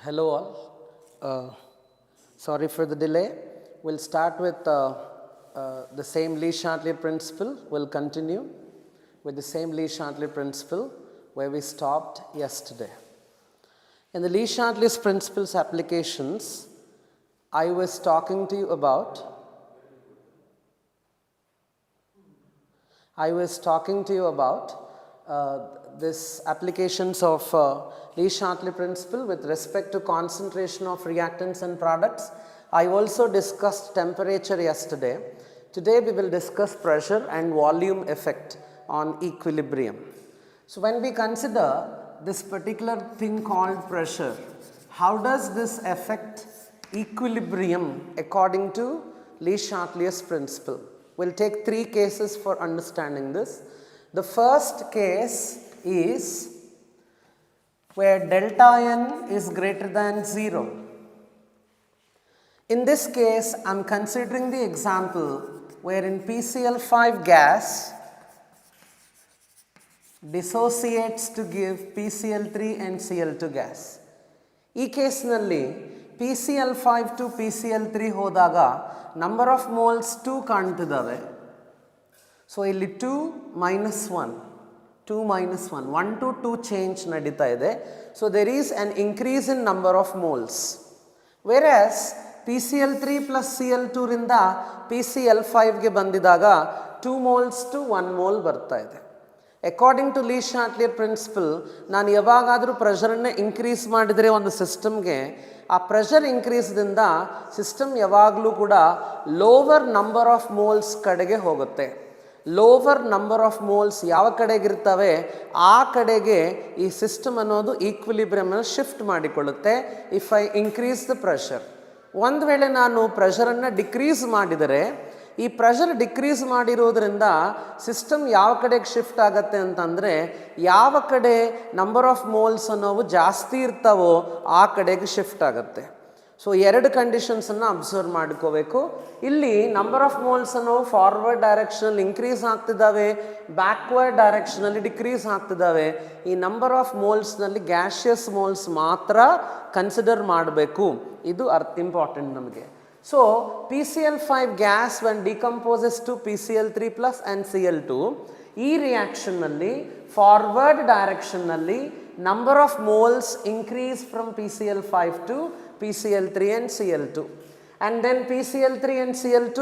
Hello all. Sorry for the delay. We'll start with the same Lee-Chatelet principle. We'll continue with the same Lee-Chatelet principle where we stopped yesterday. In the Lee-Chatelet principles applications, I was talking to you about this applications of Lee-Chatelet principle with respect to concentration of reactants and products. I also discussed temperature yesterday. Today we will discuss pressure and volume effect on equilibrium. So when we consider this particular thing called pressure, how does this affect equilibrium according to Lee-Chatelet's principle? We'll take three cases for understanding this. The first case is where delta n is greater than 0. In this case, I am considering the example where in PCl5 gas dissociates to give PCl3 and Cl2 gas. ಈ ಕೇಸ್ನಲ್ಲಿ PCl5 to PCl3 ಹೋದಾಗ number of moles 2 ಕಾಣ್ತಿದ್ದಾವೆ. So ಇಲ್ಲಿ 2 minus 1, 2 minus 1, 1 to 2 change ನಡೀತಾ ಇದೆ. So there is an increase in number of moles. Whereas PCl3 plus Cl2 ರಿಂದ PCl5 ಗೆ ಬಂದಿದಾಗ 2 moles to 1 mole ಬರ್ತಾ ಇದೆ. ಅಕಾರ್ಡಿಂಗ್ ಟು Lee-Chatelet ಪ್ರಿನ್ಸಿಪಲ್, ನಾನು ಯಾವಾಗಾದರೂ ಪ್ರೆಷರನ್ನು ಇನ್ಕ್ರೀಸ್ ಮಾಡಿದರೆ ಒಂದು ಸಿಸ್ಟಮ್ಗೆ, ಆ ಪ್ರೆಷರ್ ಇನ್ಕ್ರೀಸ್ದಿಂದ ಸಿಸ್ಟಮ್ ಯಾವಾಗಲೂ ಕೂಡ ಲೋವರ್ ನಂಬರ್ ಆಫ್ ಮೋಲ್ಸ್ ಕಡೆಗೆ ಹೋಗುತ್ತೆ. ಲೋವರ್ ನಂಬರ್ ಆಫ್ ಮೋಲ್ಸ್ ಯಾವ ಕಡೆಗಿರ್ತವೆ ಆ ಕಡೆಗೆ ಈ ಸಿಸ್ಟಮ್ ಅನ್ನೋದು ಈಕ್ವಿಲಿಬ್ರಿಯಮನ್ನು ಶಿಫ್ಟ್ ಮಾಡಿಕೊಳ್ಳುತ್ತೆ. If I increase the pressure, ಒಂದು ವೇಳೆ ನಾನು ಪ್ರೆಷರನ್ನು ಡಿಕ್ರೀಸ್ ಮಾಡಿದರೆ, ಈ ಪ್ರೆಷರ್ ಡಿಕ್ರೀಸ್ ಮಾಡಿರೋದ್ರಿಂದ ಸಿಸ್ಟಮ್ ಯಾವ ಕಡೆಗೆ ಶಿಫ್ಟ್ ಆಗುತ್ತೆ ಅಂತಂದರೆ, ಯಾವ ಕಡೆ ನಂಬರ್ ಆಫ್ ಮೋಲ್ಸ್ ಅನ್ನೋವು ಜಾಸ್ತಿ ಇರ್ತಾವೋ ಆ ಕಡೆಗೆ ಶಿಫ್ಟ್ ಆಗುತ್ತೆ. ಸೊ ಎರಡು ಕಂಡೀಷನ್ಸನ್ನು ಅಬ್ಸರ್ವ್ ಮಾಡ್ಕೋಬೇಕು. ಇಲ್ಲಿ ನಂಬರ್ ಆಫ್ ಮೋಲ್ಸ್ ಅನ್ನೋವು ಫಾರ್ವರ್ಡ್ ಡೈರೆಕ್ಷನಲ್ಲಿ ಇನ್ಕ್ರೀಸ್ ಆಗ್ತಿದ್ದಾವೆ, ಬ್ಯಾಕ್ವರ್ಡ್ ಡೈರೆಕ್ಷನಲ್ಲಿ ಡಿಕ್ರೀಸ್ ಆಗ್ತಿದ್ದಾವೆ. ಈ ನಂಬರ್ ಆಫ್ ಮೋಲ್ಸ್ನಲ್ಲಿ ಗ್ಯಾಷಿಯಸ್ ಮೋಲ್ಸ್ ಮಾತ್ರ ಕನ್ಸಿಡರ್ ಮಾಡಬೇಕು. ಇದು ಇಂಪಾರ್ಟೆಂಟ್ ನಮಗೆ. So PCl5 gas when decomposes to PCl3 plus and Cl2, ಈ ರಿಯಾಕ್ಷನ್ ನಲ್ಲಿ ಫಾರ್ವರ್ಡ್ ಡೈರೆಕ್ಷನ್ ನಲ್ಲಿ number of moles increase from PCl5 to PCl3 and Cl2, and then PCl3 and Cl2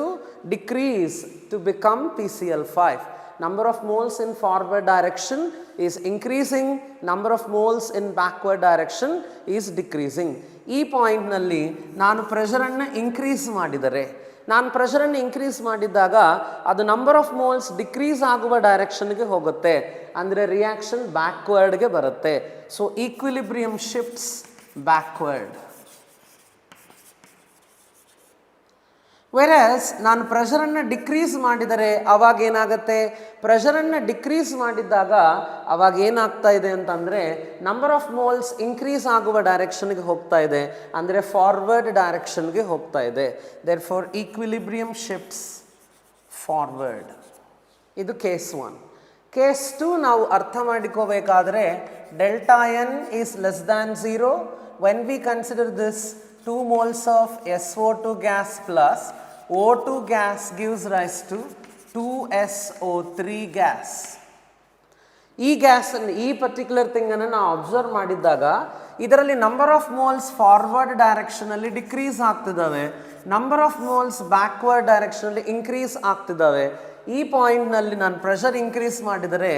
decrease to become PCl5. Number of moles in forward direction is increasing, number of moles in backward direction is decreasing. ಈ ಪಾಯಿಂಟ್ನಲ್ಲಿ ನಾನು ಪ್ರೆಷರನ್ನು increase ಮಾಡಿದರೆ, ನಾನು ಪ್ರೆಷರನ್ನು increase ಮಾಡಿದ್ದಾಗ ಅದು number of moles decrease ಆಗುವ ಡೈರೆಕ್ಷನ್ಗೆ ಹೋಗುತ್ತೆ, ಅಂದರೆ ರಿಯಾಕ್ಷನ್ ಬ್ಯಾಕ್ವರ್ಡ್ಗೆ ಬರುತ್ತೆ. So equilibrium shifts backward. Virus ನಾನು ಪ್ರೆಷರನ್ನು ಡಿಕ್ರೀಸ್ ಮಾಡಿದರೆ ಅವಾಗ ಏನಾಗುತ್ತೆ, ಪ್ರೆಷರನ್ನು ಡಿಕ್ರೀಸ್ ಮಾಡಿದ್ದಾಗ ಅವಾಗ ಏನಾಗ್ತಾ ಇದೆ ಅಂತಂದರೆ ನಂಬರ್ ಆಫ್ ಮೋಲ್ಸ್ ಇನ್ಕ್ರೀಸ್ ಆಗುವ ಡೈರೆಕ್ಷನ್ಗೆ ಹೋಗ್ತಾ ಇದೆ, ಅಂದರೆ ಫಾರ್ವರ್ಡ್ ಡೈರೆಕ್ಷನ್ಗೆ ಹೋಗ್ತಾ ಇದೆ. Therefore equilibrium shifts forward. ಇದು ಕೇಸ್ 1. ಕೇಸ್ 2 ನಾವು ಅರ್ಥ ಮಾಡಿಕೋಬೇಕಾದ್ರೆ delta N is less than 0 when we consider this 2 moles of SO2 gas plus O2 gas gives rise to 2SO3 gas. ಈ ಗ್ಯಾಸನ್ನು, ಈ ಪರ್ಟಿಕ್ಯುಲರ್ ಥಿಂಗನ್ನು ನಾವು ಅಬ್ಸರ್ವ್ ಮಾಡಿದ್ದಾಗ ಇದರಲ್ಲಿ ನಂಬರ್ ಆಫ್ ಮೋಲ್ಸ್ ಫಾರ್ವರ್ಡ್ ಡೈರೆಕ್ಷನಲ್ಲಿ ಡಿಕ್ರೀಸ್ ಆಗ್ತಿದ್ದಾವೆ, ನಂಬರ್ ಆಫ್ ಮೋಲ್ಸ್ ಬ್ಯಾಕ್ವರ್ಡ್ ಡೈರೆಕ್ಷನಲ್ಲಿ increase ಆಗ್ತಿದ್ದಾವೆ. ಈ ಪಾಯಿಂಟ್ನಲ್ಲಿ ನಾನು ಪ್ರೆಷರ್ ಇನ್ಕ್ರೀಸ್ ಮಾಡಿದರೆ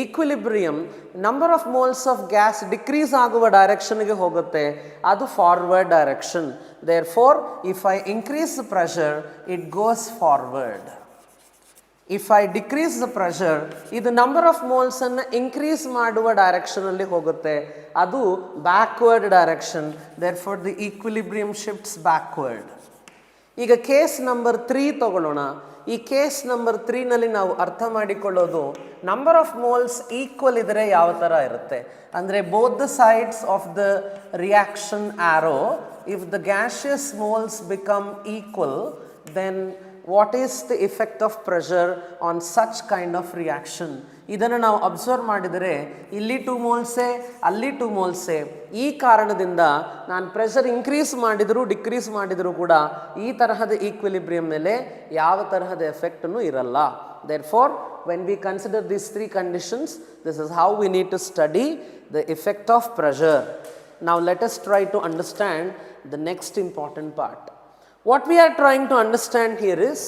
equilibrium number of moles of gas decrease ಆಗುವ ಡೈರೆಕ್ಷನ್ಗೆ ಹೋಗುತ್ತೆ, ಅದು forward direction. Therefore if I increase the pressure it goes forward. If I decrease the pressure, ಇದು ನಂಬರ್ ಆಫ್ ಮೋಲ್ಸನ್ನು ಇನ್ಕ್ರೀಸ್ ಮಾಡುವ ಡೈರೆಕ್ಷನಲ್ಲಿ ಹೋಗುತ್ತೆ, ಅದು backward direction. Therefore the equilibrium shifts backward. ಈಗ ಕೇಸ್ ನಂಬರ್ 3 ತಗೊಳ್ಳೋಣ. ಈ ಕೇಸ್ ನಂಬರ್ 3ನಲ್ಲಿ ನಾವು ಅರ್ಥ ಮಾಡಿಕೊಳ್ಳೋದು ನಂಬರ್ ಆಫ್ ಮೋಲ್ಸ್ ಈಕ್ವಲ್ ಇದ್ದರೆ ಯಾವ ಥರ ಇರುತ್ತೆ ಅಂದರೆ, both the sides of the reaction arrow, if the gaseous moles become equal, then what is the effect of pressure on such kind of reaction? ಇದನ್ನು ನಾವು ಅಬ್ಸರ್ವ್ ಮಾಡಿದರೆ ಇಲ್ಲಿ 2 ಮೋಲ್ಸೇ, ಅಲ್ಲಿ 2 ಮೋಲ್ಸೇ. ಈ ಕಾರಣದಿಂದ ನಾನು ಪ್ರೆಷರ್ ಇನ್ಕ್ರೀಸ್ ಮಾಡಿದರೂ ಡಿಕ್ರೀಸ್ ಮಾಡಿದರೂ ಕೂಡ ಈ ತರಹದ ಈಕ್ವಿಲಿಬ್ರಿಯಂ ಮೇಲೆ ಯಾವ ತರಹದ ಎಫೆಕ್ಟನ್ನು ಇರಲ್ಲ. Therefore, when we consider these 3 conditions, this is how we need to study the effect of pressure. Now let us try to understand the next important part. What we are trying to understand here is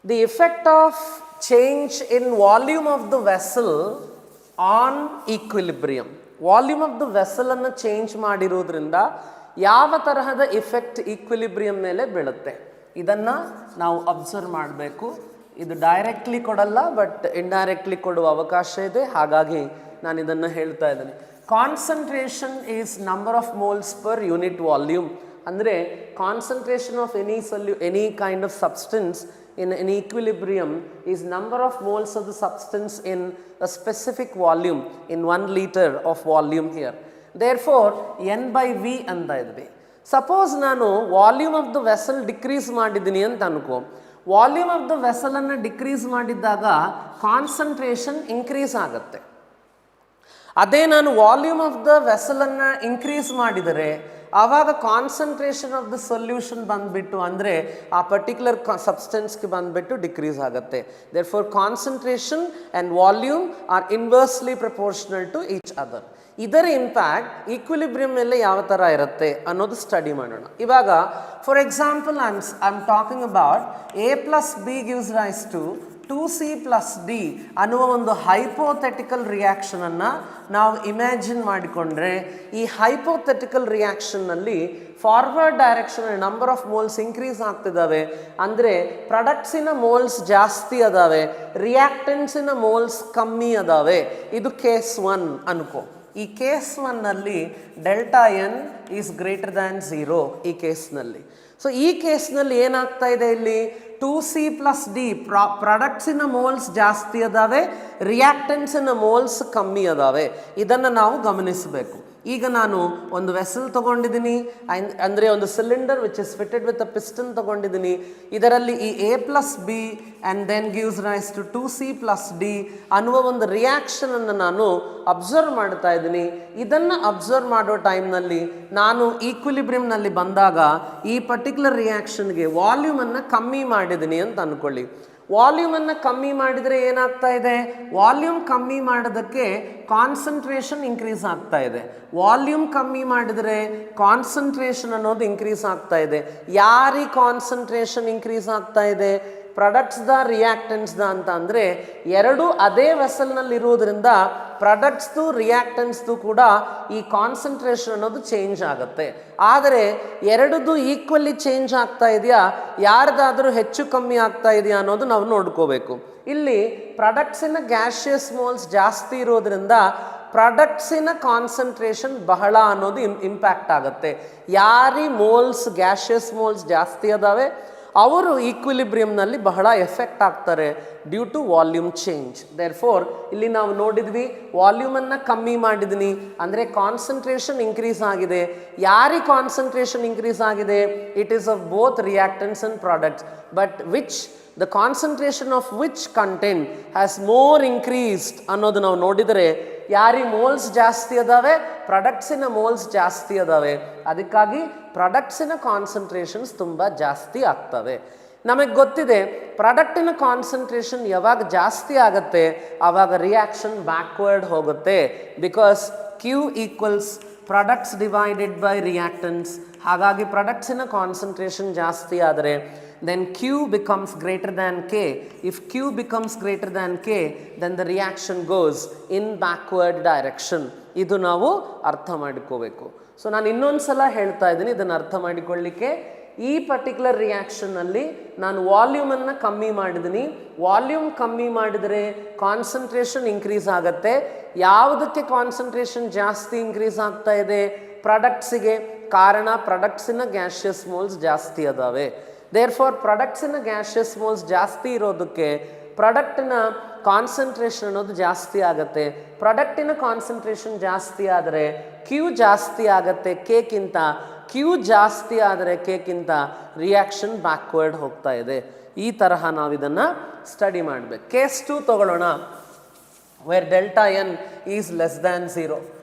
the effect of change in volume of the vessel on equilibrium. Volume of the vessel ಅನ್ನು change ಮಾಡಿರೋದ್ರಿಂದ ಯಾವ ತರಹದ effect equilibrium ಮೇಲೆ ಬೀಳುತ್ತೆ ಇದನ್ನು ನಾವು observe ಮಾಡಬೇಕು. ಇದು ಡೈರೆಕ್ಟ್ಲಿ ಕೊಡಲ್ಲ, ಬಟ್ ಇಂಡೈರೆಕ್ಟ್ಲಿ ಕೊಡುವ ಅವಕಾಶ ಇದೆ. ಹಾಗಾಗಿ ನಾನು ಇದನ್ನು ಹೇಳ್ತಾ ಇದ್ದೇನೆ. Concentration is number of moles per unit volume. ಅಂದರೆ concentration of any kind of substance in an equilibrium is number of moles of the substance in a specific volume in 1 liter of volume here. Therefore, N by V anta idve. Suppose ನಾನು volume of the vessel decrease ಮಾಡಿದ್ದೀನಿ ಅಂತ ಅನ್ಕೋ. Volume of the vessel ಅನ್ನು decrease ಮಾಡಿದ್ದಾಗ concentration increase ಆಗುತ್ತೆ. ಅದೇ ನಾನು volume of the vessel ಅನ್ನು increase ಮಾಡಿದರೆ ಆವಾಗ ಕಾನ್ಸಂಟ್ರೇಷನ್ ಆಫ್ ದ ಸೊಲ್ಯೂಷನ್ ಬಂದುಬಿಟ್ಟು ಅಂದರೆ ಆ ಪರ್ಟಿಕ್ಯುಲರ್ ಸಬ್ಸ್ಟೆನ್ಸ್ಗೆ ಬಂದುಬಿಟ್ಟು ಡಿಕ್ರೀಸ್ ಆಗುತ್ತೆ. Therefore concentration and volume are inversely proportional to each other. ಇದರ ಇಂಪ್ಯಾಕ್ಟ್ ಈಕ್ವಿಲಿಬ್ರಿಯಂ ಮೇಲೆ ಯಾವ ಥರ ಇರುತ್ತೆ ಅನ್ನೋದು ಸ್ಟಡಿ ಮಾಡೋಣ. ಇವಾಗ for example I am talking about A plus B gives rise to 2C plus D ಅನ್ನುವ ಒಂದು ಹೈಪೋಥೆಟಿಕಲ್ ರಿಯಾಕ್ಷನನ್ನು ನಾವು ಇಮ್ಯಾಜಿನ್ ಮಾಡಿಕೊಂಡ್ರೆ, ಈ ಹೈಪೋಥೆಟಿಕಲ್ ರಿಯಾಕ್ಷನ್ನಲ್ಲಿ forward direction number of moles increase ಆಗ್ತಿದ್ದಾವೆ. ಅಂದರೆ ಪ್ರಾಡಕ್ಟ್ಸಿನ ಮೋಲ್ಸ್ ಜಾಸ್ತಿ ಅದಾವೆ, ರಿಯಾಕ್ಟೆಂಟ್ಸಿನ ಮೋಲ್ಸ್ ಕಮ್ಮಿ ಅದಾವೆ. ಇದು ಕೇಸ್ 1 ಅನ್ಕೋ. ಈ ಕೇಸ್ 1ನಲ್ಲಿ delta N is greater than 0 ಈ ಕೇಸ್ನಲ್ಲಿ. ಸೊ ಈ ಕೇಸ್ನಲ್ಲಿ ಏನಾಗ್ತಾ ಇದೆ, ಇಲ್ಲಿ 2C plus D ಪ್ರಾಡಕ್ಟ್ಸಿನ ಮೋಲ್ಸ್ ಜಾಸ್ತಿ ಅದಾವೆ, ರಿಯಾಕ್ಟೆಂಟ್ಸಿನ ಮೋಲ್ಸ್ ಕಮ್ಮಿ ಅದಾವೆ. ಇದನ್ನು ನಾವು ಗಮನಿಸಬೇಕು. ಈಗ ನಾನು ಒಂದು ವೆಸಲ್ ತೊಗೊಂಡಿದ್ದೀನಿ, ಅಂದರೆ ಒಂದು cylinder which is fitted with a piston ತೊಗೊಂಡಿದ್ದೀನಿ. ಇದರಲ್ಲಿ ಈ A plus B and then gives rise to 2C plus D ಅನ್ನುವ ಒಂದು ರಿಯಾಕ್ಷನನ್ನು ನಾನು ಅಬ್ಸರ್ವ್ ಮಾಡ್ತಾ ಇದ್ದೀನಿ. ಇದನ್ನು ಅಬ್ಸರ್ವ್ ಮಾಡೋ ಟೈಮ್ನಲ್ಲಿ ನಾನು ಈಕ್ವಿಲಿಬ್ರಿಯಂನಲ್ಲಿ ಬಂದಾಗ ಈ ಪರ್ಟಿಕ್ಯುಲರ್ ರಿಯಾಕ್ಷನ್ಗೆ ವಾಲ್ಯೂಮನ್ನು ಕಮ್ಮಿ ಮಾಡಿದ್ದೀನಿ ಅಂತ ಅಂದ್ಕೊಳ್ಳಿ. ವಾಲ್ಯೂಮನ್ನು ಕಮ್ಮಿ ಮಾಡಿದರೆ ಏನಾಗ್ತಾ ಇದೆ, ವಾಲ್ಯೂಮ್ ಕಮ್ಮಿ ಮಾಡೋದಕ್ಕೆ ಕಾನ್ಸಂಟ್ರೇಷನ್ ಇನ್ಕ್ರೀಸ್ ಆಗ್ತಾ ಇದೆ. ವಾಲ್ಯೂಮ್ ಕಮ್ಮಿ ಮಾಡಿದರೆ ಕಾನ್ಸಂಟ್ರೇಷನ್ ಅನ್ನೋದು ಇನ್ಕ್ರೀಸ್ ಆಗ್ತಾ ಇದೆ. ಯಾರಿಗೆ ಕಾನ್ಸಂಟ್ರೇಷನ್ ಇನ್ಕ್ರೀಸ್ ಆಗ್ತಾ ಇದೆ, ಪ್ರಾಡಕ್ಟ್ಸ್ದ ರಿಯಾಕ್ಟೆಂಟ್ಸ್ದ ಅಂತ ಅಂದರೆ ಎರಡೂ ಅದೇ ವೆಸಲ್ನಲ್ಲಿ ಇರೋದ್ರಿಂದ ಪ್ರಾಡಕ್ಟ್ಸ್ದು ರಿಯಾಕ್ಟೆಂಟ್ಸ್ದು ಕೂಡ ಈ ಕಾನ್ಸಂಟ್ರೇಷನ್ ಅನ್ನೋದು ಚೇಂಜ್ ಆಗುತ್ತೆ. ಆದರೆ ಎರಡದು ಈಕ್ವಲಿ ಚೇಂಜ್ ಆಗ್ತಾ ಇದೆಯಾ, ಯಾರ್ದಾದರೂ ಹೆಚ್ಚು ಕಮ್ಮಿ ಆಗ್ತಾ ಇದೆಯಾ ಅನ್ನೋದು ನಾವು ನೋಡ್ಕೋಬೇಕು. ಇಲ್ಲಿ ಪ್ರಾಡಕ್ಟ್ಸಿನ ಗ್ಯಾಷಿಯಸ್ ಮೋಲ್ಸ್ ಜಾಸ್ತಿ ಇರೋದ್ರಿಂದ ಪ್ರಾಡಕ್ಟ್ಸಿನ ಕಾನ್ಸಂಟ್ರೇಷನ್ ಬಹಳ ಅನ್ನೋದು ಇಂಪ್ಯಾಕ್ಟ್ ಆಗುತ್ತೆ. ಯಾರಿ ಮೋಲ್ಸ್ ಗ್ಯಾಷಿಯಸ್ ಮೋಲ್ಸ್ ಜಾಸ್ತಿ ಅದಾವೆ ಅವರು ಈಕ್ವಿಲಿಬ್ರಿಯಂನಲ್ಲಿ ಬಹಳ ಎಫೆಕ್ಟ್ ಆಗ್ತಾರೆ due to volume change. Therefore ಇಲ್ಲಿ ನಾವು ನೋಡಿದ್ವಿ, ವಾಲ್ಯೂಮನ್ನು ಕಮ್ಮಿ ಮಾಡಿದ್ದೀನಿ ಅಂದರೆ ಕಾನ್ಸಂಟ್ರೇಷನ್ ಇನ್ಕ್ರೀಸ್ ಆಗಿದೆ. ಯಾರಿಗೆ ಕಾನ್ಸಂಟ್ರೇಷನ್ ಇನ್ಕ್ರೀಸ್ ಆಗಿದೆ, it is of both reactants and products, but which the concentration of which content has more increased ಅನ್ನೋದು ನಾವು ನೋಡಿದರೆ ಯಾರಿಗೆ ಮೋಲ್ಸ್ ಜಾಸ್ತಿ ಅದಾವೆ, ಪ್ರಾಡಕ್ಟ್ಸಿನ ಮೋಲ್ಸ್ ಜಾಸ್ತಿ ಅದಾವೆ. ಅದಕ್ಕಾಗಿ ಪ್ರಾಡಕ್ಟ್ಸಿನ ಕಾನ್ಸಂಟ್ರೇಷನ್ಸ್ ತುಂಬ ಜಾಸ್ತಿ ಆಗ್ತವೆ. ನಮಗೆ ಗೊತ್ತಿದೆ ಪ್ರಾಡಕ್ಟಿನ ಕಾನ್ಸಂಟ್ರೇಷನ್ ಯಾವಾಗ ಜಾಸ್ತಿ ಆಗುತ್ತೆ ಆವಾಗ ರಿಯಾಕ್ಷನ್ ಬ್ಯಾಕ್ವರ್ಡ್ ಹೋಗುತ್ತೆ. Because Q equals products divided by reactants. ಹಾಗಾಗಿ ಪ್ರಾಡಕ್ಟ್ಸಿನ ಕಾನ್ಸಂಟ್ರೇಷನ್ ಜಾಸ್ತಿ ಆದರೆ then Q becomes greater than K. If Q becomes greater than K, then the reaction goes in backward direction. ಇದು ನಾವು ಅರ್ಥ ಮಾಡಿಕೋಬೇಕು. ಸೊ ನಾನು ಇನ್ನೊಂದು ಸಲ ಹೇಳ್ತಾ ಇದ್ದೀನಿ ಇದನ್ನು ಅರ್ಥ ಮಾಡಿಕೊಳ್ಳಿಕ್ಕೆ. ಈ ಪರ್ಟಿಕ್ಯುಲರ್ ರಿಯಾಕ್ಷನ್ನಲ್ಲಿ ನಾನು ವಾಲ್ಯೂಮನ್ನು ಕಮ್ಮಿ ಮಾಡಿದ್ದೀನಿ. ವಾಲ್ಯೂಮ್ ಕಮ್ಮಿ ಮಾಡಿದರೆ ಕಾನ್ಸಂಟ್ರೇಷನ್ ಇನ್ಕ್ರೀಸ್ ಆಗುತ್ತೆ. ಯಾವುದಕ್ಕೆ ಕಾನ್ಸಂಟ್ರೇಷನ್ ಜಾಸ್ತಿ ಇನ್ಕ್ರೀಸ್ ಆಗ್ತಾ ಇದೆ, ಪ್ರಾಡಕ್ಟ್ಸಿಗೆ. ಕಾರಣ ಪ್ರಾಡಕ್ಟ್ಸಿನ ಗ್ಯಾಷಿಯಸ್ ಮೋಲ್ಸ್ ಜಾಸ್ತಿ ಅದಾವೆ. ದೇರ್ಫೋರ್ ಪ್ರಾಡಕ್ಟ್ಸಿನ ಗ್ಯಾಷಿಯಸ್ ಮೋಲ್ಸ್ ಜಾಸ್ತಿ ಇರೋದಕ್ಕೆ ಪ್ರಾಡಕ್ಟಿನ ಕಾನ್ಸಂಟ್ರೇಷನ್ ಅನ್ನೋದು ಜಾಸ್ತಿ ಆಗುತ್ತೆ. ಪ್ರಾಡಕ್ಟಿನ ಕಾನ್ಸಂಟ್ರೇಷನ್ ಜಾಸ್ತಿ ಆದರೆ Q ಜಾಸ್ತಿ ಆಗುತ್ತೆ Kಕ್ಕಿಂತ. Q ಜಾಸ್ತಿ ಆದರೆ Kಕ್ಕಿಂತ ರಿಯಾಕ್ಷನ್ ಬ್ಯಾಕ್ವರ್ಡ್ ಹೋಗ್ತಾ ಇದೆ. ಈ ತರಹ ನಾವು ಇದನ್ನು ಸ್ಟಡಿ ಮಾಡಬೇಕು. ಕೇಸ್ 2 ತಗೊಳ್ಳೋಣ. Where delta N is less than 0.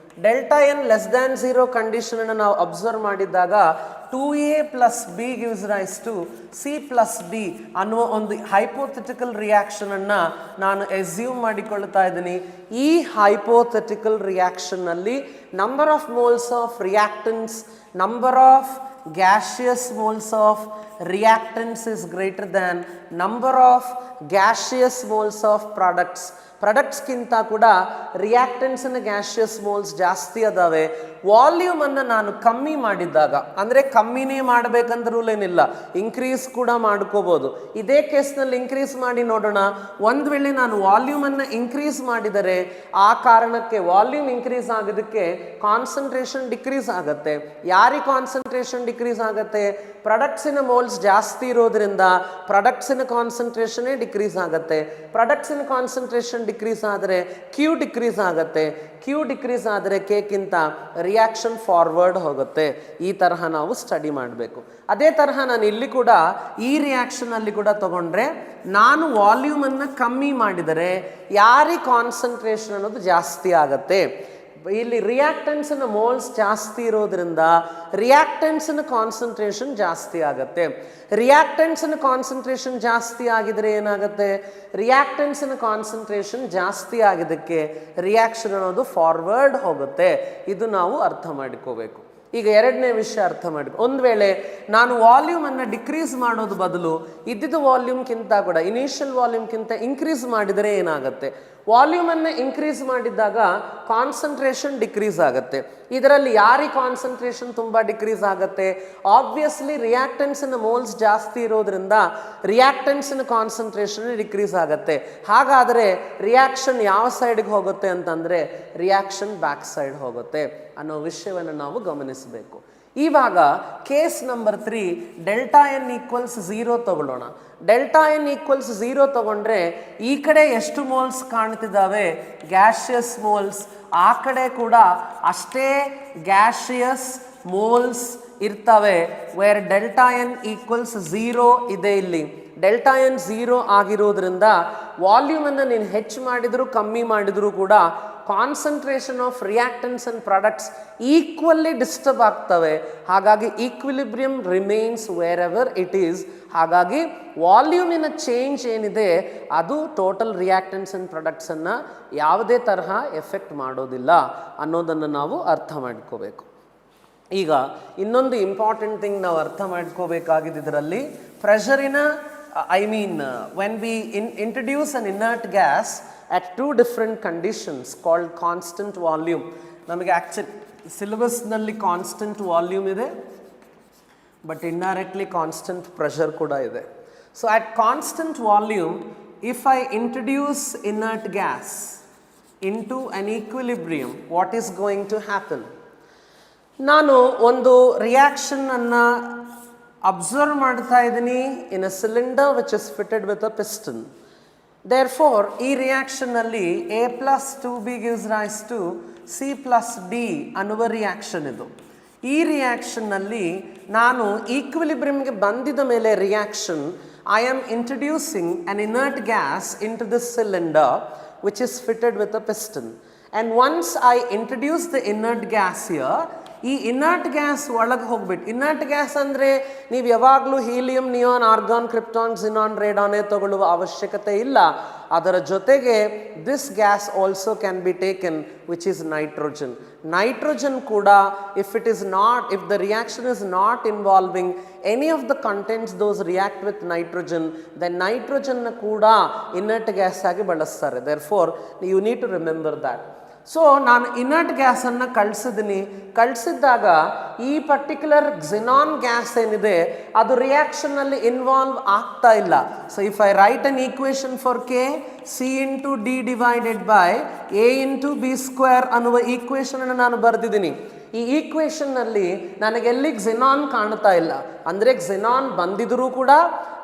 Delta N less than 0 ಕಂಡೀಷನನ್ನು ನಾವು ಅಬ್ಸರ್ವ್ ಮಾಡಿದ್ದಾಗ 2a plus B gives rise to C plus D ಅನ್ನುವ ಒಂದು ಹೈಪೋಥೆಟಿಕಲ್ ರಿಯಾಕ್ಷನನ್ನು ನಾನು ಎಸ್ಯೂಮ್ ಮಾಡಿಕೊಳ್ತಾ ಇದ್ದೀನಿ. ಈ ಹೈಪೋಥೆಟಿಕಲ್ ರಿಯಾಕ್ಷನ್ನಲ್ಲಿ number of moles of reactants, number of gaseous moles of reactants is greater than number of gaseous moles of products. ಪ್ರಾಡಕ್ಟ್ಸ್ಗಿಂತ ಕೂಡ ರಿಯಾಕ್ಟೆಂಟ್ಸ್ನ ಗ್ಯಾಷಿಯಸ್ moles ಜಾಸ್ತಿ ಅದಾವೆ. ವಾಲ್ಯೂಮನ್ನು ನಾನು ಕಮ್ಮಿ ಮಾಡಿದ್ದಾಗ, ಅಂದರೆ ಕಮ್ಮಿನೇ ಮಾಡಬೇಕಂತ ರೂಲ್ ಏನಿಲ್ಲ, ಇನ್ಕ್ರೀಸ್ ಕೂಡ ಮಾಡ್ಕೋಬೋದು. ಇದೇ ಕೇಸ್ನಲ್ಲಿ ಇನ್ಕ್ರೀಸ್ ಮಾಡಿ ನೋಡೋಣ. ಒಂದು ವೇಳೆ ನಾನು ವಾಲ್ಯೂಮನ್ನು ಇನ್ಕ್ರೀಸ್ ಮಾಡಿದರೆ ಆ ಕಾರಣಕ್ಕೆ ವಾಲ್ಯೂಮ್ ಇನ್ಕ್ರೀಸ್ ಆಗೋದಕ್ಕೆ ಕಾನ್ಸಂಟ್ರೇಷನ್ ಡಿಕ್ರೀಸ್ ಆಗುತ್ತೆ. ಯಾರಿಗೆ ಕಾನ್ಸಂಟ್ರೇಷನ್ ಡಿಕ್ರೀಸ್ ಆಗುತ್ತೆ? ಪ್ರಾಡಕ್ಟ್ಸಿನ ಮೋಲ್ಸ್ ಜಾಸ್ತಿ ಇರೋದ್ರಿಂದ ಪ್ರಾಡಕ್ಟ್ಸಿನ ಕಾನ್ಸಂಟ್ರೇಷನ್ನೇ ಡಿಕ್ರೀಸ್ ಆಗುತ್ತೆ. ಪ್ರಾಡಕ್ಟ್ಸಿನ ಕಾನ್ಸಂಟ್ರೇಷನ್ ಡಿಕ್ರೀಸ್ ಆದರೆ ಕ್ಯೂ ಡಿಕ್ರೀಸ್ ಆಗುತ್ತೆ. ಕ್ಯೂ ಡಿಕ್ರೀಸ್ ಆದರೆ ಕೇಕ್ಕಿಂತ ರಿಯಾಕ್ಷನ್ ಫಾರ್ವರ್ಡ್ ಹೋಗುತ್ತೆ. ಈ ತರಹ ನಾವು ಸ್ಟಡಿ ಮಾಡಬೇಕು. ಅದೇ ತರಹ ನಾನು ಇಲ್ಲಿ ಕೂಡ ಈ ರಿಯಾಕ್ಷನಲ್ಲಿ ಕೂಡ ತಗೊಂಡ್ರೆ ನಾನು ವಾಲ್ಯೂಮನ್ನು ಕಮ್ಮಿ ಮಾಡಿದರೆ ಯಾರಿಗೆ ಕಾನ್ಸಂಟ್ರೇಷನ್ ಅನ್ನೋದು ಜಾಸ್ತಿ ಆಗುತ್ತೆ. ಇಲ್ಲಿ ರಿಯಾಕ್ಟೆಂಟ್ಸ್ನ ಮೋಲ್ಸ್ ಜಾಸ್ತಿ ಇರೋದ್ರಿಂದ ರಿಯಾಕ್ಟೆಂಟ್ಸ್ನ ಕಾನ್ಸಂಟ್ರೇಷನ್ ಜಾಸ್ತಿ ಆಗುತ್ತೆ. ರಿಯಾಕ್ಟೆಂಟ್ಸ್ನ ಕಾನ್ಸಂಟ್ರೇಷನ್ ಜಾಸ್ತಿ ಆಗಿದರೆ ಏನಾಗುತ್ತೆ? ರಿಯಾಕ್ಟೆಂಟ್ಸ್ನ ಕಾನ್ಸಂಟ್ರೇಷನ್ ಜಾಸ್ತಿ ಆಗಿದ್ದಕ್ಕೆ ರಿಯಾಕ್ಷನ್ ಅನ್ನೋದು ಫಾರ್ವರ್ಡ್ ಹೋಗುತ್ತೆ. ಇದು ನಾವು ಅರ್ಥ ಮಾಡಿಕೋಬೇಕು. ಈಗ ಎರಡನೇ ವಿಷಯ ಅರ್ಥ ಮಾಡಬೇಕು. ಒಂದು ವೇಳೆ ನಾನು ವಾಲ್ಯೂಮನ್ನು ಡಿಕ್ರೀಸ್ ಮಾಡೋದು ಬದಲು ಇದ್ದಿದ್ದು ವಾಲ್ಯೂಮ್ಗಿಂತ ಕೂಡ ಇನಿಷಿಯಲ್ ವಾಲ್ಯೂಮ್ಗಿಂತ ಇನ್ಕ್ರೀಸ್ ಮಾಡಿದರೆ ಏನಾಗುತ್ತೆ? ವಾಲ್ಯೂಮನ್ನು ಇನ್ಕ್ರೀಸ್ ಮಾಡಿದ್ದಾಗ ಕಾನ್ಸಂಟ್ರೇಷನ್ ಡಿಕ್ರೀಸ್ ಆಗುತ್ತೆ. ಇದರಲ್ಲಿ ಯಾರಿಗೆ ಕಾನ್ಸಂಟ್ರೇಷನ್ ತುಂಬ ಡಿಕ್ರೀಸ್ ಆಗುತ್ತೆ? ಆಬ್ವಿಯಸ್ಲಿ ರಿಯಾಕ್ಟೆಂಟ್ಸ್ನ ಮೋಲ್ಸ್ ಜಾಸ್ತಿ ಇರೋದ್ರಿಂದ ರಿಯಾಕ್ಟೆಂಟ್ಸ್ನ ಕಾನ್ಸಂಟ್ರೇಷನ್ ಡಿಕ್ರೀಸ್ ಆಗುತ್ತೆ. ಹಾಗಾದರೆ ರಿಯಾಕ್ಷನ್ ಯಾವ ಸೈಡ್ಗೆ ಹೋಗುತ್ತೆ ಅಂತಂದರೆ ರಿಯಾಕ್ಷನ್ ಬ್ಯಾಕ್ ಸೈಡ್ ಹೋಗುತ್ತೆ ಅನ್ನೋ ವಿಷಯವನ್ನು ನಾವು ಗಮನಿಸಬೇಕು. ಇವಾಗ case number 3 delta N equals 0 ತಗೊಳ್ಳೋಣ. ಡೆಲ್ಟಾ ಎನ್ ಈಕ್ವಲ್ಸ್ 0 ತಗೊಂಡ್ರೆ ಈ ಕಡೆ ಎಷ್ಟು ಮೋಲ್ಸ್ ಕಾಣ್ತಿದ್ದಾವೆ? ಗ್ಯಾಷಿಯಸ್ ಮೋಲ್ಸ್. ಆ ಕಡೆ ಕೂಡ ಅಷ್ಟೇ ಗ್ಯಾಷಿಯಸ್ ಮೋಲ್ಸ್ ಇರ್ತವೆ. ವೇರ್ ಡೆಲ್ಟಾ ಎನ್ ಈಕ್ವಲ್ಸ್ 0 ಇದೆ. ಇಲ್ಲಿ ಡೆಲ್ಟಾ ಎನ್ 0 ಆಗಿರೋದ್ರಿಂದ ವಾಲ್ಯೂಮನ್ನು ನೀನು ಹೆಚ್ಚು ಮಾಡಿದರೂ ಕಮ್ಮಿ ಮಾಡಿದರೂ ಕೂಡ concentration of reactants and products equally disturb ಆಗ್ತವೆ. ಹಾಗಾಗಿ equilibrium remains wherever it is. ಹಾಗಾಗಿ ವಾಲ್ಯೂಮಿನ ಚೇಂಜ್ ಏನಿದೆ ಅದು ಟೋಟಲ್ ರಿಯಾಕ್ಟೆಂಟ್ಸ್ ಅಂಡ್ ಪ್ರಾಡಕ್ಟ್ಸನ್ನು ಯಾವುದೇ ತರಹ ಎಫೆಕ್ಟ್ ಮಾಡೋದಿಲ್ಲ ಅನ್ನೋದನ್ನು ನಾವು ಅರ್ಥ ಮಾಡ್ಕೋಬೇಕು. ಈಗ ಇನ್ನೊಂದು ಇಂಪಾರ್ಟೆಂಟ್ ಥಿಂಗ್ ನಾವು ಅರ್ಥ ಮಾಡ್ಕೋಬೇಕಾಗಿದೆ ಇದರಲ್ಲಿ, ಪ್ರೆಷರಿನ when we introduce an inert gas at two different conditions called constant volume. ನಮಗೆ ಆ್ಯಕ್ಚುಲಿ ಸಿಲೆಬಸ್ನಲ್ಲಿ ಕಾನ್ಸ್ಟೆಂಟ್ ವಾಲ್ಯೂಮ್ ಇದೆ, ಬಟ್ ಇಂಡೈರೆಕ್ಟ್ಲಿ ಕಾನ್ಸ್ಟೆಂಟ್ ಪ್ರೆಷರ್ ಕೂಡ ಇದೆ. So at constant volume, if I introduce inert gas into an equilibrium, what is going to happen? ನಾನು ಒಂದು ರಿಯಾಕ್ಷನನ್ನು observe ಮಾಡ್ತಾ ಇದ್ದೀನಿ in a cylinder which is fitted with a piston. Therefore ಈ ರಿಯಾಕ್ಷನ್ನಲ್ಲಿ A+2B gives rise to C+D ಅನ್ನುವ reaction ಇದು. ಈ ರಿಯಾಕ್ಷನ್ನಲ್ಲಿ ನಾನು ಈಕ್ವಿಲಿಬ್ರಿಯಮ್ಗೆ ಬಂದಿದ ಮೇಲೆ reaction I am introducing an inert gas into this cylinder which is fitted with a piston. And once I introduce the inert gas here, ಈ inert gas ಒಳಗೆ ಹೋಗ್ಬಿಟ್ಟು, inert gas ಅಂದರೆ ನೀವು ಯಾವಾಗಲೂ helium, neon, argon, krypton, xenon, ರೇಡಾನೇ ತಗೊಳ್ಳುವ ಅವಶ್ಯಕತೆ ಇಲ್ಲ. ಅದರ ಜೊತೆಗೆ this gas also can be taken which is nitrogen. Nitrogen ಕೂಡ if the reaction is not involving any of the contents those react with nitrogen, then ನೈಟ್ರೋಜನ್ನ ಕೂಡ ಇನರ್ಟ್ ಗ್ಯಾಸ್ ಆಗಿ ಬಳಸ್ತಾರೆ. Therefore you need to remember that. So ನಾನು inert ಗ್ಯಾಸನ್ನು ಕಳಿಸಿದ್ದಾಗ ಈ particular ಜಿನಾನ್ gas ಏನಿದೆ ಅದು ರಿಯಾಕ್ಷನ್ನಲ್ಲಿ ಇನ್ವಾಲ್ವ್ ಆಗ್ತಾ ಇಲ್ಲ. So if I right an equation for K, C into D divided by A into B square ಅನ್ನುವ ಈಕ್ವೇಷನನ್ನು ನಾನು ಬರೆದಿದ್ದೀನಿ. ಈ ಈಕ್ವೇಷನ್ನಲ್ಲಿ ನನಗೆ ಎಲ್ಲಿ ಕ್ಸಿನಾನ್ ಕಾಣ್ತಾ ಇಲ್ಲ, ಅಂದರೆ ಕ್ಸಿನಾನ್ ಬಂದಿದ್ರೂ ಕೂಡ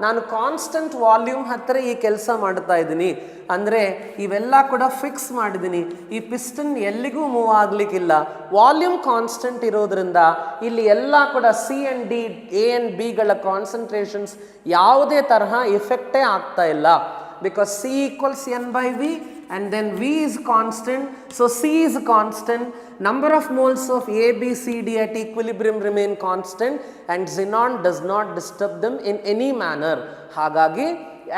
ನಾನು ಕಾನ್ಸ್ಟೆಂಟ್ ವಾಲ್ಯೂಮ್ ಹತ್ತಿರ ಈ ಕೆಲಸ ಮಾಡ್ತಾ ಇದ್ದೀನಿ. ಅಂದರೆ ಇವೆಲ್ಲ ಕೂಡ ಫಿಕ್ಸ್ ಮಾಡಿದ್ದೀನಿ, ಈ ಪಿಸ್ಟನ್ ಎಲ್ಲಿಗೂ ಮೂವ್ ಆಗಲಿಕ್ಕಿಲ್ಲ, ವಾಲ್ಯೂಮ್ ಕಾನ್ಸ್ಟೆಂಟ್ ಇರೋದ್ರಿಂದ ಇಲ್ಲಿ ಎಲ್ಲ ಕೂಡ C and D, A and ಬಿಗಳ ಕಾನ್ಸಂಟ್ರೇಷನ್ಸ್ ಯಾವುದೇ ತರಹ ಇಫೆಕ್ಟೇ ಆಗ್ತಾ ಇಲ್ಲ. Because C equals N by V and then V is constant, so C is constant, number of moles of A, B, C, D at equilibrium remain constant and xenon does not disturb them in any manner. Hagagi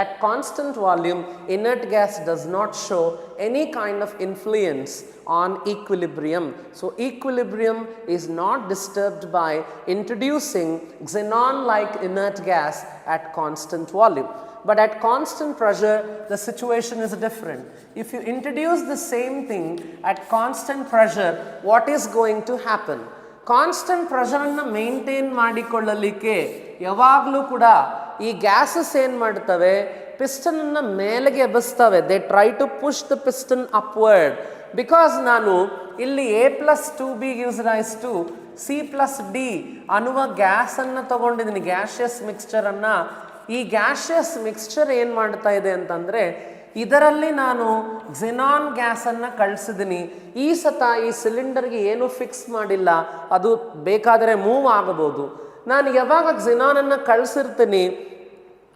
at constant volume inert gas does not show any kind of influence on equilibrium. So equilibrium is not disturbed by introducing xenon like inert gas at constant volume. But at constant pressure, the situation is different. If you introduce the same thing at constant pressure, what is going to happen? Constant pressure ಅನ್ನು maintain ಮಾಡಿಕೊಳ್ಳಲಿಕ್ಕೆ ಯಾವಾಗಲೂ ಕೂಡ ಈ gases ಏನು ಮಾಡ್ತವೆ, piston ಅನ್ನು ಮೇಲೆಗೆ ಎಬ್ಬಿಸ್ತವೆ. They try to push the piston upward. Because ನಾನು ಇಲ್ಲಿ A+2B gives rise to C+D ಅನ್ನುವ ಗ್ಯಾಸನ್ನು ತಗೊಂಡಿದ್ದೀನಿ, ಗ್ಯಾಷಿಯಸ್ ಮಿಕ್ಸ್ಚರನ್ನು. ಈ ಗ್ಯಾಷಿಯಸ್ ಮಿಕ್ಸ್ಚರ್ ಏನು ಮಾಡ್ತಾ ಇದೆ ಅಂತಂದರೆ, ಇದರಲ್ಲಿ ನಾನು ಕ್ಸಿನಾನ್ ಗ್ಯಾಸನ್ನು ಕಳಿಸಿದ್ದೀನಿ. ಈ ಸತ ಈ ಸಿಲಿಂಡರ್ಗೆ ಏನು ಫಿಕ್ಸ್ ಮಾಡಿಲ್ಲ, ಅದು ಬೇಕಾದರೆ ಮೂವ್ ಆಗಬಹುದು. ನಾನು ಯಾವಾಗ ಕ್ಸಿನಾನನ್ನು ಕಳಿಸಿರ್ತೀನಿ,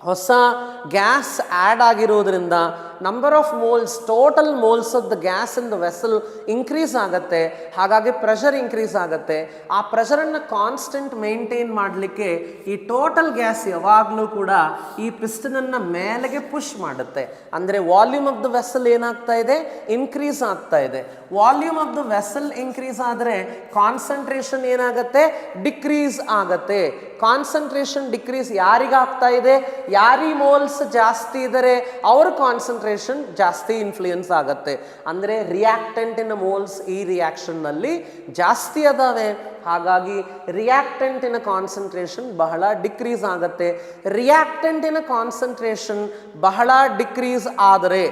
ಹೊಸ ಗ್ಯಾಸ್ ಆ್ಯಡ್ ಆಗಿರೋದ್ರಿಂದ number of moles, total moles of the gas in the vessel increase ಆಗುತ್ತೆ. ಹಾಗಾಗಿ ಪ್ರೆಷರ್ ಇನ್ಕ್ರೀಸ್ ಆಗುತ್ತೆ. ಆ ಪ್ರೆಷರನ್ನು ಕಾನ್ಸ್ಟೆಂಟ್ ಮೇಂಟೈನ್ ಮಾಡಲಿಕ್ಕೆ ಈ ಟೋಟಲ್ ಗ್ಯಾಸ್ ಯಾವಾಗಲೂ ಕೂಡ ಈ ಪಿಸ್ಟನನ್ನು ಮೇಲೆಗೆ ಪುಷ್ ಮಾಡುತ್ತೆ. ಅಂದರೆ ವಾಲ್ಯೂಮ್ ಆಫ್ ದ ವೆಸಲ್ ಏನಾಗ್ತಾ ಇದೆ, ಇನ್ಕ್ರೀಸ್ ಆಗ್ತಾ ಇದೆ. Volume of the vessel increase ಆದರೆ ಕಾನ್ಸಂಟ್ರೇಷನ್ ಏನಾಗುತ್ತೆ, ಡಿಕ್ರೀಸ್ ಆಗುತ್ತೆ. ಕಾನ್ಸಂಟ್ರೇಷನ್ ಡಿಕ್ರೀಸ್ ಯಾರಿಗಾಗ್ತಾ ಇದೆ, ಯಾರಿ ಮೋಲ್ಸ್ ಜಾಸ್ತಿ ಇದ್ದಾರೆ ಅವ್ರ ಕಾನ್ಸಂಟ್ರೇಷನ್ ಜಾಸ್ತಿ ಇನ್ಫ್ಲೂಯೆನ್ಸ್ ಆಗುತ್ತೆ. ಅಂದರೆ ರಿಯಾಕ್ಟೆಂಟಿನ ಮೋಲ್ಸ್ ಈ ರಿಯಾಕ್ಷನ್ನಲ್ಲಿ ಜಾಸ್ತಿ ಅದಾವೆ. ಹಾಗಾಗಿ ರಿಯಾಕ್ಟೆಂಟಿನ ಕಾನ್ಸಂಟ್ರೇಷನ್ ಬಹಳ ಡಿಕ್ರೀಸ್ ಆಗುತ್ತೆ. ರಿಯಾಕ್ಟೆಂಟಿನ ಕಾನ್ಸಂಟ್ರೇಷನ್ ಬಹಳ ಡಿಕ್ರೀಸ್ ಆದರೆ,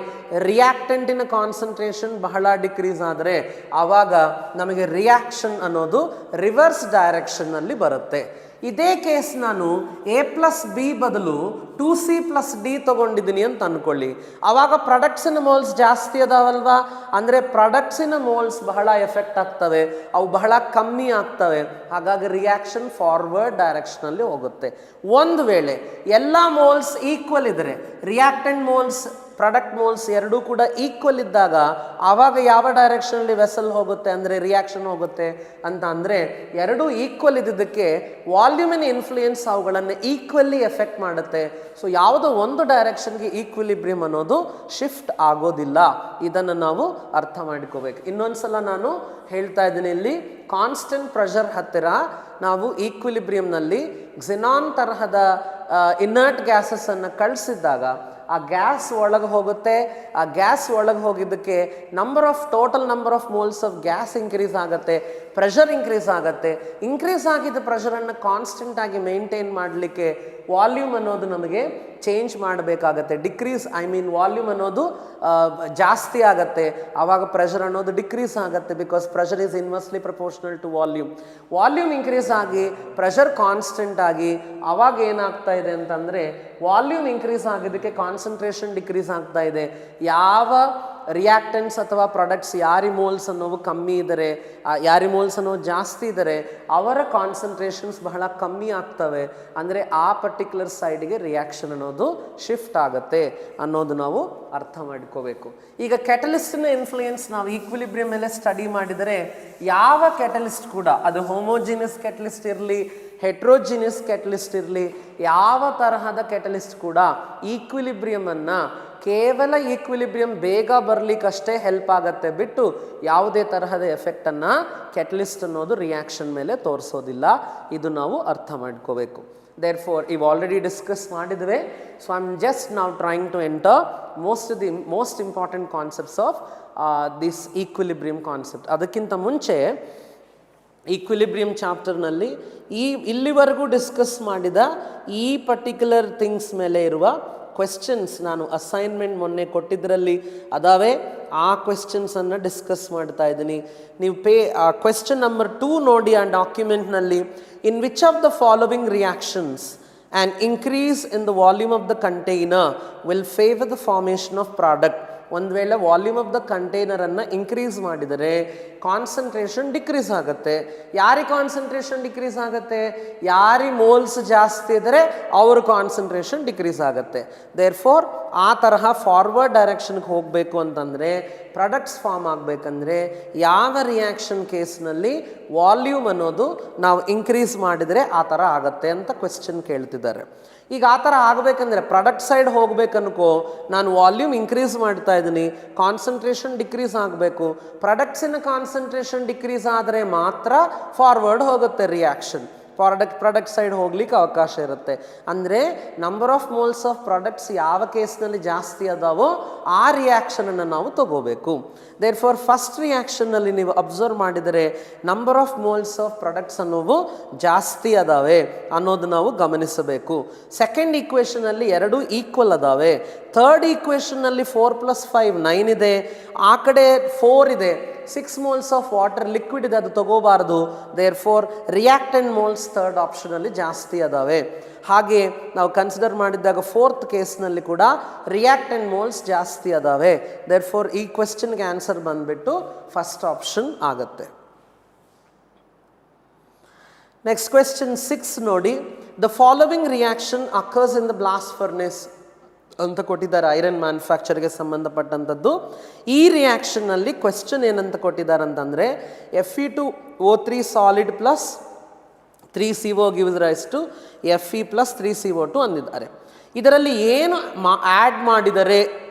ರಿಯಾಕ್ಟೆಂಟಿನ ಕಾನ್ಸಂಟ್ರೇಷನ್ ಬಹಳ ಡಿಕ್ರೀಸ್ ಆದರೆ ಆವಾಗ ನಮಗೆ ರಿಯಾಕ್ಷನ್ ಅನ್ನೋದು ರಿವರ್ಸ್ ಡೈರೆಕ್ಷನ್ನಲ್ಲಿ ಬರುತ್ತೆ. ಇದೇ ಕೇಸ್ ನಾನು A+B ಬದಲು 2C+D ತಗೊಂಡಿದ್ದೀನಿ ಅಂತ ಅಂದ್ಕೊಳ್ಳಿ. ಆವಾಗ ಪ್ರಾಡಕ್ಟ್ಸಿನ ಮೋಲ್ಸ್ ಜಾಸ್ತಿ ಅದಾವಲ್ವಾ, ಅಂದರೆ ಪ್ರಾಡಕ್ಟ್ಸಿನ ಮೋಲ್ಸ್ ಬಹಳ ಎಫೆಕ್ಟ್ ಆಗ್ತವೆ, ಅವು ಬಹಳ ಕಮ್ಮಿ ಆಗ್ತವೆ. ಹಾಗಾಗಿ ರಿಯಾಕ್ಷನ್ ಫಾರ್ವರ್ಡ್ ಡೈರೆಕ್ಷನಲ್ಲಿ ಹೋಗುತ್ತೆ. ಒಂದು ವೇಳೆ ಎಲ್ಲ ಮೋಲ್ಸ್ ಈಕ್ವಲ್ ಇದ್ದರೆ, ರಿಯಾಕ್ಟೆಂಟ್ ಮೋಲ್ಸ್ ಪ್ರಾಡಕ್ಟ್ ಮೋಲ್ಸ್ ಎರಡೂ ಕೂಡ ಈಕ್ವಲ್ ಇದ್ದಾಗ ಆವಾಗ ಯಾವ ಡೈರೆಕ್ಷನಲ್ಲಿ ವೆಸಲ್ ಹೋಗುತ್ತೆ, ಅಂದರೆ ರಿಯಾಕ್ಷನ್ ಹೋಗುತ್ತೆ ಅಂತ. ಅಂದರೆ ಎರಡೂ ಈಕ್ವಲ್ ಇದ್ದಿದ್ದಕ್ಕೆ ವಾಲ್ಯೂಮಿನ ಇನ್ಫ್ಲೂಯೆನ್ಸ್ ಅವುಗಳನ್ನು ಈಕ್ವಲ್ಲಿ ಎಫೆಕ್ಟ್ ಮಾಡುತ್ತೆ. ಸೊ ಯಾವುದೋ ಒಂದು ಡೈರೆಕ್ಷನ್ಗೆ ಈಕ್ವಿಲಿಬ್ರಿಯಮ್ ಅನ್ನೋದು ಶಿಫ್ಟ್ ಆಗೋದಿಲ್ಲ. ಇದನ್ನು ನಾವು ಅರ್ಥ ಮಾಡ್ಕೋಬೇಕು. ಇನ್ನೊಂದ್ಸಲ ನಾನು ಹೇಳ್ತಾ ಇದ್ದೀನಿ, ಇಲ್ಲಿ ಕಾನ್ಸ್ಟೆಂಟ್ ಪ್ರೆಷರ್ ಹತ್ತಿರ ನಾವು ಈಕ್ವಿಲಿಬ್ರಿಯಮ್ನಲ್ಲಿ ಕ್ಸಿನಾನ್ ತರಹದ ಇನರ್ಟ್ ಗ್ಯಾಸಸ್ಸನ್ನು ಕಳಿಸಿದ್ದಾಗ ಆ ಗ್ಯಾಸ್ ಒಳಗೆ ಹೋಗುತ್ತೆ. ಆ ಗ್ಯಾಸ್ ಒಳಗೆ ಹೋಗಿದ್ದಕ್ಕೆ total number of moles of gas increase ಆಗುತ್ತೆ, ಪ್ರೆಷರ್ ಇನ್ಕ್ರೀಸ್ ಆಗುತ್ತೆ. ಇನ್ಕ್ರೀಸ್ ಆಗಿದ್ದ ಪ್ರೆಷರನ್ನು ಕಾನ್ಸ್ಟೆಂಟ್ ಆಗಿ ಮೇಂಟೈನ್ ಮಾಡಲಿಕ್ಕೆ ವಾಲ್ಯೂಮ್ ಅನ್ನೋದು ನಮಗೆ ಚೇಂಜ್ ಮಾಡಬೇಕಾಗತ್ತೆ. ವಾಲ್ಯೂಮ್ ಅನ್ನೋದು ಜಾಸ್ತಿ ಆಗುತ್ತೆ, ಆವಾಗ ಪ್ರೆಷರ್ ಅನ್ನೋದು ಡಿಕ್ರೀಸ್ ಆಗುತ್ತೆ. Because pressure is inversely proportional to volume. Volume increase ಆಗಿ ಪ್ರೆಷರ್ ಕಾನ್ಸ್ಟೆಂಟ್ ಆಗಿ ಆವಾಗ ಏನಾಗ್ತಾ ಇದೆ ಅಂತಂದರೆ, ವಾಲ್ಯೂಮ್ ಇನ್ಕ್ರೀಸ್ ಆಗಿದ್ದಕ್ಕೆ ಕಾನ್ಸಂಟ್ರೇಷನ್ ಡಿಕ್ರೀಸ್ ಆಗ್ತಾ ಇದೆ. ಯಾವ ರಿಯಾಕ್ಟೆಂಟ್ಸ್ ಅಥವಾ ಪ್ರಾಡಕ್ಟ್ಸ್ ಯಾರಿ ಮೋಲ್ಸ್ ಅನ್ನೋವು ಕಮ್ಮಿ ಇದ್ದಾರೆ, ಯಾರಿ ಮೋಲ್ಸ್ ಅನ್ನೋ ಜಾಸ್ತಿ ಇದ್ದಾರೆ, ಅವರ ಕಾನ್ಸಂಟ್ರೇಷನ್ಸ್ ಬಹಳ ಕಮ್ಮಿ ಆಗ್ತವೆ. ಅಂದರೆ ಆ ಪರ್ಟಿಕ್ಯುಲರ್ ಸೈಡ್ಗೆ ರಿಯಾಕ್ಷನ್ ಅನ್ನೋದು ಶಿಫ್ಟ್ ಆಗುತ್ತೆ ಅನ್ನೋದು ನಾವು ಅರ್ಥ ಮಾಡ್ಕೋಬೇಕು. ಈಗ ಕೆಟಲಿಸ್ಟಿನ ಇನ್ಫ್ಲೂಯೆನ್ಸ್ ನಾವು ಈಕ್ವಿಲಿಬ್ರಿಯಮ್ ಮೇಲೆ ಸ್ಟಡಿ ಮಾಡಿದರೆ, ಯಾವ ಕೆಟಲಿಸ್ಟ್ ಕೂಡ, ಅದು ಹೋಮೋಜಿನಿಯಸ್ ಕೆಟಲಿಸ್ಟ್ ಇರಲಿ, ಹೆಟ್ರೋಜಿನಿಯಸ್ ಕೆಟಲಿಸ್ಟ್ ಇರಲಿ, ಯಾವ ತರಹದ ಕೆಟಲಿಸ್ಟ್ ಕೂಡ ಈಕ್ವಿಲಿಬ್ರಿಯಮನ್ನು ಕೇವಲ ಈಕ್ವಿಲಿಬ್ರಿಯಮ್ ಬೇಗ ಬರಲಿಕ್ಕಷ್ಟೇ ಹೆಲ್ಪ್ ಆಗುತ್ತೆ ಬಿಟ್ಟು ಯಾವುದೇ ತರಹದ ಎಫೆಕ್ಟನ್ನು ಕೆಟಲಿಸ್ಟ್ ಅನ್ನೋದು ರಿಯಾಕ್ಷನ್ ಮೇಲೆ ತೋರಿಸೋದಿಲ್ಲ. ಇದು ನಾವು ಅರ್ಥ ಮಾಡ್ಕೋಬೇಕು. ದೇರ್ಫೋರ್ ಇವು ಆಲ್ರೆಡಿ ಡಿಸ್ಕಸ್ ಮಾಡಿದ್ವಿ. ಸೊ ಐ ಆಮ್ ಜಸ್ಟ್ ನಾವು trying to enter most important concepts of this equilibrium concept. ಅದಕ್ಕಿಂತ ಮುಂಚೆ ಈಕ್ವಿಲಿಬ್ರಿಯಮ್ ಚಾಪ್ಟರ್ನಲ್ಲಿ ಇಲ್ಲಿವರೆಗೂ ಡಿಸ್ಕಸ್ ಮಾಡಿದ ಈ ಪರ್ಟಿಕ್ಯುಲರ್ ಥಿಂಗ್ಸ್ ಮೇಲೆ ಇರುವ ಕ್ವೆಶ್ಚನ್ಸ್ ನಾನು ಅಸೈನ್ಮೆಂಟ್ ಮೊನ್ನೆ ಕೊಟ್ಟಿದ್ದರಲ್ಲಿ ಅದಾವೆ. ಆ ಕ್ವೆಶ್ಚನ್ಸನ್ನು ಡಿಸ್ಕಸ್ ಮಾಡ್ತಾ ಇದ್ದೀನಿ. ನೀವು ಕ್ವೆಶ್ಚನ್ ನಂಬರ್ 2 ನೋಡಿ ಆ ಡಾಕ್ಯುಮೆಂಟ್ನಲ್ಲಿ. In which of the following reactions an increase in the volume of the container will favor the formation of product. ಒಂದು ವೇಳೆ ವಾಲ್ಯೂಮ್ ಆಫ್ ದ ಕಂಟೈನರನ್ನು ಇನ್ಕ್ರೀಸ್ ಮಾಡಿದರೆ ಕಾನ್ಸಂಟ್ರೇಷನ್ ಡಿಕ್ರೀಸ್ ಆಗುತ್ತೆ. ಯಾರಿಗೆ ಕಾನ್ಸಂಟ್ರೇಷನ್ ಡಿಕ್ರೀಸ್ ಆಗುತ್ತೆ? ಯಾರಿಗೆ ಮೋಲ್ಸ್ ಜಾಸ್ತಿ ಇದ್ದರೆ ಅವ್ರ ಕಾನ್ಸಂಟ್ರೇಷನ್ ಡಿಕ್ರೀಸ್ ಆಗುತ್ತೆ. ದೇರ್ ಫೋರ್ ಆ ತರಹ ಫಾರ್ವರ್ಡ್ ಡೈರೆಕ್ಷನ್ಗೆ ಹೋಗಬೇಕು ಅಂತಂದರೆ, ಪ್ರಾಡಕ್ಟ್ಸ್ ಫಾರ್ಮ್ ಆಗಬೇಕಂದ್ರೆ ಯಾವ ರಿಯಾಕ್ಷನ್ ಕೇಸ್ನಲ್ಲಿ ವಾಲ್ಯೂಮ್ ಅನ್ನೋದು ನಾವು ಇನ್ಕ್ರೀಸ್ ಮಾಡಿದರೆ ಆ ಥರ ಆಗುತ್ತೆ ಅಂತ ಕ್ವೆಶ್ಚನ್ ಕೇಳ್ತಿದ್ದಾರೆ. ಈಗ ಆ ಥರ ಆಗಬೇಕಂದ್ರೆ ಪ್ರಾಡಕ್ಟ್ ಸೈಡ್ ಹೋಗ್ಬೇಕನ್ಕೋ, ನಾನು ವಾಲ್ಯೂಮ್ ಇನ್ಕ್ರೀಸ್ ಮಾಡ್ತಾ ಇದ್ದೀನಿ, ಕಾನ್ಸಂಟ್ರೇಷನ್ ಡಿಕ್ರೀಸ್ ಆಗಬೇಕು. ಪ್ರಾಡಕ್ಟ್ಸಿನ ಕಾನ್ಸಂಟ್ರೇಷನ್ ಡಿಕ್ರೀಸ್ ಆದರೆ ಮಾತ್ರ ಫಾರ್ವರ್ಡ್ ಹೋಗುತ್ತೆ ರಿಯಾಕ್ಷನ್. ಪ್ರಾಡಕ್ಟ್ ಸೈಡ್ ಹೋಗ್ಲಿಕ್ಕೆ ಅವಕಾಶ ಇರುತ್ತೆ. ಅಂದರೆ number of moles of products ಯಾವ ಕೇಸ್ನಲ್ಲಿ ಜಾಸ್ತಿ ಅದಾವೋ ಆ ರಿಯಾಕ್ಷನನ್ನು ನಾವು ತಗೋಬೇಕು. ದೇರ್ ಫಾರ್ ಫಸ್ಟ್ ರಿಯಾಕ್ಷನ್ನಲ್ಲಿ ನೀವು ಅಬ್ಸರ್ವ್ ಮಾಡಿದರೆ number of moles of products ಅನ್ನೋವು ಜಾಸ್ತಿ ಅದಾವೆ ಅನ್ನೋದು ನಾವು ಗಮನಿಸಬೇಕು. ಸೆಕೆಂಡ್ ಈಕ್ವೇಷನಲ್ಲಿ 2 ಈಕ್ವಲ್ ಅದಾವೆ. ಥರ್ಡ್ ಈಕ್ವೇಷನ್ನಲ್ಲಿ 4 + 5 9 ಇದೆ, ಆ ಕಡೆ 4 ಇದೆ. 6 moles ಆಫ್ ವಾಟರ್ ಲಿಕ್ವಿಡ್ ಇದೆ, ಅದು ತಗೋಬಾರ್ದು. Therefore reactant moles third ಆಪ್ಷನಲ್ಲಿ ಜಾಸ್ತಿ ಅದಾವೆ. ಹಾಗೆ ನಾವು ಕನ್ಸಿಡರ್ ಮಾಡಿದಾಗ ಫೋರ್ತ್ ಕೇಸ್ನಲ್ಲಿ ಕೂಡ ರಿಯಾಕ್ಟೆಂಟ್ ಮೋಲ್ಸ್ ಜಾಸ್ತಿ ಅದಾವೆ. ದೇರ್ ಫೋರ್ ಈ ಕ್ವೆಶ್ಚನ್ಗೆ ಆನ್ಸರ್ ಬಂದ್ಬಿಟ್ಟು ಫಸ್ಟ್ ಆಪ್ಷನ್ ಆಗುತ್ತೆ. ನೆಕ್ಸ್ಟ್ ಕ್ವೆಶ್ಚನ್ 6 ನೋಡಿ. The following reaction occurs in the blast furnace ಅಂತ ಕೊಟ್ಟಿದ್ದಾರೆ, ಐರನ್ ಮ್ಯಾನುಫ್ಯಾಕ್ಚರ್ಗೆ ಸಂಬಂಧಪಟ್ಟಂಥದ್ದು. ಈ ರಿಯಾಕ್ಷನ್ನಲ್ಲಿ ಕ್ವೆಶ್ಚನ್ ಏನಂತ ಕೊಟ್ಟಿದ್ದಾರೆ ಅಂತಂದರೆ, Fe2O3 solid plus 3CO gives rise to Fe plus 3CO2 ಅಂದಿದ್ದಾರೆ. ಇದರಲ್ಲಿ ಏನು ಆ್ಯಡ್ ಮಾಡಿದರೆ,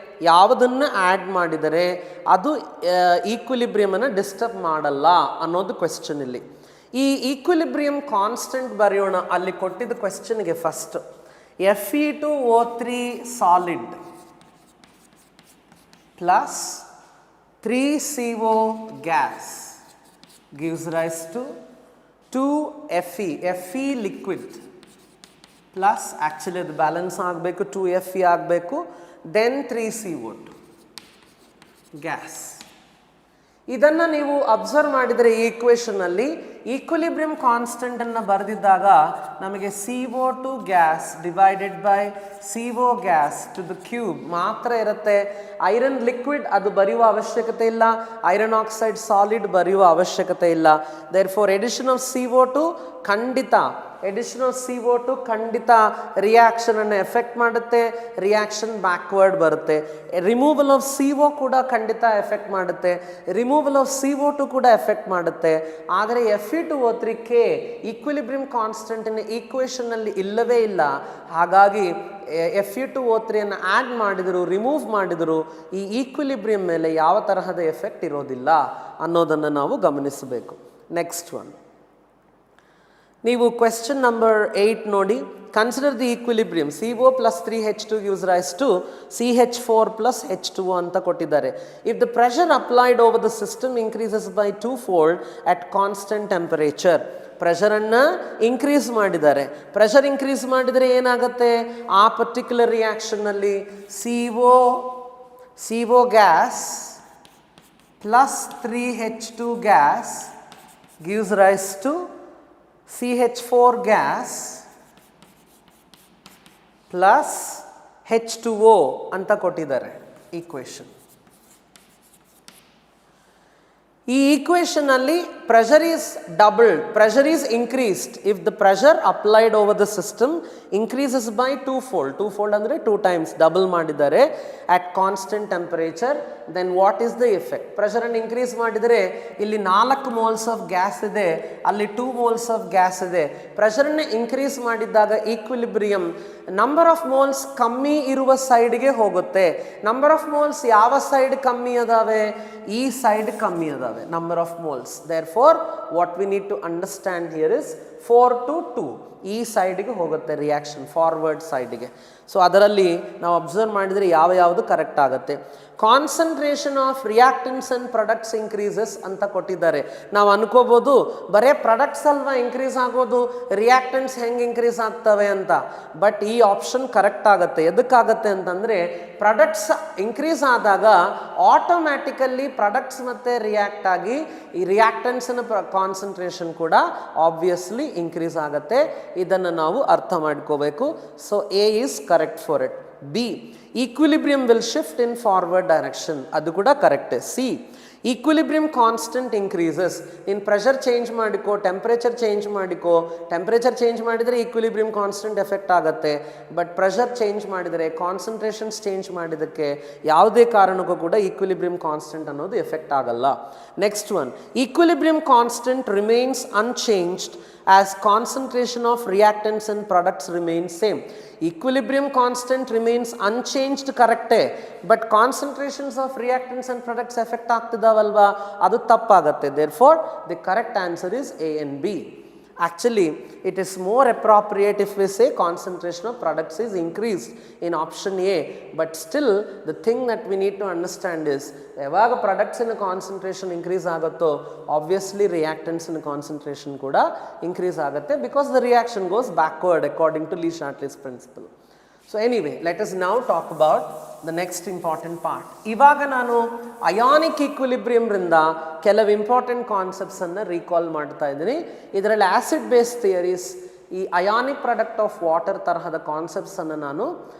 ಯಾವುದನ್ನು ಆ್ಯಡ್ ಮಾಡಿದರೆ ಅದು ಈಕ್ವಿಲಿಬ್ರಿಯಮನ್ನು ಡಿಸ್ಟರ್ಬ್ ಮಾಡಲ್ಲ ಅನ್ನೋದು ಕ್ವೆಶ್ಚನ್. ಇಲ್ಲಿ ಈ ಈಕ್ವಿಲಿಬ್ರಿಯಮ್ ಕಾನ್ಸ್ಟೆಂಟ್ ಬರೆಯೋಣ. ಅಲ್ಲಿ ಕೊಟ್ಟಿದ್ದ ಕ್ವೆಶ್ಚನ್ಗೆ first Fe2O3 solid plus 3CO gas gives rise to 2Fe. Fe liquid plus actually ಅದು ಬ್ಯಾಲೆನ್ಸ್ ಆಗಬೇಕು, 2Fe ಆಗಬೇಕು, ದೆನ್ 3CO2 ಗ್ಯಾಸ್. ಇದನ್ನು ನೀವು ಅಬ್ಸರ್ವ್ ಮಾಡಿದರೆ ಈ ಈಕ್ವೇಷನಲ್ಲಿ ಈಕ್ವಿಲಿಬ್ರಿಯಮ್ ಕಾನ್ಸ್ಟೆಂಟನ್ನು ಬರೆದಿದ್ದಾಗ ನಮಗೆ CO2 gas divided by CO gas to the cube ಮಾತ್ರ ಇರುತ್ತೆ. ಐರನ್ ಲಿಕ್ವಿಡ್ ಅದು ಬರೆಯುವ ಅವಶ್ಯಕತೆ ಇಲ್ಲ, ಐರನ್ ಆಕ್ಸೈಡ್ ಸಾಲಿಡ್ ಬರೆಯುವ ಅವಶ್ಯಕತೆ ಇಲ್ಲ. There for edition of CO2 ಖಂಡಿತ ರಿಯಾಕ್ಷನನ್ನು ಎಫೆಕ್ಟ್ ಮಾಡುತ್ತೆ, ರಿಯಾಕ್ಷನ್ ಬ್ಯಾಕ್ವರ್ಡ್ ಬರುತ್ತೆ. ರಿಮೂವಲ್ ಆಫ್ CO ಕೂಡ ಖಂಡಿತ ಎಫೆಕ್ಟ್ ಮಾಡುತ್ತೆ, ರಿಮೂವಲ್ ಆಫ್ CO2 ಕೂಡ ಎಫೆಕ್ಟ್ ಮಾಡುತ್ತೆ. ಆದರೆ Fe2O3 ಈಕ್ವಿಲಿಬ್ರಿಯಮ್ ಕಾನ್ಸ್ಟೆಂಟಿನ ಈಕ್ವೇಷನ್ನಲ್ಲಿ ಇಲ್ಲವೇ ಇಲ್ಲ. ಹಾಗಾಗಿ Fe2O3 ಆ್ಯಡ್ ಮಾಡಿದರು, ರಿಮೂವ್ ಮಾಡಿದರು, ಈ ಈಕ್ವಿಲಿಬ್ರಿಯಮ್ ಮೇಲೆ ಯಾವ ತರಹದ ಎಫೆಕ್ಟ್ ಇರೋದಿಲ್ಲ ಅನ್ನೋದನ್ನು ನಾವು ಗಮನಿಸಬೇಕು. ನೆಕ್ಸ್ಟ್ ಒನ್, ನೀವು ಕ್ವೆಶ್ಚನ್ ನಂಬರ್ 8 ನೋಡಿ. Consider the equilibrium CO plus 3H2 gives rise to CH4 plus H2O ಅಂತ ಕೊಟ್ಟಿದ್ದಾರೆ. If the pressure applied over the system increases by 2-fold at constant temperature. ಪ್ರೆಷರನ್ನು ಇನ್ಕ್ರೀಸ್ ಮಾಡಿದ್ದಾರೆ. ಪ್ರೆಷರ್ ಇನ್ಕ್ರೀಸ್ ಮಾಡಿದರೆ ಏನಾಗುತ್ತೆ? ಆ particular ರಿಯಾಕ್ಷನ್ನಲ್ಲಿ CO gas plus 3H2 gas gives rise to CH4 gas plus H2O ಅಂತ ಕೊಟ್ಟಿದ್ದಾರೆ ಈಕ್ವೇಷನ್. ಈ ಈಕ್ವೇಷನಲ್ಲಿ pressure is doubled, pressure is increased if the pressure applied over the system increases by 2-fold ಅಂದರೆ 2 times double ಮಾಡಿದ್ದಾರೆ at constant temperature. Then what is the effect? ಪ್ರೆಷರನ್ನು increase ಮಾಡಿದರೆ ಇಲ್ಲಿ 4 moles of gas ಇದೆ, ಅಲ್ಲಿ 2 moles of gas ಇದೆ. ಪ್ರೆಷರನ್ನು increase ಮಾಡಿದ್ದಾಗ ಈಕ್ವಿಲಿಬ್ರಿಯಮ್ ನಂಬರ್ ಆಫ್ ಮೋಲ್ಸ್ ಕಮ್ಮಿ ಇರುವ ಸೈಡ್ಗೆ ಹೋಗುತ್ತೆ. ನಂಬರ್ ಆಫ್ ಮೋಲ್ಸ್ ಯಾವ ಸೈಡ್ ಕಮ್ಮಿ ಅದಾವೆ? ಈ ಸೈಡ್ ಕಮ್ಮಿ ಅದಾವೆ number of moles. Therefore what we need to understand here is 4 to 2. ಈ ಸೈಡಿಗೆ ಹೋಗುತ್ತೆ ರಿಯಾಕ್ಷನ್, ಫಾರ್ವರ್ಡ್ ಸೈಡಿಗೆ. ಸೊ ಅದರಲ್ಲಿ ನಾವು ಅಬ್ಸರ್ವ್ ಮಾಡಿದರೆ ಯಾವುದು ಕರೆಕ್ಟ್ ಆಗುತ್ತೆ. Concentration of reactants and products increases ಅಂತ ಕೊಟ್ಟಿದ್ದಾರೆ. ನಾವು ಅನ್ಕೋಬೋದು ಬರೇ ಪ್ರಾಡಕ್ಟ್ಸ್ ಅಲ್ವಾ ಇನ್ಕ್ರೀಸ್ ಆಗೋದು, ರಿಯಾಕ್ಟೆಂಟ್ಸ್ ಹೆಂಗೆ ಇನ್ಕ್ರೀಸ್ ಆಗ್ತವೆ ಅಂತ. ಬಟ್ ಈ ಆಪ್ಷನ್ ಕರೆಕ್ಟ್ ಆಗುತ್ತೆ. ಎದಕ್ಕಾಗತ್ತೆ ಅಂತಂದರೆ ಪ್ರಾಡಕ್ಟ್ಸ್ ಇನ್ಕ್ರೀಸ್ ಆದಾಗ ಆಟೋಮ್ಯಾಟಿಕಲ್ಲಿ ಪ್ರಾಡಕ್ಟ್ಸ್ ಮತ್ತು ರಿಯಾಕ್ಟ್ ಆಗಿ ಈ ರಿಯಾಕ್ಟೆಂಟ್ಸ್ನ ಕಾನ್ಸಂಟ್ರೇಷನ್ ಕೂಡ ಆಬ್ವಿಯಸ್ಲಿ ಇನ್ಕ್ರೀಸ್ ಆಗುತ್ತೆ. ಇದನ್ನು ನಾವು ಅರ್ಥ ಮಾಡ್ಕೋಬೇಕು. So A is correct for it. B, equilibrium will shift in forward direction, ಅದು ಕೂಡ ಕರೆಕ್ಟೇ. C, equilibrium constant increases. ನೀನು ಪ್ರೆಷರ್ ಚೇಂಜ್ ಮಾಡಿಕೋ, ಟೆಂಪ್ರೇಚರ್ ಚೇಂಜ್ ಮಾಡಿಕೋ. ಟೆಂಪ್ರೇಚರ್ ಚೇಂಜ್ ಮಾಡಿದರೆ ಈಕ್ವಿಲಿಬ್ರಿಯಂ ಕಾನ್ಸ್ಟೆಂಟ್ ಎಫೆಕ್ಟ್ ಆಗುತ್ತೆ. ಬಟ್ ಪ್ರೆಷರ್ ಚೇಂಜ್ ಮಾಡಿದರೆ, ಕಾನ್ಸಂಟ್ರೇಷನ್ಸ್ ಚೇಂಜ್ ಮಾಡಿದ್ದಕ್ಕೆ ಯಾವುದೇ ಕಾರಣಕ್ಕೂ ಕೂಡ ಈಕ್ವಿಲಿಬ್ರಿಯಂ ಕಾನ್ಸ್ಟೆಂಟ್ ಅನ್ನೋದು ಎಫೆಕ್ಟ್ ಆಗಲ್ಲ. Next one, equilibrium constant remains unchanged as concentration of reactants and products remains same. Equilibrium constant remains unchanged, correct, but concentrations of reactants and products affect ಆಗ್ತಿದಾವಲ್ವಾ, ಅದು ತಪ್ಪಾಗತ್ತೆ. Therefore the correct answer is A and B. Actually it is more appropriate if we say concentration of products is increased in option A, but still the thing that we need to understand is ಯಾವಾಗ products in concentration increase ಆಗುತ್ತೋ obviously reactants in concentration ಕೂಡ increase ಆಗುತ್ತೆ, because the reaction goes backward according to Le Chatelier's principle. So anyway, let us now talk about the next important part. ಇವಾಗ ನಾನು ionic ಈಕ್ವಿಲಿಬ್ರಿಯಮ್ರಿಂದ ಕೆಲವು important ಕಾನ್ಸೆಪ್ಟ್ಸನ್ನು recall ಮಾಡ್ತಾ ಇದ್ದೀನಿ. ಇದರಲ್ಲಿ acid base theories, ಈ ionic product of water ತರಹದ ಕಾನ್ಸೆಪ್ಟ್ಸನ್ನು ನಾನು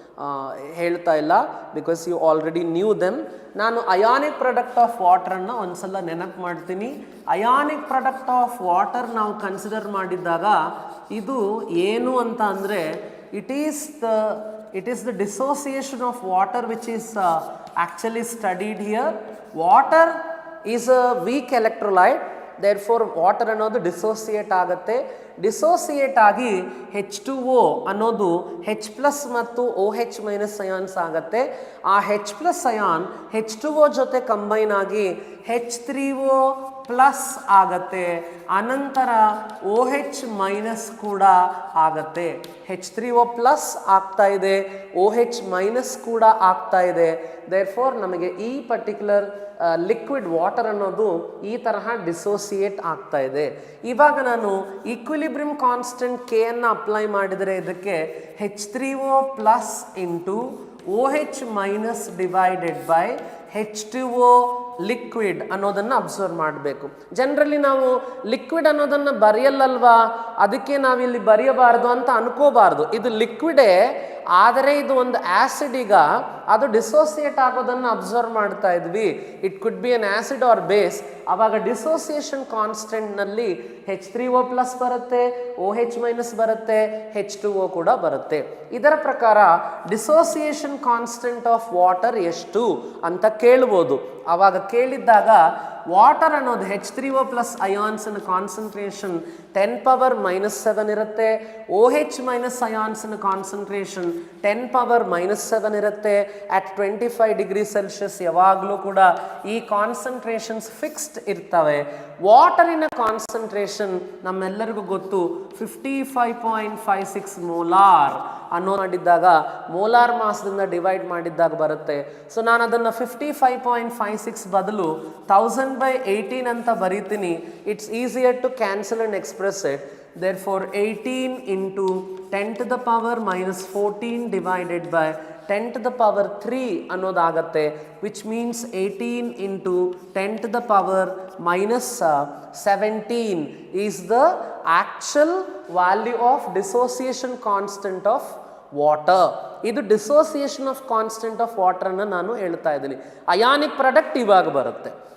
ಹೇಳ್ತಾ ಇಲ್ಲ, because you already knew them. ನಾನು ಅಯಾನಿಕ್ ಪ್ರಾಡಕ್ಟ್ ಆಫ್ ವಾಟರನ್ನು ಒಂದ್ಸಲ ನೆನಪು ಮಾಡ್ತೀನಿ. ಅಯಾನಿಕ್ ಪ್ರಾಡಕ್ಟ್ ಆಫ್ ವಾಟರ್ ನಾವು ಕನ್ಸಿಡರ್ ಮಾಡಿದ್ದಾಗ ಇದು ಏನು ಅಂತ ಅಂದರೆ, it is the dissociation of water which is actually studied here. Water is a weak electrolyte, therefore water ಅನ್ನೋದು ಡಿಸೋಸಿಯೇಟ್ ಆಗುತ್ತೆ. ಡಿಸೋಸಿಯೇಟ್ ಆಗಿ H2O ಅನ್ನೋದು H+ ಮತ್ತು OH- ಅಯಾನ್ಸ್ ಆಗುತ್ತೆ. ಆ H+ ಅಯಾನ್ H2O ಜೊತೆ ಕಂಬೈನ್ ಆಗಿ H3O+ ಆಗತ್ತೆ. ಅನಂತರ OH- ಕೂಡ ಆಗತ್ತೆ. H3O+ ಆಗ್ತಾ ಇದೆ, OH- ಕೂಡ ಆಗ್ತಾ ಇದೆ. ದೇರ್ಫೋರ್ ನಮಗೆ ಈ ಪರ್ಟಿಕ್ಯುಲರ್ ಲಿಕ್ವಿಡ್ ವಾಟರ್ ಅನ್ನೋದು ಈ ತರಹ ಡಿಸೋಸಿಯೇಟ್ ಆಗ್ತಾ ಇದೆ. ಇವಾಗ ನಾನು ಈಕ್ವಿಲಿಬ್ರಿಯಂ ಕಾನ್ಸ್ಟೆಂಟ್ ಕೆ ಅನ್ನು ಅಪ್ಲೈ ಮಾಡಿದರೆ ಇದಕ್ಕೆ H3O+ into OH- divided by H2O liquid ಅನ್ನೋದನ್ನು ಅಬ್ಸರ್ವ್ ಮಾಡಬೇಕು. ಜನರಲಿ ನಾವು ಲಿಕ್ವಿಡ್ ಅನ್ನೋದನ್ನು ಬರೆಯಲ್ಲಲ್ವಾ, ಅದಕ್ಕೆ ನಾವಿಲ್ಲಿ ಬರೆಯಬಾರ್ದು ಅಂತ ಅನ್ಕೋಬಾರ್ದು. ಇದು ಲಿಕ್ವಿಡೇ, ಆದರೆ ಇದು ಒಂದು ಆ್ಯಸಿಡ್, ಈಗ ಅದು ಡಿಸೋಸಿಯೇಟ್ ಆಗೋದನ್ನು ಅಬ್ಸರ್ವ್ ಮಾಡ್ತಾ ಇದ್ವಿ. It could be an acid or base. ಆವಾಗ ಡಿಸೋಸಿಯೇಷನ್ ಕಾನ್ಸ್ಟೆಂಟ್ನಲ್ಲಿ H3O+ ಬರುತ್ತೆ, OH- ಬರುತ್ತೆ, H2O ಕೂಡ ಬರುತ್ತೆ. ಇದರ ಪ್ರಕಾರ ಡಿಸೋಸಿಯೇಷನ್ ಕಾನ್ಸ್ಟೆಂಟ್ ಆಫ್ ವಾಟರ್ ಎಷ್ಟು ಅಂತ ಕೇಳ್ಬೋದು. ಆವಾಗ ಕೇಳಿದ್ದಾಗ ವಾಟರ್ ಅನ್ನೋದು H3O+ ಅಯಾನ್ಸ್ನ ಕಾನ್ಸಂಟ್ರೇಷನ್ 10⁻⁻7 ಇರುತ್ತೆ. OH- ಅಯಾನ್ಸ್ನ ಕಾನ್ಸಂಟ್ರೇಷನ್ 10⁻⁻7 ಇರುತ್ತೆ. ಅಟ್ 25 ಡಿಗ್ರಿ ಸೆಲ್ಸಿಯಸ್ ಯಾವಾಗಲೂ ಕೂಡ ಈ ಕಾನ್ಸಂಟ್ರೇಷನ್ಸ್ ಫಿಕ್ಸ್ಡ್ ಇರ್ತವೆ. ವಾಟರಿನ ಕಾನ್ಸಂಟ್ರೇಷನ್ ನಮ್ಮೆಲ್ಲರಿಗೂ ಗೊತ್ತು 55.56 ಮೋಲಾರ್ ಅನ್ನೋ ಮಾಡಿದ್ದಾಗ ಮೋಲಾರ್ ಮಾಸ್ದಿಂದ ಡಿವೈಡ್ ಮಾಡಿದ್ದಾಗ ಬರುತ್ತೆ. ಸೊ ನಾನು ಅದನ್ನು 55.56 ಬದಲು 1000/18 ಅಂತ ಬರೀತೀನಿ. It's easier to cancel and express it. Therefore 18 into 10⁻⁻14 divided by 10⁻³ ಅನ್ನೋದಾಗತ್ತೆ, which means 18 into 10⁻⁻17 is the actual value of dissociation constant of water. ಇದು dissociation of constant of water ಅನ್ನು ನಾನು ಹೇಳ್ತಾ ಇದ್ದೀನಿ. ಅಯಾನಿಕ್ ಪ್ರಾಡಕ್ಟ್ ಇವಾಗ ಬರುತ್ತೆ.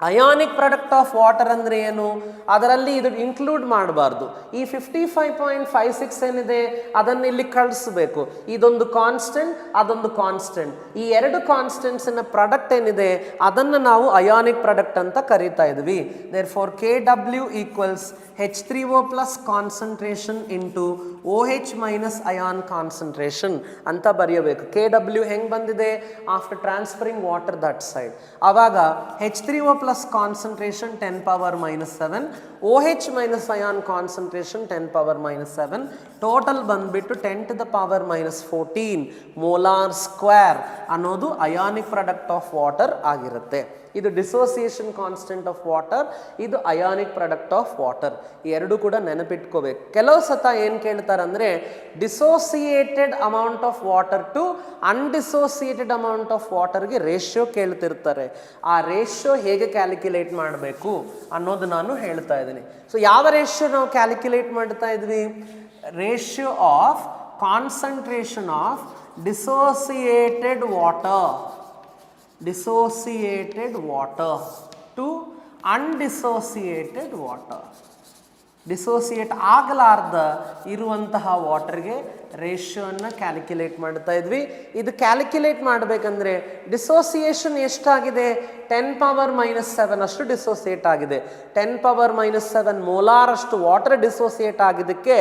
ಅಯಾನಿಕ್ ಪ್ರಾಡಕ್ಟ್ ಆಫ್ ವಾಟರ್ ಅಂದರೆ ಏನು, ಅದರಲ್ಲಿ ಇದು ಇನ್ಕ್ಲೂಡ್ ಮಾಡಬಾರ್ದು. ಈ 55.56 ಏನಿದೆ ಅದನ್ನು ಇಲ್ಲಿ ಕಳಿಸ್ಬೇಕು. ಇದೊಂದು ಕಾನ್ಸ್ಟೆಂಟ್, ಅದೊಂದು ಕಾನ್ಸ್ಟೆಂಟ್. ಈ ಎರಡು ಕಾನ್ಸ್ಟೆಂಟ್ಸಿನ ಪ್ರಾಡಕ್ಟ್ ಏನಿದೆ ಅದನ್ನು ನಾವು ಅಯಾನಿಕ್ ಪ್ರಾಡಕ್ಟ್ ಅಂತ ಕರೀತಾ ಇದ್ವಿ. Therefore KW equals H3O+ concentration into OH- ion concentration ಅಂತ ಬರೆಯಬೇಕು. KW ಹೆಂಗೆ ಬಂದಿದೆ, after transferring water that side. ಆವಾಗ H3O+ concentration 10⁻⁻7, OH minus ion concentration 10 power minus 7, total ಬಂದ್ಬಿಟ್ಟು 10 to the power minus 14 molar square ಅನ್ನೋದು ionic product of water ಆಗಿರುತ್ತೆ. ಇದು dissociation constant of water, ಇದು ಅಯಾನಿಕ್ ಪ್ರಾಡಕ್ಟ್ ಆಫ್ ವಾಟರ್. ಈ ಎರಡು ಕೂಡ ನೆನಪಿಟ್ಕೋಬೇಕು. ಕೆಲವು ಸತ ಏನು ಕೇಳ್ತಾರೆ ಅಂದರೆ dissociated amount of water to undissociated amount of ವಾಟರ್ಗೆ ರೇಷಿಯೋ ಕೇಳ್ತಿರ್ತಾರೆ. ಆ ರೇಷಿಯೋ ಹೇಗೆ ಕ್ಯಾಲ್ಕುಲೇಟ್ ಮಾಡಬೇಕು ಅನ್ನೋದು ನಾನು ಹೇಳ್ತಾ ಇದ್ದೀನಿ. ಸೊ ಯಾವ ರೇಷಿಯೋ ನಾವು ಕ್ಯಾಲ್ಕುಲೇಟ್ ಮಾಡ್ತಾ ಇದ್ವಿ? Ratio of concentration of dissociated water to undissociated water. Dissociate ಆಗಲಾರ್ದ ಇರುವಂತಹ ವಾಟರ್ಗೆ ರೇಷಿಯೋನ ಕ್ಯಾಲ್ಕುಲೇಟ್ ಮಾಡ್ತಾ ಇದ್ವಿ. ಇದು ಕ್ಯಾಲ್ಕುಲೇಟ್ ಮಾಡಬೇಕಂದ್ರೆ ಡಿಸೋಸಿಯೇಷನ್ ಎಷ್ಟಾಗಿದೆ? 10 ಪವರ್ ಮೈನಸ್ 7 ಅಷ್ಟು ಡಿಸೋಸಿಯೇಟ್ ಆಗಿದೆ. 10 ಪವರ್ ಮೈನಸ್ 7 ಮೋಲಾರ್ ಅಷ್ಟು ವಾಟರ್ ಡಿಸೋಸಿಯೇಟ್ ಆಗಿದ್ದಕ್ಕೆ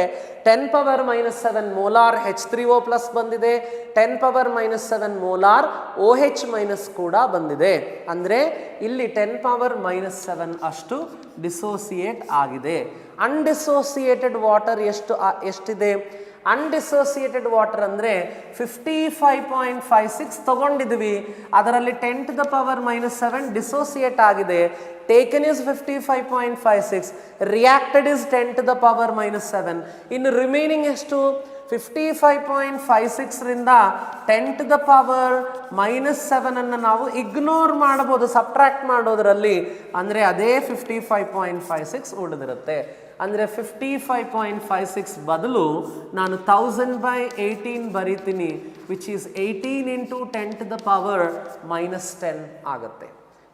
10 power minus 7 molar H3O plus ಬಂದಿದೆ, 10 power minus 7 molar OH minus ಕೂಡ ಬಂದಿದೆ. ಅಂದರೆ ಇಲ್ಲಿ 10 ಪವರ್ ಮೈನಸ್ 7 ಅಷ್ಟು ಡಿಸೋಸಿಯೇಟ್ ಆಗಿದೆ. ಅನ್ಡಿಸೋಸಿಯೇಟೆಡ್ ವಾಟರ್ ಎಷ್ಟಿದೆ? ಅನ್ಡಿಸೋಸಿಯೇಟೆಡ್ ವಾಟರ್ ಅಂದರೆ 55.56 ತಗೊಂಡಿದ್ವಿ, ಅದರಲ್ಲಿ 10 to the power minus 7 dissociate ಆಗಿದೆ. Taken is 55.56, reacted is 10 to the power minus 7. ಇನ್ನು ರಿಮೈನಿಂಗ್ ಎಷ್ಟು? 55.56 ರಿಂದ 10 to the power minus 7 ಅನ್ನು ನಾವು ಇಗ್ನೋರ್ ಮಾಡಬಹುದು ಸಬ್ಟ್ರಾಕ್ಟ್ ಮಾಡೋದ್ರಲ್ಲಿ. ಅಂದರೆ ಅದೇ 55.56 ಉಳಿದಿರುತ್ತೆ. ಅಂದರೆ 55.56 ಬದಲು ನಾನು 1000/18 ಬರೀತೀನಿ, which is 18 into 10 to the power minus 10 ಆಗುತ್ತೆ.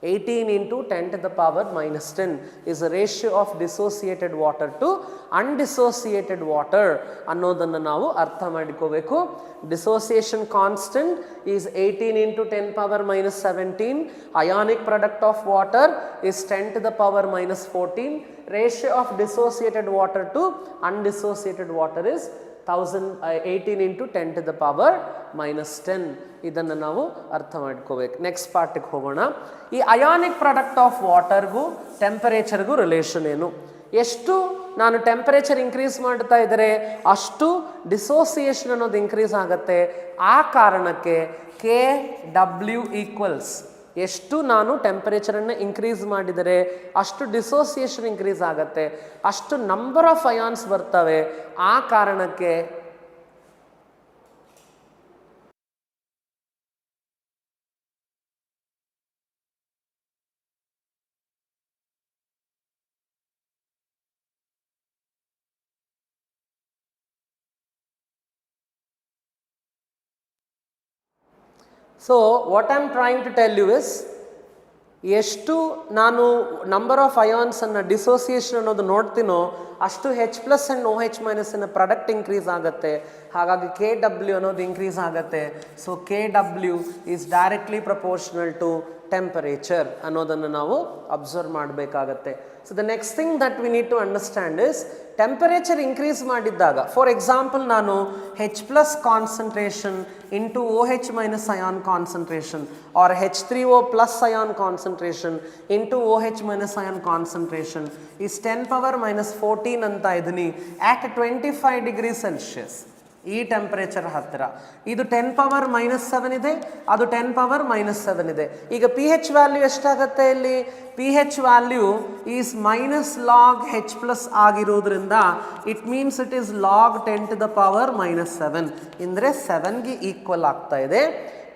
18 into 10 to the power minus 10 is a ratio of dissociated water to undissociated water ಅನ್ನೋದನ್ನು ನಾವು ಅರ್ಥ ಮಾಡಿಕೋಬೇಕು. Dissociation constant is 18 into 10 power minus 17. Ionic product of water is 10 to the power minus 14. Ratio of dissociated water to undissociated water is 18 into 10 to the power minus 10. ಇದನ್ನು ನಾವು ಅರ್ಥ ಮಾಡ್ಕೋಬೇಕು. Next ಪಾರ್ಟಿಗೆ ಹೋಗೋಣ. ಈ ಅಯಾನಿಕ್ ಪ್ರಾಡಕ್ಟ್ ಆಫ್ ವಾಟರ್ಗೂ ಟೆಂಪರೇಚರ್ಗೂ ರಿಲೇಷನ್ ಏನು? ಎಷ್ಟು ನಾನು ಟೆಂಪರೇಚರ್ ಇನ್ಕ್ರೀಸ್ ಮಾಡ್ತಾ ಇದ್ದರೆ ಅಷ್ಟು ಡಿಸೋಸಿಯೇಷನ್ ಅನ್ನೋದು ಇನ್ಕ್ರೀಸ್ ಆಗುತ್ತೆ. ಆ ಕಾರಣಕ್ಕೆ KW ಈಕ್ವಲ್ಸ್ ಎಷ್ಟು ನಾನು ಟೆಂಪರೇಚರನ್ನು ಇನ್ಕ್ರೀಸ್ ಮಾಡಿದರೆ ಅಷ್ಟು ಡಿಸೋಸಿಯೇಷನ್ ಇನ್ಕ್ರೀಸ್ ಆಗುತ್ತೆ, ಅಷ್ಟು ನಂಬರ್ ಆಫ್ ಅಯಾನ್ಸ್ ಬರ್ತವೆ. ಆ ಕಾರಣಕ್ಕೆ So what I am trying to tell you is, ಎಷ್ಟು ನಾನು ನಂಬರ್ ಆಫ್ ಅಯಾನ್ಸನ್ನು ಡಿಸೋಸಿಯೇಷನ್ ಅನ್ನೋದು ನೋಡ್ತೀನೋ ಅಷ್ಟು H ಪ್ಲಸ್ ಆ್ಯಂಡ್ OH ಮೈನಸ್ಸಿನ ಪ್ರಾಡಕ್ಟ್ ಇನ್ಕ್ರೀಸ್ ಆಗುತ್ತೆ. ಹಾಗಾಗಿ KW ಅನ್ನೋದು ಇನ್ಕ್ರೀಸ್ ಆಗುತ್ತೆ. So KW is directly proportional to temperature ಅನ್ನೋದನ್ನು ನಾವು ಅಬ್ಸರ್ವ್ ಮಾಡಬೇಕಾಗತ್ತೆ. So the next thing that we need to understand is, temperature increase ಮಾಡಿದ್ದಾಗ, ಫಾರ್ ಎಕ್ಸಾಂಪಲ್ ನಾನು H plus concentration into OH minus ion concentration or H3O plus ion concentration into OH minus ion concentration is 10 power minus 14 ಅಂತ ಇದೀನಿ at 25 degree Celsius. ಈ temperature ಹತ್ತಿರ ಇದು 10 power minus 7 ಇದೆ, ಅದು 10 power minus 7 ಇದೆ. ಈಗ pH ವ್ಯಾಲ್ಯೂ ಎಷ್ಟಾಗುತ್ತೆ? ಇಲ್ಲಿ pH value is minus log H plus ಆಗಿರೋದ್ರಿಂದ it means it is log 10 to the power minus 7 ಅಂದರೆ 7ಗೆ ಈಕ್ವಲ್ ಆಗ್ತಾ ಇದೆ.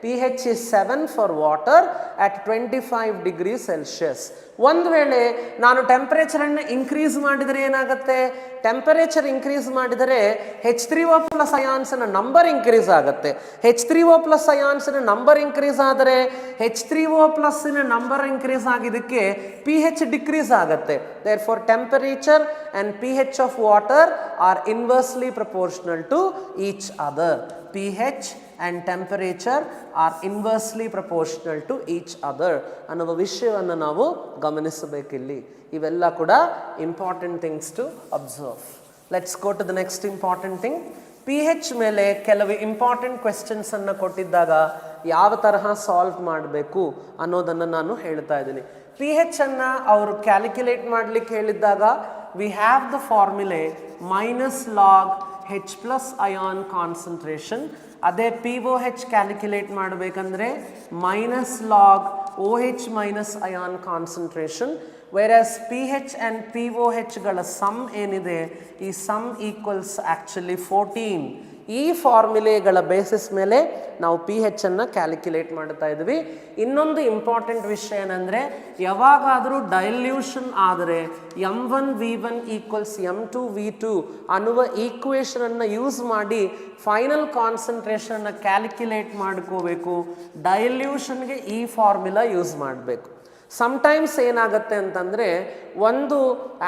pH is 7 for water at 25 degree Celsius. ಒಂದು ವೇಳೆ ನಾನು ಟೆಂಪರೇಚರನ್ನು ಇನ್ಕ್ರೀಸ್ ಮಾಡಿದರೆ ಏನಾಗುತ್ತೆ? ಟೆಂಪರೇಚರ್ ಇನ್ಕ್ರೀಸ್ ಮಾಡಿದರೆ H3O ಪ್ಲಸ್ ಅಯಾನ್ಸ್ನ ನಂಬರ್ ಇನ್ಕ್ರೀಸ್ ಆಗುತ್ತೆ. H3O ಪ್ಲಸ್ ಅಯಾನ್ಸ್ನ ನಂಬರ್ ಇನ್ಕ್ರೀಸ್ ಆದರೆ H3O ಪ್ಲಸ್ಸಿನ ನಂಬರ್ ಇನ್ಕ್ರೀಸ್ ಆಗಿದ್ದಕ್ಕೆ pH ಡಿಕ್ರೀಸ್ ಆಗುತ್ತೆ. Therefore temperature and pH of water are inversely proportional to each other. pH and temperature are inversely proportional to each other ಅನ್ನುವ ವಿಷಯವನ್ನು ನಾವು ಗಮನಿಸಬೇಕಿಲ್ಲಿ. ಇವೆಲ್ಲ ಕೂಡ important things to observe. Let's go to the next important thing. pH ಮೇಲೆ ಕೆಲವು important questions ಅನ್ನು ಕೊಟ್ಟಿದ್ದಾಗ ಯಾವ ತರಹ ಸಾಲ್ವ್ ಮಾಡಬೇಕು ಅನ್ನೋದನ್ನು ನಾನು ಹೇಳ್ತಾ ಇದ್ದೀನಿ. pH ಅನ್ನು ಅವರು ಕ್ಯಾಲ್ಕುಲೇಟ್ ಮಾಡಲಿಕ್ಕೆ ಹೇಳಿದ್ದಾಗ we have the formula minus log H plus ion concentration. ಅದೇ POH ಕ್ಯಾಲ್ಕುಲೇಟ್ ಮಾಡಬೇಕಂದ್ರೆ minus log OH minus ion concentration, whereas pH and POH ಗಳ ಸಮ್ ಏನಿದೆ, ಈ ಸಮ್ ಈಕ್ವಲ್ಸ್ ಆಕ್ಚುಲಿ 14. ಈ ಫಾರ್ಮುಲೆಗಳ ಬೇಸಿಸ್ ಮೇಲೆ ನಾವು pH ಅನ್ನು ಕ್ಯಾಲ್ಕುಲೇಟ್ ಮಾಡ್ತಾ ಇದ್ವಿ. ಇನ್ನೊಂದು ಇಂಪಾರ್ಟೆಂಟ್ ವಿಷಯ ಏನಂದರೆ, ಯಾವಾಗಾದರೂ ಡೈಲ್ಯೂಷನ್ ಆದರೆ m1v1 ಈಕ್ವಲ್ಸ್ m2v2 ಅನ್ನುವ ಈಕ್ವೇಷನನ್ನು ಯೂಸ್ ಮಾಡಿ ಫೈನಲ್ ಕಾನ್ಸಂಟ್ರೇಷನ್ನ ಕ್ಯಾಲ್ಕುಲೇಟ್ ಮಾಡ್ಕೋಬೇಕು. ಡೈಲ್ಯೂಷನ್ಗೆ ಈ ಫಾರ್ಮುಲಾ ಯೂಸ್ ಮಾಡಬೇಕು. ಸಮ್ಟೈಮ್ಸ್ ಏನಾಗುತ್ತೆ ಅಂತಂದರೆ, ಒಂದು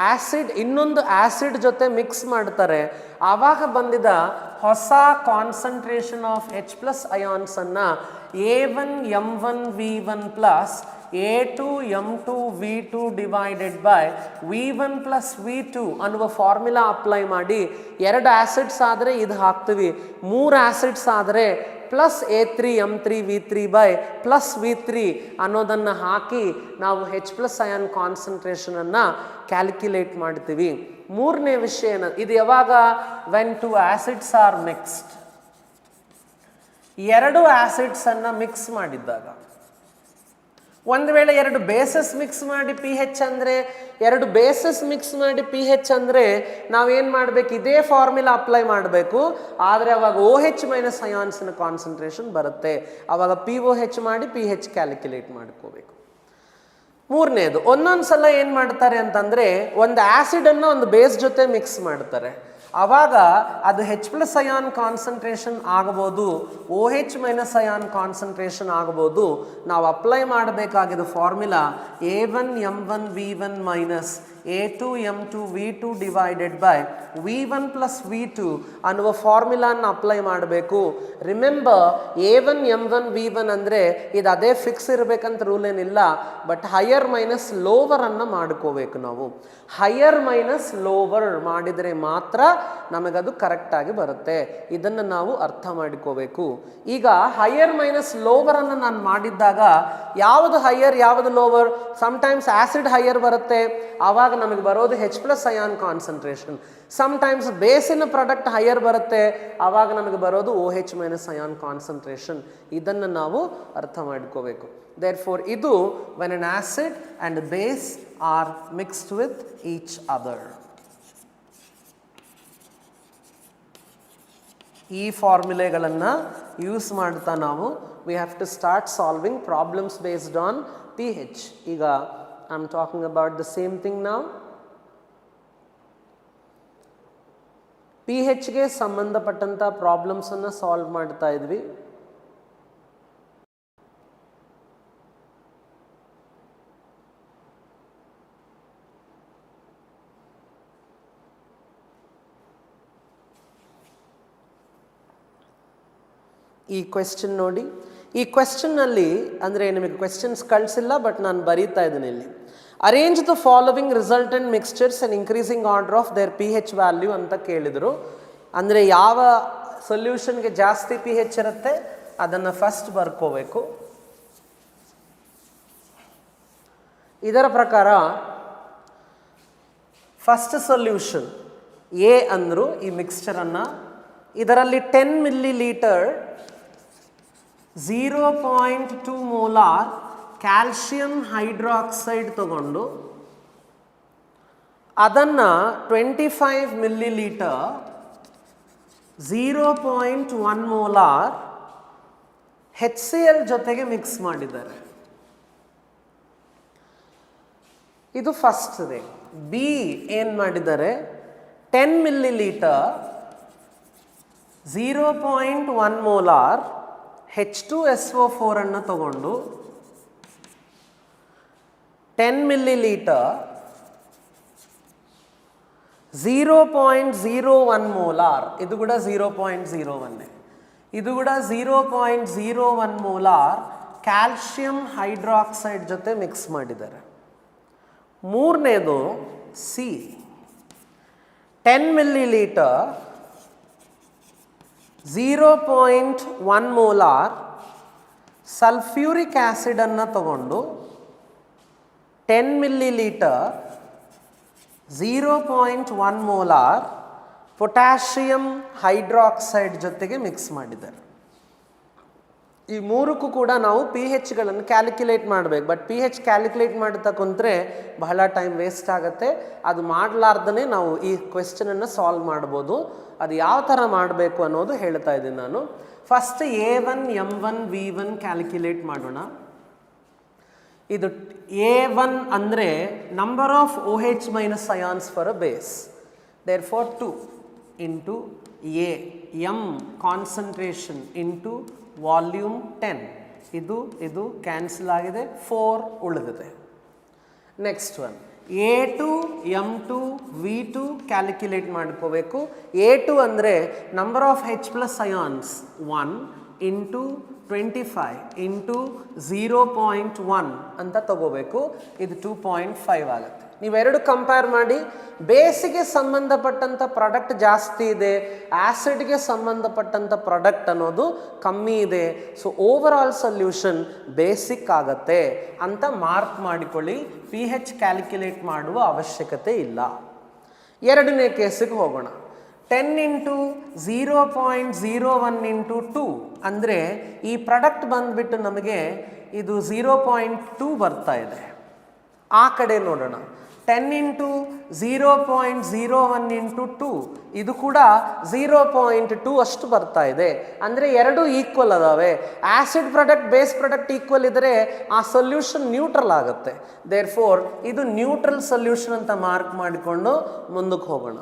ಆ್ಯಸಿಡ್ ಇನ್ನೊಂದು ಆ್ಯಸಿಡ್ ಜೊತೆ ಮಿಕ್ಸ್ ಮಾಡ್ತಾರೆ, ಆವಾಗ ಬಂದಿದ ಹೊಸ ಕಾನ್ಸಂಟ್ರೇಷನ್ ಆಫ್ H ಪ್ಲಸ್ ಅಯಾನ್ಸನ್ನು A1M1V1 plus A2M2V2 divided by V1 plus V2 ಅನ್ನುವ ಫಾರ್ಮುಲಾ ಅಪ್ಲೈ ಮಾಡಿ, 2 ಆ್ಯಸಿಡ್ಸ್ ಆದರೆ ಇದು ಹಾಕ್ತೀವಿ, 3 ಆ್ಯಸಿಡ್ಸ್ ಆದರೆ plus A3M3V3 by plus V3 ಅನ್ನೋದನ್ನು ಹಾಕಿ ನಾವು H ಪ್ಲಸ್ ಅಯಾನ್ ಕಾನ್ಸಂಟ್ರೇಷನನ್ನು ಕ್ಯಾಲ್ಕುಲೇಟ್ ಮಾಡ್ತೀವಿ. ಮೂರನೇ ವಿಷಯ ಇದು ಯಾವಾಗ, ವೆನ್ 2 ಆ್ಯಸಿಡ್ಸ್ ಆರ್ ಮಿಕ್ಸ್ಡ್, 2 ಆ್ಯಸಿಡ್ಸನ್ನು ಮಿಕ್ಸ್ ಮಾಡಿದ್ದಾಗ. ಒಂದು ವೇಳೆ 2 ಬೇಸಸ್ ಮಿಕ್ಸ್ ಮಾಡಿ pH ಅಂದರೆ, 2 ಬೇಸಸ್ ಮಿಕ್ಸ್ ಮಾಡಿ pH ಅಂದರೆ ನಾವೇನು ಮಾಡಬೇಕು, ಇದೇ ಫಾರ್ಮುಲಾ ಅಪ್ಲೈ ಮಾಡಬೇಕು. ಆದರೆ ಅವಾಗ OH ಮೈನಸ್ ಅಯಾನ್ಸ್ನ ಕಾನ್ಸಂಟ್ರೇಷನ್ ಬರುತ್ತೆ, ಅವಾಗ POH ಮಾಡಿ pH ಕ್ಯಾಲ್ಕುಲೇಟ್ ಮಾಡ್ಕೋಬೇಕು. ಮೂರನೇದು, ಒಂದೊಂದು ಸಲ ಏನು ಮಾಡ್ತಾರೆ ಅಂತಂದರೆ, ಒಂದು ಆ್ಯಸಿಡನ್ನು ಒಂದು ಬೇಸ್ ಜೊತೆ ಮಿಕ್ಸ್ ಮಾಡ್ತಾರೆ, ಆವಾಗ ಅದು H ಪ್ಲಸ್ ಅಯಾನ್ ಕಾನ್ಸಂಟ್ರೇಷನ್ ಆಗ್ಬೋದು, OH ಮೈನಸ್ ಅಯಾನ್ ಕಾನ್ಸಂಟ್ರೇಷನ್ ಆಗ್ಬೋದು. ನಾವು ಅಪ್ಲೈ ಮಾಡಬೇಕಾಗಿದ್ದು formula A1M1V1 minus A2M2V2 divided by V1 plus V2 ಅನ್ನುವ ಫಾರ್ಮುಲಾನ ಅಪ್ಲೈ ಮಾಡಬೇಕು. ರಿಮೆಂಬರ್, A1M1V1 ಅಂದರೆ ಇದು ಅದೇ ಫಿಕ್ಸ್ ಇರಬೇಕಂತ ರೂಲ್ ಏನಿಲ್ಲ, ಬಟ್ ಹೈಯರ್ ಮೈನಸ್ ಲೋವರ್ ಅನ್ನು ಮಾಡ್ಕೋಬೇಕು. ನಾವು ಹೈಯರ್ ಮೈನಸ್ ಲೋವರ್ ಮಾಡಿದರೆ ಮಾತ್ರ ನಮಗದು ಕರೆಕ್ಟಾಗಿ ಬರುತ್ತೆ. ಇದನ್ನು ನಾವು ಅರ್ಥ ಮಾಡಿಕೋಬೇಕು. ಈಗ ಹೈಯರ್ ಮೈನಸ್ ಲೋವರ್ ಅನ್ನು ನಾನು ಮಾಡಿದ್ದಾಗ ಯಾವುದು ಹೈಯರ್ ಯಾವುದು ಲೋವರ್, ಸಮ್ಟೈಮ್ಸ್ ಆ್ಯಸಿಡ್ ಹೈಯರ್ ಬರುತ್ತೆ, ಆವಾಗ ನಮಗೆ ಬರೋದು H plus ion concentration. Sometimes ಬೇಸಿನ ಪ್ರಾಡಕ್ಟ್ ಹೈಯರ್ ಬರುತ್ತೆ, ಆವಾಗ ನಮಗೆ ಬರೋದು OH ಮೈನಸ್ ಅಯಾನ್ ಕಾನ್ಸಂಟ್ರೇಷನ್. ಇದನ್ನು ನಾವು ಅರ್ಥ ಮಾಡ್ಕೋಬೇಕು. Therefore, ಇದು when an acid and base are mixed with each other. ಈ ಫಾರ್ಮುಲೆಗಳನ್ನು ಯೂಸ್ ಮಾಡ್ತಾ ನಾವು we have to start solving problems based on pH. ಈಗ I'm talking about the same thing now. pHಗೆ ಸಂಬಂಧಪಟ್ಟಂಥ ಪ್ರಾಬ್ಲಮ್ಸನ್ನು ಸಾಲ್ವ್ ಮಾಡ್ತಾ ಇದ್ವಿ. ಈ ಕ್ವೆಶ್ಚನ್ ನೋಡಿ, ಈ ಕ್ವೆಶ್ಚನ್ನಲ್ಲಿ ಅಂದರೆ ನಿಮಗೆ ಕ್ವೆಶ್ಚನ್ಸ್ ಕಳಿಸಿಲ್ಲ, ಬಟ್ ನಾನು ಬರೀತಾ ಇದ್ದೀನಿ ಇಲ್ಲಿ. Arrange the following resultant mixtures and increasing order of their pH value ಅಂತ ಕೇಳಿದರು. ಅಂದರೆ ಯಾವ ಸೊಲ್ಯೂಷನ್ಗೆ ಜಾಸ್ತಿ pH ಇರುತ್ತೆ ಅದನ್ನು ಫಸ್ಟ್ ಬರ್ಕೋಬೇಕು. ಇದರ ಪ್ರಕಾರ ಫಸ್ಟ್ ಸೊಲ್ಯೂಷನ್ ಎ ಅಂದರು ಈ ಮಿಕ್ಸ್ಚರನ್ನು, ಇದರಲ್ಲಿ 10 ಮಿಲಿಲೀಟರ್ 0.2 ಮೋಲಾರ್ ಕ್ಯಾಲ್ಶಿಯಂ ಹೈಡ್ರಾಕ್ಸೈಡ್ ತಗೊಂಡು ಅದನ್ನು 25 ಮಿಲಿಲೀಟರ್ 0.1 ಮೋಲಾರ್ HCl ಜೊತೆಗೆ ಮಿಕ್ಸ್ ಮಾಡಿದ್ದಾರೆ. ಇದು ಫಸ್ಟ್ ಇದೆ. ಬಿ ಏನು ಮಾಡಿದ್ದಾರೆ, 10 ಮಿಲಿಲೀಟರ್ 0.1 ಮೋಲಾರ್ H2SO4 ಅನ್ನು ತಗೊಂಡು 10 ಮಿಲಿಲೀಟರ್ 0.01 ಮೋಲಾರ್, ಇದು ಕೂಡ 0.01, ಇದು ಕೂಡ 0.01 ಮೋಲಾರ್ ಕ್ಯಾಲ್ಶಿಯಂ ಹೈಡ್ರಾಕ್ಸೈಡ್ ಜೊತೆ ಮಿಕ್ಸ್ ಮಾಡಿದ್ದಾರೆ. ಮೂರನೇದು ಸಿ, 10 ಮಿಲಿಲೀಟರ್ 0.1 ಮೋಲಾರ್ ಸಲ್ಫ್ಯೂರಿಕ್ ಆ್ಯಸಿಡನ್ನು ತಗೊಂಡು 10 ಮಿಲಿಲೀಟರ್ 0.1 ಮೋಲಾರ್ ಪೊಟ್ಯಾಷಿಯಂ ಹೈಡ್ರಾಕ್ಸೈಡ್ ಜೊತೆಗೆ ಮಿಕ್ಸ್ ಮಾಡಿದ್ದಾರೆ. ಈ ಮೂರಕ್ಕೂ ಕೂಡ ನಾವು ಪಿ ಹೆಚ್ಗಳನ್ನು ಕ್ಯಾಲ್ಕುಲೇಟ್ ಮಾಡಬೇಕು. ಬಟ್ ಪಿ ಹೆಚ್ ಕ್ಯಾಲ್ಕುಲೇಟ್ ಮಾಡ್ತಾ ಕುಂತ್ರೆ ಬಹಳ ಟೈಮ್ ವೇಸ್ಟ್ ಆಗುತ್ತೆ. ಅದು ಮಾಡಲಾರ್ದೇ ನಾವು ಈ ಕ್ವೆಶ್ಚನನ್ನು ಸಾಲ್ವ್ ಮಾಡ್ಬೋದು. ಅದು ಯಾವ ಥರ ಮಾಡಬೇಕು ಅನ್ನೋದು ಹೇಳ್ತಾ ಇದ್ದೀನಿ ನಾನು. First A1 M1 V1 calculate ಮಾಡೋಣ. ಇದು A1 ಅಂದರೆ number of OH minus ions for a base, therefore 2 into A, M concentration into volume 10. ಇದು ಕ್ಯಾನ್ಸಲ್ ಆಗಿದೆ, 4 ಉಳಿದಿದೆ. Next one A2 M2 V2 calculate ಮಾಡ್ಕೋಬೇಕು. A2 ಅಂದರೆ number of H plus ions 1 into 25 into 0.1 ಅಂತ ತಗೋಬೇಕು. ಇದು 2.5 ಆಗುತ್ತೆ. ನೀವೆರಡು compare ಮಾಡಿ. ಬೇಸಿಗೆ ಸಂಬಂಧಪಟ್ಟಂಥ ಪ್ರಾಡಕ್ಟ್ ಜಾಸ್ತಿ ಇದೆ, ಆ್ಯಸಿಡ್ಗೆ ಸಂಬಂಧಪಟ್ಟಂಥ ಪ್ರಾಡಕ್ಟ್ ಅನ್ನೋದು ಕಮ್ಮಿ ಇದೆ. So over all solution basic ಆಗತ್ತೆ ಅಂತ ಮಾರ್ಕ್ ಮಾಡಿಕೊಳ್ಳಿ. ಪಿ ಹೆಚ್ ಕ್ಯಾಲ್ಕುಲೇಟ್ ಮಾಡುವ ಅವಶ್ಯಕತೆ ಇಲ್ಲ. ಎರಡನೇ ಕೇಸಿಗೆ ಹೋಗೋಣ. 10 ಇಂಟು 0.01 ಇಂಟು 2 ಅಂದರೆ ಈ ಪ್ರಾಡಕ್ಟ್ ಬಂದುಬಿಟ್ಟು ನಮಗೆ ಇದು 0.2 ಬರ್ತಾ ಇದೆ. ಆ ಕಡೆ ನೋಡೋಣ. 10 ಇಂಟು 0.01 ಇಂಟು 2 ಇದು ಕೂಡ 0.2 ಅಷ್ಟು ಬರ್ತಾ ಇದೆ. ಅಂದರೆ ಎರಡು ಈಕ್ವಲ್ ಅದಾವೆ. Acid product base product equal ಇದ್ದರೆ ಆ ಸೊಲ್ಯೂಷನ್ ನ್ಯೂಟ್ರಲ್ ಆಗುತ್ತೆ. ದೇರ್ ಫೋರ್ ಇದು ನ್ಯೂಟ್ರಲ್ ಸೊಲ್ಯೂಷನ್ ಅಂತ ಮಾರ್ಕ್ ಮಾಡಿಕೊಂಡು ಮುಂದಕ್ಕೆ ಹೋಗೋಣ.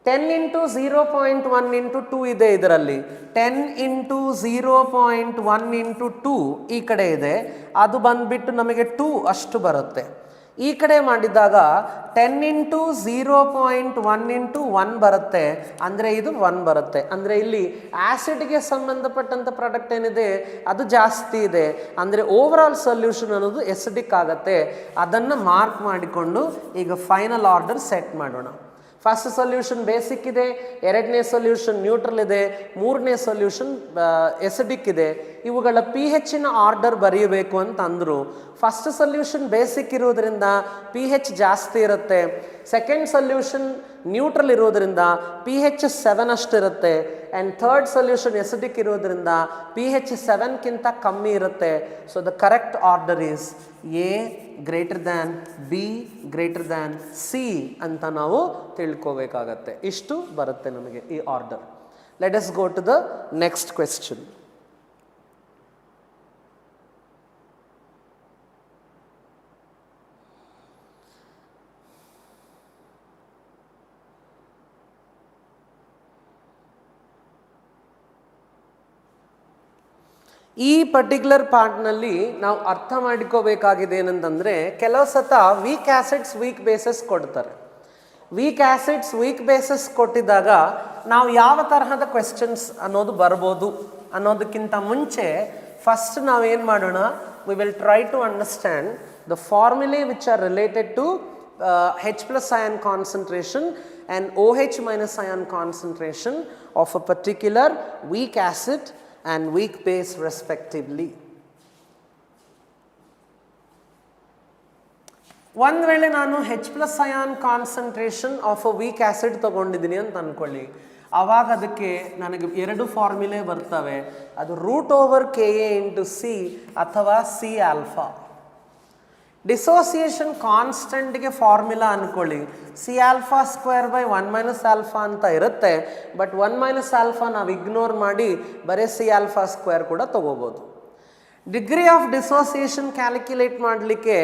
10 ಇಂಟು 0.1 ಇಂಟು 2 ಇದೆ ಇದರಲ್ಲಿ. 10 ಇಂಟು 0.1 ಇಂಟು 2 ಈ ಕಡೆ ಇದೆ. ಅದು ಬಂದುಬಿಟ್ಟು ನಮಗೆ 2 ಅಷ್ಟು ಬರುತ್ತೆ. ಈ ಕಡೆ ಮಾಡಿದಾಗ 10 ಇಂಟು 0.1 ಇಂಟು 1 ಬರುತ್ತೆ. ಅಂದರೆ ಇದು 1 ಬರುತ್ತೆ. ಅಂದರೆ ಇಲ್ಲಿ ಆ್ಯಸಿಡ್ಗೆ ಸಂಬಂಧಪಟ್ಟಂಥ ಪ್ರಾಡಕ್ಟ್ ಏನಿದೆ ಅದು ಜಾಸ್ತಿ ಇದೆ. ಅಂದರೆ ಓವರ್ ಆಲ್ ಸೊಲ್ಯೂಷನ್ ಅನ್ನೋದು ಎಸಿಡಿಕ್ ಆಗುತ್ತೆ. ಅದನ್ನು ಮಾರ್ಕ್ ಮಾಡಿಕೊಂಡು ಈಗ ಫೈನಲ್ ಆರ್ಡರ್ ಸೆಟ್ ಮಾಡೋಣ. ಫಸ್ಟ್ ಸೊಲ್ಯೂಷನ್ ಬೇಸಿಕ್ ಇದೆ, ಎರಡನೇ ಸೊಲ್ಯೂಷನ್ ನ್ಯೂಟ್ರಲ್ ಇದೆ, ಮೂರನೇ ಸೊಲ್ಯೂಷನ್ ಎಸಿಡಿಕ್ ಇದೆ. ಇವುಗಳ ಪಿ ಹೆಚ್ಚಿನ ಆರ್ಡರ್ ಬರೆಯಬೇಕು ಅಂತ ಅಂದರು. ಫಸ್ಟ್ ಸೊಲ್ಯೂಷನ್ ಬೇಸಿಕ್ ಇರೋದ್ರಿಂದ ಪಿ ಹೆಚ್ ಜಾಸ್ತಿ ಇರುತ್ತೆ. ಸೆಕೆಂಡ್ ಸೊಲ್ಯೂಷನ್ ನ್ಯೂಟ್ರಲ್ ಇರೋದ್ರಿಂದ ಪಿ ಹೆಚ್ 7 ಅಷ್ಟು ಇರುತ್ತೆ. ಆ್ಯಂಡ್ ಥರ್ಡ್ ಸೊಲ್ಯೂಷನ್ ಎಸಿಡಿಕ್ ಇರೋದ್ರಿಂದ ಪಿ ಹೆಚ್ 7ಕ್ಕಿಂತ ಕಮ್ಮಿ ಇರುತ್ತೆ. So the correct order is A greater than B greater than C ಅಂತ ನಾವು ತಿಳ್ಕೋಬೇಕಾಗತ್ತೆ. ಇಷ್ಟು ಬರುತ್ತೆ ನಮಗೆ ಈ order. Let us go to the next question. ಈ ಪರ್ಟಿಕ್ಯುಲರ್ ಪಾರ್ಟ್ನಲ್ಲಿ ನಾವು ಅರ್ಥ ಮಾಡಿಕೋಬೇಕಾಗಿದೆ ಏನಂತಂದರೆ, ಕೆಲವು ಸತ ವೀಕ್ ಆ್ಯಸಿಡ್ಸ್ ವೀಕ್ ಬೇಸಸ್ ಕೊಡ್ತಾರೆ. ವೀಕ್ ಆ್ಯಸಿಡ್ಸ್ ವೀಕ್ ಬೇಸಸ್ ಕೊಟ್ಟಿದ್ದಾಗ ನಾವು ಯಾವ ತರಹದ ಕ್ವೆಶ್ಚನ್ಸ್ ಅನ್ನೋದು ಬರ್ಬೋದು ಅನ್ನೋದಕ್ಕಿಂತ ಮುಂಚೆ ಫಸ್ಟ್ ನಾವೇನು ಮಾಡೋಣ, we will try to understand the formulae which are related to H plus ion concentration and OH minus ion concentration of a particular weak acid and weak base respectively. ಒಂದು ವೇಳೆ ನಾನು H plus ion concentration of a weak acid ತಗೊಂಡಿದ್ದೀನಿ ಅಂತ ಅಂದ್ಕೊಳ್ಳಿ. ಆವಾಗ ಅದಕ್ಕೆ ನನಗೆ ಎರಡು ಫಾರ್ಮುಲೆ ಬರ್ತವೆ. ಅದು √KA ಇಂಟು ಸಿ ಅಥವಾ ಸಿ ಆಲ್ಫಾ. ಡಿಸೋಸಿಯೇಷನ್ ಕಾನ್ಸ್ಟೆಂಟ್ಗೆ ಫಾರ್ಮುಲಾ ಅಂದ್ಕೊಳ್ಳಿ, C alpha square by 1 minus alpha ಅಂತ ಇರುತ್ತೆ. ಬಟ್ 1 ಮೈನಸ್ ಆಲ್ಫಾ ನಾವು ಇಗ್ನೋರ್ ಮಾಡಿ ಬರೀ ಸಿ ಆಲ್ಫಾ ಸ್ಕ್ವೇರ್ ಕೂಡ ತಗೋಬೋದು. ಡಿಗ್ರಿ ಆಫ್ ಡಿಸೋಸಿಯೇಷನ್ ಕ್ಯಾಲ್ಕುಲೇಟ್ ಮಾಡಲಿಕ್ಕೆ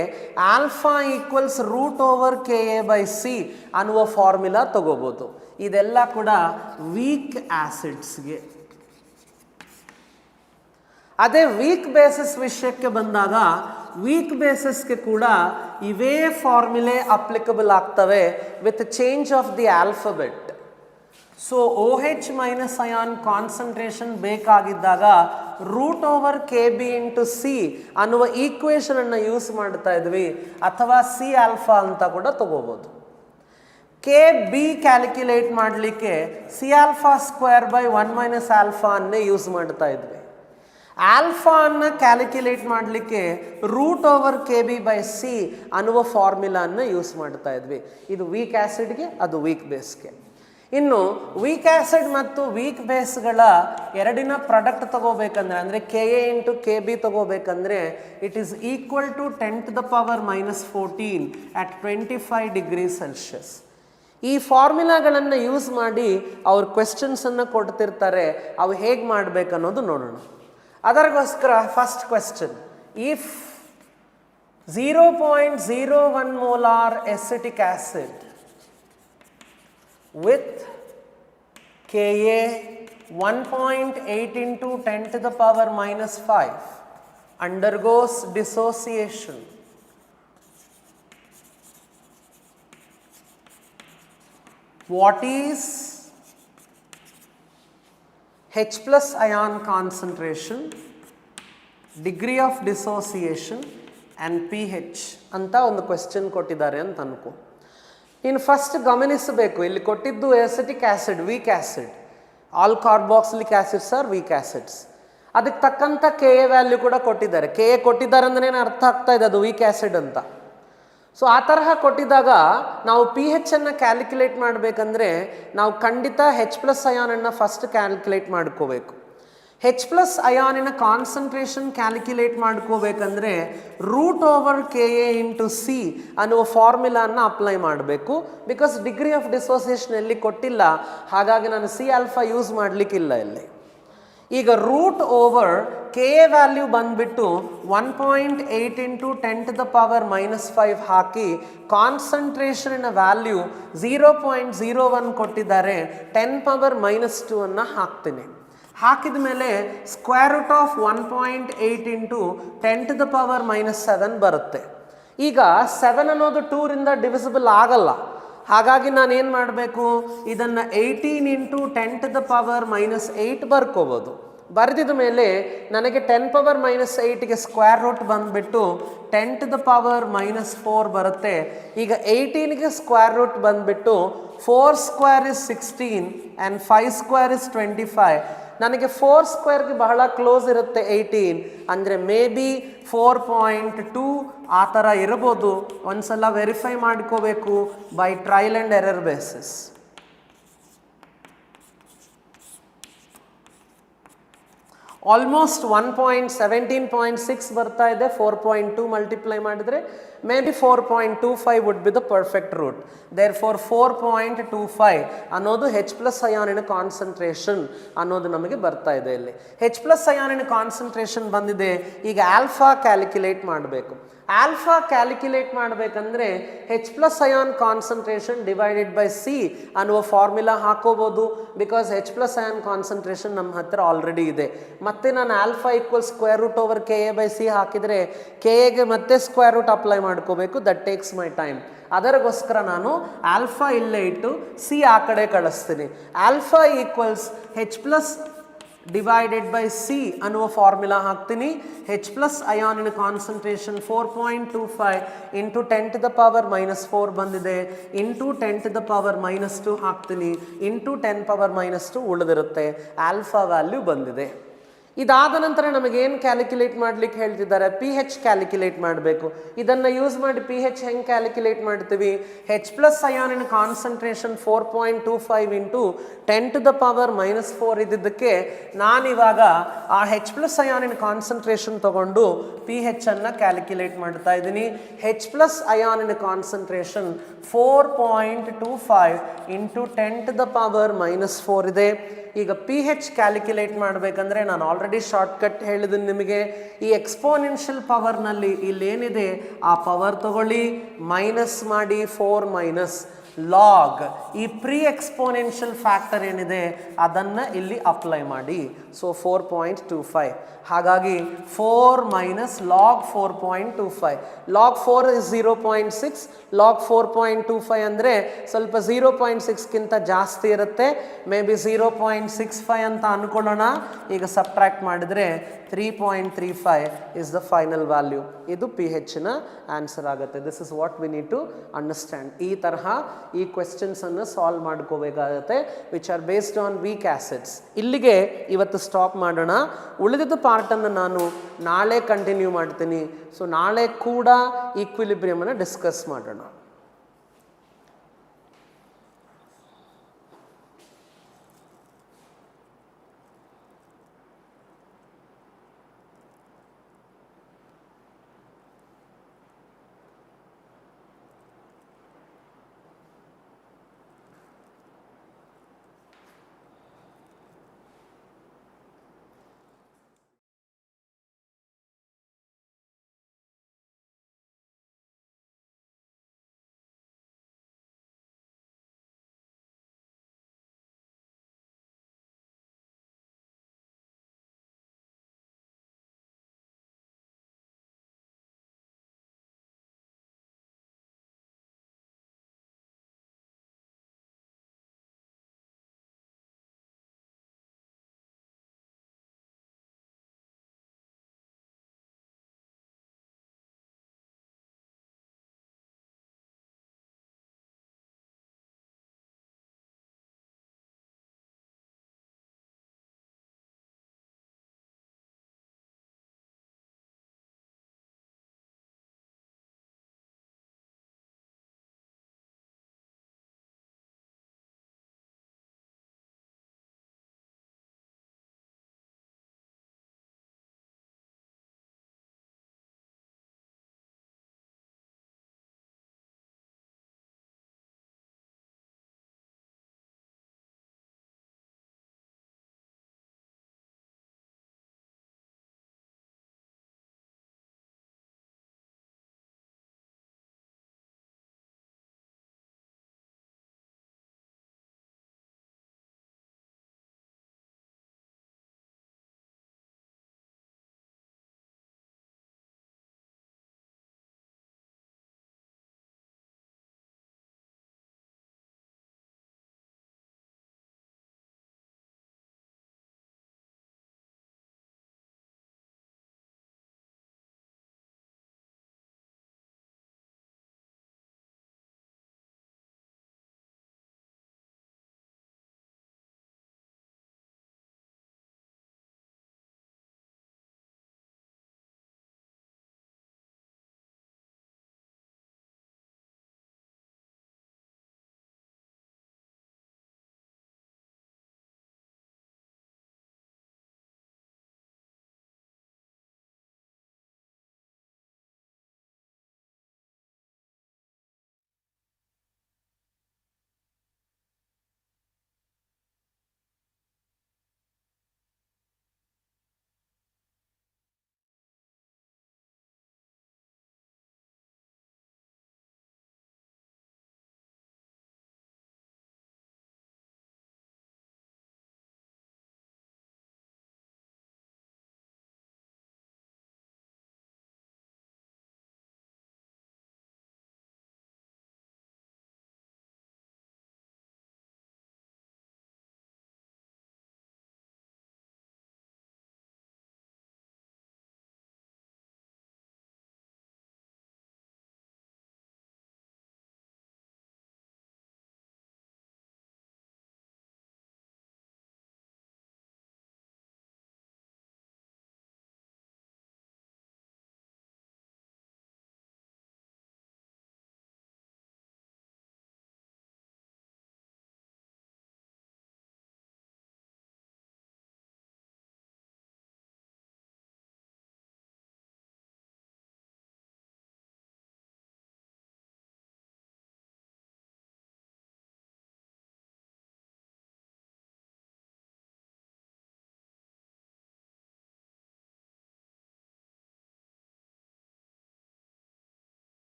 alpha equals √KA by C ಅನ್ನುವ ಫಾರ್ಮುಲಾ ತಗೋಬೋದು. ಇದೆಲ್ಲ ಕೂಡ ವೀಕ್ ಆ್ಯಸಿಡ್ಸ್ಗೆ. ಅದೇ ವೀಕ್ ಬೇಸಿಸ್ ವಿಷಯಕ್ಕೆ ಬಂದಾಗ ವೀಕ್ ಬೇಸಿಸ್ಗೆ ಕೂಡ ಇವೇ ಫಾರ್ಮುಲೆ ಅಪ್ಲಿಕಬಲ್ ಆಗ್ತವೆ with change of the alphabet. So OH minus ion concentration ಬೇಕಾಗಿದ್ದಾಗ √KB ಇಂಟು ಸಿ ಅನ್ನುವ ಈಕ್ವೇಷನನ್ನು ಯೂಸ್ ಮಾಡ್ತಾ ಇದ್ವಿ, ಅಥವಾ ಸಿ ಆಲ್ಫಾ ಅಂತ ಕೂಡ ತಗೋಬೋದು. KB ಕ್ಯಾಲ್ಕುಲೇಟ್ ಮಾಡಲಿಕ್ಕೆ C alpha square by 1 minus alpha ಅನ್ನೇ ಯೂಸ್ ಮಾಡ್ತಾ ಇದ್ವಿ. ಆಲ್ಫಾನ ಕ್ಯಾಲ್ಕುಲೇಟ್ ಮಾಡಲಿಕ್ಕೆ √/kb/c ಅನ್ನುವ ಫಾರ್ಮುಲಾನ ಯೂಸ್ ಮಾಡ್ತಾ ಇದ್ವಿ. ಇದು ವೀಕ್ ಆ್ಯಸಿಡ್ಗೆ, ಅದು ವೀಕ್ ಬೇಸ್ಗೆ. ಇನ್ನು ವೀಕ್ ಆ್ಯಸಿಡ್ ಮತ್ತು ವೀಕ್ ಬೇಸ್ಗಳ ಎರಡಿನ ಪ್ರಾಡಕ್ಟ್ ತಗೋಬೇಕಂದ್ರೆ ಅಂದರೆ KA ಇಂಟು KB ತಗೋಬೇಕಂದ್ರೆ it is equal to 10⁻⁻14 at 25 degree Celsius. ಈ ಫಾರ್ಮುಲಾಗಳನ್ನು ಯೂಸ್ ಮಾಡಿ ಅವ್ರು ಕ್ವೆಶ್ಚನ್ಸನ್ನು ಕೊಡ್ತಿರ್ತಾರೆ. ಅವು ಹೇಗೆ ಮಾಡಬೇಕನ್ನೋದು ನೋಡೋಣ. ಅದಕ್ಕೋಸ್ಕರ first question, if 0.01 molar acetic acid with Ka 1.8 into 10⁻⁻5 undergoes dissociation, what is H plus ion concentration, degree of dissociation and pH ಅಂತ ಒಂದು ಕ್ವೆಶ್ಚನ್ ಕೊಟ್ಟಿದ್ದಾರೆ ಅಂತ ಅನ್ಕೋ. ಇನ್ನು ಫಸ್ಟ್ ಗಮನಿಸಬೇಕು, ಇಲ್ಲಿ ಕೊಟ್ಟಿದ್ದು acetic acid, weak acid. All carboxylic acids are weak acids. ಅದಕ್ಕೆ ತಕ್ಕಂಥ Ka ವ್ಯಾಲ್ಯೂ ಕೂಡ ಕೊಟ್ಟಿದ್ದಾರೆ. Ka ಕೊಟ್ಟಿದ್ದಾರೆ ಅಂದ್ರೆ ಅರ್ಥ ಆಗ್ತಾ ಇದೆ ಅದು ವೀಕ್ ಆ್ಯಸಿಡ್ ಅಂತ. ಸೊ ಆ ತರಹ ಕೊಟ್ಟಿದ್ದಾಗ ನಾವು pH ಅನ್ನು ಕ್ಯಾಲ್ಕುಲೇಟ್ ಮಾಡಬೇಕಂದ್ರೆ ನಾವು ಖಂಡಿತ H ಪ್ಲಸ್ ಅಯಾನನ್ನು ಫಸ್ಟ್ ಕ್ಯಾಲ್ಕುಲೇಟ್ ಮಾಡ್ಕೋಬೇಕು. H ಪ್ಲಸ್ ಅಯಾನಿನ ಕಾನ್ಸಂಟ್ರೇಷನ್ ಕ್ಯಾಲ್ಕುಲೇಟ್ ಮಾಡ್ಕೋಬೇಕಂದ್ರೆ √/Ka ಇಂಟು C ಅನ್ನುವ ಫಾರ್ಮುಲಾನ ಅಪ್ಲೈ ಮಾಡಬೇಕು. ಬಿಕಾಸ್ ಡಿಗ್ರಿ ಆಫ್ ಡಿಸೋಸಿಯೇಷನ್ ಎಲ್ಲಿ ಕೊಟ್ಟಿಲ್ಲ, ಹಾಗಾಗಿ ನಾನು C∝ ಯೂಸ್ ಮಾಡಲಿಕ್ಕಿಲ್ಲ ಇಲ್ಲಿ. ಈಗ √/Ka ವ್ಯಾಲ್ಯೂ ಬಂದ್ಬಿಟ್ಟು 1.8 ಇಂಟು 10⁻⁻5 ಹಾಕಿ ಕಾನ್ಸಂಟ್ರೇಷನ್ನ ವ್ಯಾಲ್ಯೂ 0.01 ಕೊಟ್ಟಿದ್ದಾರೆ, 10⁻⁻2 ಅನ್ನು ಹಾಕ್ತೀನಿ. ಹಾಕಿದ ಮೇಲೆ √1.8 ಇಂಟು 10⁻⁻7 ಬರುತ್ತೆ. ಈಗ 7 ಅನ್ನೋದು 2ರಿಂದ ಡಿವಿಸಿಬಲ್ ಆಗಲ್ಲ. ಹಾಗಾಗಿ ನಾನು ಏನು ಮಾಡಬೇಕು, ಇದನ್ನು 18 ಇಂಟು 10⁻⁻8 ಬರ್ಕೋಬೋದು. ಬರೆದಿದ ಮೇಲೆ ನನಗೆ 10⁻⁻8ಗೆ ಸ್ಕ್ವೇರ್ ರೂಟ್ ಬಂದುಬಿಟ್ಟು 10⁻⁻4 ಬರುತ್ತೆ. ಈಗ 18ಗೆ ಸ್ಕ್ವೇರ್ ರೂಟ್ ಬಂದುಬಿಟ್ಟು 4 square is 16 and 5 square is 25. ನನಗೆ 4 ಸ್ಕ್ವೇರ್ಗೆ ಬಹಳ ಕ್ಲೋಸ್ ಇರುತ್ತೆ 18, ಅಂದರೆ ಮೇ ಬಿ 4.2 ಆ ಥರ ಇರ್ಬೋದು. ಒಂದ್ಸಲ ವೆರಿಫೈ ಮಾಡ್ಕೋಬೇಕು by trial and error basis. Almost 17.6 ಬರ್ತಾ ಇದೆ. 4.2 ಮಲ್ಟಿಪ್ಲೈ ಮಾಡಿದರೆ maybe 4.25 would be the perfect root. Therefore 4.25 ಅನ್ನೋದು H ಪ್ಲಸ್ ಅಯಾನಿನ ಕಾನ್ಸಂಟ್ರೇಷನ್ ಅನ್ನೋದು ನಮಗೆ ಬರ್ತಾ ಇದೆ. ಇಲ್ಲಿ H ಪ್ಲಸ್ ಅಯಾನಿನ ಕಾನ್ಸಂಟ್ರೇಷನ್ ಬಂದಿದೆ. ಈಗ ಆಲ್ಫಾ ಕ್ಯಾಲ್ಕುಲೇಟ್ ಮಾಡಬೇಕು. ಆಲ್ಫಾ ಕ್ಯಾಲ್ಕುಲೇಟ್ ಮಾಡಬೇಕಂದ್ರೆ H plus ion concentration divided by C ಅನ್ನುವ ಫಾರ್ಮುಲಾ ಹಾಕೋಬೋದು. Because H plus ion concentration ನಮ್ಮ ಹತ್ರ ಆಲ್ರೆಡಿ ಇದೆ. ಮತ್ತೆ ನಾನು ಆಲ್ಫಾ ಈಕ್ವಲ್ √Ka/C ಹಾಕಿದರೆ Kaಗೆ ಮತ್ತೆ ಸ್ಕ್ವೇರ್ ರೂಟ್ ಅಪ್ಲೈ ಮಾಡ್ಕೋಬೇಕು. That takes my time. ಅದಕ್ಕೋಸ್ಕರ ನಾನು ಆಲ್ಫಾ ಇಲ್ಲೇ ಇಟ್ಟು C ಆ ಕಡೆ ಕಳಿಸ್ತೀನಿ. Alpha equals H plus divided by C ಅನ್ನುವ ಫಾರ್ಮುಲಾ ಹಾಕ್ತೀನಿ. H ಪ್ಲಸ್ ಅಯಾನಿನ ಕಾನ್ಸಂಟ್ರೇಷನ್ 4.25 ಇಂಟು 10⁻⁻4 ಬಂದಿದೆ, ಇಂಟು 10⁻⁻2 ಹಾಕ್ತೀನಿ, ಇಂಟು 10⁻⁻2 ಉಳಿದಿರುತ್ತೆ. ಆಲ್ಫಾ ವ್ಯಾಲ್ಯೂ ಬಂದಿದೆ. ಇದಾದ ನಂತರ ನಮಗೇನು ಕ್ಯಾಲ್ಕುಲೇಟ್ ಮಾಡ್ಲಿಕ್ಕೆ ಹೇಳ್ತಿದ್ದಾರೆ, pH ಕ್ಯಾಲ್ಕುಲೇಟ್ ಮಾಡಬೇಕು. ಇದನ್ನು ಯೂಸ್ ಮಾಡಿ pH ಹೆಂಗೆ ಕ್ಯಾಲ್ಕುಲೇಟ್ ಮಾಡ್ತೀವಿ, H ಪ್ಲಸ್ ಅಯಾನಿನ ಕಾನ್ಸಂಟ್ರೇಷನ್ 4.25 ಇಂಟು 10⁻⁻4 ಇದ್ದಿದ್ದಕ್ಕೆ ನಾನಿವಾಗ ಆ H ಪ್ಲಸ್ ಅಯಾನಿನ ಕಾನ್ಸಂಟ್ರೇಷನ್ ತಗೊಂಡು pH ಅನ್ನು ಕ್ಯಾಲ್ಕುಲೇಟ್ ಮಾಡ್ತಾ ಇದ್ದೀನಿ. H ಪ್ಲಸ್ ಅಯಾನಿನ ಕಾನ್ಸಂಟ್ರೇಷನ್ 4.25 ಇಂಟು 10⁻⁻4 ಇದೆ. ಈಗ pH ಕ್ಯಾಲ್ಕುಲೇಟ್ ಮಾಡಬೇಕಂದ್ರೆ ನಾನು ಆಲ್ರೆಡಿ ಶಾರ್ಟ್ಕಟ್ ಹೇಳಿದ್ದೀನಿ ನಿಮಗೆ. ಈ ಎಕ್ಸ್ಪೋನೆನ್ಷಿಯಲ್ ಪವರ್ನಲ್ಲಿ ಇಲ್ಲೇನಿದೆ ಆ ಪವರ್ ತಗೊಳ್ಳಿ, ಮೈನಸ್ ಮಾಡಿ 4 ಮೈನಸ್ ಲಾಗ್ ಈ ಪ್ರೀ ಎಕ್ಸ್ಪೋನೆನ್ಷಿಯಲ್ ಫ್ಯಾಕ್ಟರ್ ಏನಿದೆ ಅದನ್ನು ಇಲ್ಲಿ ಅಪ್ಲೈ ಮಾಡಿ. ಸೊ 4.25 ಹಾಗಾಗಿ 4 minus log 4.25. Log 4 is 0.6, log 4.25 ಅಂದರೆ ಸ್ವಲ್ಪ 0.6ಗಿಂತ ಜಾಸ್ತಿ ಇರುತ್ತೆ. ಮೇ ಬಿ 0.65 ಅಂತ ಅಂದ್ಕೊಳ್ಳೋಣ. ಈಗ ಸಬ್ಟ್ರಾಕ್ಟ್ ಮಾಡಿದರೆ 3.35 ಇಸ್ ದ ಫೈನಲ್ ವ್ಯಾಲ್ಯೂ. ಇದು pHನ ಆನ್ಸರ್ ಆಗುತ್ತೆ. This is what we need to understand. ಈ ತರಹ ಈ ಕ್ವೆಶ್ಚನ್ಸನ್ನು ಸಾಲ್ವ್ ಮಾಡ್ಕೋಬೇಕಾಗತ್ತೆ which are based on weak acids. ಇಲ್ಲಿಗೆ ಇವತ್ತು ಸ್ಟಾಪ್ ಮಾಡೋಣ. ಉಳಿದಿದ್ದ ಪಾರ್ಟನ್ನು ನಾನು ನಾಳೆ ಕಂಟಿನ್ಯೂ ಮಾಡ್ತೀನಿ. ಸೊ ನಾಳೆ ಕೂಡ ಈಕ್ವಿಲಿಬ್ರಿಯಮನ್ನು ಡಿಸ್ಕಸ್ ಮಾಡೋಣ.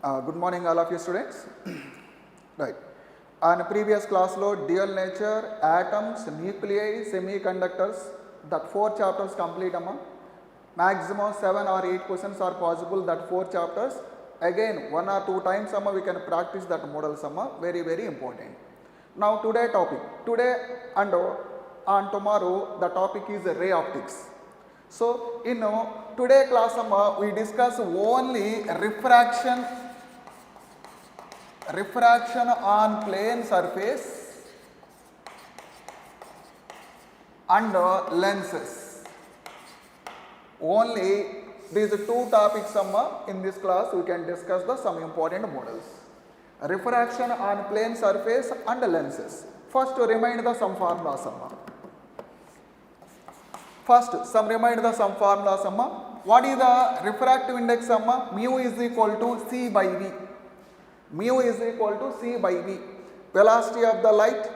Good morning all of you students. Right. On previous class lo dual nature, atoms, nuclei, semiconductors, that 4 chapters complete amma. Maximum 7 or 8 questions are possible that 4 chapters. Again 1 or 2 times amma we can practice that model amma. Very very important. Now today topic. Today and on tomorrow the topic is ray optics. So in today class amma we discuss only refraction on plane surface and lenses. Only these 2 topics in this class we can discuss some important models. Refraction on plane surface and lenses. First remind some formulas. First some remind some formulas. What is the refractive index? Mu is equal to C by V. Mu is equal to C by V. Velocity of the light.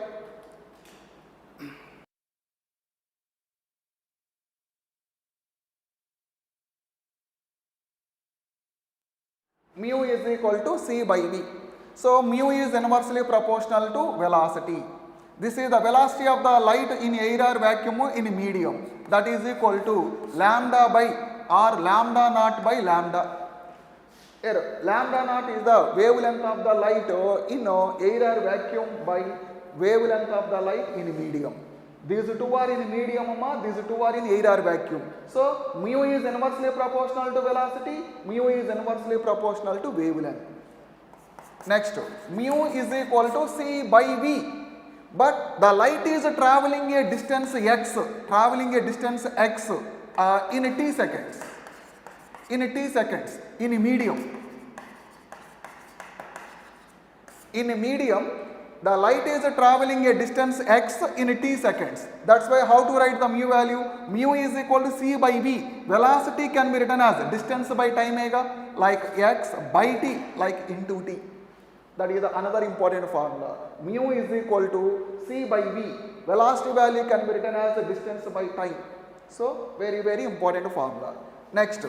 Mu is equal to C by V. So mu is inversely proportional to velocity. This is the velocity of the light in air or vacuum in medium. That is equal to lambda by or lambda naught by lambda. Here, lambda naught is the wavelength of the light in air or vacuum by wavelength of the light in medium. These 2 are in medium, these 2 are in air or vacuum. So mu is inversely proportional to velocity, mu is inversely proportional to wavelength. Next, mu is equal to C by V. But the light is traveling a distance x, in t seconds. In medium. In medium, the light is traveling a distance x in t seconds. That's why how to write the mu value? Mu is equal to C by V. Velocity can be written as distance by time omega, like x by t, like into t. That is another important formula. Mu is equal to C by V. Velocity value can be written as distance by time. So very very important formula. Next,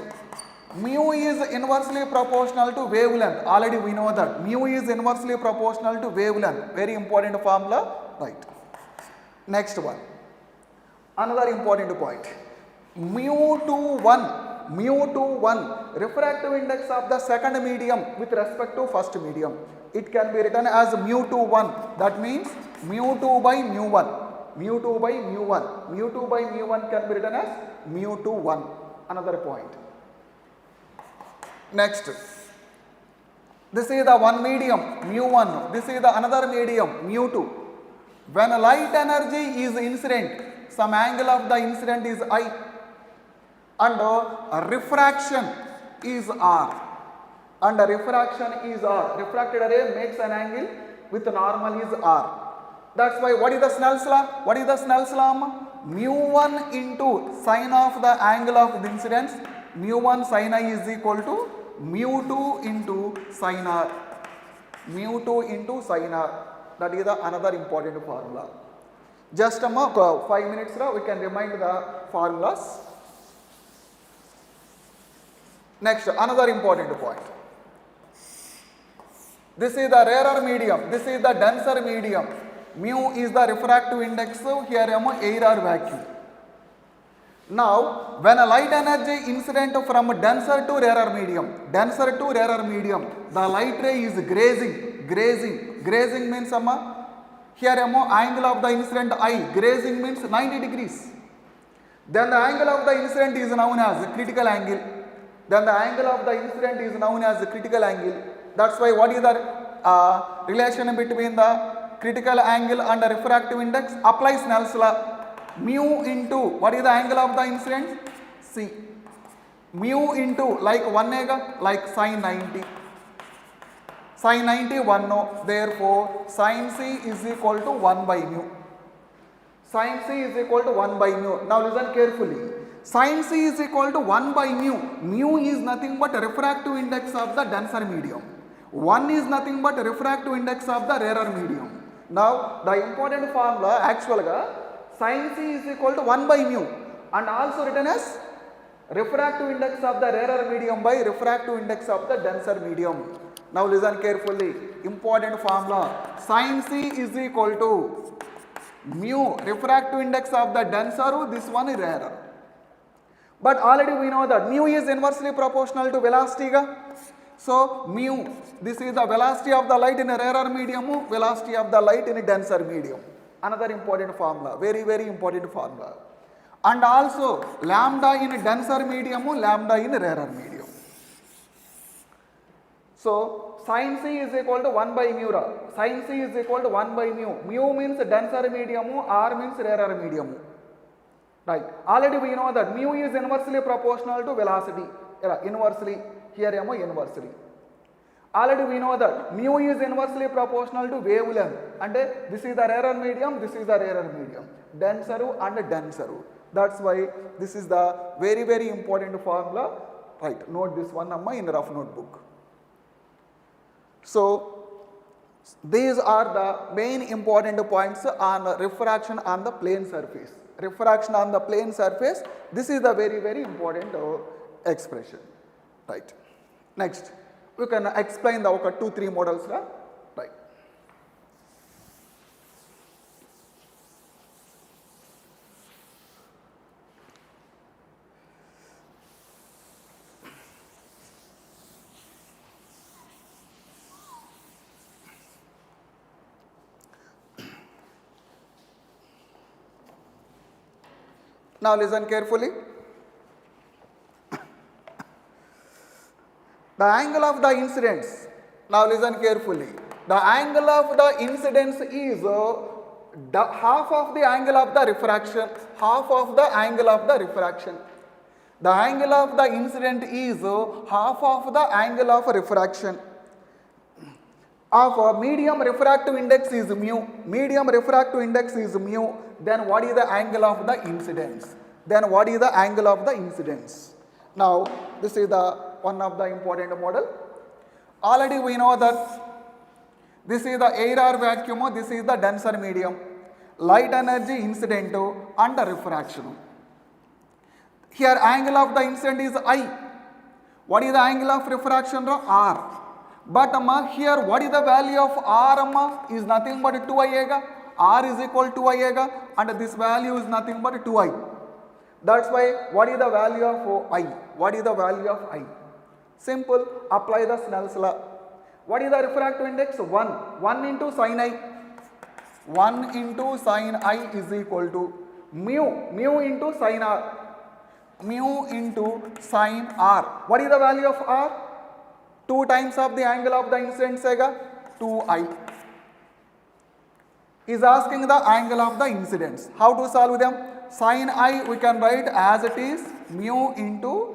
mu is inversely proportional to wavelength. Already we know that. Mu is inversely proportional to wavelength. Very important formula. Right. Next one. Another important point. Mu to 1. Refractive index of the second medium with respect to first medium. It can be written as mu to 1. That means mu 2 by mu 1. Mu 2 by mu 1. Mu 2 by mu 1 can be written as mu to 1. Another point. Next, this is the one medium, mu 1. This is the another medium, mu 2. When light energy is incident, some angle of the incident is I, and refraction is R. Refracted ray makes an angle with normal is R. That's why what is the Snell's law? Mu 1 into sine of the angle of the incidence, mu 1 sine I is equal to mu 2 into sine R. That is the another important formula. Just 5 minutes we can remind the formulas. Next, another important point. This is the rarer medium, this is the denser medium. Mu is the refractive index, here air or vacuum. Now, when a light energy incident from denser to rarer medium, the light ray is grazing. Grazing means here angle of the incident I, grazing means 90 degrees. Then the angle of the incident is known as critical angle. That's why what is the relation between the critical angle and the refractive index? Apply Snell's law. Mu into, what is the angle of the incident? C. Mu into, like 1 like sine 90. Sine 90, 1 no. Therefore, sine C is equal to 1 by mu. Now listen carefully. Sine C is equal to 1 by mu. Mu is nothing but refractive index of the denser medium. 1 is nothing but refractive index of the rarer medium. Now, the important formula actually sin C is equal to 1 by mu and also written as refractive index of the rarer medium by refractive index of the denser medium. Now listen carefully. Important formula. Sin C is equal to mu refractive index of the denser, this one is rarer. But already we know that mu is inversely proportional to velocity. So mu, this is the velocity of the light in a rarer medium, velocity of the light in a denser medium. Another important formula, very very important formula. And also lambda in a denser medium, lambda in a rarer medium. So sin C is equal to 1 by mu. Sin C is equal to 1 by mu. Mu means denser medium, R means rarer medium. Right. Already we know that mu is inversely proportional to velocity. Inversely. Here inversely. Already we know that mu is inversely proportional to wavelength. And this is the rarer medium, this is the rarer medium. Denser and denser. That's why this is the very very important formula. Right. Note this one in rough notebook. So these are the main important points on refraction on the plane surface. Refraction on the plane surface, this is the very very important expression. Right. Next, we can explain the 2-3 models. Right. Now listen carefully. The angle of the incidence. Now listen carefully. The angle of the incidence is half of the angle of the refraction. Half of the angle of the refraction. The angle of the incident is half of the angle of refraction. Of medium refractive index is mu. Medium refractive index is mu. Then what is the angle of the incidence? Then what is the angle of the incidence? Now this is the one of the important model. Already we know that this is the air or vacuum, this is the denser medium. Light energy incident and refraction. Here angle of the incident is I. What is the angle of refraction? R. But here what is the value of R is nothing but 2I. R is equal to I and this value is nothing but 2I. That's why what is the value of I? What is the value of I? Simple, apply the Snell's law. What is the refractive index? 1. 1 into sin I. 1 into sin I is equal to mu. Mu into sin R. Mu into sin R. What is the value of R? 2 times of the angle of the incident, 2I. Is asking the angle of the incidence. How to solve them? Sin I we can write as it is mu into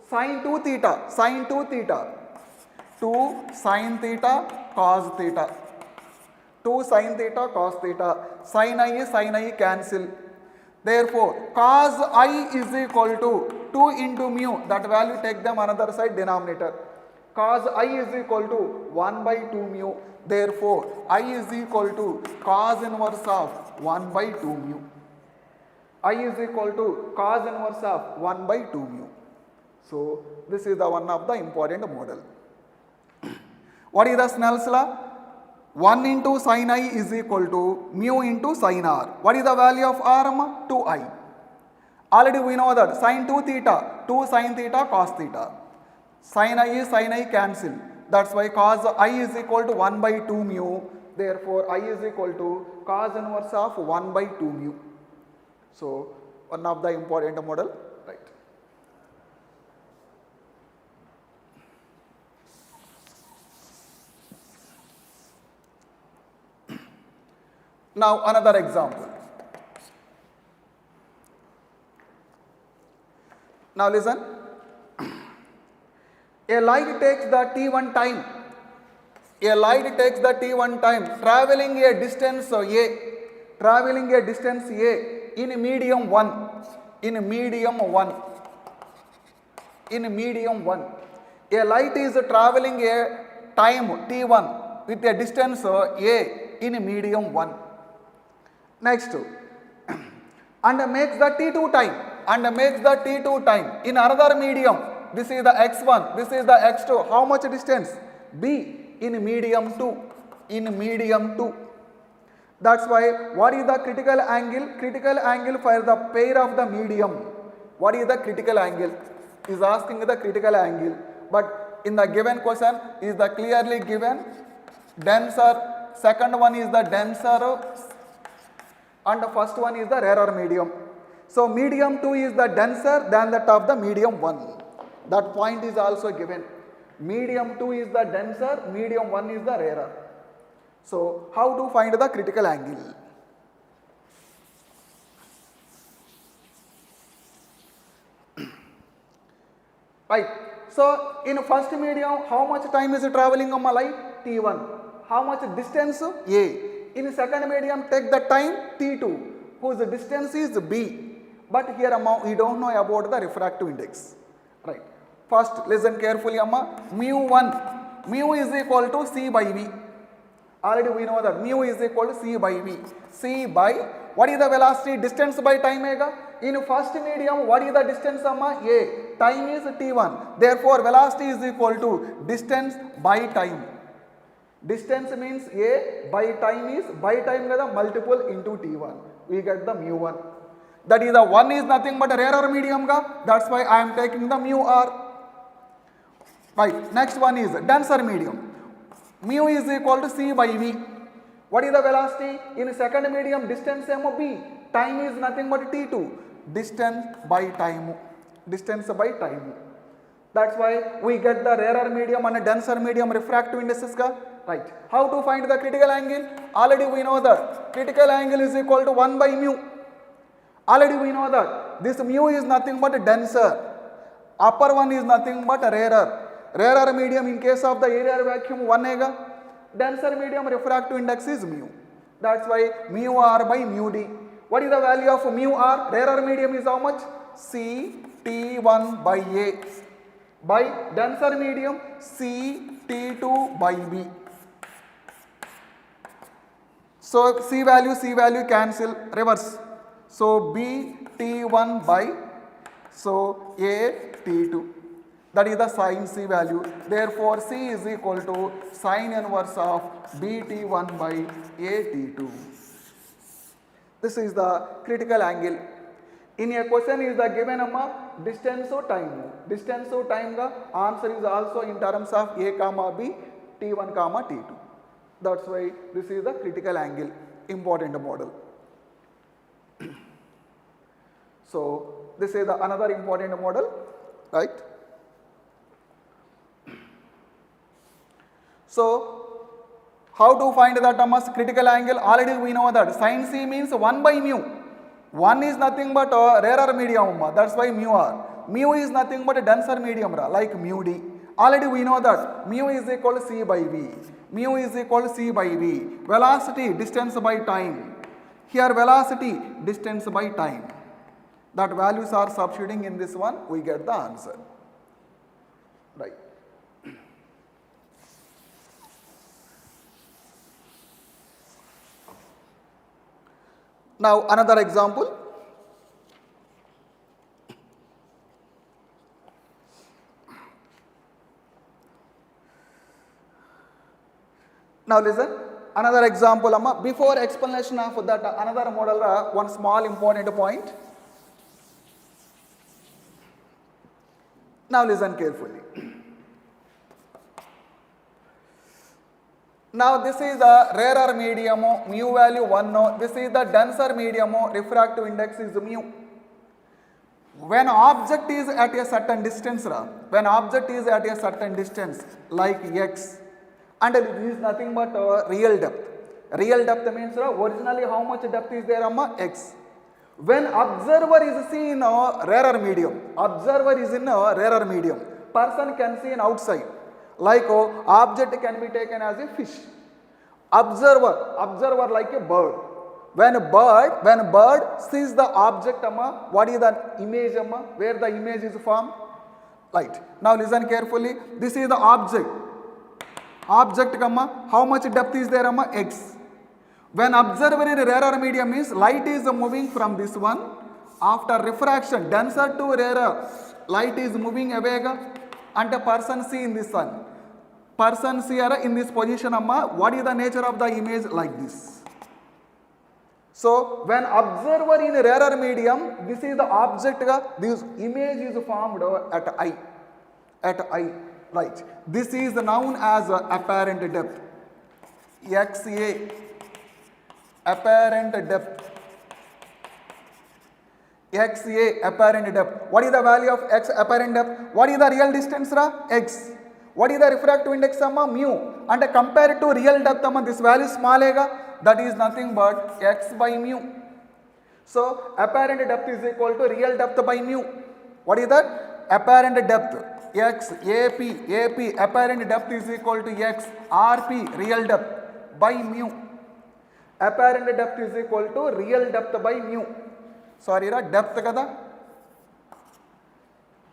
sin 2 theta. Sin 2 theta. 2 sin theta cos theta. 2 sin theta cos theta. Sin I cancel. Therefore, cos I is equal to 2 into mu. That value take them another side denominator. Cos I is equal to 1 by 2 mu. Therefore, I is equal to cos inverse of 1 by 2 mu. I is equal to cos inverse of 1 by 2 mu. So, this is the one of the important model. What is the Snell's law? 1 into sin I is equal to mu into sin R. What is the value of R? 2I. Already we know that sin 2 theta, 2 sin theta cos theta. Sin I cancel. That's why cos I is equal to 1 by 2 mu. Therefore, I is equal to cos inverse of 1 by 2 mu. So, one of the important model, right. Now, another example. Now, listen. A light takes the t1 time. A light takes the t1 time traveling a distance A. Traveling a distance A. In medium 1, in medium 1, in medium 1. A light is traveling a time t1 with a distance A in medium 1. Next, and makes the t2 time, and makes the t2 time in another medium. This is the x1, this is the x2. How much distance? B. in medium 2. In medium 2. That's why what is the critical angle? Critical angle for the pair of the medium. What is the critical angle? Is asking the critical angle. But in the given question is the clearly given denser. Second one is the denser and the first one is the rarer medium. So medium 2 is the denser than that of the medium 1. That point is also given. Medium 2 is the denser, medium 1 is the rarer. So how to find the critical angle? Right. So in first medium, how much time is traveling on my light? T1. How much distance? A. In second medium, take the time T2, whose distance is B. But here we don't know about the refractive index. Right. First, listen carefully, Amma. Mu1. Mu is equal to C by V. Already we know that mu is equal to C by V. C by, what is the velocity? Distance by time mega. In first medium, what is the distance, Amma? A. Time is T1. Therefore, velocity is equal to distance by time. Distance means A by time is, by time multiple into T1. We get the mu1. That is the 1 is nothing but a rarer medium ga. That's why I am taking the mu r. Right. Next one is denser medium. Mu is equal to C by V. What is the velocity? In second medium, distance B. Time is nothing but T2. Distance by time. Distance by time. That's why we get the rarer medium and a denser medium refractive indices ga. Right. How to find the critical angle? Already we know that critical angle is equal to 1 by mu. Already we know that this mu is nothing but denser. Upper one is nothing but rarer. Rarer medium in case of the area vacuum 1 ega. Denser medium refractive index is mu. That's why mu r by mu d. What is the value of mu r? Rarer medium is how much? C T1 by A. By denser medium C T2 by B. So C value cancel, reverse. So B T1 by, so A T2. That is the sin C value. Therefore, C is equal to sin inverse of BT1 by AT2. This is the critical angle. In a question is the given distance or time. Distance or time the answer is also in terms of A comma B, T1 comma T2. That's why this is the critical angle, important model. So this is the another important model, right? So how to find that critical angle? Already we know that sin C means 1 by mu. 1 is nothing but a rarer medium, that's why mu r. Mu is nothing but a denser medium, like mu d. Already we know that mu is equal to C by V. Mu is equal to C by V. Velocity, distance by time. Here velocity, distance by time. That values are substituting in this one, we get the answer. Right. Now another example. Now listen, another example. Before explanation of that another model, one small important point. Now listen carefully. Now this is the rarer medium, mu value 1. This is the denser medium, refractive index is mu. When object is at a certain distance, like x, and it is nothing but real depth. Real depth means originally how much depth is there, x. When observer is seen in a rarer medium, person can see in outside. Like object can be taken as a fish. Observer like a bird. When bird sees the object, what is the image, where the image is formed? Right. Now listen carefully. This is the object. How much depth is there, x. When observer in a rarer medium means light is moving from this one. After refraction, denser to rarer, light is moving away and a person see in this sun. persons here in this position amma, what is the nature of the image? Like this. So when observer in rarer medium, this is the object, this image is formed at I, right. This is known as apparent depth, XA, apparent depth, XA, apparent depth. What is the value of X apparent depth? What is the real distance, X? What is the refractive index, mu? And compared to real depth, this value is small, that is nothing but X by mu. So apparent depth is equal to real depth by mu. What is that? Apparent depth, X, AP, apparent depth is equal to X, RP, real depth, by mu. Apparent depth is equal to real depth by mu. Sorry, depth kada.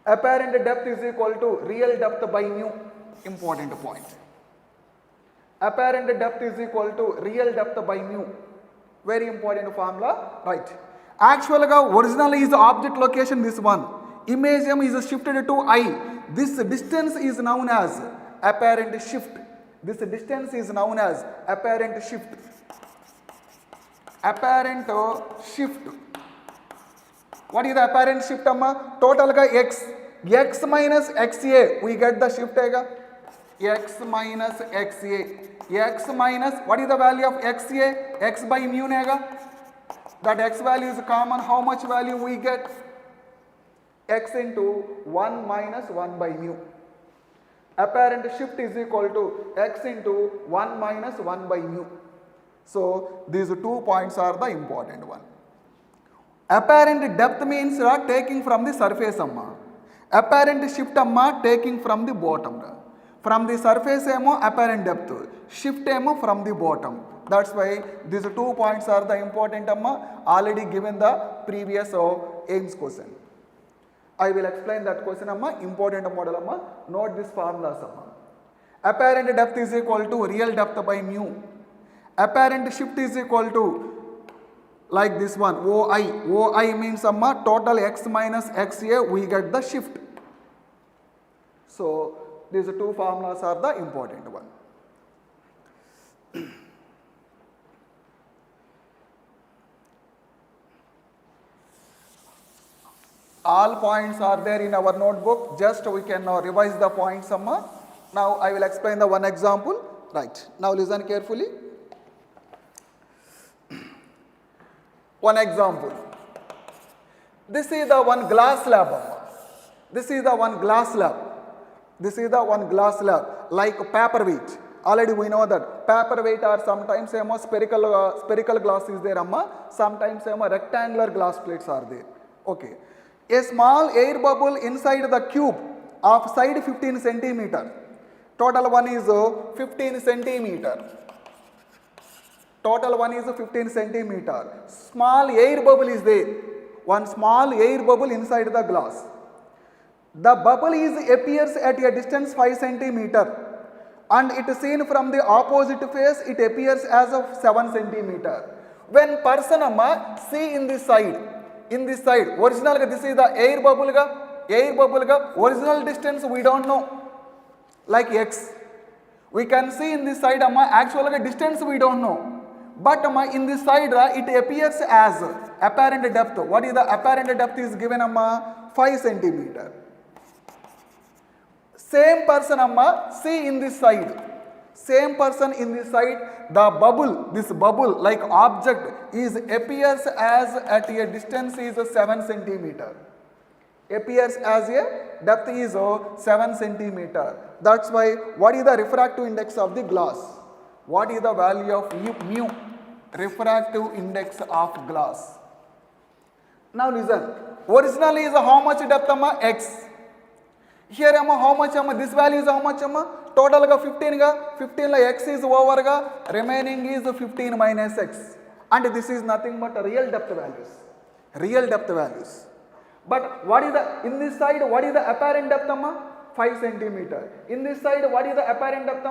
Apparent depth is equal to real depth by mu. Important point. Apparent depth is equal to real depth by mu. Very important formula, right? Actually, originally is the object location this one. Image is shifted to I. This distance is known as apparent shift. This distance is known as apparent shift. Apparent shift. What is the apparent shift, amma? Total X. X minus XA. We get the shift. X minus XA. X minus, what is the value of XA? X by mu. That X value is common. How much value we get? X into 1 minus 1 by mu. Apparent shift is equal to X into 1 minus 1 by mu. So these 2 points are the important one. Apparent depth means taking from the surface, amma. Apparent shift, amma, taking from the bottom. From the surface apparent depth, shift from the bottom. That's why these 2 points are the important, amma, already given the previous AIMS question. I will explain that question, amma, important model, amma. Note this formulas, amma. Apparent depth is equal to real depth by mu. Apparent shift is equal to, like this one, OI. OI means, amma, total X minus XA, we get the shift. So these 2 formulas are the important one. All points are there in our notebook. Just we can now revise the points. Now I will explain the one example. Right. Now listen carefully. One example. This is the one glass slab. This is the one glass slab. This is the one glass slab, like paperweight. Already we know that paperweight are sometimes spherical glass is there, sometimes rectangular glass plates are there. Okay. A small air bubble inside the cube of side 15 centimeter. Total one is 15 centimeter. Total one is 15 centimeter. Small air bubble is there. One small air bubble inside the glass. The bubble appears at a distance 5 centimeter, and it is seen from the opposite face, it appears as of 7 centimeter. When person see in this side, original this is the air bubble original distance we don't know, like X. We can see in this side actual distance we don't know, but in this side it appears as apparent depth. What is the apparent depth is given 5 centimeter. Same person see in this side. Same person in this side, the bubble, this bubble like object appears as at a distance is 7 centimeter. Appears as a depth is 7 centimeter. That's why what is the refractive index of the glass? What is the value of mu? Refractive index of glass. Now listen. Originally is how much depth? X. Here how much? This value is how much? Total 15 15 X is over remaining is 15 minus X, and this is nothing but real depth values. Real depth values. But what is the in this side? What is the apparent depth? 5 centimeter. In this side, what is the apparent depth?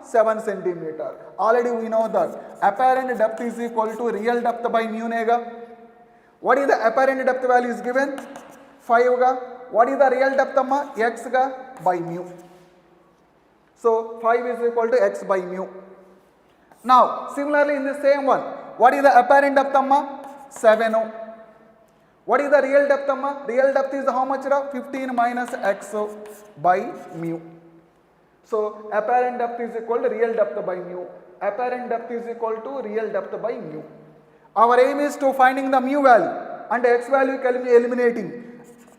7 centimeter. Already we know that apparent depth is equal to real depth by mu nega. What is the apparent depth value is given? 5 ga. What is the real depth? X ga by mu. So 5 is equal to x by mu. Now similarly in the same one, what is the apparent depth amma? 7. What is the real depth amma? Real depth is how much? 15 minus x by mu. So apparent depth is equal to real depth by mu. Apparent depth is equal to real depth by mu. Our aim is to finding the mu value and x value can be eliminating.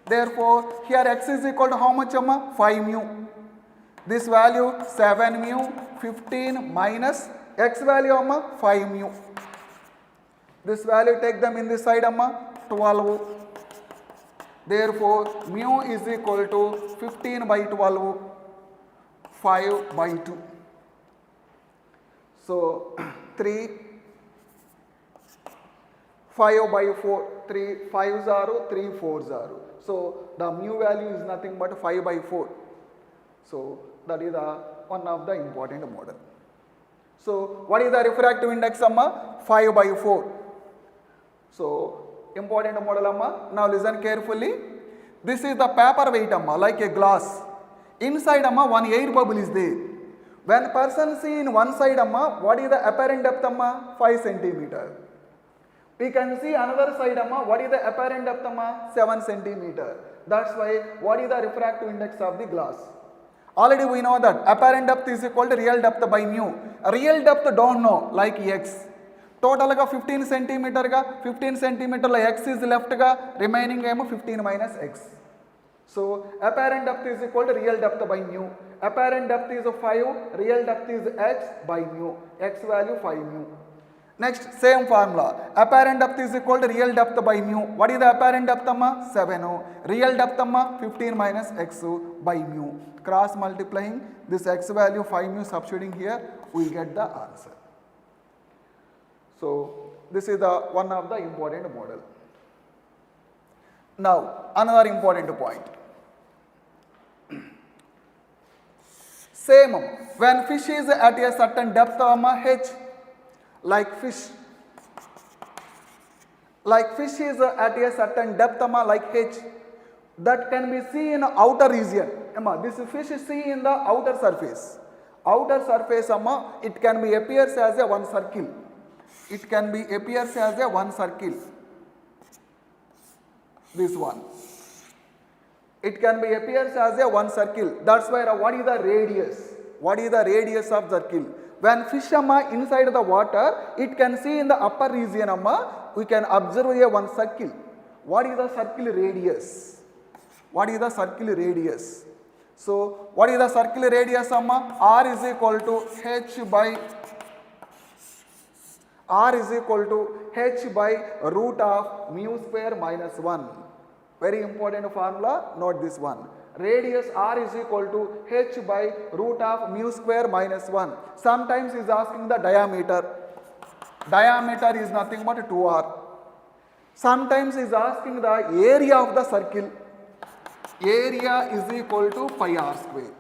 Therefore here x is equal to how much amma? 5 mu. This value 7 mu 15 minus x value amma 5 mu. This value take them in this side amma 12. Therefore mu is equal to 15 by 12, 5 by 2. So 3, 5 by 4, 3 5s are 3 4s are. So the mu value is nothing but 5 by 4. So that is one of the important model. So what is the refractive index amma? 5 by 4. So important model amma. Now listen carefully. This is the paper weight amma, like a glass. Inside amma one air bubble is there. When person see in one side amma, what is the apparent depth amma? 5 centimeter. We can see another side amma, what is the apparent depth amma? 7 centimeter. That's why what is the refractive index of the glass? Already we know that apparent depth is equal to real depth by mu. Real depth don't know, like x. Total ga 15 centimeter ga 15 centimeter x is left ga, remaining 15 minus x. So apparent depth is equal to real depth by mu. Apparent depth is 5, real depth is x by mu. X value 5 mu. Next same formula. Apparent depth is equal to real depth by mu. What is the apparent depth amma? 7. Real depth amma 15 minus x by mu. Cross multiplying this x value 5 mu, substituting here, we get the answer. So this is the one of the important model. Now another important point. Same when fish is at a certain depth h, like fish is at a certain depth like h, that can be seen in outer region. This fish is seen in the outer surface. Outer surface it can be appears as a one circle. It can be appears as a one circle. This one. It can be appears as a one circle. That's why what is the radius? What is the radius of circle? When fish inside the water, it can see in the upper region we can observe a one circle. What is the circle radius? What is the circle radius? So what is the circle radius R is equal to h by root of mu square minus 1. Very important formula, note this one. Radius R is equal to h by root of mu square minus 1. Sometimes is asking the diameter. Diameter is nothing but 2r. Sometimes is asking the area of the circle. Area is equal to pi r square.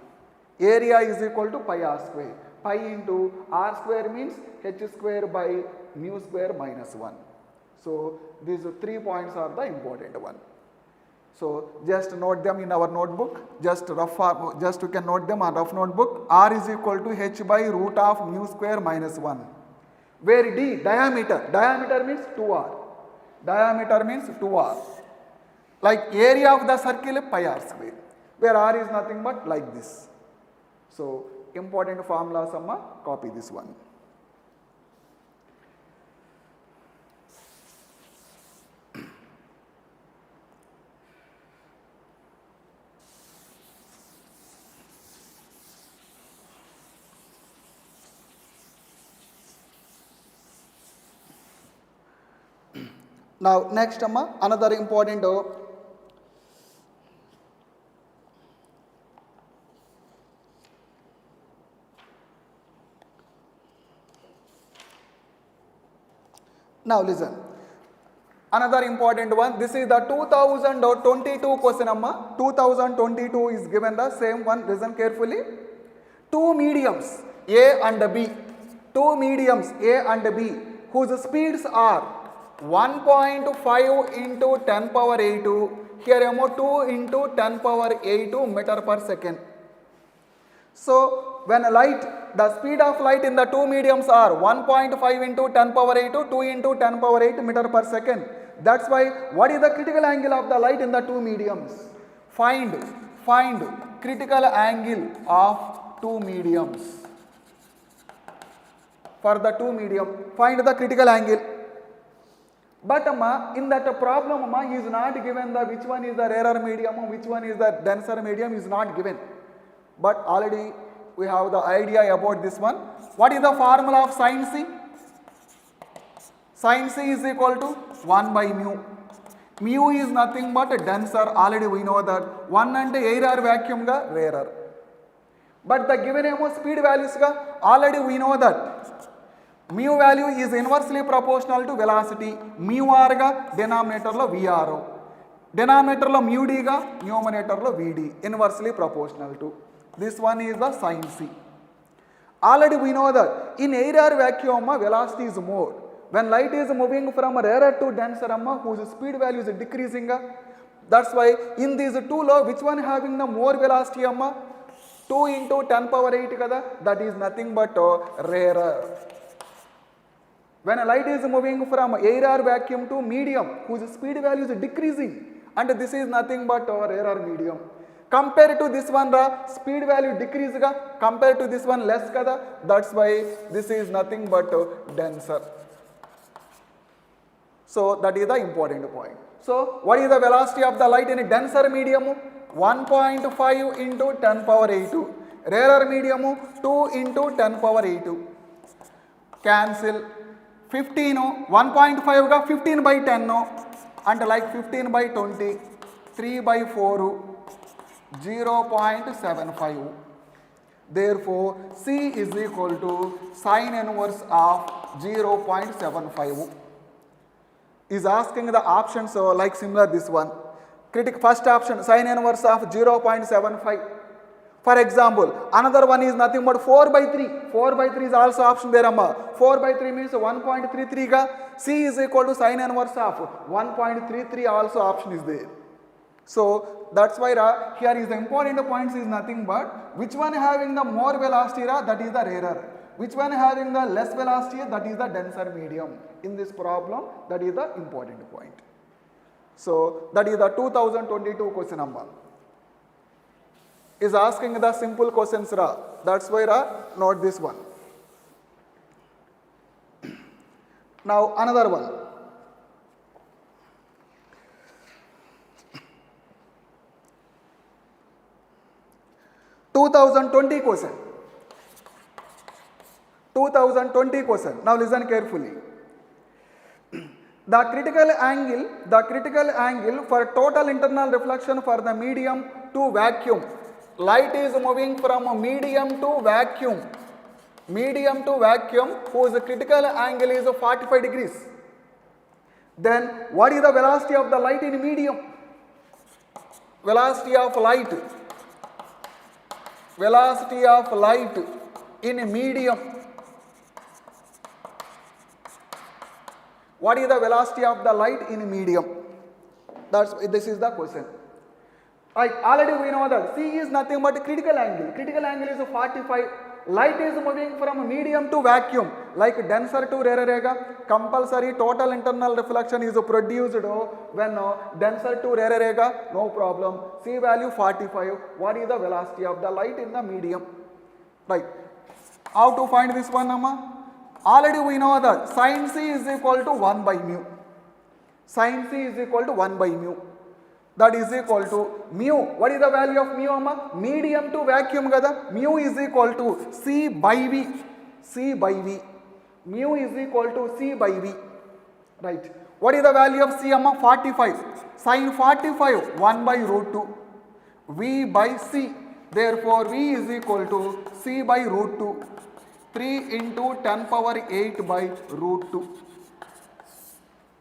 Area is equal to pi r square. Pi into r square means h square by mu square minus 1. So these 3 points are the important one. So just note them in our notebook. Just you can note them on rough notebook. R is equal to h by root of mu square minus 1. Where D, diameter. Diameter means 2r. Diameter means 2r. Like area of the circle pi r square. Where r is nothing but like this. So important formula copy this one. Now next another important now listen. Another important one. This is the 2022 question 2022 is given the same one. Listen carefully. Two mediums A and B. Two mediums A and B whose speeds are 1.5 into 10 power 8, here 2 into 10 power 8 meter per second. So when light, the speed of light in the two mediums are 1.5 into 10 power 8 to 2 into 10 power 8 meter per second. That's why what is the critical angle of the light in the two mediums? Find critical angle of two mediums. For the two medium, find the critical angle. But in that problem is not given the which one is the rarer medium, which one is the denser medium is not given. But already we have the idea about this one. What is the formula of sin C? Sin C is equal to 1 by mu. Mu is nothing but denser, already we know that. 1 and air or vacuum ga rarer. But the given speed values ga already we know that. Mu value is inversely proportional to velocity. Mu r ga denominator lo Vr. Denominator lo mu d ga numerator lo Vd. Inversely proportional to. This one is the sin C. Already we know that in air or vacuum velocity is more. When light is moving from rarer to denser whose speed value is decreasing. That's why in these two law which one having the more velocity 2 into 10 power 8 kada, that is nothing but rarer. When a light is moving from air or vacuum to medium whose speed value is decreasing, and this is nothing but rarer medium. Compared to this one, the speed value decrease ga, compared to this one less kada, that's why this is nothing but denser. So that is the important point. So what is the velocity of the light in a denser medium? 1.5 into 10 power 8. Rarer medium 2 into 10 power 8. Cancel. 15, 1.5 ga 15 by 10, and like 15 by 20, 3 by 4, 0.75. Therefore, C is equal to sin inverse of 0.75. Is asking the options like similar this one. First option sin inverse of 0.75. For example, another one is nothing but 4 by 3. 4 by 3 is also option there. 4 by 3 means 1.33 ga. C is equal to sin inverse of 1.33 also option is there. So that's why here is the important points is nothing but which one having the more velocity that is the rarer. Which one having the less velocity that is the denser medium. In this problem that is the important point. So that is the 2022 question number. Is asking the simple questions that's why note this one. Now another one. (2020) question. 2020 question. Now listen carefully. The critical angle for total internal reflection for the medium to vacuum. Light is moving from medium to vacuum. Medium to vacuum whose critical angle is 45 degrees. Then what is the velocity of the light in medium? Velocity of light. Velocity of light in medium. What is the velocity of the light in medium? This is the question. Right, already we know that C is nothing but critical angle. Critical angle is 45. Light is moving from medium to vacuum, like denser to rarer. Compulsory total internal reflection is produced when denser to rarer. No problem. C value 45. What is the velocity of the light in the medium? Right. How to find this one, Amma? Already we know that sin C is equal to 1 by mu. Sin C is equal to 1 by mu. That is equal to mu. What is the value of mu, Amma? Medium to vacuum gada. Mu is equal to C by V. C by V. Mu is equal to C by V. Right. What is the value of C, Amma? 45. Sin 45, 1 by root 2. V by C. Therefore, V is equal to C by root 2. 3 into 10 power 8 by root 2.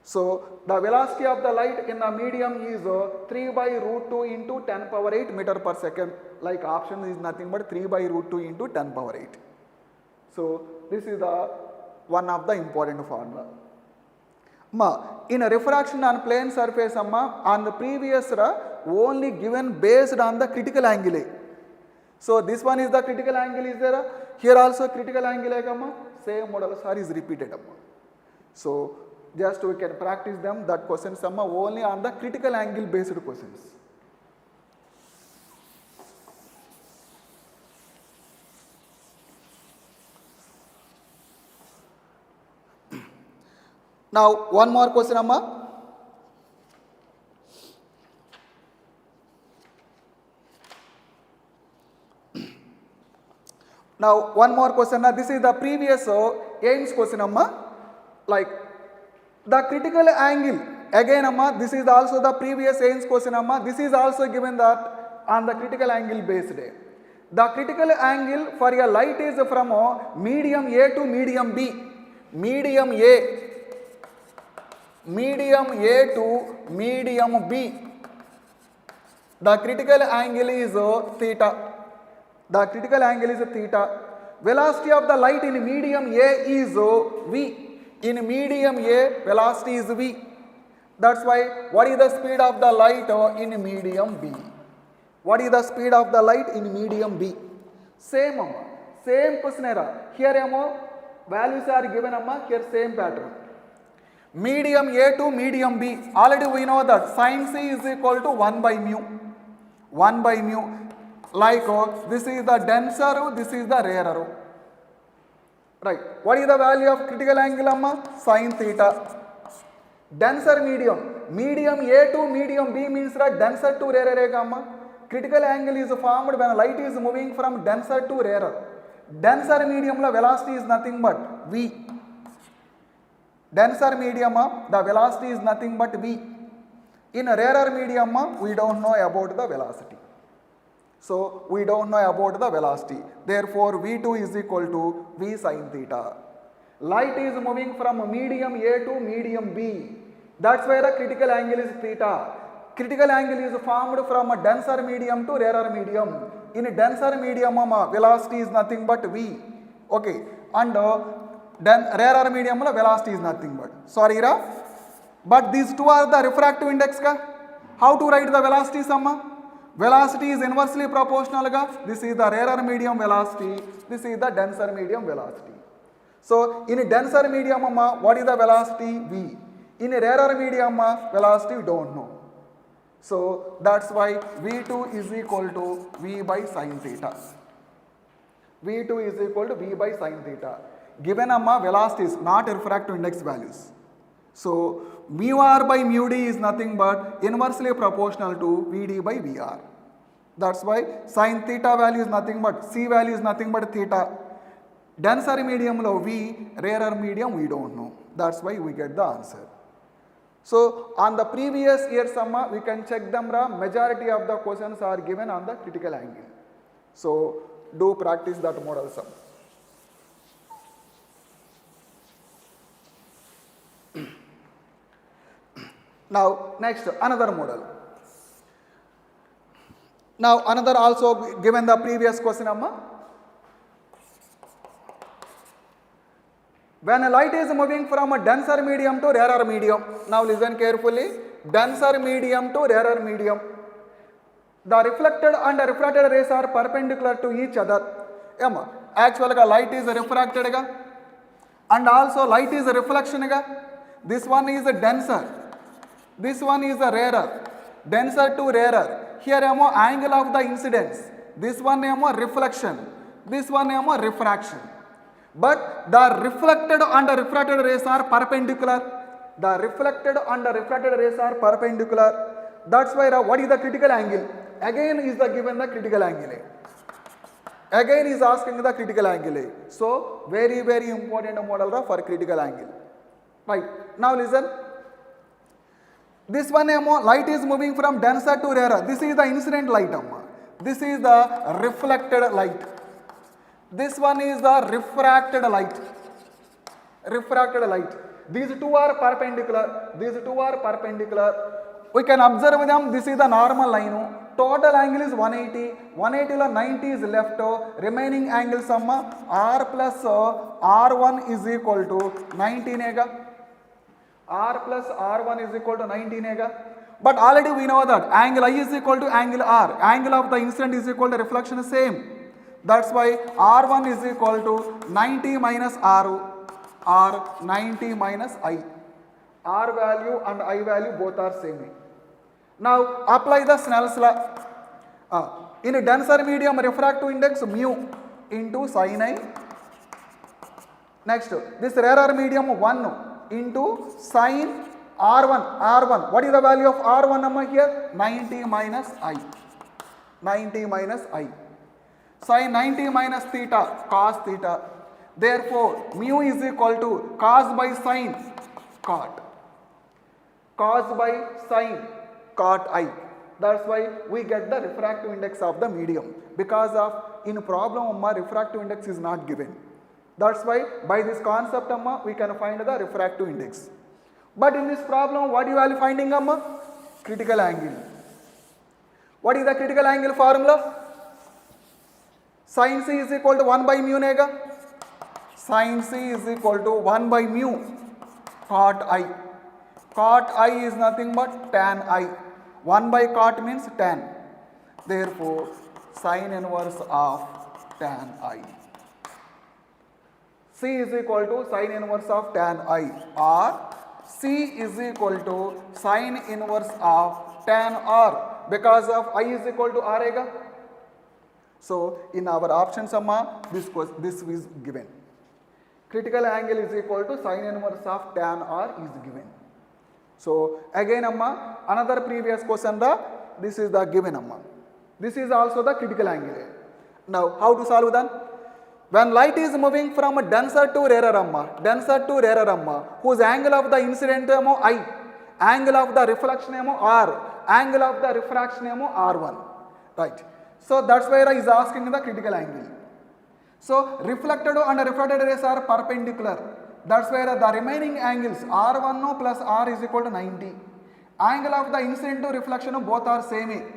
So the velocity of the light in the medium is 3 by root 2 into 10 power 8 meter per second. Like option is nothing but 3 by root 2 into 10 power 8. So this is the one of the important formula. In a refraction on plane surface, on the previous only given based on the critical angle. So this one is the critical angle is there. Here also critical angle hai, same model is repeated. So just we can practice them that questions only on the critical angle based questions. Now one more question amma. Now one more question. Now this is the previous aims question amma. Like the critical angle again amma. This is also the previous aims question amma. This is also given that on the critical angle based. The critical angle for a light is from medium A to medium B. Medium A to medium B. The critical angle is theta. The critical angle is theta. Velocity of the light in medium A is v. In medium A, velocity is v. That's why, what is the speed of the light in medium B? What is the speed of the light in medium B? Same amma. Same question era. Here values are given amma. Here same pattern. Medium A to medium B. Already we know that sin C is equal to 1 by mu. 1 by mu. Like this is the denser, this is the rarer. Right. What is the value of critical angle amma? Sin theta. Denser medium. Medium A to medium B means that denser to rarer amma. Critical angle is formed when light is moving from denser to rarer. Denser medium la velocity is nothing but v. Denser medium the velocity is nothing but v. In rarer medium we don't know about the velocity. So we don't know about the velocity. Therefore v2 is equal to v sin theta. Light is moving from medium A to medium B. That's why the critical angle is theta. Critical angle is formed from a denser medium to rarer medium. In a denser medium velocity is nothing but v. Okay. And rarer medium velocity is nothing but. Sorry ra. But these two are the refractive index ka. How to write the velocity summa? Velocity is inversely proportional ga. This is the rarer medium velocity. This is the denser medium velocity. So in a denser medium what is the velocity? V. In a rarer medium velocity we don't know. So that's why v2 is equal to v by sin theta. v2 is equal to v by sin theta. Given velocities, not refractive index values. So mu r by mu d is nothing but inversely proportional to vd by vr. That's why sin theta value is nothing but, c value is nothing but theta. Denser medium lo v, rarer medium we don't know. That's why we get the answer. So on the previous year summa we can check them majority of the questions are given on the critical angle. So do practice that model sum. Now next another model. Now another also given the previous question amma. When a light is moving from a denser medium to rarer medium. Now listen carefully. Denser medium to rarer medium. The reflected and refracted rays are perpendicular to each other. Actually light is refracted and also light is reflection. This one is denser. This one is a rarer. Denser to rarer. Here angle of the incidence. This one reflection. This one refraction. But the reflected and refracted rays are perpendicular. The reflected and refracted rays are perpendicular. That's why what is the critical angle? Again is the given the critical angle. Again is asking the critical angle. So very very important model for critical angle. Right. Now listen. This one light is moving from denser to rarer. This is the incident light. This is the reflected light. This one is the refracted light. Refracted light. These two are perpendicular. These two are perpendicular. We can observe them. This is the normal line. Total angle is 180. 180 lo 90 is left. Remaining angle sum r plus r1 is equal to 90 nega. R plus R1 is equal to 90 nega. But already we know that angle I is equal to angle R. Angle of the incident is equal to reflection same. That's why R1 is equal to 90 minus R or 90 minus I. R value and I value both are same. Now apply the Snell's law. In a denser medium, refractive index mu into sin I. Next, this rarer medium 1 into sin R1. What is the value of R1 number here? 90 minus I. 90 minus I. Sin 90 minus theta, cos theta. Therefore, mu is equal to cos by sin, cot. Cos by sin, cot I. That's why we get the refractive index of the medium. Because of in problem, refractive index is not given. That's why by this concept, we can find the refractive index. But in this problem, what you are finding, critical angle. What is the critical angle formula? Sin C is equal to 1 by mu nega. Sin C is equal to 1 by mu cot I. Cot I is nothing but tan I. 1 by cot means tan. Therefore, sin inverse of tan I. C is equal to sin inverse of tan I, or C is equal to sin inverse of tan R, because of I is equal to R ega. So in our options, this is given. Critical angle is equal to sin inverse of tan R is given. So again, another previous question, this is the given. This is also the critical angle. Now how to solve that? When light is moving from denser to rarer, whose angle of the incident I, angle of the reflection R, angle of the refraction R1, right? So that's where I is asking the critical angle. So reflected and refracted rays are perpendicular. That's where the remaining angles R1 plus R is equal to 90. Angle of the incident to reflection both are same.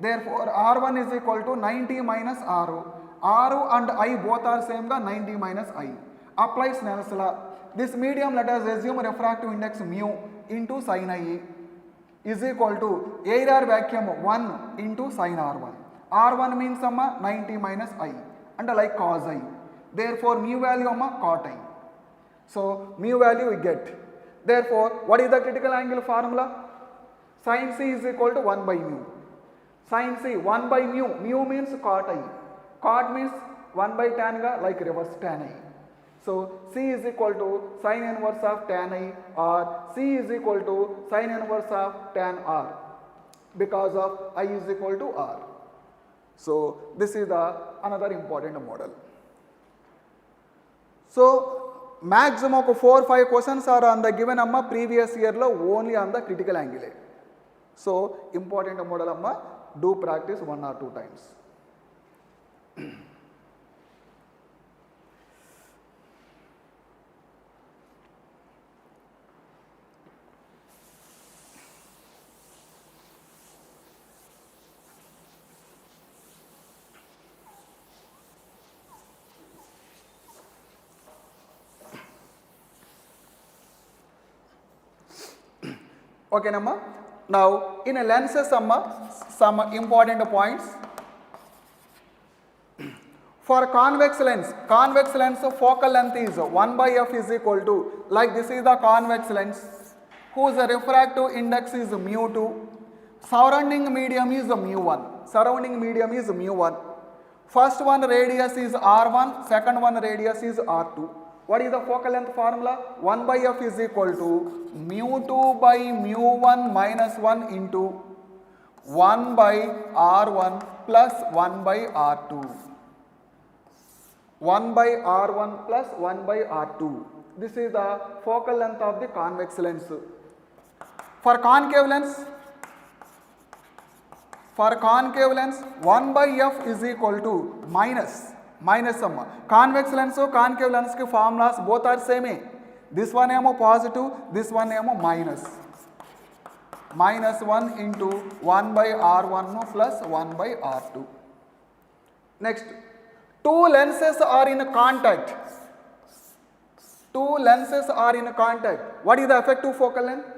Therefore R1 is equal to 90 minus R. R and I both are same, 90 minus I. Apply Snell's law. This medium, let us assume refractive index mu into sin I is equal to area vacuum 1 into sin R1. R1 means 90 minus I and like cos I. Therefore mu value cot I. So mu value we get. Therefore, what is the critical angle formula? Sin C is equal to 1 by mu. Sin C 1 by mu. Mu means cot I. Cot means 1 by tan like reverse tan I. So C is equal to sin inverse of tan I, or C is equal to sin inverse of tan R, because of I is equal to R. So this is the another important model. So maximum of 4 or 5 questions are on the given previous year only on the critical angle. So important model do practice 1 or 2 times. Okay, now in a lenses, some important points. For convex lens focal length is 1 by f is equal to, like this is the convex lens whose refractive index is mu2, surrounding medium is mu1, first one radius is r1, second one radius is r2. What is the focal length formula? 1 by f is equal to mu2 by mu1 minus 1 into 1 by r1 plus 1 by r2. 1 by r1 plus 1 by r2. This is the focal length of the convex lens. For concave lens, 1 by f is equal to minus convex lens, concave lens के formulas both are same. This one positive, this one minus. Minus 1 into 1 by r1 plus 1 by r2. Next, two lenses are in contact. What is the effective focal length?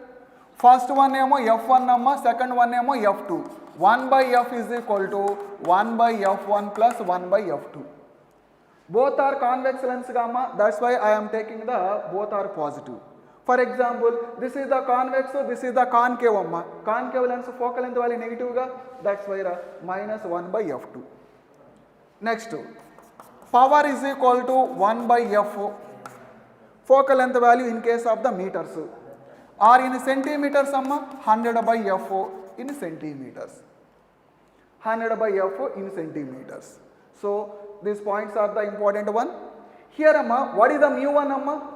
First one emo f1 amma, second one emo f2. 1 by f is equal to 1 by f1 plus 1 by f2. Both are convex lens gamma, that's why I am taking the both are positive. For example, this is the convex, so this is the concave amma. Concave lens focal length value negative ga, that's why minus 1 by f2. Next, power is equal to 1 by f. Focal length value in case of the meters. Or in centimeters amma, 100 by f in centimeters. 100 by f in centimeters. So these points are the important one. Here amma, what is the mu1 amma?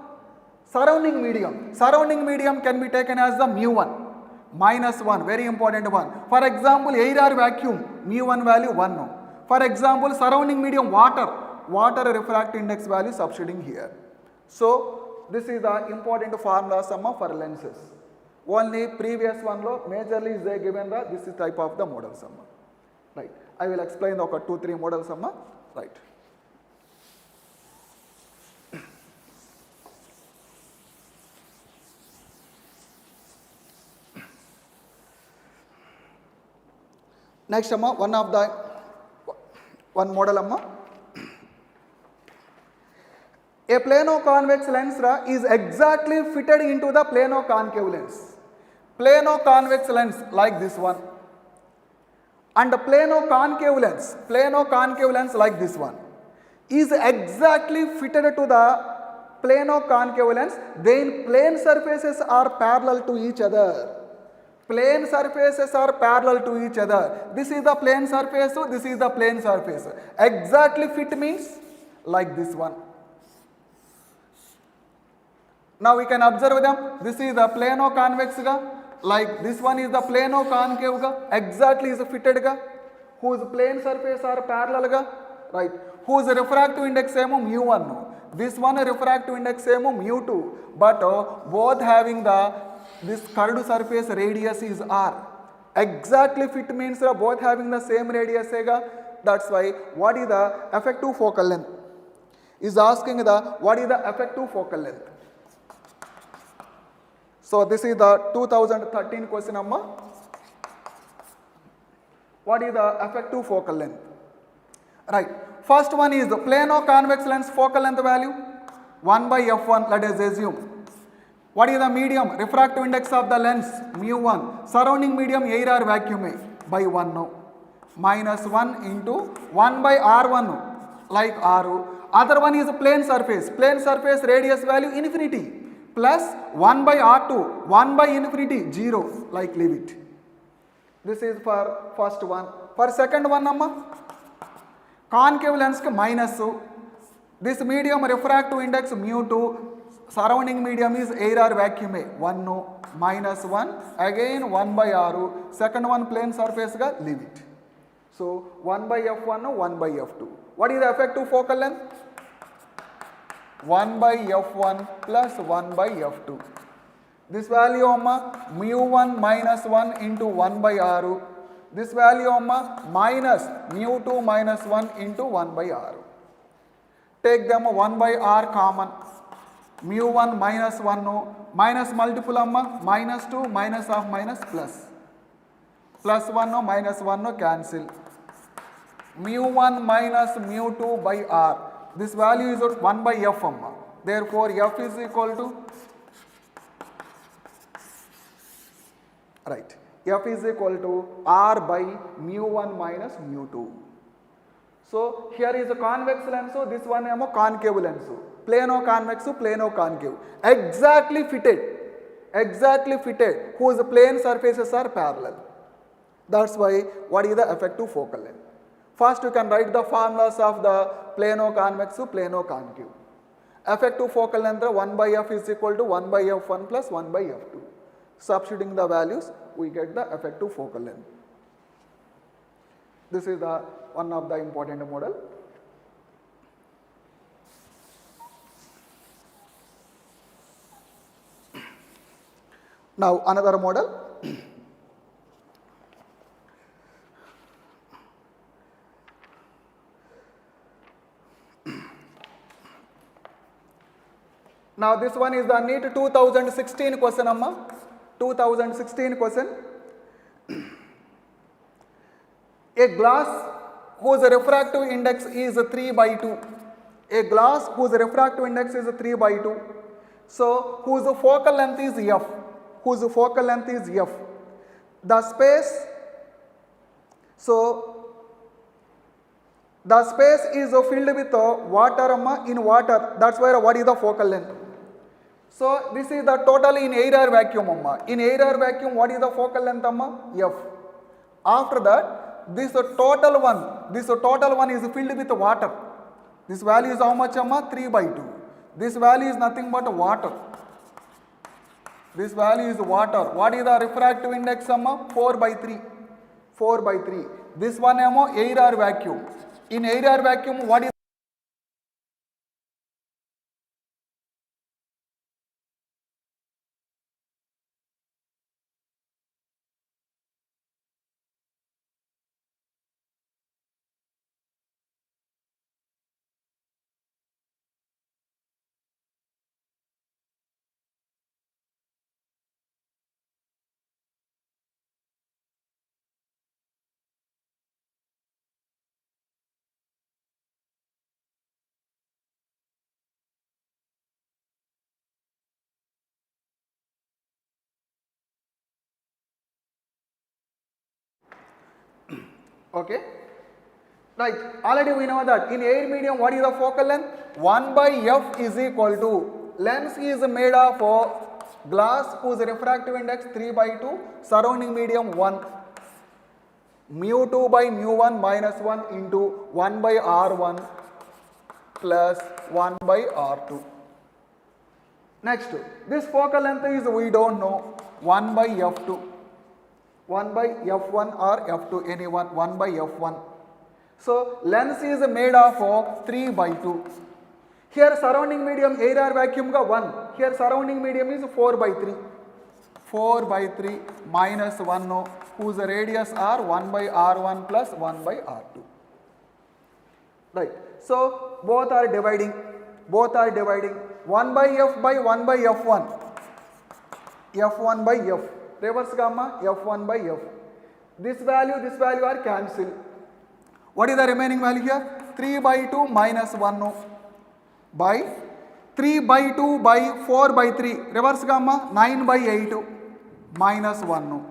Surrounding medium. Surrounding medium can be taken as the mu1 minus 1, very important one. For example, air or vacuum, mu1 value 1. For example, surrounding medium water, water refractive index value substituting here. So this is the important formula summa for lenses. Only previous one lo majorly is they given the this is type of the model summa. Right. I will explain the 2-3 model summa. Right. Next amma, one model amma. A plano-convex lens is exactly fitted into the plano-concave lens. Plano-convex lens like this one. And the plano-concave lens like this one is exactly fitted to the plano-concave lens. Then plane surfaces are parallel to each other. Plane surfaces are parallel to each other. This is the plane surface, so this is the plane surface. Exactly fit means like this one. Now we can observe them. This is the plano-convex ga. Like this one is the plano-concave ga. Exactly is fitted ga. Whose plane surface are parallel ga. Right. Whose refractive index emo mu1. This one refractive index emo mu2. But both having this curved surface radius is r. Exactly fit means both having the same radius ga. That's why what is the effective focal length? Is asking what is the effective focal length? So this is the 2013 question amma. What is the effective focal length? Right. First one is the plano-convex lens focal length value 1 by f1, let us assume. What is the medium? Refractive index of the lens mu1. Surrounding medium air or vacuum by 1 minus 1 into 1 by r1 like r. Other one is plane surface. Plane surface radius value infinity. Plus 1 by r2, 1 by infinity, 0, like leave it. This is for first one. For second one, amma, concave lens minus. This medium refractive index mu2, surrounding medium is air or vacuum 1 minus 1, again 1 by r. Second one plane surface ga leave it. So 1 by f1, 1 by f2. What is the effective focal length? 1 by f1 plus 1 by f2. This value amma mu1 minus 1 into 1 by r. This value amma minus mu2 minus 1 into 1 by r. Take them 1 by r common. Mu1 minus 1 minus multiple amma minus 2 minus of minus plus. Plus 1 minus 1 cancel. Mu1 minus mu2 by r. This value is 1 by f amma. Therefore, f is equal to right. F is equal to r by mu1 minus mu2. So here is a convex lens. So this one is a concave lens. Plano-convex, plano-concave. Exactly fitted. Exactly fitted. Whose plane surfaces are parallel. That's why what is the effective focal length? First you can write the formulas of the plano-convex, plano-concave. Effective focal length 1 by f is equal to 1 by f1 plus 1 by f2. Substituting the values, we get the effective focal length. This is the one of the important model. Now another model. Now this one is the NEET 2016 question amma. 2016 question. A glass whose refractive index is 3 by 2. A glass whose refractive index is 3 by 2. So, whose focal length is f. Whose focal length is f. The space, so the space is filled with water in water. That's why what is the focal length. So, this is the total in air or vacuum. In air or vacuum, what is the focal length? F. After that, this total one is filled with water. This value is how much? 3 by 2. This value is nothing but water. This value is water. What is the refractive index? 4 by 3. 4 by 3. This one air or vacuum. In air or vacuum, what is okay? Right, already we know that in air medium what is the focal length? 1 by f is equal to, lens is made of glass whose refractive index 3 by 2, surrounding medium 1. Mu 2 by mu 1 minus 1 into 1 by r1 plus 1 by r2. Next, this focal length is we don't know, 1 by f2. 1 by f1 or f2, any one, 1 by f1. So, lens is made of 3 by 2. Here surrounding medium air or vacuum ka 1. Here surrounding medium is 4 by 3. 4 by 3 minus 1 whose radius are 1 by r1 plus 1 by r2. Right. So, both are dividing. 1 by f by 1 by f1. f1 by f. Reverse gamma f1 by f. This value are cancelled. What is the remaining value here? 3 by 2 minus 1 by 3 by 2 by 4 by 3. Reverse gamma 9 by 8 minus 1.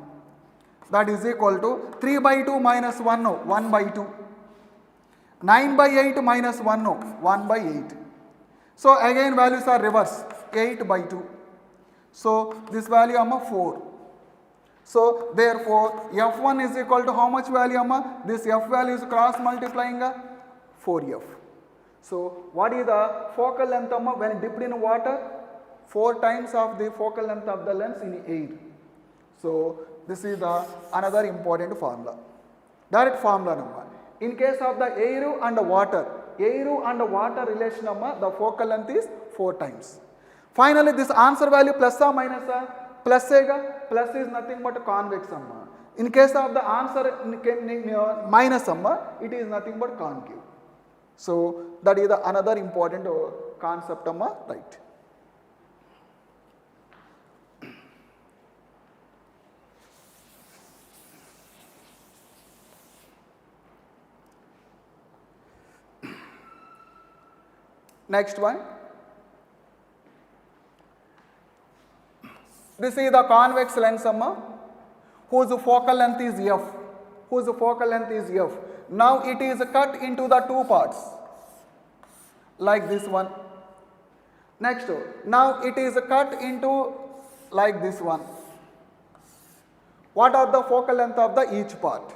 That is equal to 3 by 2 minus 1, 1 by 2. 9 by 8 minus 1, 1 by 8. So again values are reverse, 8 by 2. So this value 4. So therefore f1 is equal to how much value? This f value is cross multiplying 4f. So what is the focal length when dipped in water? 4 times of the focal length of the lens in air. So this is the another important formula. Direct formula number. In case of the air and water relation the focal length is 4 times. Finally this answer value plus or minus? Plus is nothing but convex summa. In case of the answer minus summa, it is nothing but concave. So that is the another important concept, right? Next one. This is the convex lens whose focal length is f. Whose focal length is f. Now it is cut into the 2 parts like this one. Next, now it is cut into like this one. What are the focal length of the each part?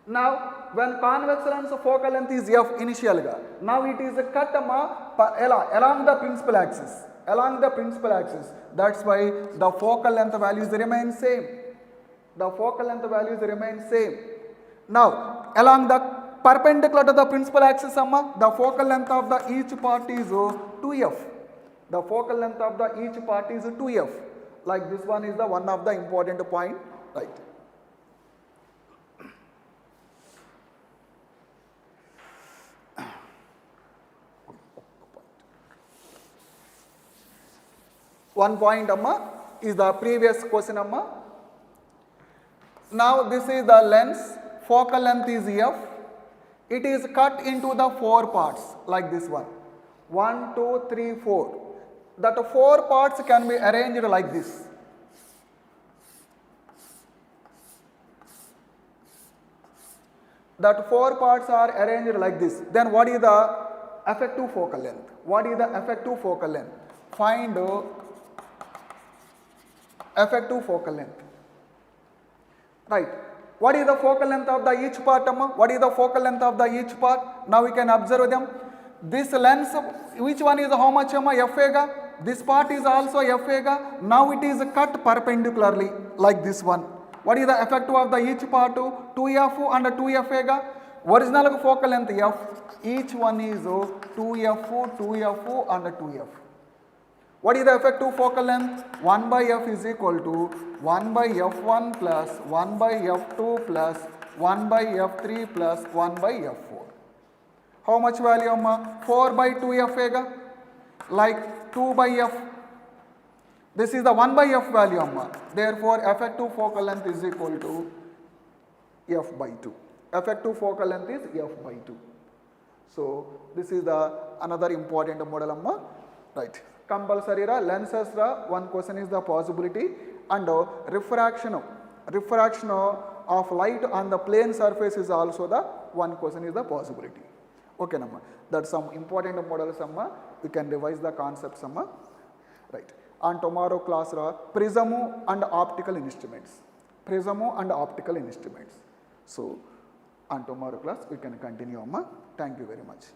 Now when convex lens focal length is f initial ga, now it is cut along the principal axis. Along the principal axis. That's why the focal length values remain same. The focal length values remain same. Now, along the perpendicular to the principal axis, the focal length of the each part is 2f. The focal length of the each part is 2f. Like this one is the one of the important point, right? One point is the previous question amma. Now this is the lens, focal length is f. It is cut into the 4 parts like this one. 1, 2, 3, 4. That 4 parts can be arranged like this. That 4 parts are arranged like this. Then what is the effective focal length? What is the effective focal length? Find effective focal length. Right. What is the focal length of the each part, amma? What is the focal length of the each part? Now we can observe them. This lens, which one is how much, amma? F ega. This part is also F ega. Now it is cut perpendicularly like this one. What is the effective of the each part? 2F and 2F ega. Original focal length F. Each one is 2F, 2F and 2F. What is the effective focal length? 1 by F is equal to 1 by F1 plus 1 by F2 plus 1 by F3 plus 1 by F4. How much value, amma? 4 by 2F ega. Like 2 by F. This is the 1 by F value, amma. Therefore, effective focal length is equal to F by 2. Effective focal length is F by 2. So, this is the another important model, amma. Right. Compulsory ra lenses ra one question is the possibility, and refraction of light on the plane surface is also the one question is the possibility. Okay, namma. That's some important models, amma. We can revise the concepts, amma. Right. On tomorrow class ra prism and optical instruments. Prism and optical instruments. So, on tomorrow class we can continue, amma. Thank you very much.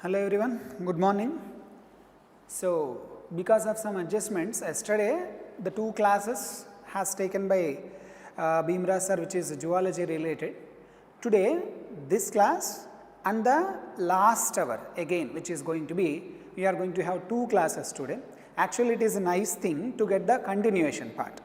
Hello everyone, good morning. So, because of some adjustments, yesterday the two classes has taken by Bhimraj sir, which is zoology related. Today this class and the last hour again, which is going to be, we are going to have two classes today. Actually it is a nice thing to get the continuation part.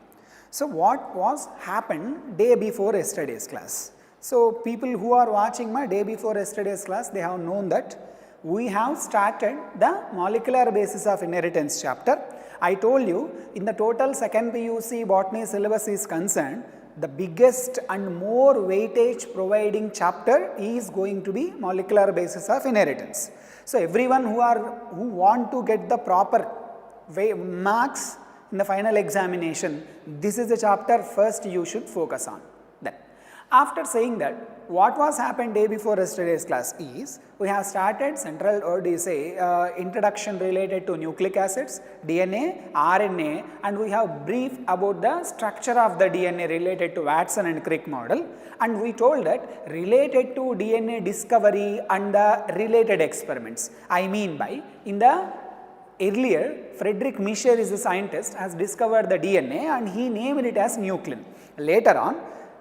So what was happened day before yesterday's class? So people who are watching my day before yesterday's class, they have known that we have started the molecular basis of inheritance chapter. I told you in the total second PUC botany syllabus is concerned, the biggest and more weightage providing chapter is going to be molecular basis of inheritance. So everyone who want to get the proper marks in the final examination, this is the chapter first you should focus on. Then after saying that, what was happened day before yesterday's class is, we have started central or introduction related to nucleic acids, DNA, RNA, and we have briefed about the structure of the DNA related to Watson and Crick model, and we told that related to DNA discovery and the related experiments. I mean by, in the earlier, Friedrich Mischer is a scientist, has discovered the DNA and he named it as nuclein. Later on,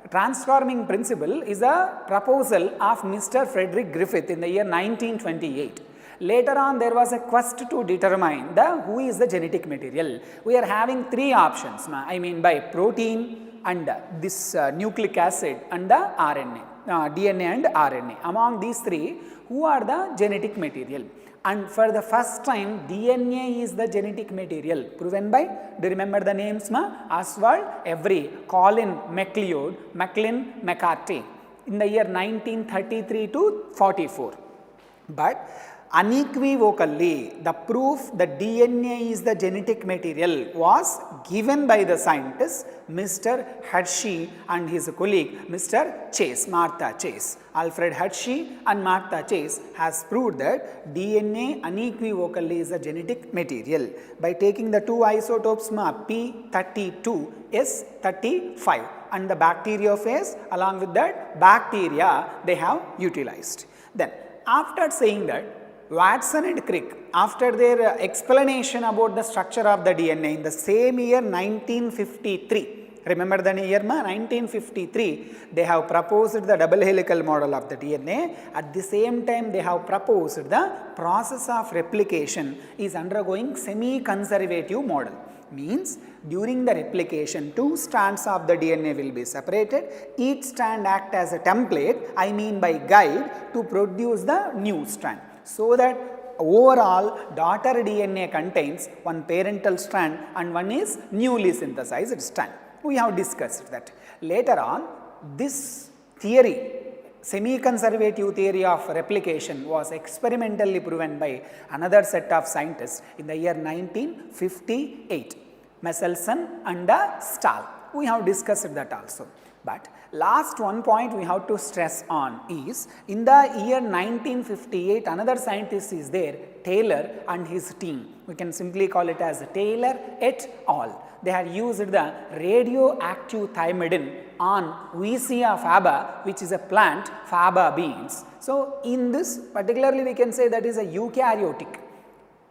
transforming principle is a proposal of Mr. Frederick Griffith in the year 1928. Later on, there was a quest to determine who is the genetic material. We are having three options, I mean by protein and this nucleic acid and the RNA, DNA and RNA. Among these three, who are the genetic material? And for the first time, DNA is the genetic material proven by, do you remember the names? Oswald Avery, Colin MacLeod, Macklin McCarthy in the year 1933 to 44. But unequivocally, the proof that DNA is the genetic material was given by the scientist Mr. Hershey and his colleague Mr. Chase, Martha Chase. Alfred Hershey and Martha Chase has proved that DNA unequivocally is a genetic material by taking the two isotopes P32, S35 and the bacteriophage, along with that bacteria they have utilized. Then after saying that, Watson and Crick, after their explanation about the structure of the DNA in the same year 1953, remember the year 1953, they have proposed the double helical model of the DNA. At the same time, they have proposed the process of replication is undergoing semi-conservative model. Means during the replication, two strands of the DNA will be separated. Each strand act as a template, I mean by guide, to produce the new strand. So that overall daughter DNA contains one parental strand and one is newly synthesized strand. We have discussed that. Later on, this theory, semi-conservative theory of replication was experimentally proven by another set of scientists in the year 1958, Messelson and Stahl. We have discussed that also. But last one point we have to stress on is, in the year 1958, another scientist is there, Taylor and his team. We can simply call it as Taylor et al. They had used the radioactive thymidine on Vicia faba, which is a plant, faba beans. So in this particularly we can say that is a eukaryotic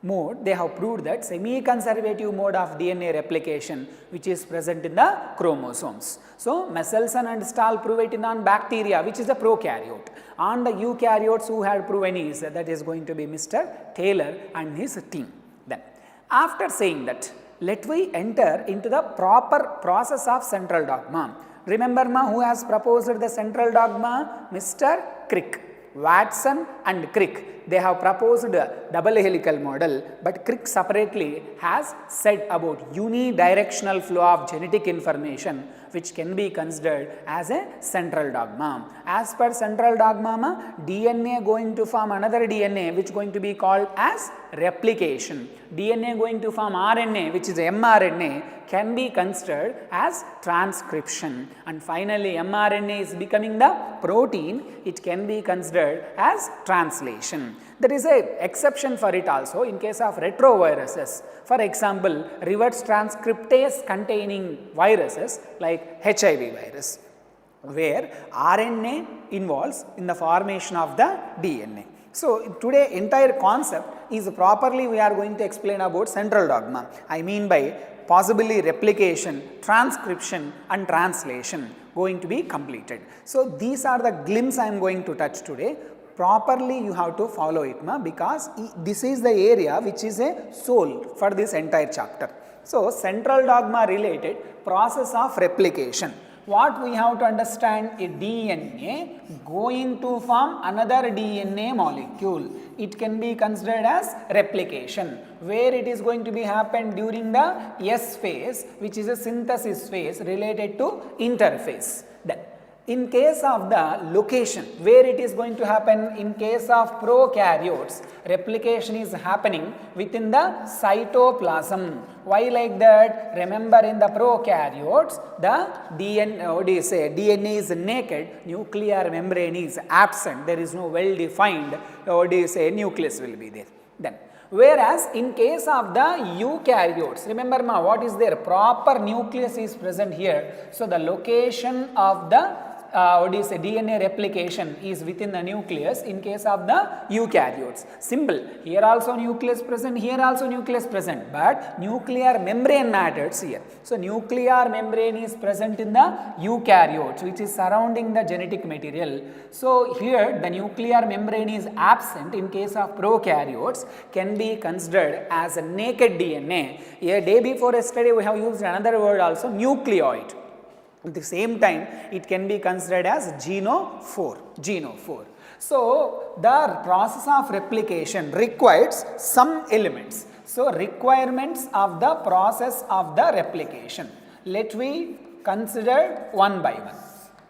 mode. They have proved that semi-conservative mode of DNA replication which is present in the chromosomes. So Messelson and Stahl prove it on bacteria, which is a prokaryote. On the eukaryotes, who had proven is that is going to be Mr. Taylor and his team. Then after saying that, let we enter into the proper process of central dogma. Remember who has proposed the central dogma? Mr. Crick. Watson and Crick, they have proposed a double helical model, but Crick separately has said about unidirectional flow of genetic information which can be considered as a central dogma. As per central dogma, DNA going to form another DNA which going to be called as replication. DNA going to form RNA, which is mRNA, can be considered as transcription. And finally, mRNA is becoming the protein, it can be considered as translation. There is an exception for it also in case of retroviruses. For example, reverse transcriptase containing viruses like HIV virus, where RNA involves in the formation of the DNA. So today entire concept is properly we are going to explain about central dogma. I mean by possibly replication, transcription and translation going to be completed. So these are the glimpse I am going to touch today. Properly you have to follow it because this is the area which is a soul for this entire chapter. So central dogma related process of replication. What we have to understand, a DNA going to form another DNA molecule. It can be considered as replication, where it is going to be happen during the S phase, which is a synthesis phase related to interphase. Then in case of the location, where it is going to happen, in case of prokaryotes, replication is happening within the cytoplasm. Why like that? Remember, in the prokaryotes, the DNA is naked, nuclear membrane is absent, there is no well defined nucleus will be there. Then whereas in case of the eukaryotes, remember what is there? Proper nucleus is present here. So the location of the DNA replication is within the nucleus in case of the eukaryotes. Simple. Here also nucleus present, here also nucleus present, but nuclear membrane matters here. So nuclear membrane is present in the eukaryotes, which is surrounding the genetic material. So here the nuclear membrane is absent in case of prokaryotes, can be considered as a naked DNA. A day before yesterday we have used another word also, nucleoid. At the same time, it can be considered as genophore. So the process of replication requires some elements. So requirements of the process of the replication. Let me consider one by one.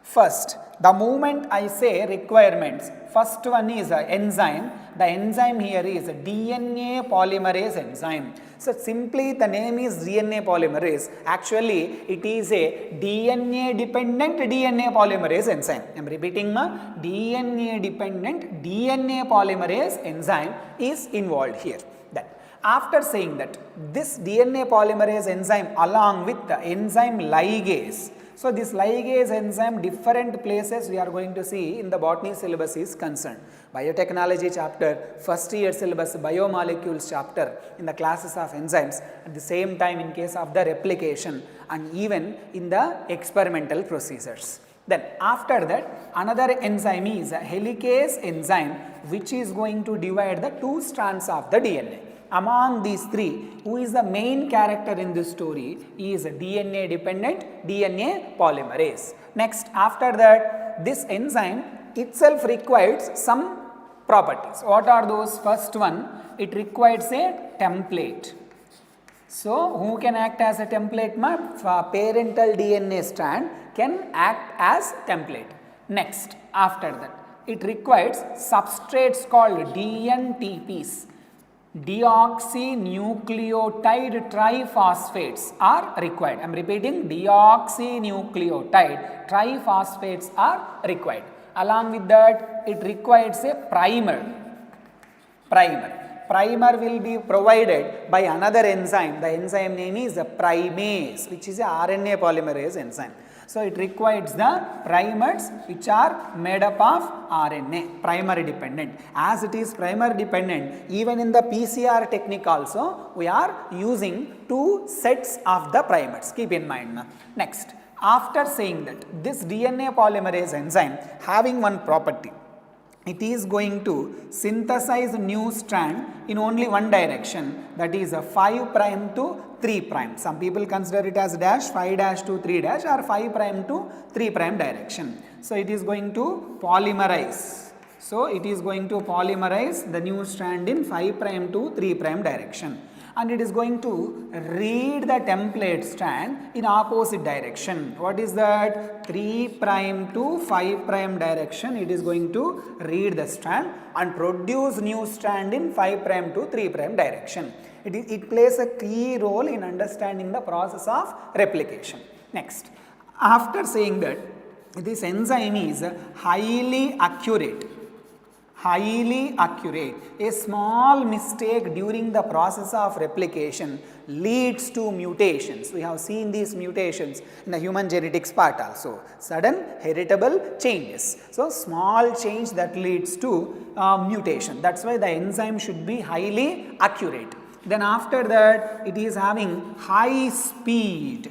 First, the moment I say requirements, first one is an enzyme. The enzyme here is a DNA polymerase enzyme. So simply the name is DNA polymerase. Actually it is a DNA dependent DNA polymerase enzyme. I am repeating, DNA dependent DNA polymerase enzyme is involved here. Then after saying that, this DNA polymerase enzyme along with the enzyme ligase. So this ligase enzyme, different places we are going to see in the botany syllabus is concerned. Biotechnology chapter, first year syllabus, biomolecules chapter, in the classes of enzymes, at the same time in case of the replication and even in the experimental procedures. Then after that, another enzyme is a helicase enzyme, which is going to divide the two strands of the DNA. Among these three, who is the main character in this story is a DNA dependent DNA polymerase. Next, after that, this enzyme itself requires some properties. What are those? First one, it requires a template. So who can act as a template? Parental DNA strand can act as template. Next, after that, it requires substrates called DNTPs. Deoxynucleotide triphosphates are required. I am repeating, deoxynucleotide triphosphates are required. Along with that, it requires a primer. Primer will be provided by another enzyme. The enzyme name is a primase, which is a RNA polymerase enzyme. So it requires the primers which are made up of RNA, primer dependent. As it is primer dependent, even in the PCR technique also, we are using two sets of the primers. Keep in mind. Next, after saying that, this DNA polymerase enzyme having one property, it is going to synthesize new strand in only one direction, that is a 5' to 3'. Some people consider it as dash, 5' to 3' or 5' to 3' direction. So it is going to polymerize. So it is going to polymerize the new strand in 5' to 3' direction. And it is going to read the template strand in opposite direction. What is that? 3' to 5' direction. It is going to read the strand and produce new strand in 5' to 3' direction. It plays a key role in understanding the process of replication. Next, after saying that, this enzyme is highly accurate highly accurate. A small mistake during the process of replication leads to mutations. We have seen these mutations in the human genetics part also. Sudden heritable changes. So, small change that leads to mutation. That's why the enzyme should be highly accurate. Then after that, it is having high speed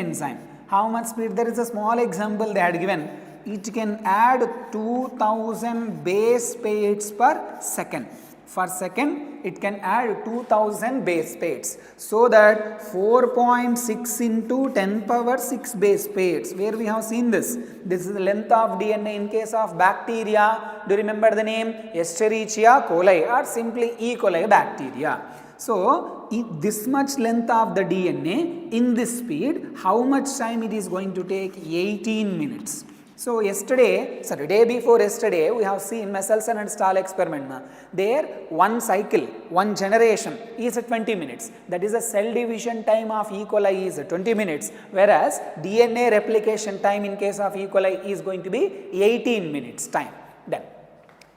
enzyme. How much speed? There is a small example they had given. It can add 2000 base pairs per second. For second, it can add 2000 base pairs. So that 4.6 into 10 power 6 base pairs. Where we have seen this? This is the length of DNA in case of bacteria. Do you remember the name? Escherichia coli or simply E. coli bacteria. So, this much length of the DNA in this speed, how much time it is going to take? 18 minutes. So, day before yesterday, we have seen Michelson and Stahl experiment. There, one cycle, one generation is 20 minutes. That is the cell division time of E. coli is 20 minutes, whereas DNA replication time in case of E. coli is going to be 18 minutes time. Then,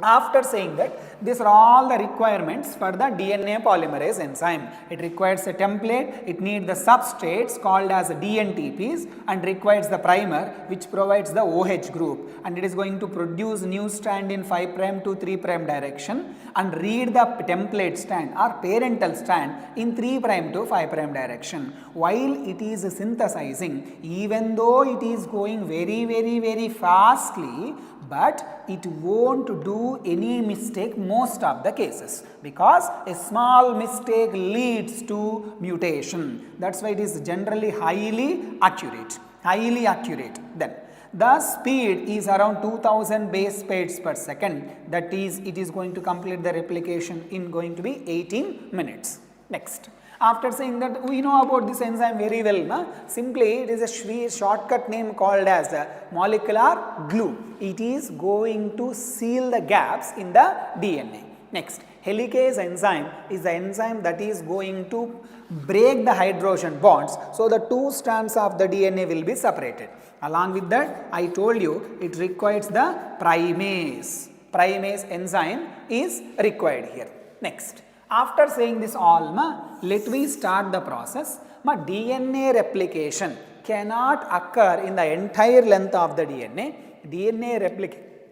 after saying that, these are all the requirements for the DNA polymerase enzyme. It requires a template, it needs the substrates called as DNTPs and requires the primer which provides the OH group, and it is going to produce new strand in 5' to 3' direction and read the template strand or parental strand in 3' to 5' direction. While it is synthesizing, even though it is going very fastly, but it won't do any mistake most of the cases, because a small mistake leads to mutation. That's why it is generally highly accurate. Then the speed is around 2000 base pairs per second. That is, it is going to complete the replication in going to be 18 minutes. Next. After saying that, we know about this enzyme very well. Na? Simply, it is a shortcut name called as molecular glue. It is going to seal the gaps in the DNA. Next, helicase enzyme is the enzyme that is going to break the hydrogen bonds, so the two strands of the DNA will be separated. Along with that, I told you it requires the primase. Primase enzyme is required here. Next. After saying this all, let me start the process. DNA replication cannot occur in the entire length of the DNA. DNA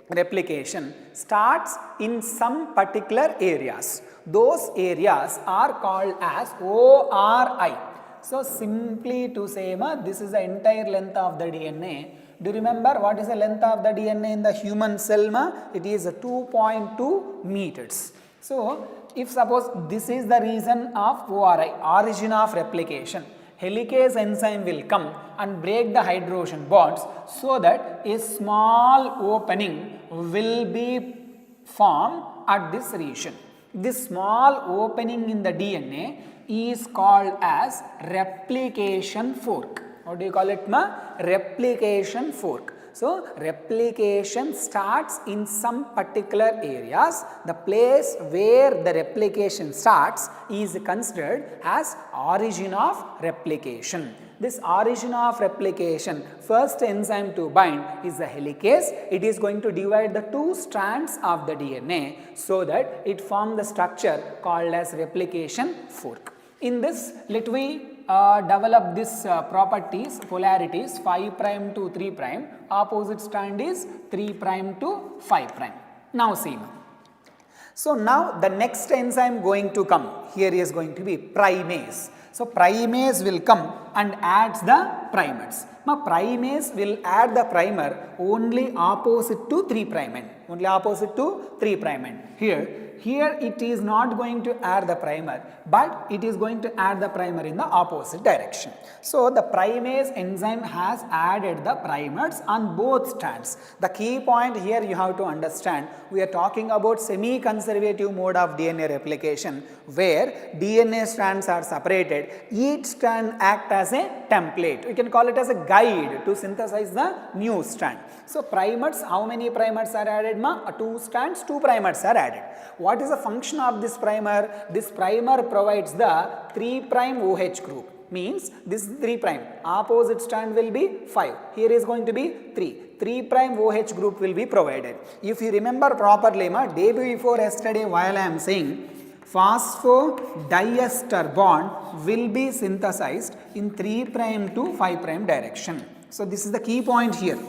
replication starts in some particular areas. Those areas are called as ORI. So, simply to say, this is the entire length of the DNA. Do you remember what is the length of the DNA in the human cell? It is 2.2 meters. So, if suppose this is the reason of ORI, origin of replication, helicase enzyme will come and break the hydrogen bonds, so that a small opening will be formed at this region. This small opening in the DNA is called as replication fork. What do you call it? Replication fork. So, replication starts in some particular areas. The place where the replication starts is considered as origin of replication. This origin of replication, first enzyme to bind is the helicase. It is going to divide the two strands of the DNA, so that it forms the structure called as replication fork. In this, let me develop this properties, polarities 5' to 3', opposite strand is 3' to 5'. Now see. So, now the next enzyme going to come, here is going to be primase. So, primase will come and adds the primers. Now, primase will add the primer only opposite to 3' end, only opposite to 3' end. Here it is not going to add the primer, but it is going to add the primer in the opposite direction. So, the primase enzyme has added the primers on both strands. The key point here you have to understand, we are talking about semi-conservative mode of DNA replication, where DNA strands are separated. Each strand acts as a template. We can call it as a guide to synthesize the new strand. So, primers, how many primers are added? 2 strands, 2 primers are added. What is the function of this primer? This primer provides the 3' OH group. Means this is 3', opposite strand will be 5, here is going to be 3. 3' OH group will be provided. If you remember properly, day before yesterday while I am saying phosphodiester bond will be synthesized in 3' to 5' direction. So this is the key point here.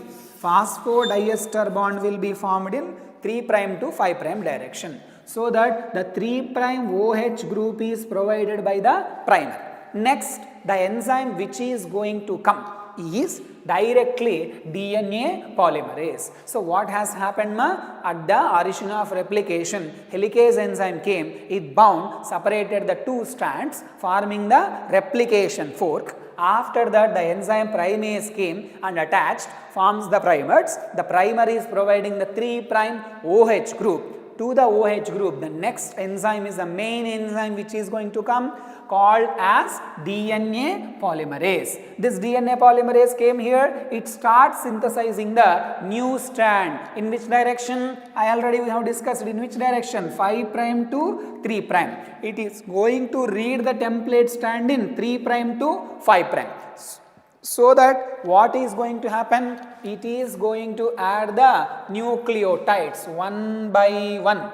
Phosphodiester bond will be formed in 3' to 5' direction. So that the 3' OH group is provided by the primer. Next, the enzyme which is going to come is directly DNA polymerase. So what has happened at the origin of replication, helicase enzyme came, it bound, separated the two strands forming the replication fork. After that, the enzyme primase came and attached, forms the primers. The primer is providing the 3' OH group. To the OH group, the next enzyme is the main enzyme which is going to come, called as DNA polymerase. This DNA polymerase came here, it starts synthesizing the new strand. In which direction? We have discussed in which direction? 5' to 3'. It is going to read the template strand in 3' to 5'. So that what is going to happen? It is going to add the nucleotides one by one.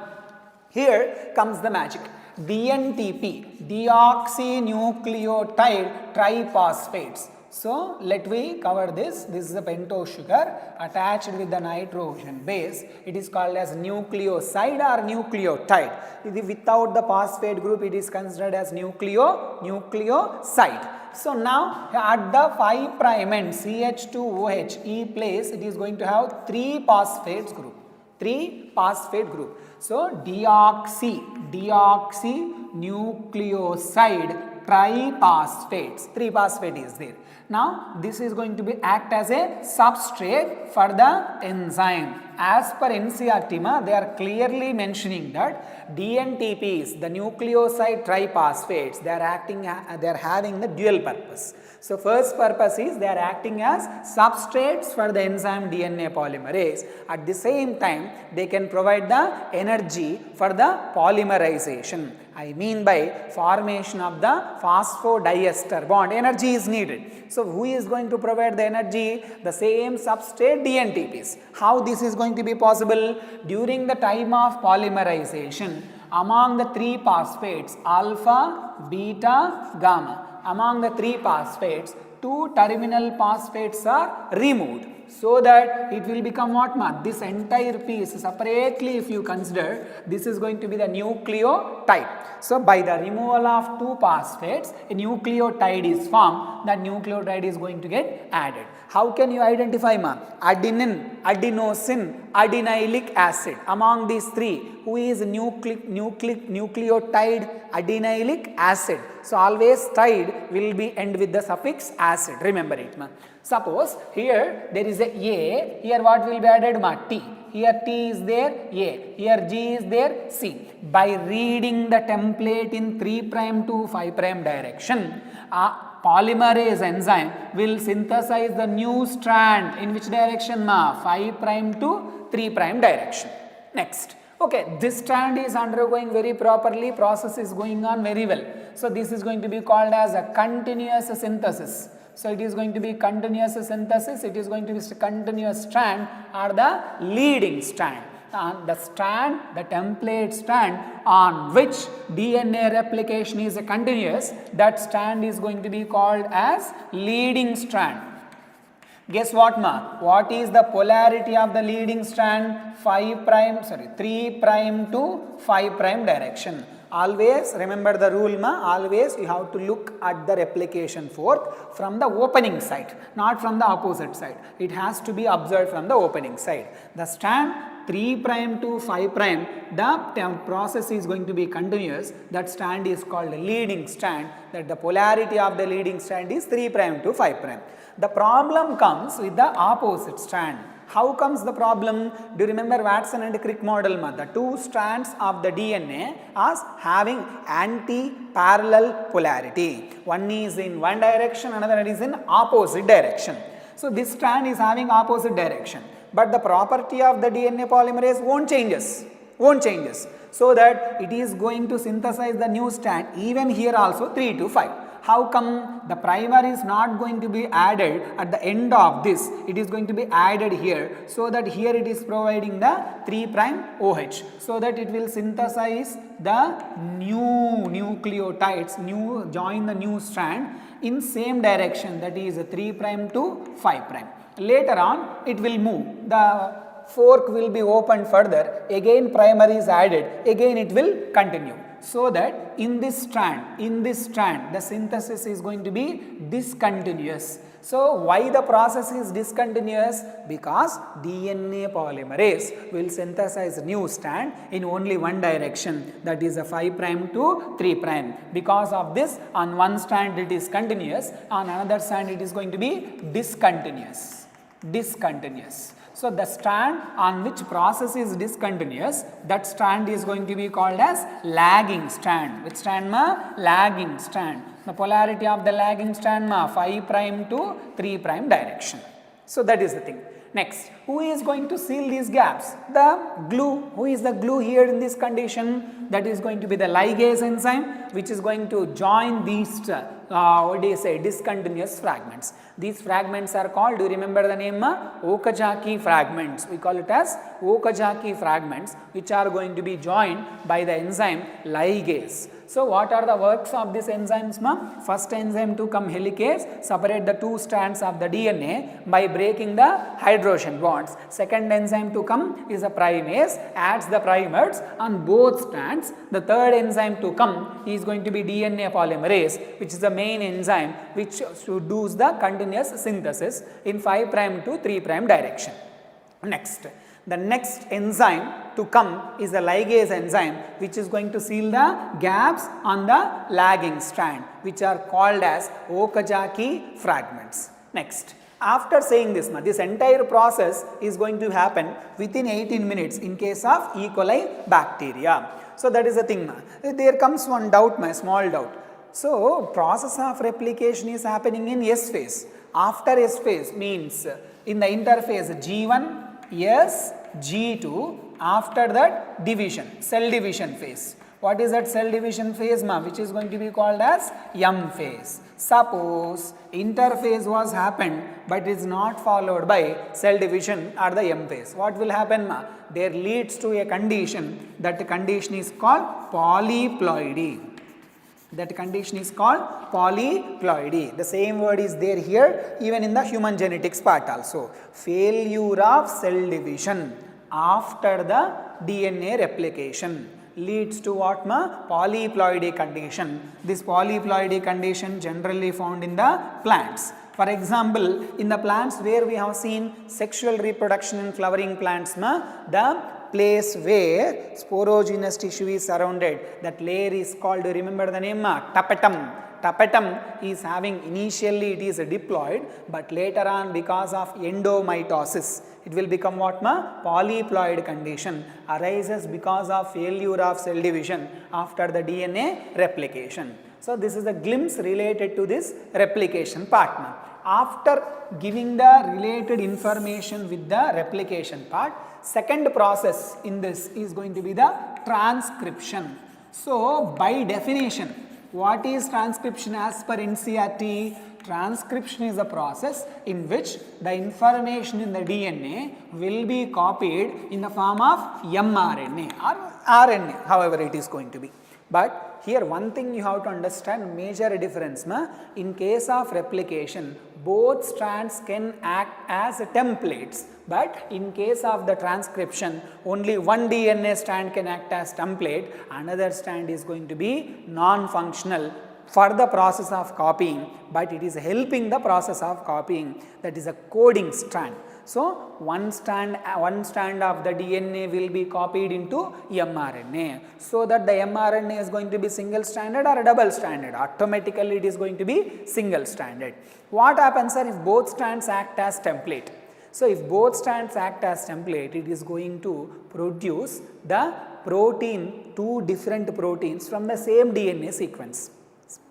Here comes the magic. DNTP, deoxynucleotide triphosphates. So let me cover this. This is a pentose sugar attached with the nitrogen base. It is called as nucleoside or nucleotide. Without the phosphate group, it is considered as nucleoside. So now at the 5' and CH2OH E place, it is going to have 3 phosphates group. 3 phosphate group. So deoxynucleoside triphosphates. 3 phosphate is there. Now this is going to be act as a substrate for the enzyme. As per NCERT, they are clearly mentioning that DNTPs, the nucleoside triphosphates, they are having the dual purpose. So first purpose is they are acting as substrates for the enzyme DNA polymerase. At the same time, they can provide the energy for the polymerization. I mean by formation of the phosphodiester bond, energy is needed. So who is going to provide the energy? The same substrate DNTPs. How this is going to be possible? During the time of polymerization, among the 3 phosphates, alpha, beta, gamma, among the 3 phosphates, 2 terminal phosphates are removed. So that it will become what? This entire piece separately, if you consider, this is going to be the nucleotide. So by the removal of 2 phosphates, a nucleotide is formed. That nucleotide is going to get added. How can you identify adenine, adenosine, adenylic acid? Among these 3, who is nucleotide adenylic acid? So always tide will be end with the suffix acid. Remember it. Suppose here there is a A, here what will be added? T. Here T is there, A. Here G is there, C. By reading the template in 3' to 5' direction, polymerase enzyme will synthesize the new strand. In which direction? 5' to 3' direction. Next. Okay, this strand is undergoing very properly, process is going on very well. So this is going to be called as a continuous synthesis. So it is going to be continuous synthesis, it is going to be a continuous strand or the leading strand. The strand, the template strand on which DNA replication is continuous, that strand is going to be called as leading strand. Guess what What is the polarity of the leading strand? 3' to 5' direction. Always remember the rule always you have to look at the replication fork from the opening side, not from the opposite side. It has to be observed from the opening side. The strand 3' to 5', the process is going to be continuous. That strand is called a leading strand. That the polarity of the leading strand is 3' to 5'. The problem comes with the opposite strand. How comes the problem? Do you remember Watson and Crick model? The 2 strands of the DNA are having anti-parallel polarity. One is in one direction, another is in opposite direction. So this strand is having opposite direction. But the property of the DNA polymerase won't changes. so that it is going to synthesize the new strand even here also 3 to 5. How come? The primer is not going to be added at the end of this, it is going to be added here, so that here it is providing the 3' OH, so that it will synthesize the new nucleotides, join the new strand in same direction, that is 3' to 5'. Later on it will move, the fork will be opened further, again primer is added, again it will continue. So that in this strand the synthesis is going to be discontinuous. So why the process is discontinuous? Because DNA polymerase will synthesize new strand in only one direction, that is a 5' to 3'. Because of this, on one strand it is continuous, on another strand it is going to be discontinuous. So the strand on which process is discontinuous, that strand is going to be called as lagging strand. Which strand ma? Lagging strand. The polarity of the lagging strand ma 5' to 3' direction. So that is the thing. Next, who is going to seal these gaps? The glue. Who is the glue here in this condition? That is going to be the ligase enzyme, which is going to join these discontinuous fragments. These fragments are called, do you remember the name? Okazaki fragments. We call it as Okazaki fragments, which are going to be joined by the enzyme ligase. So what are the works of these enzymes? First enzyme to come helicase, separate the two strands of the DNA by breaking the hydrogen bonds. Second enzyme to come is a primase, adds the primers on both strands. The third enzyme to come is going to be DNA polymerase, which is the main enzyme which does the continuous synthesis in 5' to 3' direction. Next, the next enzyme to come is the ligase enzyme, which is going to seal the gaps on the lagging strand, which are called as Okazaki fragments. Next, after saying this, this entire process is going to happen within 18 minutes in case of E. coli bacteria. So that is the thing. There comes one doubt, small doubt. So process of replication is happening in S phase. After S phase means in the interphase G1, S, G2, after that division, cell division phase. What is that cell division phase, which is going to be called as M phase. Suppose interphase was happened but is not followed by cell division or the M phase. What will happen? There leads to a condition, that condition is called polyploidy. That condition is called polyploidy. The same word is there here even in the human genetics part also. Failure of cell division after the DNA replication leads to what? Polyploidy condition. This polyploidy condition generally found in the plants. For example, in the plants where we have seen sexual reproduction in flowering plants, the place where sporogenous tissue is surrounded, that layer is called, remember the name? Tapetum. Tapetum is having, initially it is diploid, but later on because of endomitosis, it will become what? Polyploid condition arises because of failure of cell division after the DNA replication. So this is a glimpse related to this replication part. After giving the related information with the replication part, second process in this is going to be the transcription. So by definition, what is transcription as per NCERT? Transcription is a process in which the information in the DNA will be copied in the form of mRNA or RNA, however it is going to be. But here one thing you have to understand, major difference. In case of replication, both strands can act as templates, but in case of the transcription, only one DNA strand can act as template, another strand is going to be non-functional for the process of copying, but it is helping the process of copying, that is a coding strand. So one strand of the DNA will be copied into mRNA, so that the mRNA is going to be single stranded or double stranded. Automatically it is going to be single stranded. What happens if both strands act as template? So if both strands act as template, it is going to produce the protein, two different proteins from the same DNA sequence.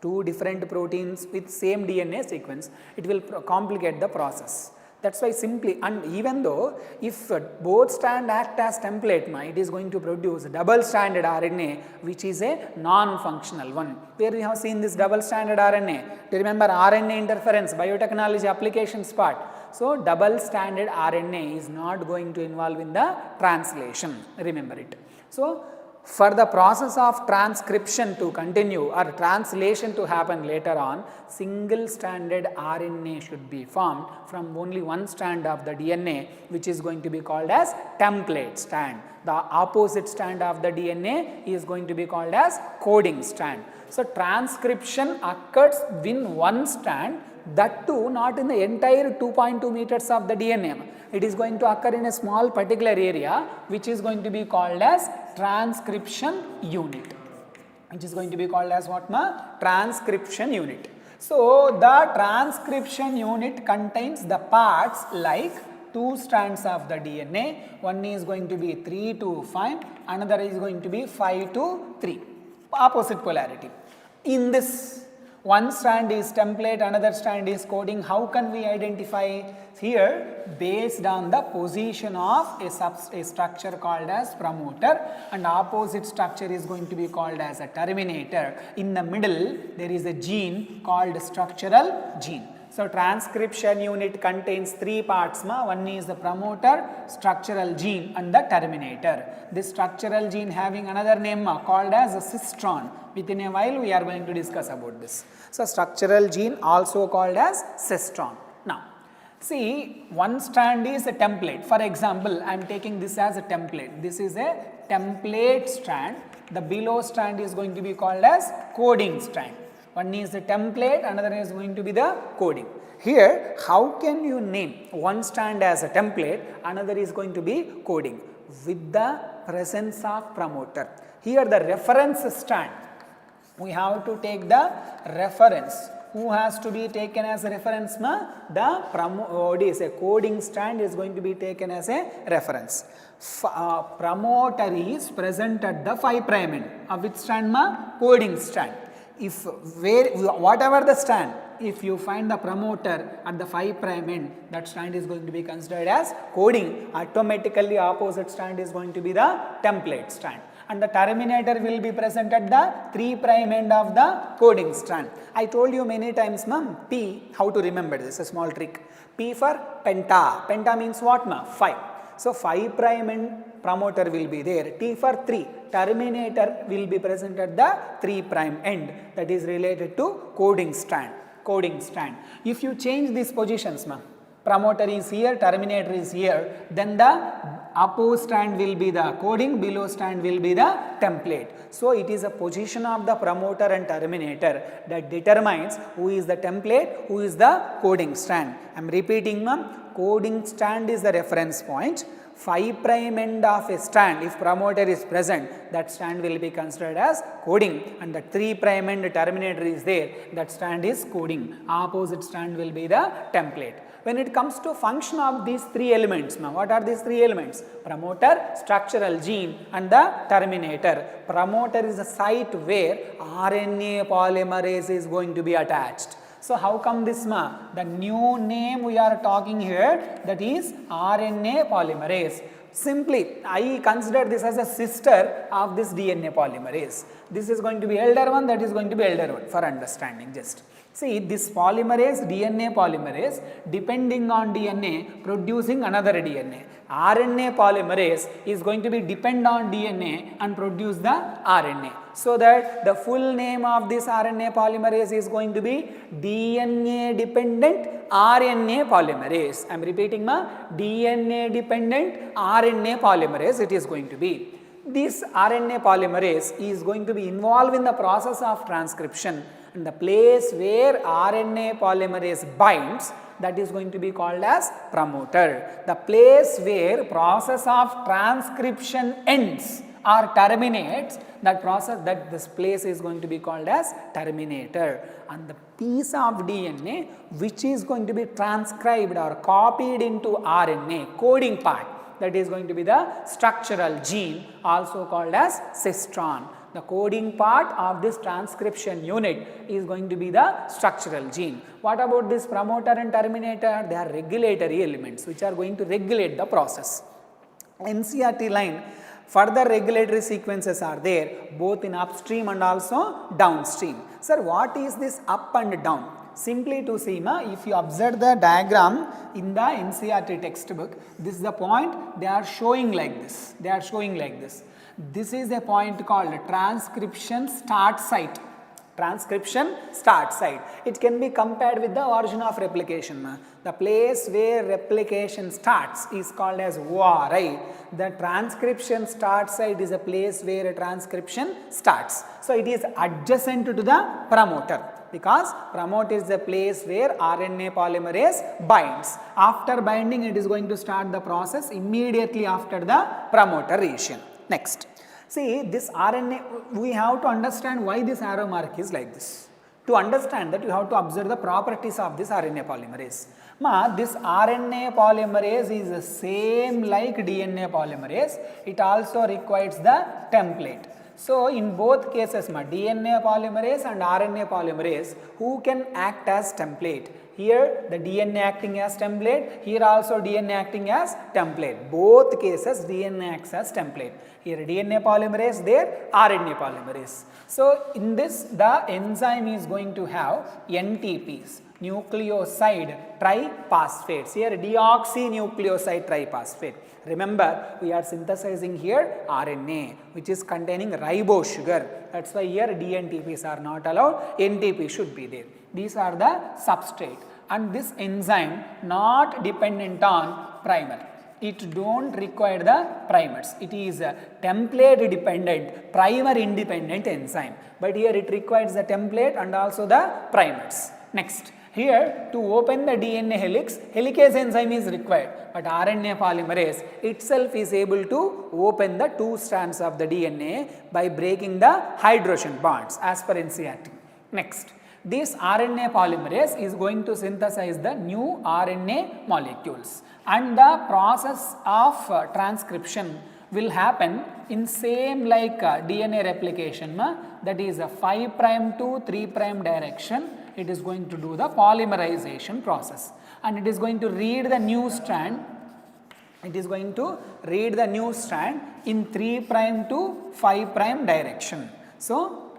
Two different proteins with same DNA sequence, it will complicate the process. That's why simply, and even though if both strand act as template, it is going to produce double stranded RNA, which is a non-functional one. Where we have seen this double stranded RNA. Do you remember RNA interference, biotechnology applications part? So double stranded RNA is not going to involve in the translation. Remember it. So for the process of transcription to continue or translation to happen later on, single stranded RNA should be formed from only one strand of the DNA, which is going to be called as template strand. The opposite strand of the DNA is going to be called as coding strand. So transcription occurs in one strand, that too not in the entire 2.2 meters of the DNA. It is going to occur in a small particular area, which is going to be called as transcription unit. Which is going to be called as what, ma? Transcription unit. So the transcription unit contains the parts like two strands of the DNA. One is going to be 3 to 5, another is going to be 5 to 3. Opposite polarity. In this, one strand is template, another strand is coding. How can we identify? Here, based on the position of a structure called as promoter, and opposite structure is going to be called as a terminator. In the middle, there is a gene called structural gene. So transcription unit contains three parts. One is the promoter, structural gene, and the terminator. This structural gene having another name called as a cistron. Within a while we are going to discuss about this. So structural gene also called as cistron. Now see, one strand is a template. For example, I am taking this as a template. This is a template strand. The below strand is going to be called as coding strand. One is the template, another is going to be the coding. Here, how can you name one strand as a template, another is going to be coding? With the presence of promoter. Here the reference strand, we have to take the reference. Who has to be taken as a reference? The coding strand is going to be taken as a reference. Promoter is present at the 5' end. Of which strand? Coding strand. If whatever the strand, if you find the promoter at the 5' end, that strand is going to be considered as coding. Automatically opposite strand is going to be the template strand. And the terminator will be present at the 3' end of the coding strand. I told you many times, P, how to remember this, a small trick. P for penta. Penta means what, 5. So 5' end promoter will be there. T for 3. Terminator will be present at the 3' end. That is related to coding strand. Coding strand. If you change these positions, promoter is here, terminator is here, then the opposite strand will be the coding, below strand will be the template. So it is a position of the promoter and terminator that determines who is the template, who is the coding strand. I am repeating, coding strand is the reference point. 5' end of a strand, if promoter is present, that strand will be considered as coding, and the 3' end terminator is there, that strand is coding. Opposite strand will be the template. When it comes to function of these three elements, what are these three elements? Promoter, structural gene, and the terminator. Promoter is the site where RNA polymerase is going to be attached. So how come this, the new name we are talking here, that is RNA polymerase. Simply, I consider this as a sister of this DNA polymerase. This is going to be elder one, that is going to be elder one, for understanding just. See, this polymerase, DNA polymerase, depending on DNA, producing another DNA. RNA polymerase is going to be depend on DNA and produce the RNA. So that the full name of this RNA polymerase is going to be DNA dependent RNA polymerase. I am repeating, DNA dependent RNA polymerase it is going to be. This RNA polymerase is going to be involved in the process of transcription, and the place where RNA polymerase binds, that is going to be called as promoter. The place where process of transcription ends or terminates, this place is going to be called as terminator. And the piece of DNA which is going to be transcribed or copied into RNA, coding part, that is going to be the structural gene, also called as cistron. The coding part of this transcription unit is going to be the structural gene. What about this promoter and terminator? They are regulatory elements which are going to regulate the process. NCERT line, further regulatory sequences are there both in upstream and also downstream. Sir, what is this up and down? Simply to see, if you observe the diagram in the NCERT textbook, this is the point they are showing like this. They are showing like this. This is a point called transcription start site. Transcription start site. It can be compared with the origin of replication. The place where replication starts is called as ORI. The transcription start site is a place where a transcription starts. So it is adjacent to the promoter, because promoter is the place where RNA polymerase binds. After binding, it is going to start the process immediately after the promoter region. Next. See, this RNA, we have to understand why this arrow mark is like this. To understand that, you have to observe the properties of this RNA polymerase. This RNA polymerase is the same like DNA polymerase. It also requires the template. So, in both cases, DNA polymerase and RNA polymerase, who can act as template? Here the DNA acting as template, here also DNA acting as template. Both cases DNA acts as template. Here DNA polymerase, there RNA polymerase. So, in this the enzyme is going to have NTPs, nucleoside triphosphates. Here deoxynucleoside triphosphate. Remember, we are synthesizing here RNA, which is containing ribose sugar. That's why here DNTPs are not allowed, NTP should be there. These are the substrate, and this enzyme not dependent on primer. It don't require the primers. It is a template dependent, primer independent enzyme. But here it requires the template and also the primers. Next. Here, to open the DNA helix, helicase enzyme is required, but RNA polymerase itself is able to open the two strands of the DNA by breaking the hydrogen bonds as per NCERT. Next, this RNA polymerase is going to synthesize the new RNA molecules, and the process of transcription will happen in same like DNA replication, that is a 5' to 3' direction. It is going to do the polymerization process, and it is going to read the new strand. It is going to read the new strand in 3' to 5' direction. So,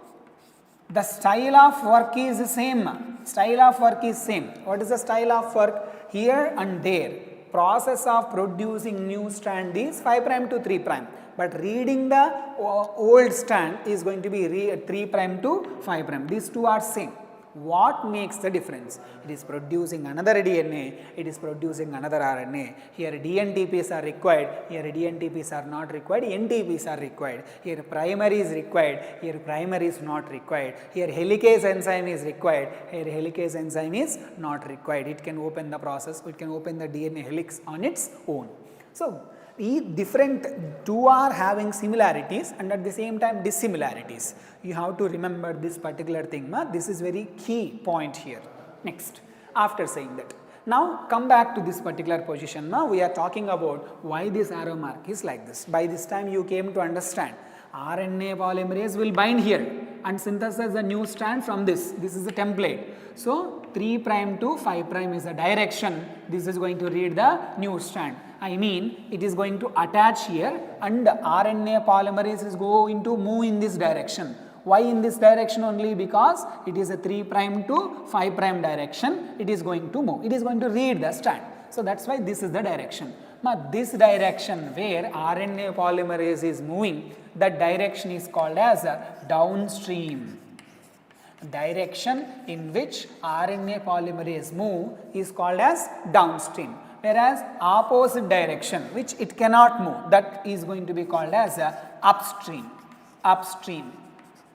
the style of work is same. Style of work is same. What is the style of work? Here and there. Process of producing new strand is 5' to 3', but reading the old strand is going to be 3' to 5'. These two are same. What makes the difference? It is producing another DNA, it is producing another RNA. Here DNTPs are required, here DNTPs are not required, NTPs are required. Here primary is required, here primary is not required. Here helicase enzyme is required, here helicase enzyme is not required. It can open the process, it can open the DNA helix on its own. So, two are having similarities and at the same time dissimilarities. You have to remember this particular thing. This is very key point here. Next, after saying that, now come back to this particular position. Now we are talking about why this arrow mark is like this. By this time you came to understand RNA polymerase will bind here and synthesize a new strand from this. This is a template. So 3' to 5' is a direction. This is going to read the new strand. I mean, it is going to attach here and RNA polymerase is going to move in this direction. Why in this direction only? Because it is a 3' to 5' direction. It is going to move. It is going to read the strand. So that's why this is the direction. Now this direction where RNA polymerase is moving, that direction is called as a downstream. Direction in which RNA polymerase move is called as downstream. Whereas opposite direction which it cannot move, that is going to be called as a upstream. Upstream.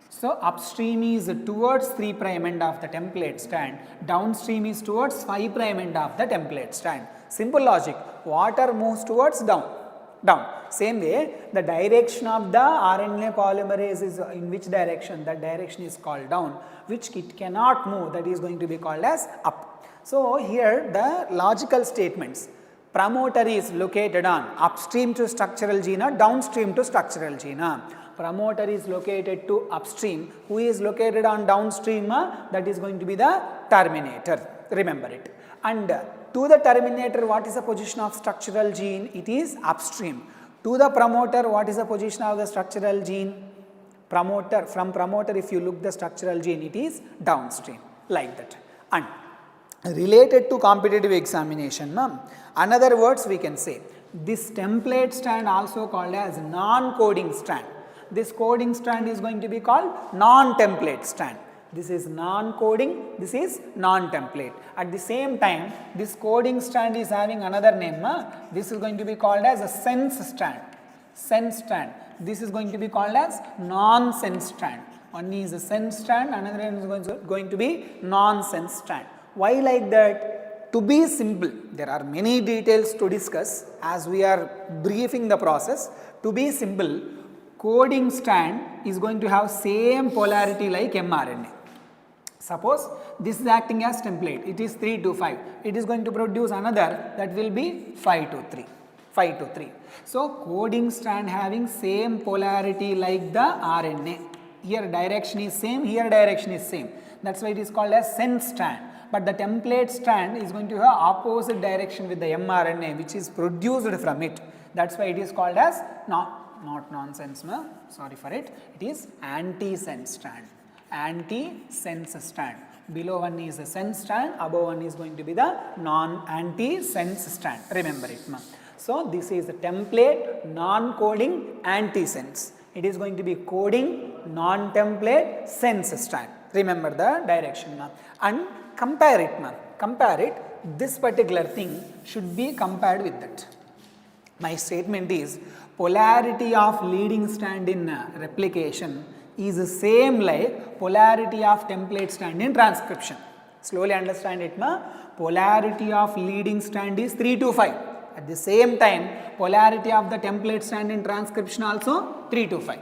So upstream is towards 3' end of the template strand, downstream is towards 5' end of the template strand. Simple logic. Water moves towards down. Same way, the direction of the RNA polymerase is in which direction? That direction is called down, which it cannot move, that is going to be called as up. So here the logical statements. Promoter is located on upstream to structural gene or downstream to structural gene. promoter is located to upstream. Who is located on downstream? That is going to be the terminator. Remember it. And to the terminator, what is the position of structural gene? It is upstream. To the promoter, what is the position of the structural gene? Promoter, from promoter, if you look the structural gene, it is downstream, like that. And related to competitive examination, another words we can say, this template strand also called as non-coding strand. This coding strand is going to be called non-template strand. This is non-coding, this is non-template. At the same time, this coding strand is having another name. This is going to be called as a sense strand. Sense strand. This is going to be called as non-sense strand. One is a sense strand, another is going to be non-sense strand. Why like that? To be simple, there are many details to discuss as we are briefing the process. To be simple, coding strand is going to have same polarity like mRNA. Suppose this is acting as template, it is 3 to 5, it is going to produce another that will be 5 to 3. 5 to 3. So, coding strand having same polarity like the RNA. Here direction is same, here direction is same. That is why it is called as sense strand. But the template strand is going to have opposite direction with the mRNA which is produced from it. That is why it is called as not nonsense, sorry for it. It is anti-sense strand. Anti-sense strand. Below one is the sense strand, above one is going to be the non-anti-sense strand. Remember it, So, this is the template, non-coding, anti-sense. It is going to be coding, non-template, sense strand. Remember the direction, and compare it, compare it. This particular thing should be compared with that. My statement is, polarity of leading strand in replication is the same like polarity of template strand in transcription. Slowly understand it, polarity of leading strand is 3 to 5. At the same time, polarity of the template strand in transcription also 3 to 5.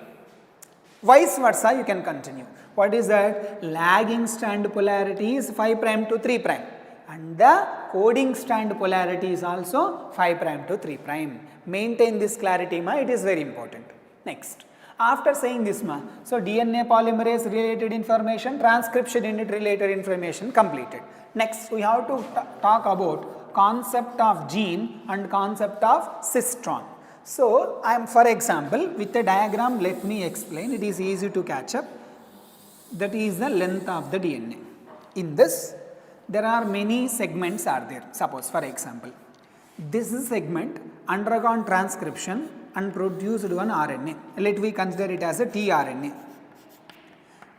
Vice versa, you can continue. What is that? Lagging strand polarity is 5 prime to 3 prime. And the coding strand polarity is also 5 prime to 3 prime. Maintain this clarity, it is very important. Next. After saying this, so DNA polymerase related information, transcription unit related information completed. Next, we have to talk about concept of gene and concept of cistron. So, I am, for example, with a diagram, let me explain. It is easy to catch up. That is the length of the DNA. In this, there are many segments are there. Suppose, for example, this is segment undergone transcription and produced one RNA. Let we consider it as a tRNA.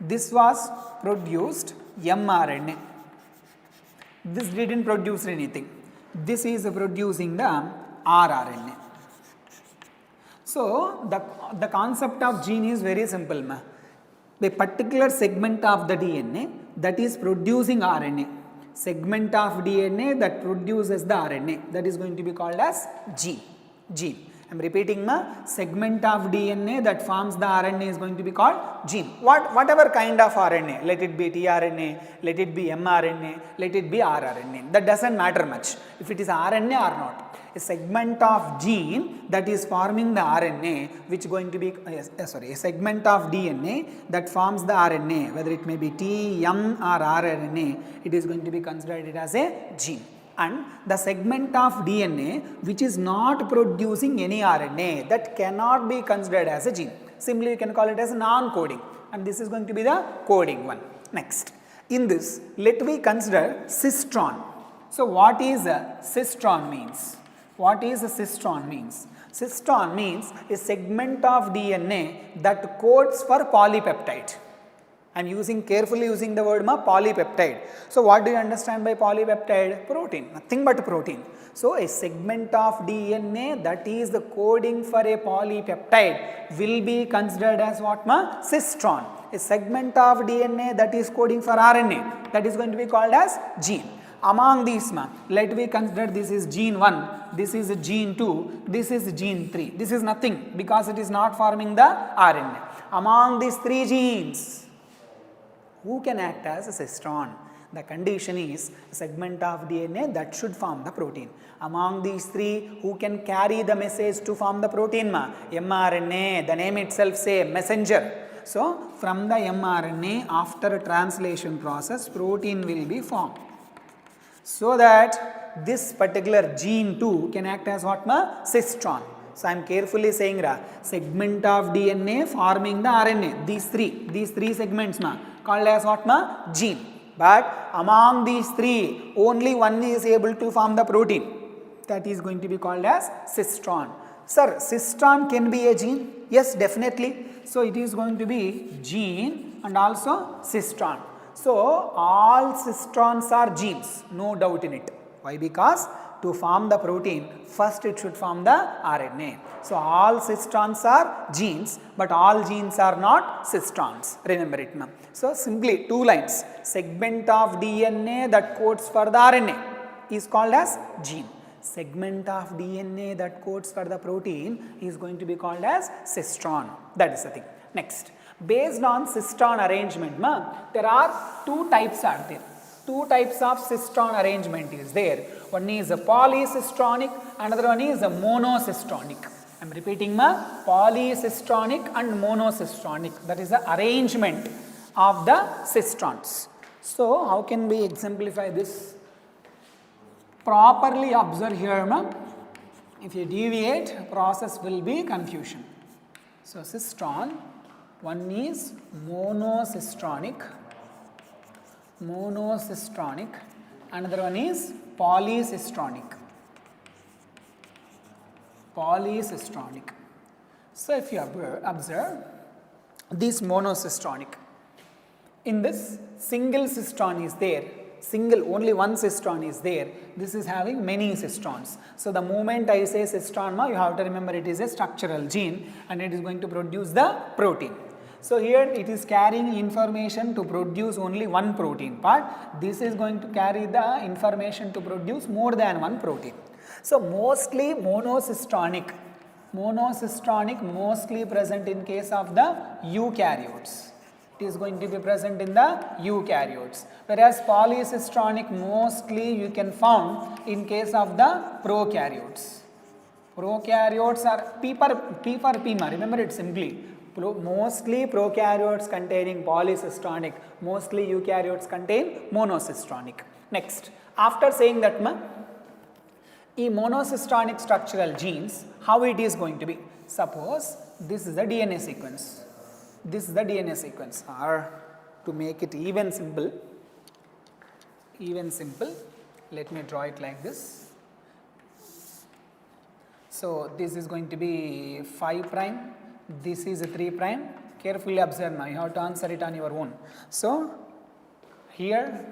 This was produced mRNA. This didn't produce anything. This is producing the rRNA. So, the concept of gene is very simple. A particular segment of the DNA that is producing RNA. Segment of DNA that produces the RNA, that is going to be called as gene. I am repeating, segment of DNA that forms the RNA is going to be called gene. Whatever kind of RNA, let it be tRNA, let it be mRNA, let it be rRNA, that doesn't matter much if it is RNA or not. A segment of gene that is forming the RNA, which going to be, a segment of DNA that forms the RNA, whether it may be T, M or rRNA, it is going to be considered as a gene. And the segment of DNA which is not producing any RNA, that cannot be considered as a gene. Simply you can call it as non-coding, and this is going to be the coding one. Next, in this, let me consider cistron. So, what is a cistron means? What is a cistron means? Cistron means a segment of DNA that codes for polypeptide. I am carefully using the word polypeptide. So, what do you understand by polypeptide? Protein, nothing but protein. So, a segment of DNA that is the coding for a polypeptide will be considered as what? Cistron. A segment of DNA that is coding for RNA, that is going to be called as gene. Among these, let me consider this is gene 1, this is gene 2, this is gene 3. This is nothing because it is not forming the RNA. Among these 3 genes, who can act as a cistron? The condition is a segment of DNA that should form the protein. Among these three, who can carry the message to form the protein? mRNA, the name itself say messenger. So, from the mRNA, after a translation process, protein will be formed. So that this particular gene too can act as what? Cistron. So, I am carefully saying segment of DNA forming the RNA. These three segments called as what? Gene. But among these three, only one is able to form the protein. That is going to be called as cistron. Sir, cistron can be a gene? Yes, definitely. So, it is going to be gene and also cistron. So, all cistrons are genes, no doubt in it. Why? Because to form the protein, first it should form the RNA. So, all cistrons are genes, but all genes are not cistrons. Remember it, ma'am. So, simply two lines. Segment of DNA that codes for the RNA is called as gene. Segment of DNA that codes for the protein is going to be called as cistron. That is the thing. Next, based on cistron arrangement, there are two types are there. Two types of cistron arrangement is there. One is a polycistronic, another one is a monocistronic. I am repeating, polycistronic and monocistronic. That is the arrangement of the cistrons. So, how can we exemplify this? Properly observe here, if you deviate, process will be confusion. So, cistron, one is monocistronic, another one is polycistronic. So, if you observe this monocistronic, in this single cistron is there, only one cistron is there, this is having many cistrons. So, the moment I say cistron, you have to remember it is a structural gene and it is going to produce the protein. So, here it is carrying information to produce only one protein part, this is going to carry the information to produce more than one protein. So, mostly monocistronic mostly present in case of the eukaryotes. It is going to be present in the eukaryotes, whereas polycistronic mostly you can found in case of the prokaryotes. Prokaryotes are P for P, remember it simply. Mostly prokaryotes containing polycistronic, mostly eukaryotes contain monocistronic. Next, after saying that, monocistronic structural genes, how it is going to be? Suppose this is the DNA sequence. Or to make it even simple, let me draw it like this. So, this is going to be 5 prime, this is a 3 prime. Carefully observe now, you have to answer it on your own. So, here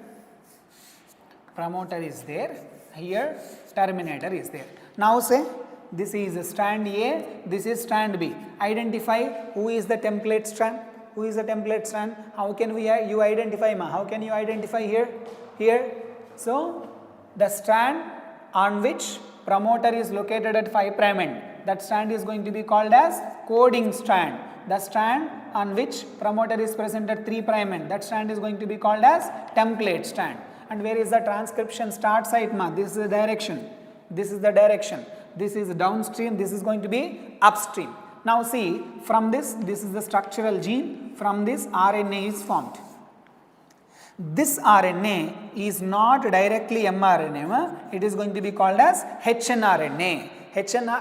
promoter is there, here terminator is there. Now say this is strand A, this is strand B. Identify who is the template strand. How can you identify, How can you identify here? So, the strand on which promoter is located at 5 prime end, that strand is going to be called as coding strand. The strand on which promoter is present at 3 prime end, that strand is going to be called as template strand. And where is the transcription start site? This is the direction. This is downstream, this is going to be upstream. Now see, from this is the structural gene, from this RNA is formed. This RNA is not directly mRNA, it is going to be called as hnRNA.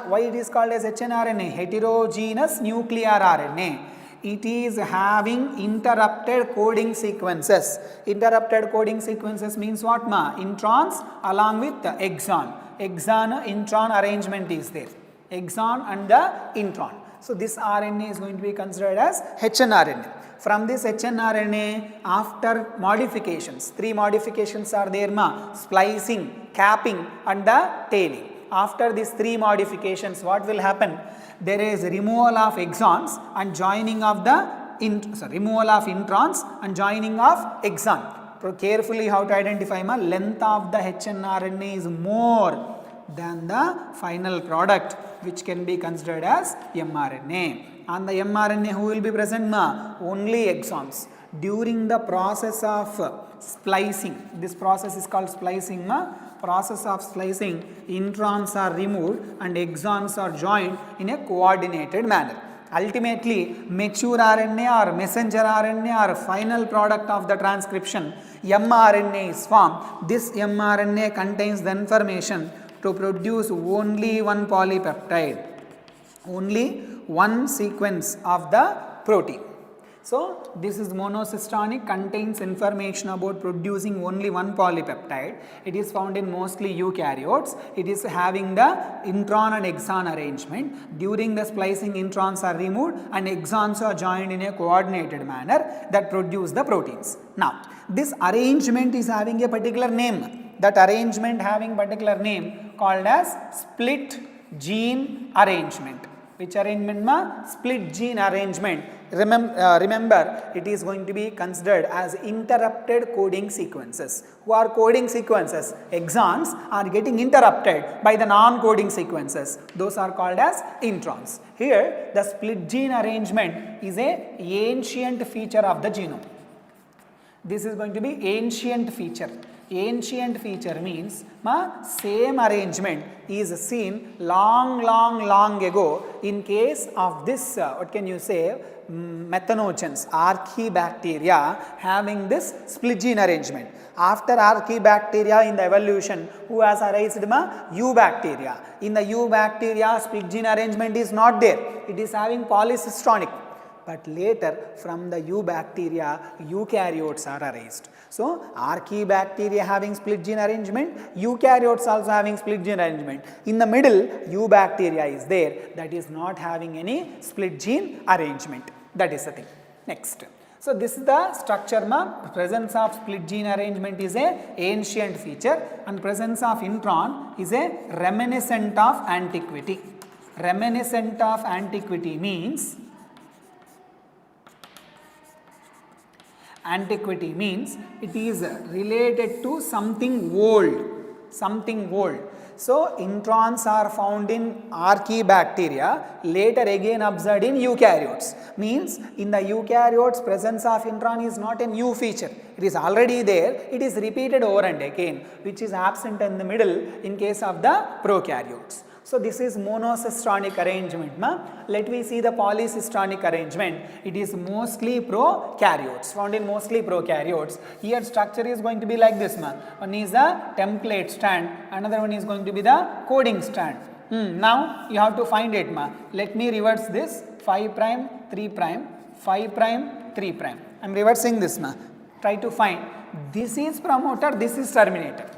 Why it is called as hnRNA? Heterogeneous nuclear RNA. It is having interrupted coding sequences. Interrupted coding sequences means what? Introns along with the exon. Exon-intron arrangement is there. Exon and the intron. So, this RNA is going to be considered as hnRNA. From this hnRNA, after modifications, 3 modifications are there, splicing, capping and the tailing. After these 3 modifications, what will happen? There is removal of exons and joining of removal of introns and joining of exon. Carefully how to identify, length of the hnRNA is more than the final product, which can be considered as mRNA. On the mRNA, who will be present? Only exons. during the process of splicing, this process is called splicing, process of splicing, introns are removed and exons are joined in a coordinated manner. Ultimately, mature RNA or messenger RNA or final product of the transcription, mRNA is formed. This mRNA contains the information to produce only one polypeptide, only one sequence of the protein. So, this is monocystonic, contains information about producing only one polypeptide. It is found in mostly eukaryotes. It is having the intron and exon arrangement. During the splicing, introns are removed and exons are joined in a coordinated manner that produce the proteins. Now, this arrangement is having a particular name. That arrangement having particular name called as split gene arrangement. Which arrangement ma? Split gene arrangement. Remember, it is going to be considered as interrupted coding sequences. Who are coding sequences? Exons are getting interrupted by the non-coding sequences. Those are called as introns. Here, the split gene arrangement is an ancient feature of the genome. This is going to be ancient feature. Ancient feature means same arrangement is seen long ago in case of this what can you say, methanogens, archaebacteria having this split gene arrangement. After archaebacteria in the evolution, who has arisen? Eubacteria. In the eubacteria, split gene arrangement is not there. It is having polycistronic. But later from the eubacteria, eukaryotes are raised. So, archaebacteria having split gene arrangement, eukaryotes also having split gene arrangement. In the middle, eubacteria is there, that is not having any split gene arrangement. That is the thing. Next. So, this is the structure. Presence of split gene arrangement is a ancient feature and presence of intron is a reminiscent of antiquity. Reminiscent of antiquity means antiquity means it is related to something old, something old. So, introns are found in archaebacteria, later again observed in eukaryotes. Means in the eukaryotes, presence of intron is not a new feature. It is already there. It is repeated over and again, which is absent in the middle in case of the prokaryotes. So, this is monocystonic arrangement. Let me see the polycystonic arrangement. It is mostly prokaryotes, found in mostly prokaryotes. Here structure is going to be like this. One is the template strand, another one is going to be the coding strand. Now, you have to find it. Let me reverse this 5 prime, 3 prime, 5 prime, 3 prime. I am reversing this. Try to find. This is promoter, this is terminator.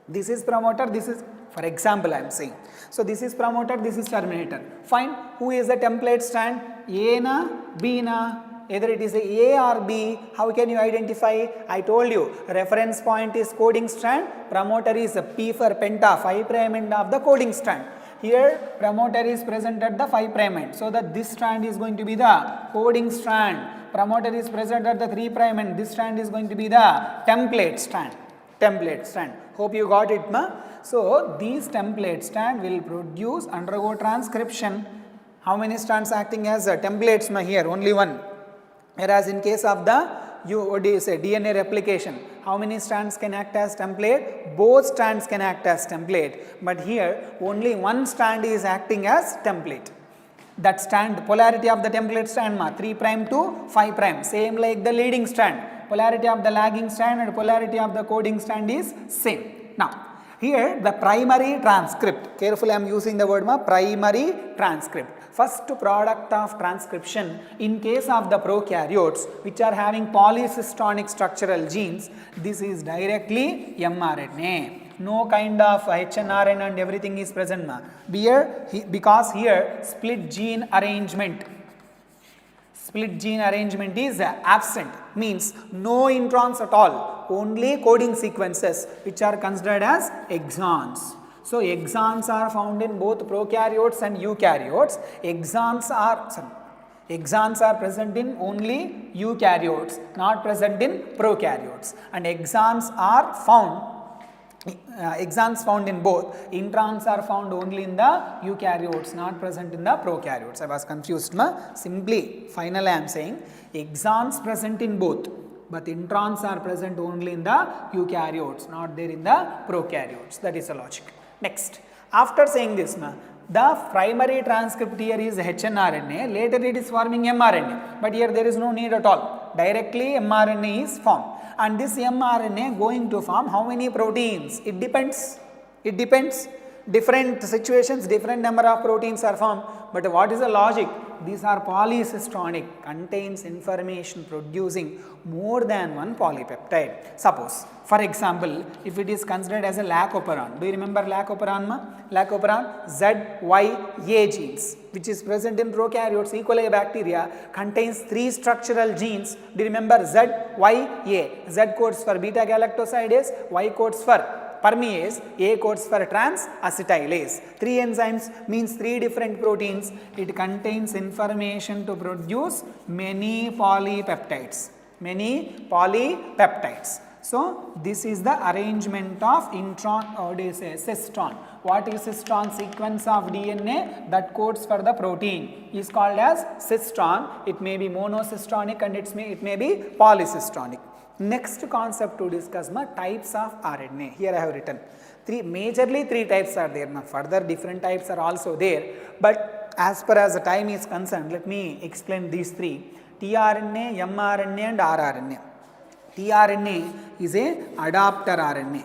This is promoter, this is, for example I am saying. So, this is promoter, this is terminator. Find who is the template strand, A na, B na, either it is A or B. How can you identify? I told you reference point is coding strand, promoter is P for penta, 5 prime end of the coding strand. Here promoter is present at the 5 prime end. So, that this strand is going to be the coding strand. Promoter is present at the 3 prime end. This strand is going to be the template strand. Template strand. Hope you got it, So, these template strand will produce, undergo transcription. How many strands acting as templates here? Only one. Whereas in case of the DNA replication, how many strands can act as template? Both strands can act as template. But here only one strand is acting as template. That strand, polarity of the template strand 3 prime to 5 prime, same like the leading strand. Polarity of the lagging strand and polarity of the coding strand is same. Now, here the primary transcript, carefully I am using the word primary transcript. First product of transcription in case of the prokaryotes which are having polycystonic structural genes, this is directly mRNA. No kind of HNRN and everything is present. Because here split gene arrangement is absent, means no introns at all, only coding sequences which are considered as exons. So, exons are found in both prokaryotes and eukaryotes. Exons are present in only eukaryotes, not present in prokaryotes, and exons are found exons found in both, introns are found only in the eukaryotes, not present in the prokaryotes. I was confused. Simply, finally I am saying exons present in both, but introns are present only in the eukaryotes, not there in the prokaryotes. That is the logic. Next, after saying this, the primary transcript here is hnRNA, later it is forming mRNA, but here there is no need at all. Directly mRNA is formed, and this mRNA going to form how many proteins? It depends. It depends. Different situations, different number of proteins are formed, but what is the logic? These are polycistronic, contains information producing more than one polypeptide. Suppose, for example, if it is considered as a lac-operon, do you remember lac-operon? Lac-operon ZYA genes, which is present in prokaryotes, E. coli bacteria, contains 3 structural genes. Do you remember ZYA? Z codes for beta galactosidase, Y codes for permease, A codes for trans-acetylase. 3 enzymes means 3 different proteins. It contains information to produce many polypeptides. Many polypeptides. So, this is the arrangement of intron, or do you say cistron. What is cistron? Sequence of DNA that codes for the protein is called as cistron. It may be monocistronic and it may be polycistronic. Next concept to discuss, types of RNA. Here I have written majorly 3 types are there. Further different types are also there, but as per as the time is concerned, let me explain these 3: tRNA, mRNA and rRNA. tRNA is a adapter RNA.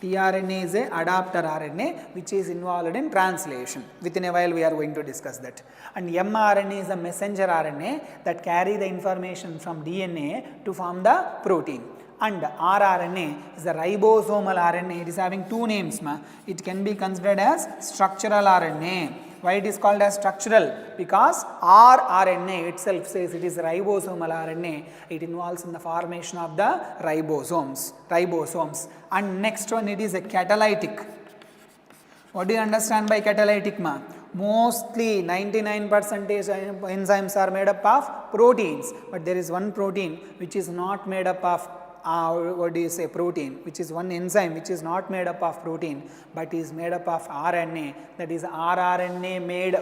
tRNA is a adapter RNA which is involved in translation. Within a while we are going to discuss that. And mRNA is a messenger RNA that carry the information from DNA to form the protein. And rRNA is a ribosomal RNA. It is having 2 names. It can be considered as structural RNA. Why it is called as structural? Because rRNA itself says it is ribosomal RNA. It involves in the formation of the ribosomes. And next one, it is a catalytic. What do you understand by catalytic? Mostly 99% enzymes are made up of proteins, but there is one protein which is not made up of protein, which is one enzyme which is not made up of protein but is made up of RNA. That is rRNA made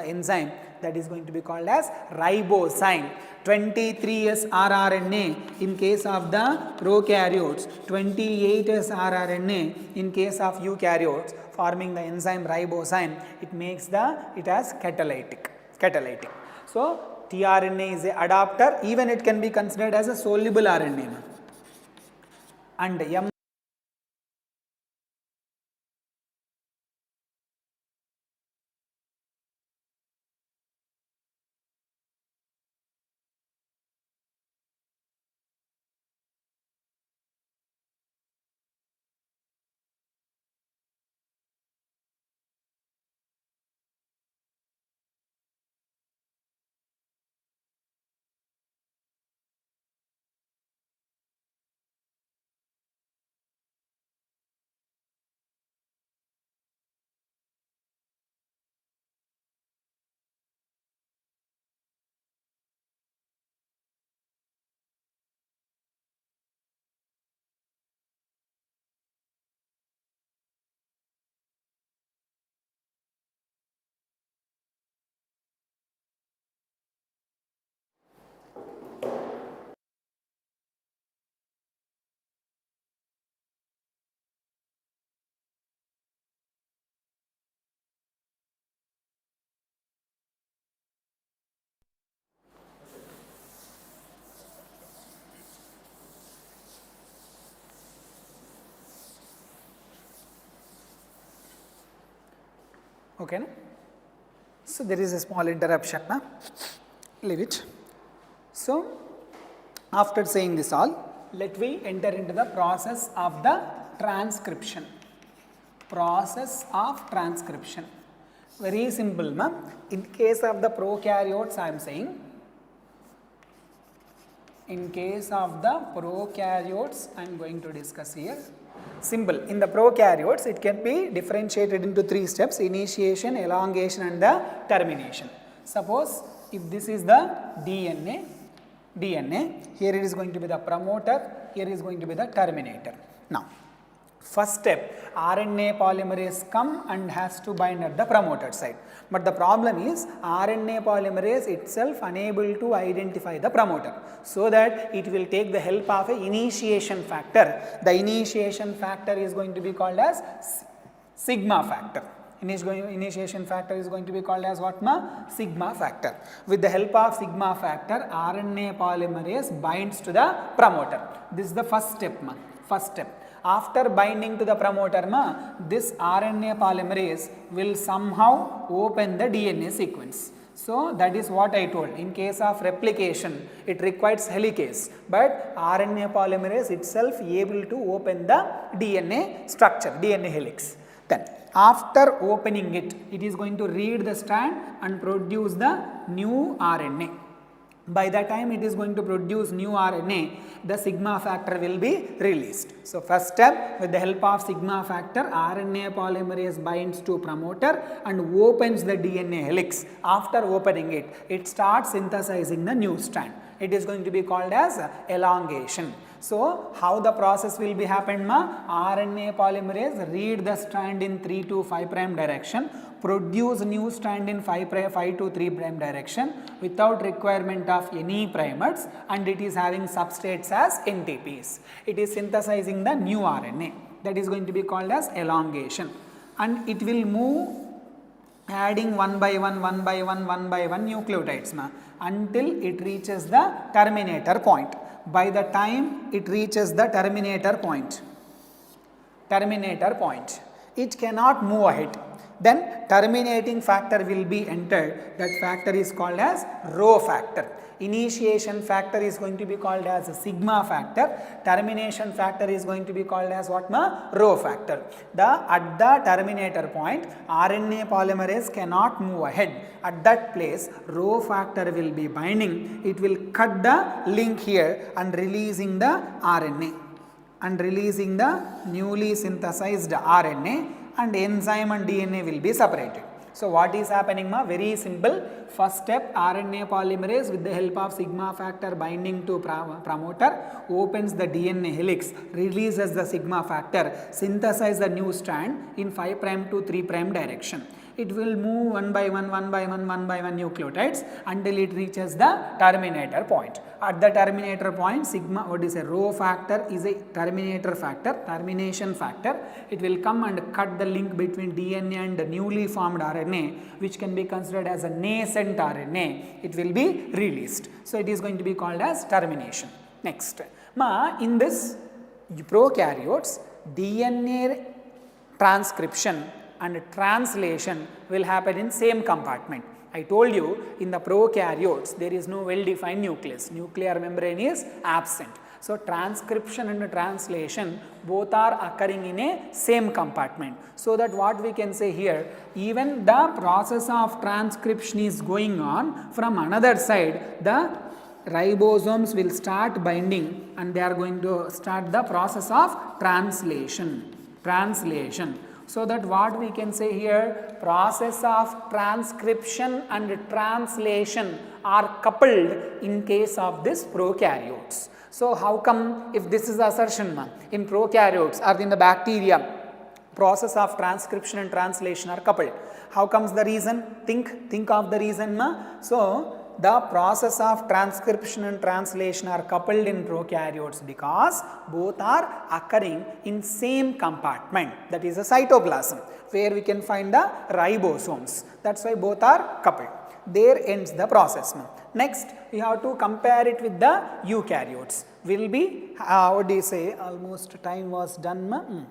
enzyme, that is going to be called as ribosine. 23S rRNA in case of the prokaryotes, 28S rRNA in case of eukaryotes, forming the enzyme ribosine. It makes it as catalytic. So tRNA is a adapter, even it can be considered as a soluble RNA. And okay, no? So there is a small interruption, leave it. So after saying this all, let we enter into the process of the transcription. Process of transcription. Very simple, in case of the prokaryotes I am saying, in case of the prokaryotes I am going to discuss here. Simple. In the prokaryotes, it can be differentiated into 3 steps: initiation, elongation and the termination. Suppose if this is the DNA, here it is going to be the promoter, here is going to be the terminator. Now, First step, RNA polymerase come and has to bind at the promoter site. But the problem is RNA polymerase itself unable to identify the promoter. So that it will take the help of a initiation factor. The initiation factor is going to be called as sigma factor. Initiation factor is going to be called as what ma? Sigma factor. With the help of sigma factor, RNA polymerase binds to the promoter. This is the first step ma. First step. After binding to the promoter ma, this RNA polymerase will somehow open the DNA sequence. So that is what I told. In case of replication, it requires helicase, but RNA polymerase itself able to open the DNA structure, DNA helix. Then after opening it, it is going to read the strand and produce the new RNA. By the time it is going to produce new RNA, the sigma factor will be released. So first step, with the help of sigma factor, RNA polymerase binds to promoter and opens the DNA helix. After opening it, it starts synthesizing the new strand. It is going to be called as elongation. So how the process will be happened ma? RNA polymerase read the strand in 3 to 5 prime direction, produce new strand in 5 to 3 prime direction without requirement of any primers, and it is having substrates as NTPs. It is synthesizing the new RNA. That is going to be called as elongation, and it will move adding one by one nucleotides ma, until it reaches the terminator point. By the time it reaches the terminator point, it cannot move ahead. Then terminating factor will be entered. That factor is called as rho factor. Initiation factor is going to be called as a sigma factor. Termination factor is going to be called as what ma? Rho factor. At the terminator point, RNA polymerase cannot move ahead. At that place, rho factor will be binding. It will cut the link here and releasing the RNA and releasing the newly synthesized RNA, and enzyme and DNA will be separated. So what is happening ma? Very simple. First step, RNA polymerase with the help of sigma factor binding to promoter opens the DNA helix, releases the sigma factor, synthesize the new strand in 5 prime to 3 prime direction. It will move one by one nucleotides until it reaches the terminator point. At the terminator point, sigma, rho factor is a terminator factor, termination factor. It will come and cut the link between DNA and the newly formed RNA, which can be considered as a nascent RNA. It will be released. So it is going to be called as termination. Next, in this prokaryotes, DNA transcription and translation will happen in same compartment. I told you in the prokaryotes there is no well defined nucleus, nuclear membrane is absent. So transcription and translation both are occurring in a same compartment. So that what we can say here, even the process of transcription is going on, from another side the ribosomes will start binding and they are going to start the process of translation. So that what we can say here, process of transcription and translation are coupled in case of this prokaryotes. So how come, if this is the assertion in prokaryotes or in the bacteria, process of transcription and translation are coupled? How comes the reason? Think of the reason So the process of transcription and translation are coupled in prokaryotes because both are occurring in same compartment, that is a cytoplasm, where we can find the ribosomes. That's why both are coupled. There ends the process. Next, we have to compare it with the eukaryotes. Will be, almost time was done.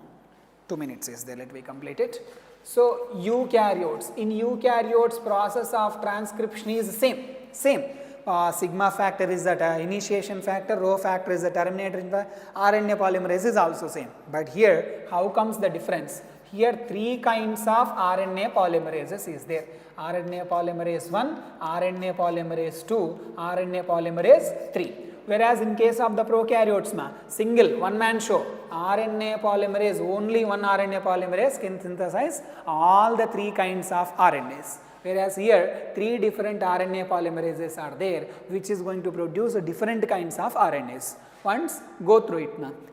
2 minutes is there, let me complete it. So eukaryotes, in eukaryotes process of transcription is same. Sigma factor is the initiation factor, rho factor is the terminator, RNA polymerase is also same. But here, how comes the difference? Here 3 kinds of RNA polymerases is there. RNA polymerase 1, RNA polymerase 2, RNA polymerase 3. Whereas in case of the prokaryotes, single, one-man show, RNA polymerase, only one RNA polymerase can synthesize all the 3 kinds of RNAs. Whereas here 3 different RNA polymerases are there, which is going to produce different kinds of RNAs. Once go through it.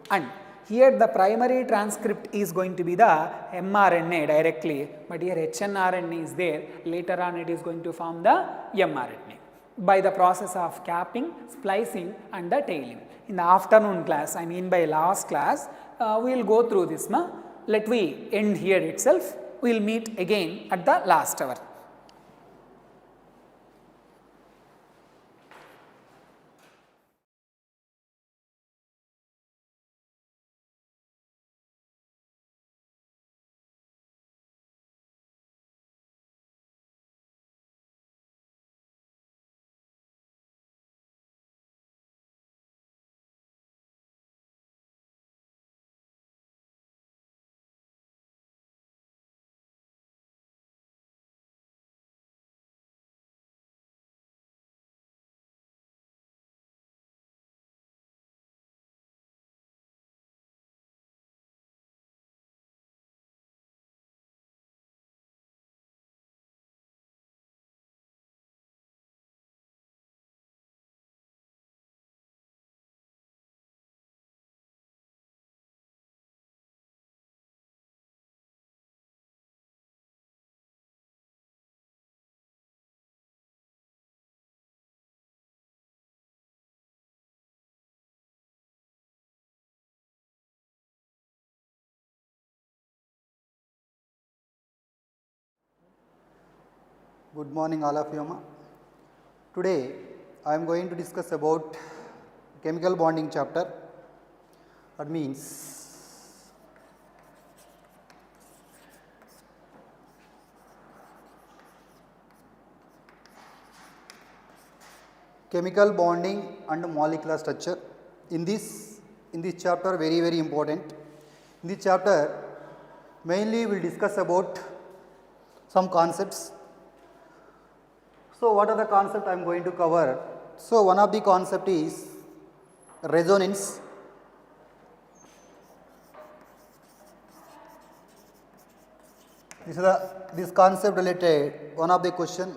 And Here the primary transcript is going to be the mRNA directly, but here hnRNA is there, later on it is going to form the mRNA by the process of capping, splicing and the tailing. In the afternoon class, I mean by last class, we will go through this. Let we end here itself, we will meet again at the last hour. Good morning all of you. Today I am going to discuss about chemical bonding chapter. That means chemical bonding and molecular structure. In this chapter, very important. In this chapter mainly we will discuss about some concepts. So what are the concepts I am going to cover? So one of the concept is resonance. This concept related one of the question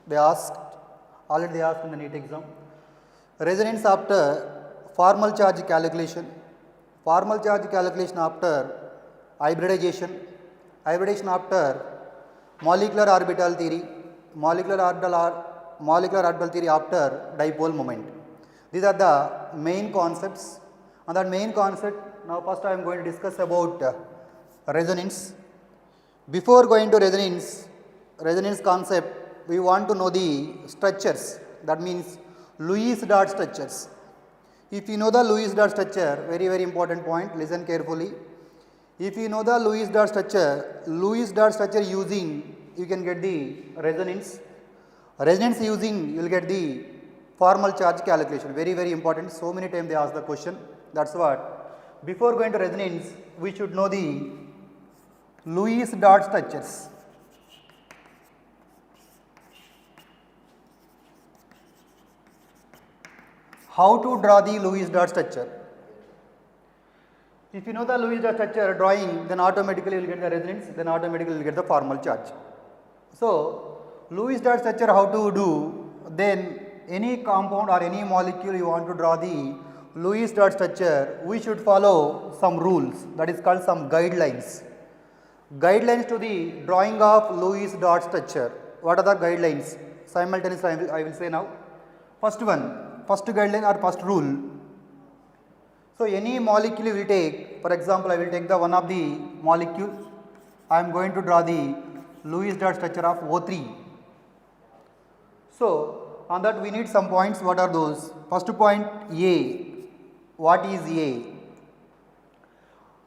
they asked, already they asked in the NEET exam. Resonance after formal charge calculation. Formal charge calculation after hybridization. Hybridization after molecular orbital theory. Molecular orbital theory after dipole moment. These are the main concepts. On that main concept, now first I am going to discuss about resonance. Before going to resonance concept, we want to know the structures. That means Lewis dot structures. If you know the Lewis dot structure, very important point, listen carefully. If you know the Lewis dot structure using, you can get the resonance. Resonance using, you will get the formal charge calculation. Very important. So many times they ask the question. That's what. Before going to resonance, we should know the Lewis dot structures. How to draw the Lewis dot structure? If you know the Lewis dot structure drawing, then automatically you will get the resonance, then automatically you will get the formal charge. So, Lewis dot structure how to do, then any compound or any molecule you want to draw the Lewis dot structure, we should follow some rules, that is called some guidelines. Guidelines to the drawing of Lewis dot structure. What are the guidelines? Simultaneously I will say now. First guideline or first rule. So, any molecule you will take, for example, I will take the one of the molecule, I am going to draw the Lewis dot structure of O3. So, on that we need some points. What are those? First point A. What is A?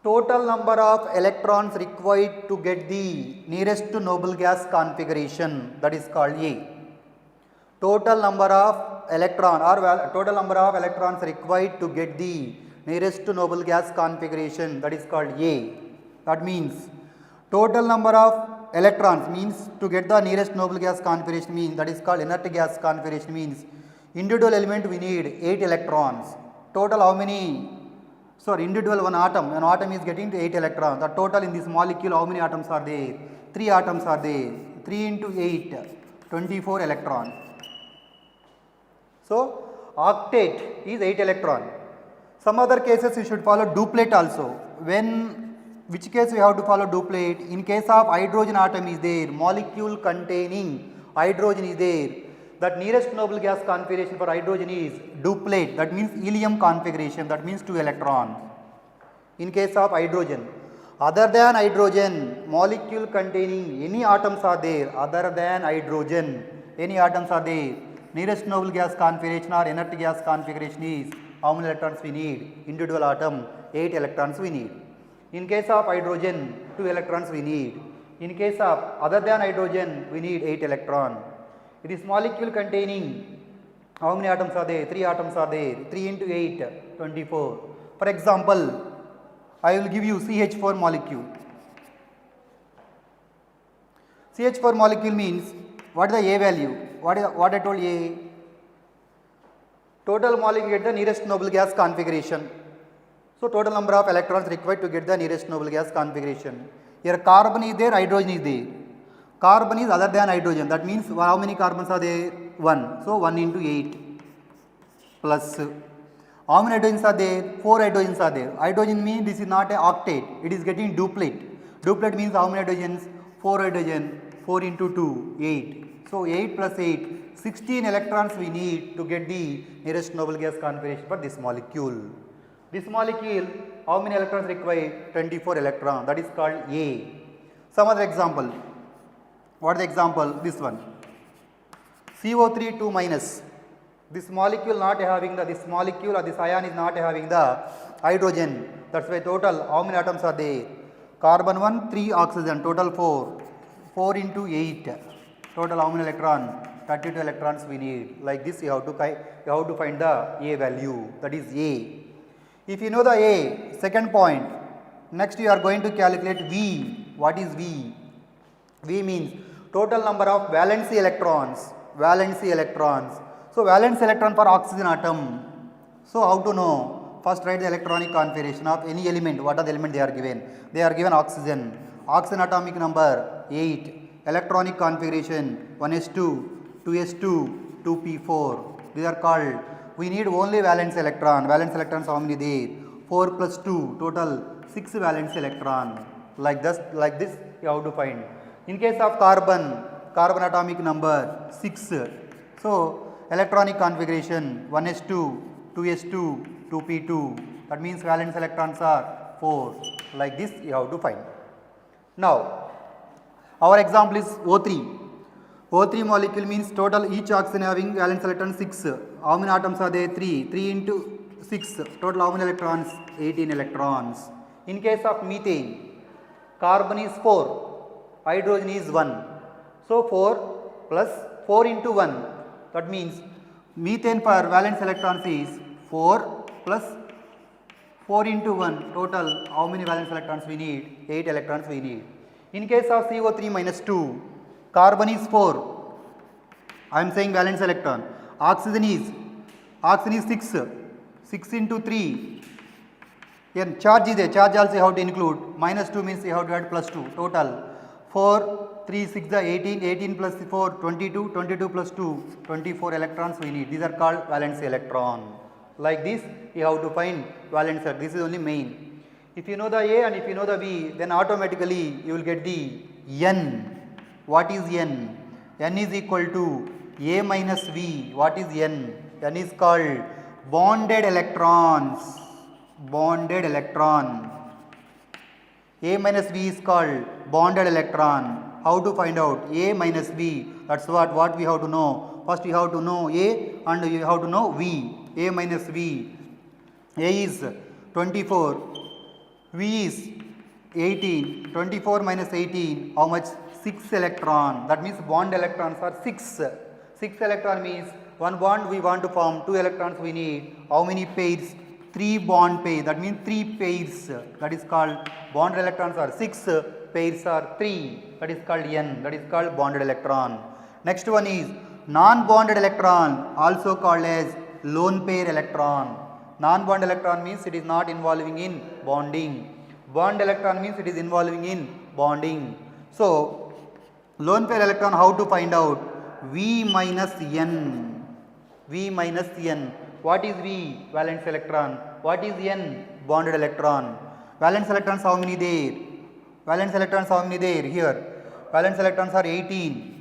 Total number of electrons required to get the nearest to noble gas configuration, that is called A. Total number of total number of electrons required to get the nearest to noble gas configuration, that is called A. That means total number of electrons means to get the nearest noble gas configuration means, that is called inert gas configuration means individual element we need 8 electrons. Total how many? Sorry, individual one atom is getting to 8 electrons. The total in this molecule how many atoms are there? 3 atoms are there. 3 into 8, 24 electrons. So octet is 8 electron. Some other cases you should follow duplet also. Which case we have to follow duplet? In case of hydrogen atom is there, molecule containing hydrogen is there, that nearest noble gas configuration for hydrogen is duplet, that means helium configuration, that means 2 electrons. In case of hydrogen, other than hydrogen, molecule containing any atoms are there, other than hydrogen, any atoms are there, nearest noble gas configuration or inert gas configuration is how many electrons we need? Individual atom, 8 electrons we need. In case of hydrogen, 2 electrons we need. In case of other than hydrogen, we need 8 electrons. It is molecule containing how many atoms are there? 3 atoms are there. 3 into 8, 24. For example, I will give you CH4 molecule. CH4 molecule means what is the A value? What I told A? Total molecule get the nearest noble gas configuration. So total number of electrons required to get the nearest noble gas configuration. Here carbon is there, hydrogen is there. Carbon is other than hydrogen. That means how many carbons are there? 1. So 1 into 8 plus. How many hydrogens are there? 4 hydrogens are there. Hydrogen means this is not a octet. It is getting duplet. Duplet means how many hydrogens? 4 hydrogen. 4 into 2, 8. So 8 plus 8, 16 electrons we need to get the nearest noble gas configuration for this molecule. This molecule, how many electrons required? 24 electrons. That is called A. Some other example. What is the example? This one. CO3 2 minus. This molecule not having the, this molecule or this ion is not having the hydrogen. That's why total how many atoms are there? Carbon 1, 3 oxygen, total 4. 4 into 8. Total how many electron? 32 electrons we need. Like this you have to find the A value. That is A. If you know the A, second point, next you are going to calculate V. What is V? V means total number of valency electrons. Valency electrons. So valence electron for oxygen atom. So how to know? First write the electronic configuration of any element. What are the element they are given? They are given oxygen. Oxygen atomic number 8. Electronic configuration 1s2, 2s2, 2p4. These are called. We need only valence electron. Valence electrons how many there? 4 plus 2, total 6 valence electron. Like this you have to find. In case of carbon, carbon atomic number 6. So electronic configuration 1s2, 2s2, 2p2. That means valence electrons are 4. Like this you have to find. Now our example is O3. O3 molecule means total each oxygen having valence electron 6. How many atoms are there? 3. 3 into 6. Total how many electrons? 18 electrons. In case of methane, carbon is 4. Hydrogen is 1. So 4 plus 4 into 1. That means methane for valence electrons is 4 plus 4 into 1. Total how many valence electrons we need? 8 electrons we need. In case of CO3 minus 2, carbon is 4. I am saying valence electron. Oxygen is 6. 6 into 3. Here charge is there. Charge also you have to include. Minus 2 means you have to add plus 2. Total 4, 3, 6 the 18. 18 plus 4, 22. 22 plus 2, 24 electrons we need. These are called valence electron. Like this you have to find valence. This is only main. If you know the A and if you know the V, then automatically you will get the N. What is N? N is equal to A minus V. What is N? N is called bonded electrons. Bonded electron. A minus V is called bonded electron. How to find out? A minus V. That's what we have to know. First we have to know A and you have to know V. A minus V. A is 24. V is 18. 24 minus 18. How much? 6 electron. That means bond electrons are 6. 6 electron means one bond we want to form. 2 electrons we need. How many pairs? 3 bond pairs. That means 3 pairs. That is called bond electrons are 6. Pairs are 3. That is called N. That is called bonded electron. Next one is non-bonded electron, also called as lone pair electron. Non-bond electron means it is not involving in bonding. Bond electron means it is involving in bonding. So lone pair electron, how to find out? V minus N. V minus N. What is V? Valence electron. What is N? Bonded electron. Valence electrons how many there? Valence electrons how many there? Here. Valence electrons are 18.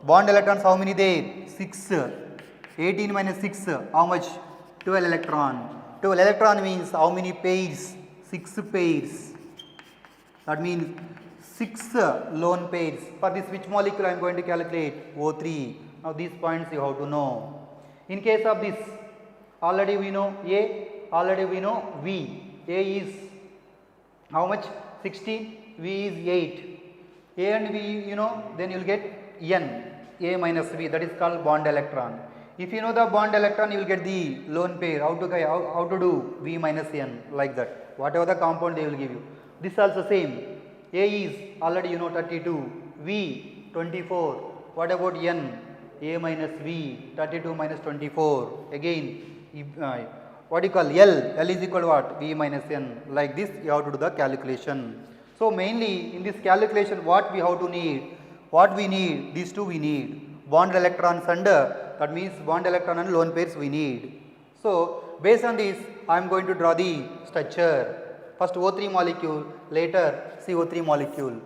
Bond electrons how many there? 6. 18 minus 6, how much? 12 electron. 12 electron means how many pairs? 6 pairs. That means 6 lone pairs. For this which molecule I am going to calculate? O3. Now these points you have to know. In case of this, already we know A, already we know V. A is how much? 16, V is 8. A and V you know, then you will get N, A minus V, that is called bond electron. If you know the bond electron, you will get the lone pair. How to do? V minus N, like that. Whatever the compound they will give you. This also same. A is already you know 32, V 24. What about N? A minus V, 32 minus 24. Again, what do you call L? L is equal to what? V minus N. Like this you have to do the calculation. So mainly in this calculation what we have to need? What we need? These two we need. Bond electrons and that means bond electron and lone pairs we need. So based on this I am going to draw the structure. First O3 molecule, later CO3 molecule.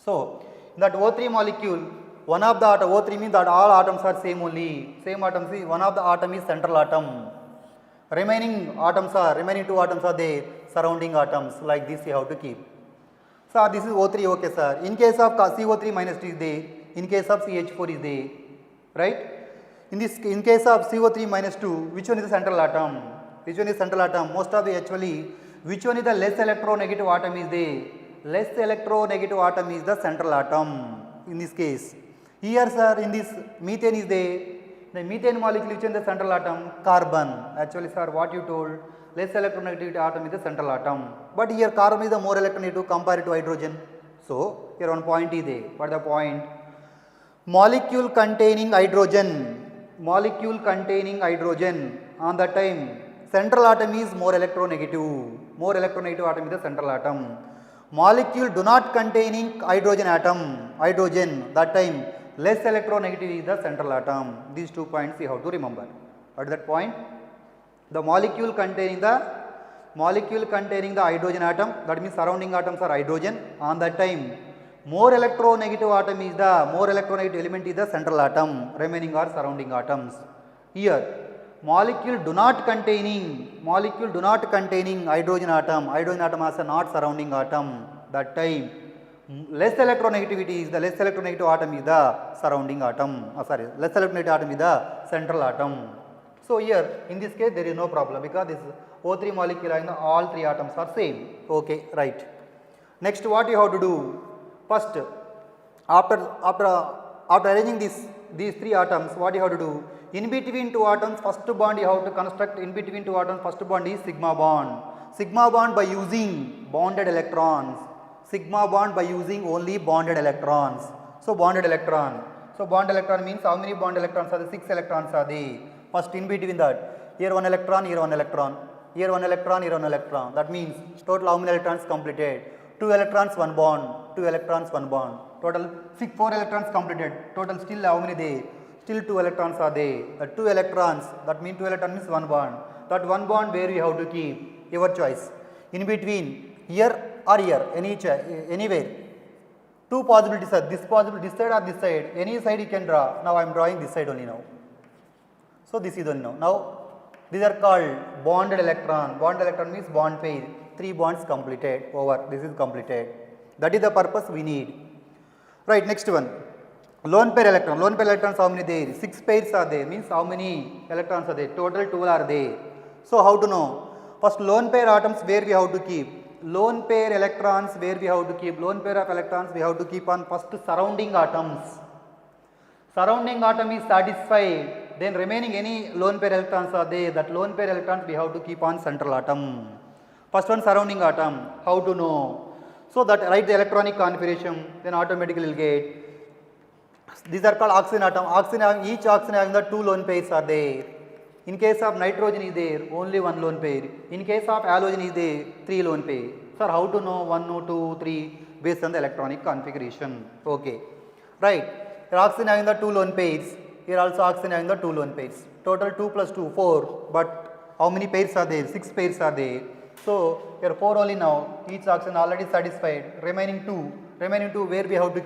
So in that O3 molecule, one of the atom, O3 means that all atoms are same only. Same atom, see one of the atom is central atom. Remaining two atoms are there, surrounding atoms, like this you have to keep. So this is O3, okay sir. In case of CO3 minus 2 is there, in case of CH4 is there, right? In case of CO3 minus 2, which one is the central atom? Which one is central atom? Most of the actually, which one is the less electronegative atom is there? Less electronegative atom is the central atom in this case. Here sir, in this methane is there. The methane molecule which is the central atom? Carbon. Actually sir, what you told? Less electronegative atom is the central atom. But here carbon is the more electronegative compared to hydrogen. So here one point is there. What is the point? Molecule containing hydrogen. Molecule containing hydrogen on the time central atom is more electronegative. More electronegative atom is the central atom. Molecule do not containing hydrogen atom, hydrogen, that time less electronegative is the central atom. These 2 points you have to remember. At that point, the molecule containing the hydrogen atom, that means surrounding atoms are hydrogen. On that time, more electronegative atom is the more electronegative element is the central atom. Remaining are surrounding atoms. Here, molecule do not containing hydrogen atom as a not surrounding atom. That time, less electronegativity is the less electronegative atom is the surrounding atom. Less electronegative atom is the central atom. So here in this case there is no problem because this O3 molecule and all 3 atoms are same. Okay, right. Next what you have to do? First, after arranging these 3 atoms, what you have to do? In between 2 atoms, first bond you have to construct. In between 2 atoms, first bond is sigma bond. Sigma bond by using bonded electrons. Sigma bond by using only bonded electrons. So bonded electron. So bond electron means how many bond electrons are there? 6 electrons are there. First in between that, here 1 electron, here 1 electron, here 1 electron, here 1 electron. That means total how many electrons completed? 2 electrons, 1 bond, 2 electrons, 1 bond. Total 4 electrons completed. Total still how many there? Still 2 electrons are there. The 2 electrons, that means 2 electrons means 1 bond. That 1 bond where you have to keep? Your choice. In between, here or here, anywhere. 2 possibilities are this side or this side. Any side you can draw. Now I am drawing this side only now. So this is only now. Now these are called bonded electron. Bonded electron means bond pair. 3 bonds completed. Over. This is completed. That is the purpose we need. Right. Next one. Lone pair electron. Lone pair electrons how many there? 6 pairs are there. Means how many electrons are there? Total 12 are there. So how to know? First lone pair atoms where we have to keep? Lone pair electrons where we have to keep? Lone pair of electrons we have to keep on first surrounding atoms. Surrounding atom is satisfied. Then remaining any lone pair electrons are there. That lone pair electrons we have to keep on central atom. First one surrounding atom. How to know? So that write the electronic configuration. Then automatically will get. These are called oxygen atom. Each oxygen having the 2 lone pairs are there. In case of nitrogen is there, only 1 lone pair. In case of halogen is there, 3 lone pair. Sir, how to know 1, 2, 3 based on the electronic configuration? Okay. Right. Here oxygen having the 2 lone pairs. Here also oxygen having the 2 lone pairs. Total 2 plus 2, 4. But How many pairs are there? 6 pairs are there. So here 4 only now, each oxygen already satisfied, remaining 2 where we have to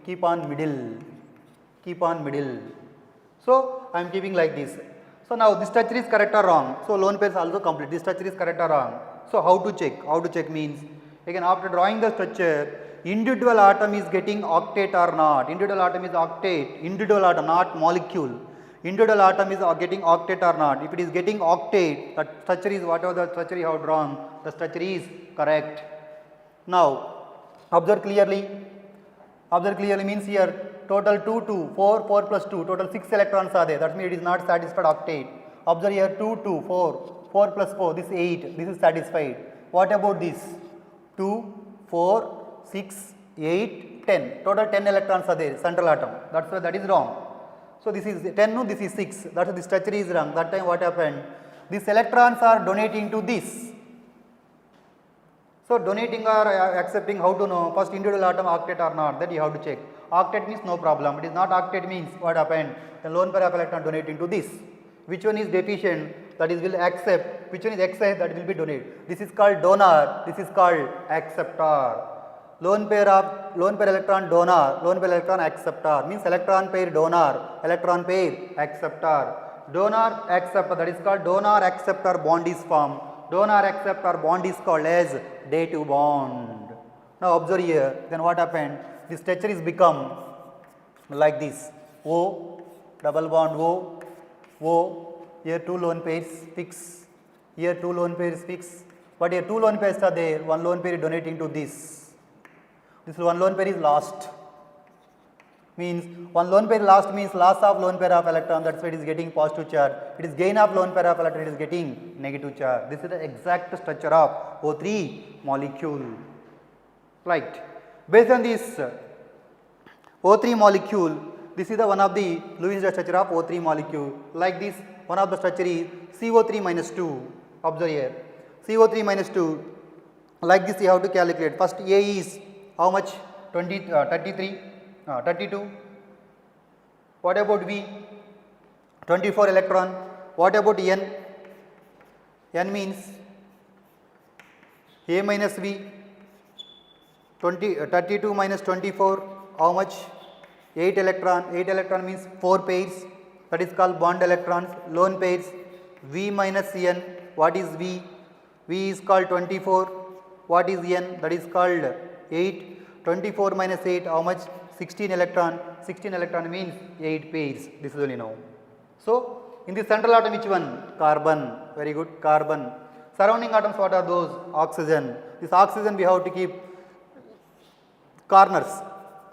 keep on middle. So I am keeping like this. So now this structure is correct or wrong? So lone pairs also complete. This structure is correct or wrong? So how to check? How to check means, again after drawing the structure, individual atom is getting octet or not. Individual atom is octet, individual atom, not molecule. Individual atom is getting octet or not. If it is getting octet, that structure is whatever the structure you have drawn, the structure is correct. Now observe clearly. Observe clearly means here total 2, 2, 4, 4 plus 2, total 6 electrons are there. That means it is not satisfied octet. Observe here 2, 2, 4, 4 plus 4, this 8, this is satisfied. What about this? 2, 4, 6, 8, 10. Total 10 electrons are there, central atom. That's why that is wrong. So this is 10, no, this is 6. That's why the structure is wrong. That time what happened? These electrons are donating to this. So donating or accepting, how to know? First individual atom octet or not, that you have to check. Octet means no problem. It is not octet means what happened? The lone pair of electron donating to this. Which one is deficient? That is will accept. Which one is accept? That will be donate. This is called donor. This is called acceptor. Lone pair electron donor, lone pair electron acceptor means electron pair donor, electron pair acceptor. Donor acceptor, that is called donor acceptor bond is formed. Donor acceptor bond is called as dative bond. Now observe here, then what happened? This structure is become like this. O, double bond O, here 2 lone pairs fix, here 2 lone pairs fix, but here 2 lone pairs are there, 1 lone pair is donating to this. This one lone pair is lost, means one lone pair lost means loss of lone pair of electron, that's why it is getting positive charge. It is gain of lone pair of electron, it is getting negative charge. This is the exact structure of O3 molecule. Right. Based on this O3 molecule, this is the one of the Lewis structure of O3 molecule. Like this, one of the structure is CO3 minus 2. Observe here, CO3 minus 2. Like this you have to calculate. First A is how much? 32. What about V? 24 electron. What about N? N means A minus V. 32 minus 24. How much? 8 electron. 8 electron means 4 pairs. That is called bond electrons. Lone pairs. V minus N. What is V? V is called 24. What is N? That is called 8. 24 minus 8, how much? 16 electron. 16 electron means 8 pairs. This is only now. So in the central atom, which one? Carbon. Very good. Carbon. Surrounding atoms, what are those? Oxygen. This oxygen we have to keep corners.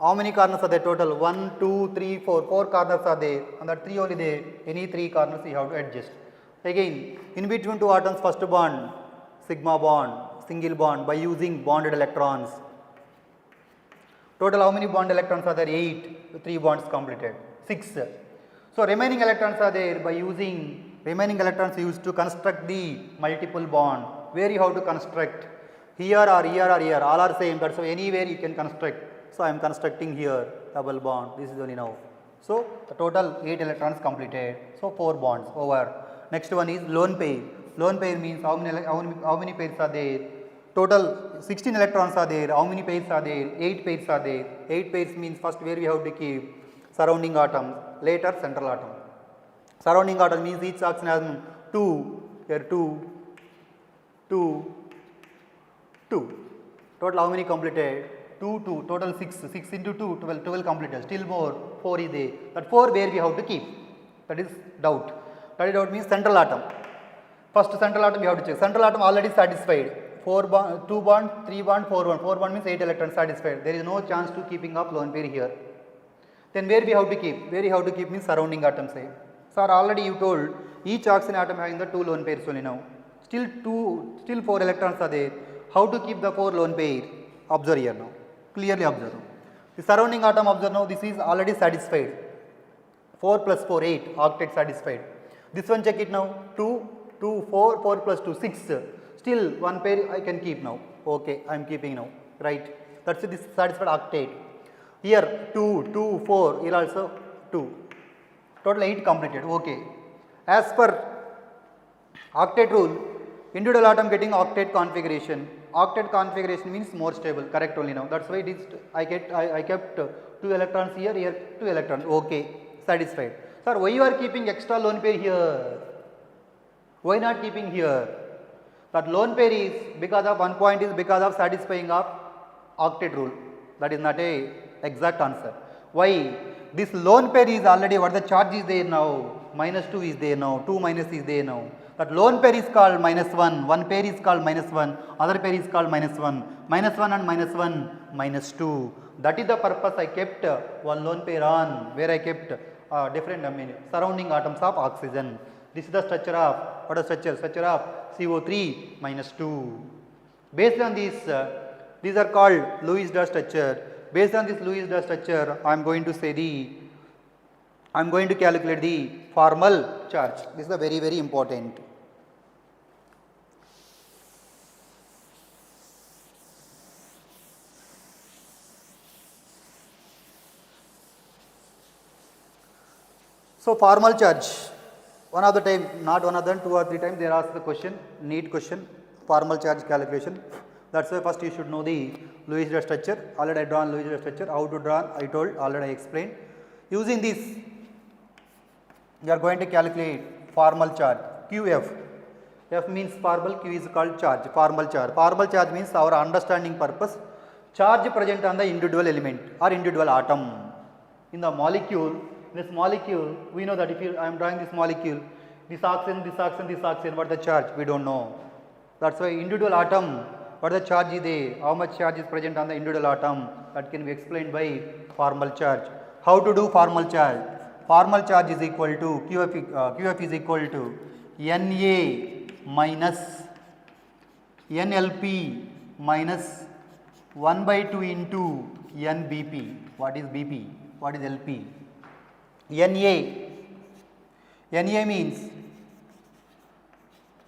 How many corners are there total? 1, 2, 3, 4. 4 corners are there. And that 3 only there. Any 3 corners you have to adjust. Again, in between 2 atoms, first bond, sigma bond, single bond by using bonded electrons. Total how many bond electrons are there? 8. 3 bonds completed. 6. So remaining electrons are there by using remaining electrons used to construct the multiple bond. Where you have to construct? Here or here or here. All are same. That's why anywhere you can construct. So I am constructing here double bond. This is only now. So the total 8 electrons completed. So 4 bonds over. Next one is lone pair. Lone pair means how many pairs are there? Total 16 electrons are there. How many pairs are there? 8 pairs are there. 8 pairs means first where we have to keep surrounding atoms, later central atom. Surrounding atom means each oxygen has 2, here 2, 2, 2. Total how many completed? 2, 2, total 6, 6 into 2, 12, 12 completed. Still more, 4 is there. That 4 where we have to keep. That is doubt. That is doubt means central atom. First central atom we have to check. Central atom already satisfied. 4 bond, 2 bond, 3 bond, 4 bond. 4 bond means 8 electrons satisfied. There is no chance to keeping up lone pair here. Then where we have to keep? Where you have to keep means surrounding atoms. Sir, already you told each oxygen atom having the 2 lone pairs only now. Still 4 electrons are there. How to keep the 4 lone pair? Observe here now. Clearly observe. The surrounding atom observe now. This is already satisfied. 4 plus 4, 8. Octet satisfied. This one check it now. 2, 2, 4, 4 plus 2, 6. Still one pair I can keep now. Okay, I am keeping now. Right. That's this satisfied octet. Here 2, 2, 4. Here also 2. Total 8 completed. Okay. As per Octet rule, individual atom getting octet configuration. Octet configuration means more stable, correct only now. That's why it is, I kept 2 electrons here, 2 electrons, okay, satisfied. Sir, why you are keeping extra lone pair here? Why not keeping here? That lone pair is because of one point is because of satisfying of octet rule. That is not a exact answer. Why? This lone pair is already what the charge is there now. -2 is there now, 2 minus is there now. That lone pair is called -1, one pair is called -1, other pair is called -1, -1 and -1, -2. That is the purpose I kept one lone pair on, where I kept different surrounding atoms of oxygen. This is the structure of, what is structure? Structure of CO3 -2. Based on this, these are called Lewis dot structure. Based on this Lewis dot structure, I am going to calculate the formal charge. This is very, very important. So, formal charge, one of the time, not one of them, 2 or 3 times they are asked the question, neat question, formal charge calculation. That is why first you should know the Lewis dot structure. Already I drawn Lewis dot structure, how to draw I told, already I explained. Using this, we are going to calculate formal charge, QF. F means formal, Q is called charge, formal charge. Formal charge means our understanding purpose, charge present on the individual element or individual atom. In the molecule, in this molecule, we know that if I am drawing this molecule, this oxygen, this oxygen, this oxygen, what is the charge? We don't know. That's why individual atom, what is the charge is there? How much charge is present on the individual atom? That can be explained by formal charge. How to do formal charge? Formal charge is equal to QF is equal to Na minus NLP minus 1/2 into NBP. What is BP? What is LP? Na means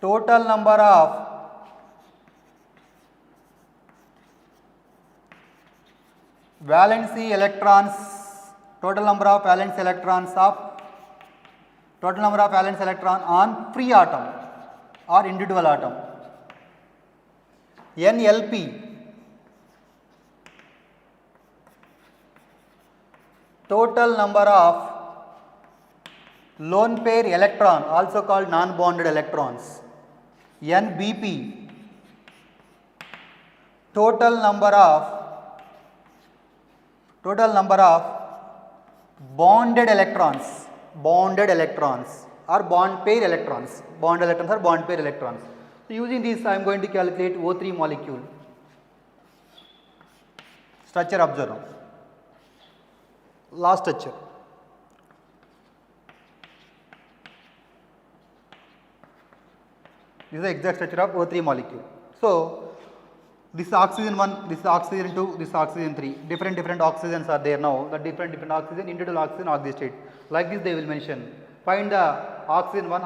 total number of valency electrons, total number of valence electrons on free atom or individual atom. NLP, total number of lone pair electron, also called non-bonded electrons. NBP, total number of bonded electrons or bond pair electrons, bond electrons or bond pair electrons. So, using this I am going to calculate O3 molecule. Structure observe. Last structure. This is the exact structure of O3 molecule. So, this is oxygen 1, this is oxygen 2, this is oxygen 3. Different oxygens are there now. The different oxygen, individual oxygen oxidate. Like this they will mention. Find the oxygen 1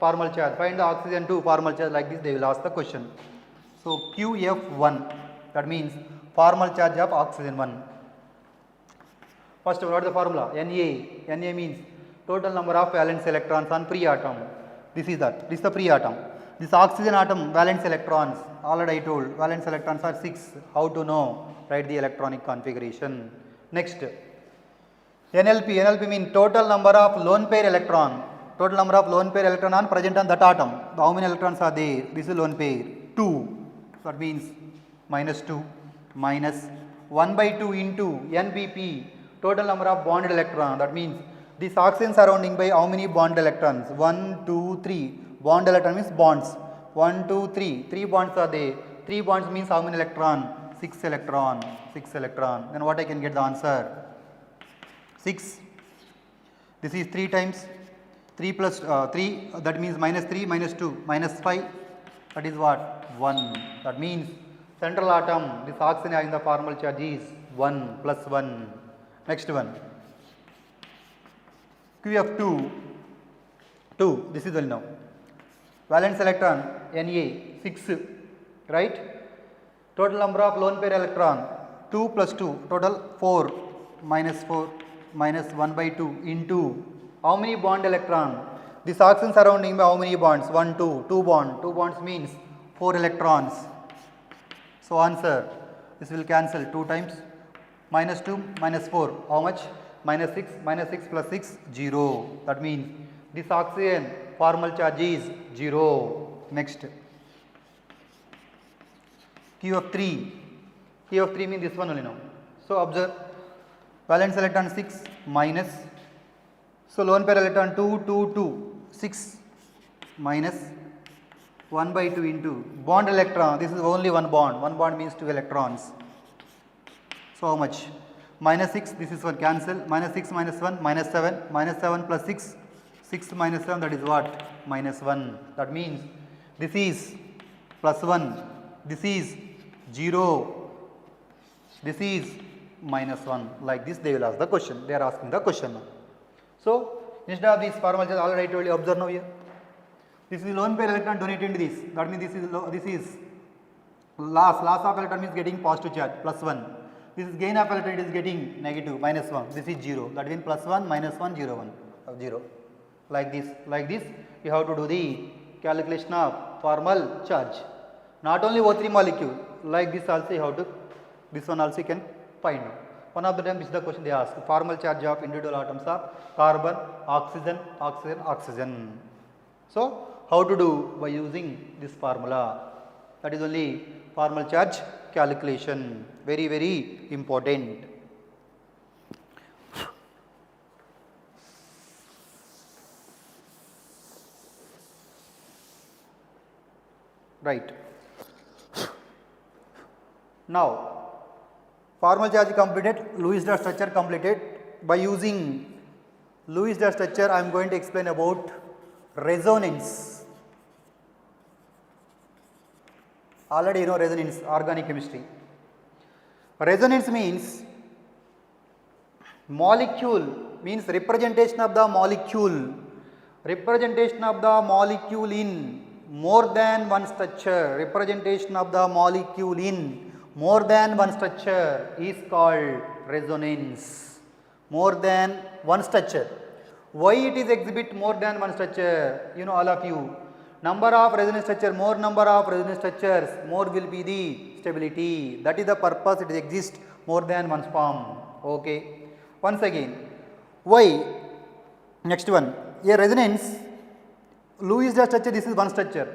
formal charge. Find the oxygen 2 formal charge. Like this they will ask the question. So, QF1, that means formal charge of oxygen 1. First, what is the formula? Na. Na means total number of valence electrons on free atom. This is that. This is the free atom. This oxygen atom valence electrons, already I told, valence electrons are 6. How to know? Write the electronic configuration. Next, NLP means total number of lone pair electron. Total number of lone pair electron are present on that atom. How many electrons are there? This is lone pair, 2. So that means -2 minus 1/2 into NBP, total number of bonded electron. That means this oxygen surrounding by how many bonded electrons? 1, 2, 3. Bond electron means bonds. 1, 2, 3. 3 bonds are there. 3 bonds means how many electron? 6 electron. 6 electron. Then what I can get the answer? 6. This is 3 times 3 plus 3. That means -3 -2 -5. That is what? 1. That means central atom, this oxygen having the formal charge is 1 plus 1. Next one. QF2, 2. This is well now. Valence electron Na 6, right? Total number of lone pair electron 2 plus 2, total 4 minus 1/2 into how many bond electron? This oxygen surrounding by how many bonds? 1, 2, 2 bond. 2 bonds means 4 electrons. So answer, this will cancel 2 times. Minus 2, minus 4. How much? Minus 6, minus 6 plus 6, 0. That means this oxygen formal charge is 0. Next. Q of 3. Q of 3 means this one only now. So observe, valence electron 6 minus. So lone pair electron 2, 2, 2, 6 minus 1 by 2 into bond electron. This is only one bond. One bond means 2 electrons. So how much? Minus 6, this is one cancel. Minus 6 minus 1, minus 7. Minus 7 plus 6. 6 minus 7, that is what? Minus 1. That means this is plus 1. This is 0. This is minus 1. Like this they will ask the question. They are asking the question now. So instead of this formal charge, already I told you, observe now here. This is lone pair electron donated into this. That means this is loss of electron means getting positive charge, plus 1. This is gain of electron, it is getting negative, minus 1. This is 0. That means plus 1, minus 1, 0, 1 of 0. Like this you have to do the calculation of formal charge. Not only O3 molecule, like this also you have to, this one also you can find out. One of the time, this is the question they ask, formal charge of individual atoms of carbon, oxygen, oxygen, oxygen. So how to do? By using this formula. That is only formal charge calculation. Very, very important. Right. Now, formal charge completed, Lewis dot structure completed. By using Lewis dot structure, I am going to explain about resonance. Already you know resonance, organic chemistry. Resonance means molecule, means representation of the molecule. Representation of the molecule in more than one structure. Representation of the molecule in more than one structure is called resonance. More than one structure. Why it is exhibit more than one structure? You know all of you. Number of resonance structure, more number of resonance structures, more will be the stability. That is the purpose it exists more than one form. Okay. Once again, why? Next one. A resonance, Lewis dot structure, this is one structure.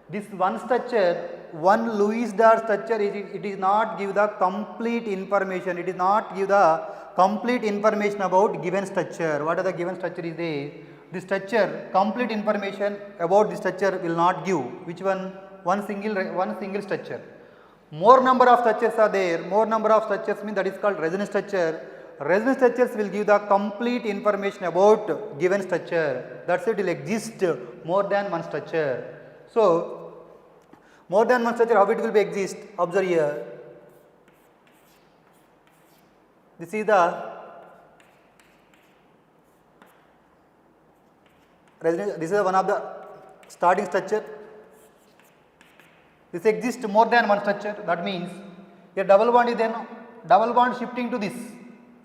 This one structure, one Lewis dot structure, it is not give the complete information. It is not give the complete information about given structure. What are the given structure is there? The structure, complete information about the structure will not give. Which one? One single structure. More number of structures are there. More number of structures means that is called resonance structure. Resonance structures will give the complete information about given structure. That's it will exist more than one structure. So more than one structure, how it will be exist? Observe here. This is the resonance. This is one of the starting structure. This exists more than one structure. That means a double bond is there. Double bond shifting to this,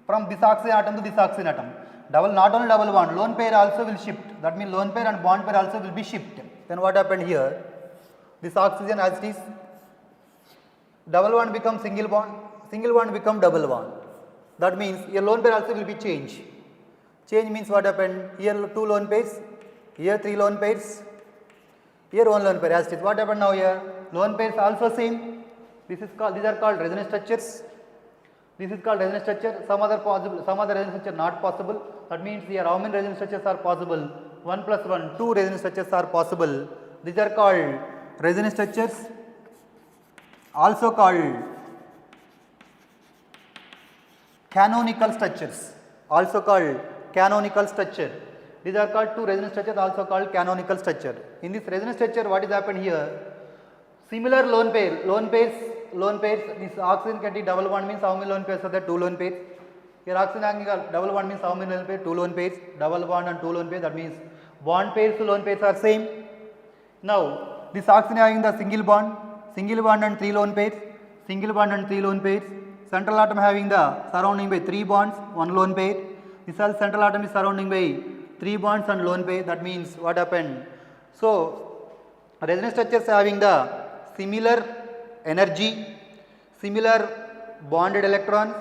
from this oxygen atom to this oxygen atom. Not only double bond, lone pair also will shift. That means lone pair and bond pair also will be shifted. Then what happened here? This oxygen as it is, double bond becomes single bond become double bond. That means a lone pair also will be changed. Change means what happened? Here 2 lone pairs, here 3 lone pairs, here 1 lone pair as it is. What happened now here? Lone pairs also same. These are called resonance structures. This is called resonance structure. Some other resonance structure not possible. That means here how many resonance structures are possible? 1 plus 1, 2 resonance structures are possible. These are called resonance structures, also called canonical structures. Also called canonical structure. These are called 2 resonance structures, also called canonical structure. In this resonance structure, what is happened here? Similar lone pairs. This oxygen can take double bond means how many lone pairs are there? 2 lone pairs. Here oxygen having double bond means how many lone pairs? 2 lone pairs. Double bond and 2 lone pairs. That means bond pairs to lone pairs are same. Now this oxygen having the single bond and 3 lone pairs. Single bond and 3 lone pairs. Central atom having the surrounding by 3 bonds, 1 lone pair. This all central atom is surrounding by 3 bonds and lone pair, that means what happened? So, resonance structures having the similar energy, similar bonded electrons,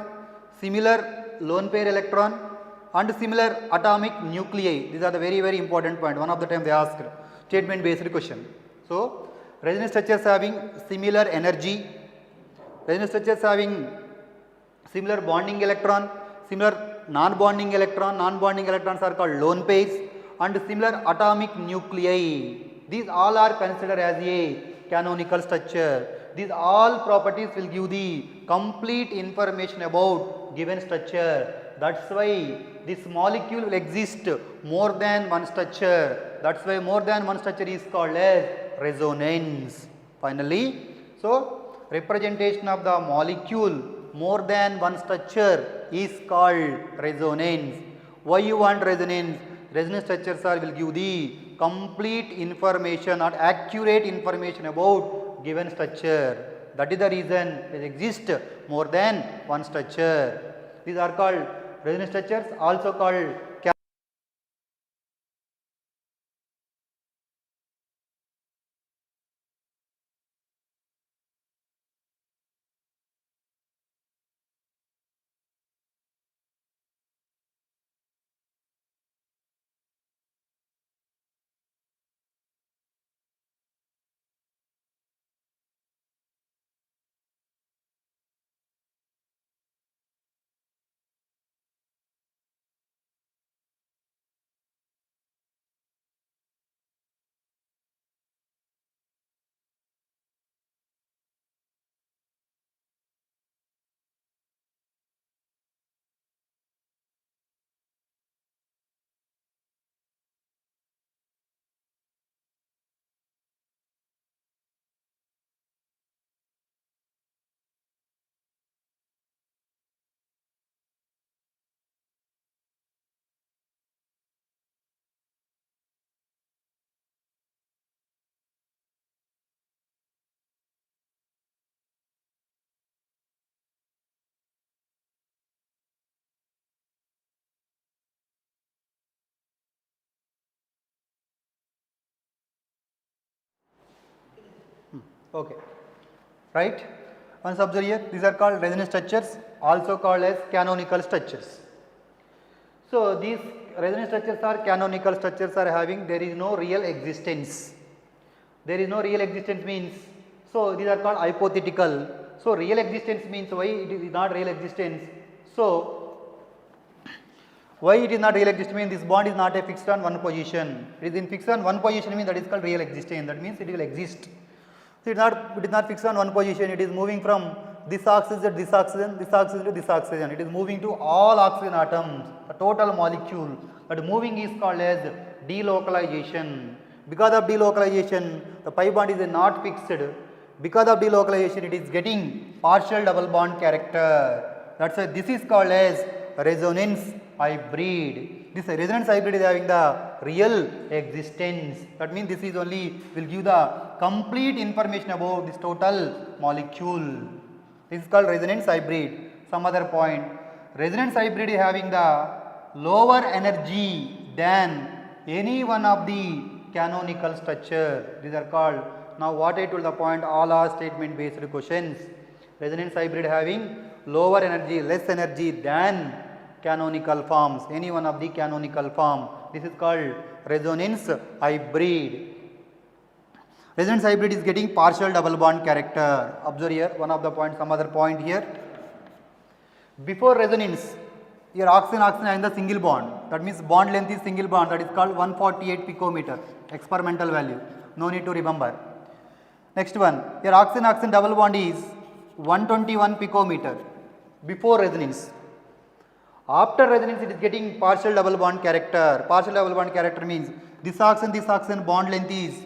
similar lone pair electron and similar atomic nuclei. These are the very important point. One of the time they asked statement based question. So, resonance structures having similar energy, resonance structures having similar bonding electron, similar non-bonding electrons are called lone pairs and similar atomic nuclei. These all are considered as a canonical structure. These all properties will give the complete information about given structure. That's why this molecule will exist more than one structure. That's why more than one structure is called as resonance. Finally, so representation of the molecule more than one structure is called resonance. Why you want resonance? Resonance structures will give the complete information or accurate information about given structure. That is the reason it exists more than one structure. These are called resonance structures, also called okay, right? Once observe here, these are called resonance structures, also called as canonical structures. So, these resonance structures are canonical structures are having, there is no real existence. There is no real existence means, so these are called hypothetical. So, real existence means why it is not real existence. So, why it is not real existence means this bond is not a fixed on one position. It is in fixed on one position means that is called real existence. That means it will exist. So, it is not fixed on one position. It is moving from this oxygen to this oxygen, this oxygen to this oxygen. It is moving to all oxygen atoms, a total molecule. But moving is called as delocalization. Because of delocalization, the pi bond is not fixed. Because of delocalization, it is getting partial double bond character. That's why this is called as resonance hybrid. This resonance hybrid is having the real existence. That means this is only will give the complete information about this total molecule. This is called resonance hybrid. Some other point, resonance hybrid is having the lower energy than any one of the canonical structure. These are called, now what I told the point, all are statement based questions. Resonance hybrid having lower energy, less energy than canonical forms, any one of the canonical form. This is called resonance hybrid. Resonance hybrid is getting partial double bond character. Observe here one of the points, some other point here. Before resonance, here oxygen having the single bond, that means bond length is single bond, that is called 148 picometer, experimental value, no need to remember. Next one, here oxygen double bond is 121 picometer before resonance. After resonance it is getting partial double bond character. Partial double bond character means this oxygen bond length is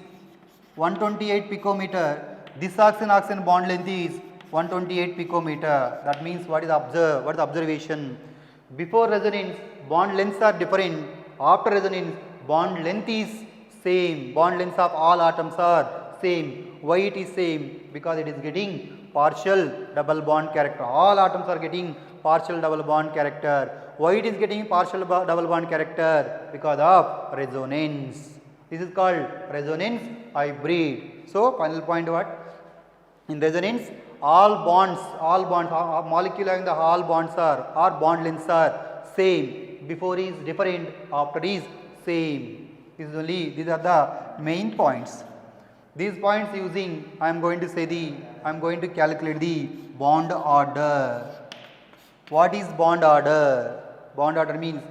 128 picometer, this oxygen bond length is 128 picometer. That means what is observed, what is the observation? Before resonance bond lengths are different, after resonance bond length is same, bond lengths of all atoms are same. Why it is same? Because it is getting partial double bond character. All atoms are getting partial double bond character. Why it is getting partial double bond character? Because of resonance. This is called resonance hybrid. So final point what? In resonance, all bonds, molecule having the all bonds or bond lengths are same. Before is different, after is same. These are the main points. These points using I am going to calculate the bond order. What is bond order? Bond order means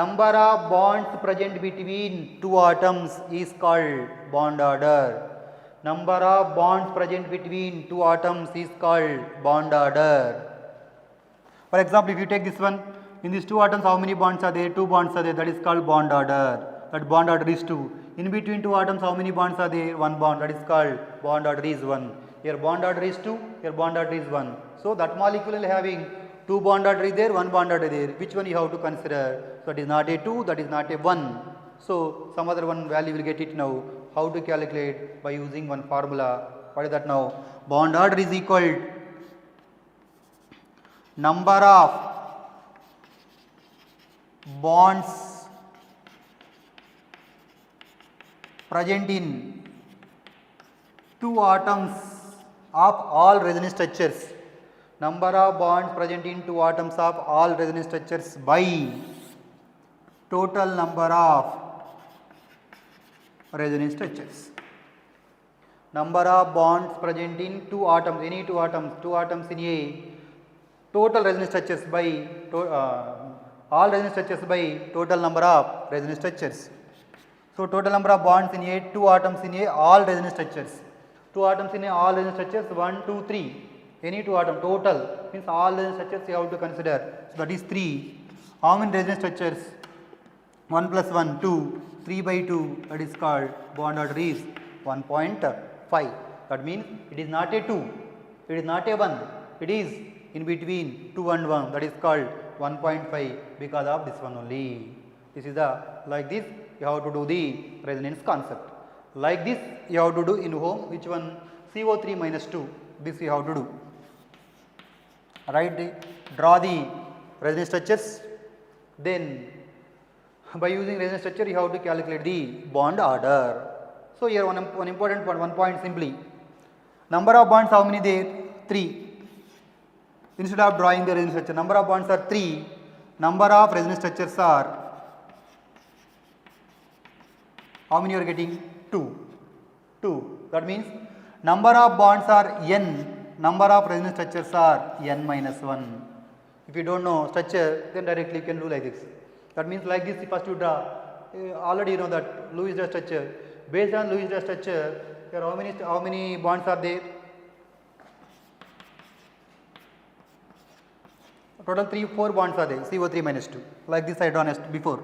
number of bonds present between two atoms is called bond order. Number of bonds present between two atoms is called bond order. For example, if you take this one, in these two atoms how many bonds are there? 2 bonds are there, that is called bond order. That bond order is 2. In between two atoms how many bonds are there? 1 bond, that is called bond order is 1. Here bond order is 2, here bond order is 1. So that molecule having 2 bond order is there, 1 bond order is there. Which one you have to consider? So that is not a 2, that is not a 1. So some other one value will get it now. How to calculate? By using one formula. What is that now? Bond order is equal number of bonds present in two atoms of all resonance structures. Number of bonds present in two atoms of all resonance structures by total number of resonance structures. Number of bonds present in two atoms, any two atoms in a total resonance structures by all resonance structures by total number of resonance structures. So total number of bonds in a two atoms in a all resonance structures. Two atoms in a all resonance structures 1, 2, 3. Any two atom total means all resonance structures you have to consider. So that is 3. How many resonance structures? 1 plus 1, 2. 3 by 2, that is called bond order is 1.5. That means it is not a 2, it is not a 1, it is in between 2 and 1, that is called 1.5 because of this one only. This is the like this you have to do the resonance concept. Like this you have to do in home, which one? CO3 minus 2, this you have to do. Draw the resonance structures, then by using resonance structure you have to calculate the bond order. So here one important point, one point simply. Number of bonds how many there? 3. Instead of drawing the resonance structure, number of bonds are 3. Number of resonance structures are how many you are getting? 2. 2. That means number of bonds are n, number of resonance structures are n minus 1. If you don't know structure, then directly you can do like this. That means like this, first you draw, already you know that Lewis-Dot structure. Based on Lewis-Dot structure, here how many bonds are there? Total 4 bonds are there, CO3 minus 2. Like this I drawn as before.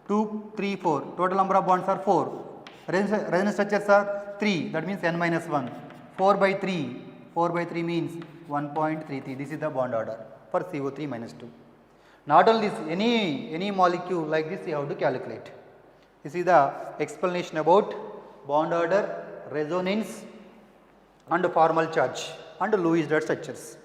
2, 3, 4. Total number of bonds are 4. Resonance structures are 3, that means n minus 1. 4 by 3. 4 by 3 means 1.33. This is the bond order for CO3 minus 2. Not only this, any molecule like this you have to calculate. This is the explanation about bond order, resonance and formal charge and Lewis-Dot structures.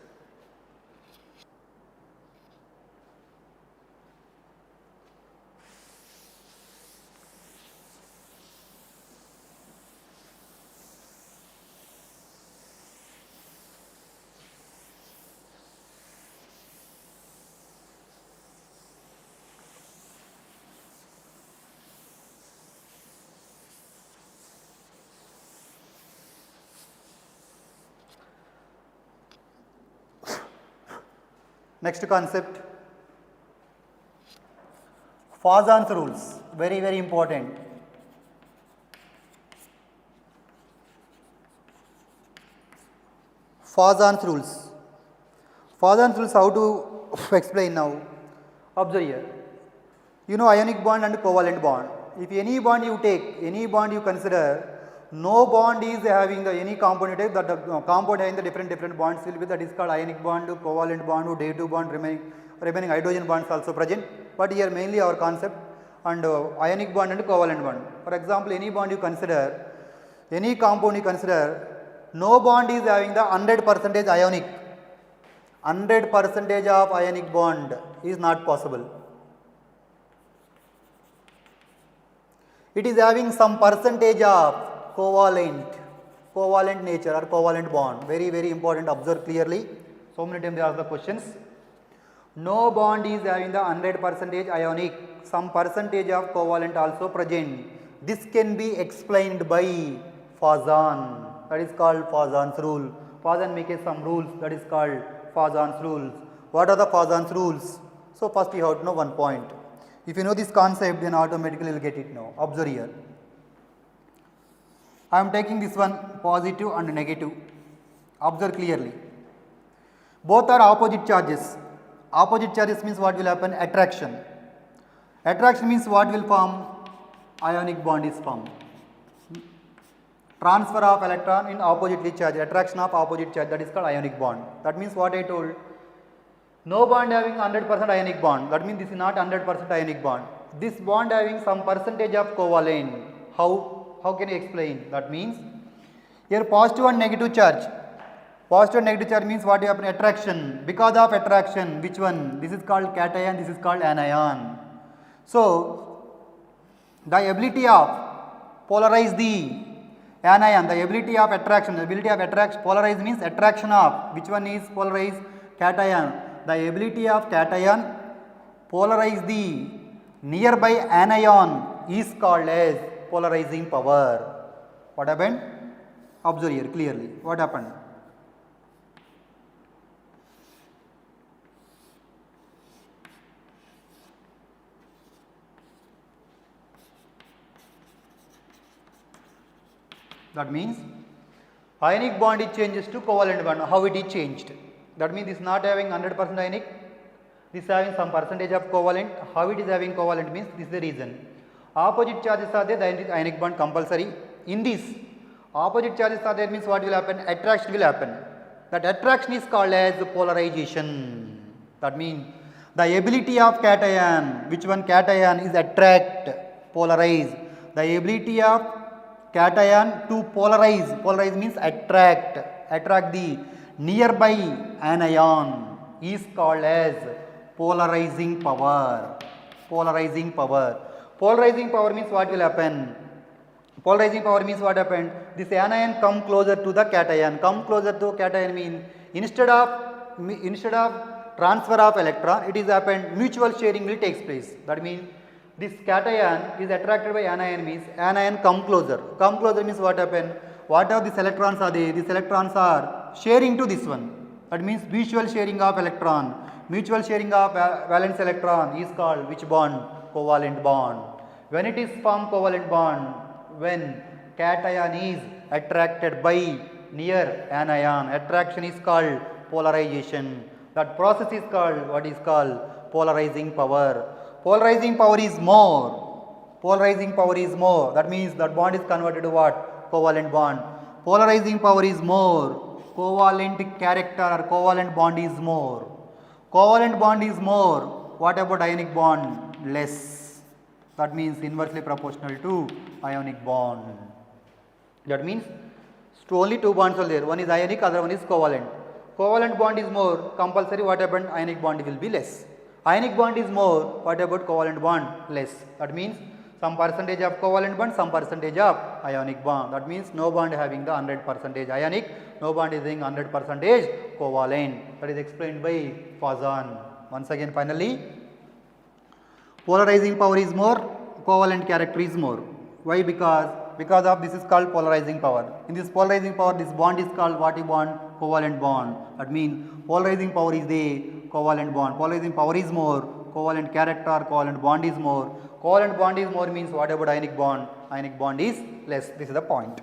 Next concept, Fajans rules, very important. Fajans rules. Fajans rules, how to explain now? Observe here. You know ionic bond and covalent bond. If any bond you take, any bond you consider, no bond is having the any component type, that the compound having the different bonds will be, that is called ionic bond, covalent bond, day 2 bond, remaining hydrogen bonds also present. But here mainly our concept and ionic bond and covalent bond. For example, any bond you consider, any compound you consider, no bond is having the 100% ionic. 100% of ionic bond is not possible. It is having some percentage of covalent nature or covalent bond. Very, very important, observe clearly. So many times they ask the questions. No bond is having the 100% ionic, some percentage of covalent also present. This can be explained by Fajan, that is called Fajan's rule. Fajan makes some rules, that is called Fajan's rules. What are the Fajan's rules? So first you have to know one point. If you know this concept, then automatically you will get it now. Observe here. I am taking this one positive and negative. Observe clearly. Both are opposite charges. Opposite charges means what will happen? Attraction. Attraction means what will form? Ionic bond is formed. Transfer of electron in oppositely charged, attraction of opposite charge, that is called ionic bond. That means what I told? No bond having 100% ionic bond, that means this is not 100% ionic bond. This bond having some percentage of covalent. How can you explain? That means here positive and negative charge. Positive and negative charge means what happen? Attraction. Because of attraction, which one? This is called cation, this is called anion. So the ability of polarize the anion, the ability of attraction, polarize means attraction of, which one is polarized? Cation. The ability of cation polarize the nearby anion is called as polarizing power. What happened? Observe here clearly. What happened? That means ionic bond it changes to covalent bond. How it is changed? That means this is not having 100% ionic, this is having some percentage of covalent. How it is having covalent means this is the reason. Opposite charges are there, the ionic bond compulsory. In this, opposite charges are there means what will happen? Attraction will happen. That attraction is called as polarization. That means the ability of cation, which one cation is attract, polarize. The ability of cation to polarize means attract the nearby anion is called as polarizing power. Polarizing power means what will happen? Polarizing power means what happened? This anion come closer to the cation. Come closer to cation means instead of transfer of electron, it is happened mutual sharing will takes place. That means this cation is attracted by anion means anion come closer. Come closer means what happened? Whatever these electrons are there, these electrons are sharing to this one. That means mutual sharing of electron. Mutual sharing of valence electron is called which bond? Covalent bond. When it is formed covalent bond, when cation is attracted by near anion, attraction is called polarization. That process is called what is called polarizing power. Polarizing power is more. Polarizing power is more. That means that bond is converted to what? Covalent bond. Polarizing power is more. Covalent character or covalent bond is more. Covalent bond is more. What about ionic bond? Less. That means inversely proportional to ionic bond. That means only two bonds are there. One is ionic, other one is covalent. Covalent bond is more. Compulsory. What happened? Ionic bond will be less. Ionic bond is more. What about covalent bond? Less. That means some percentage of covalent bond, some percentage of ionic bond. That means no bond having the 100% ionic, no bond is having 100% covalent. That is explained by Fajan. Once again, finally, polarizing power is more, covalent character is more. Why? Because of this is called polarizing power. In this polarizing power, this bond is called what bond? Covalent bond. That means polarizing power is the covalent bond. Polarizing power is more, covalent character, covalent bond is more. Covalent bond is more means what about ionic bond? Ionic bond is less. This is the point.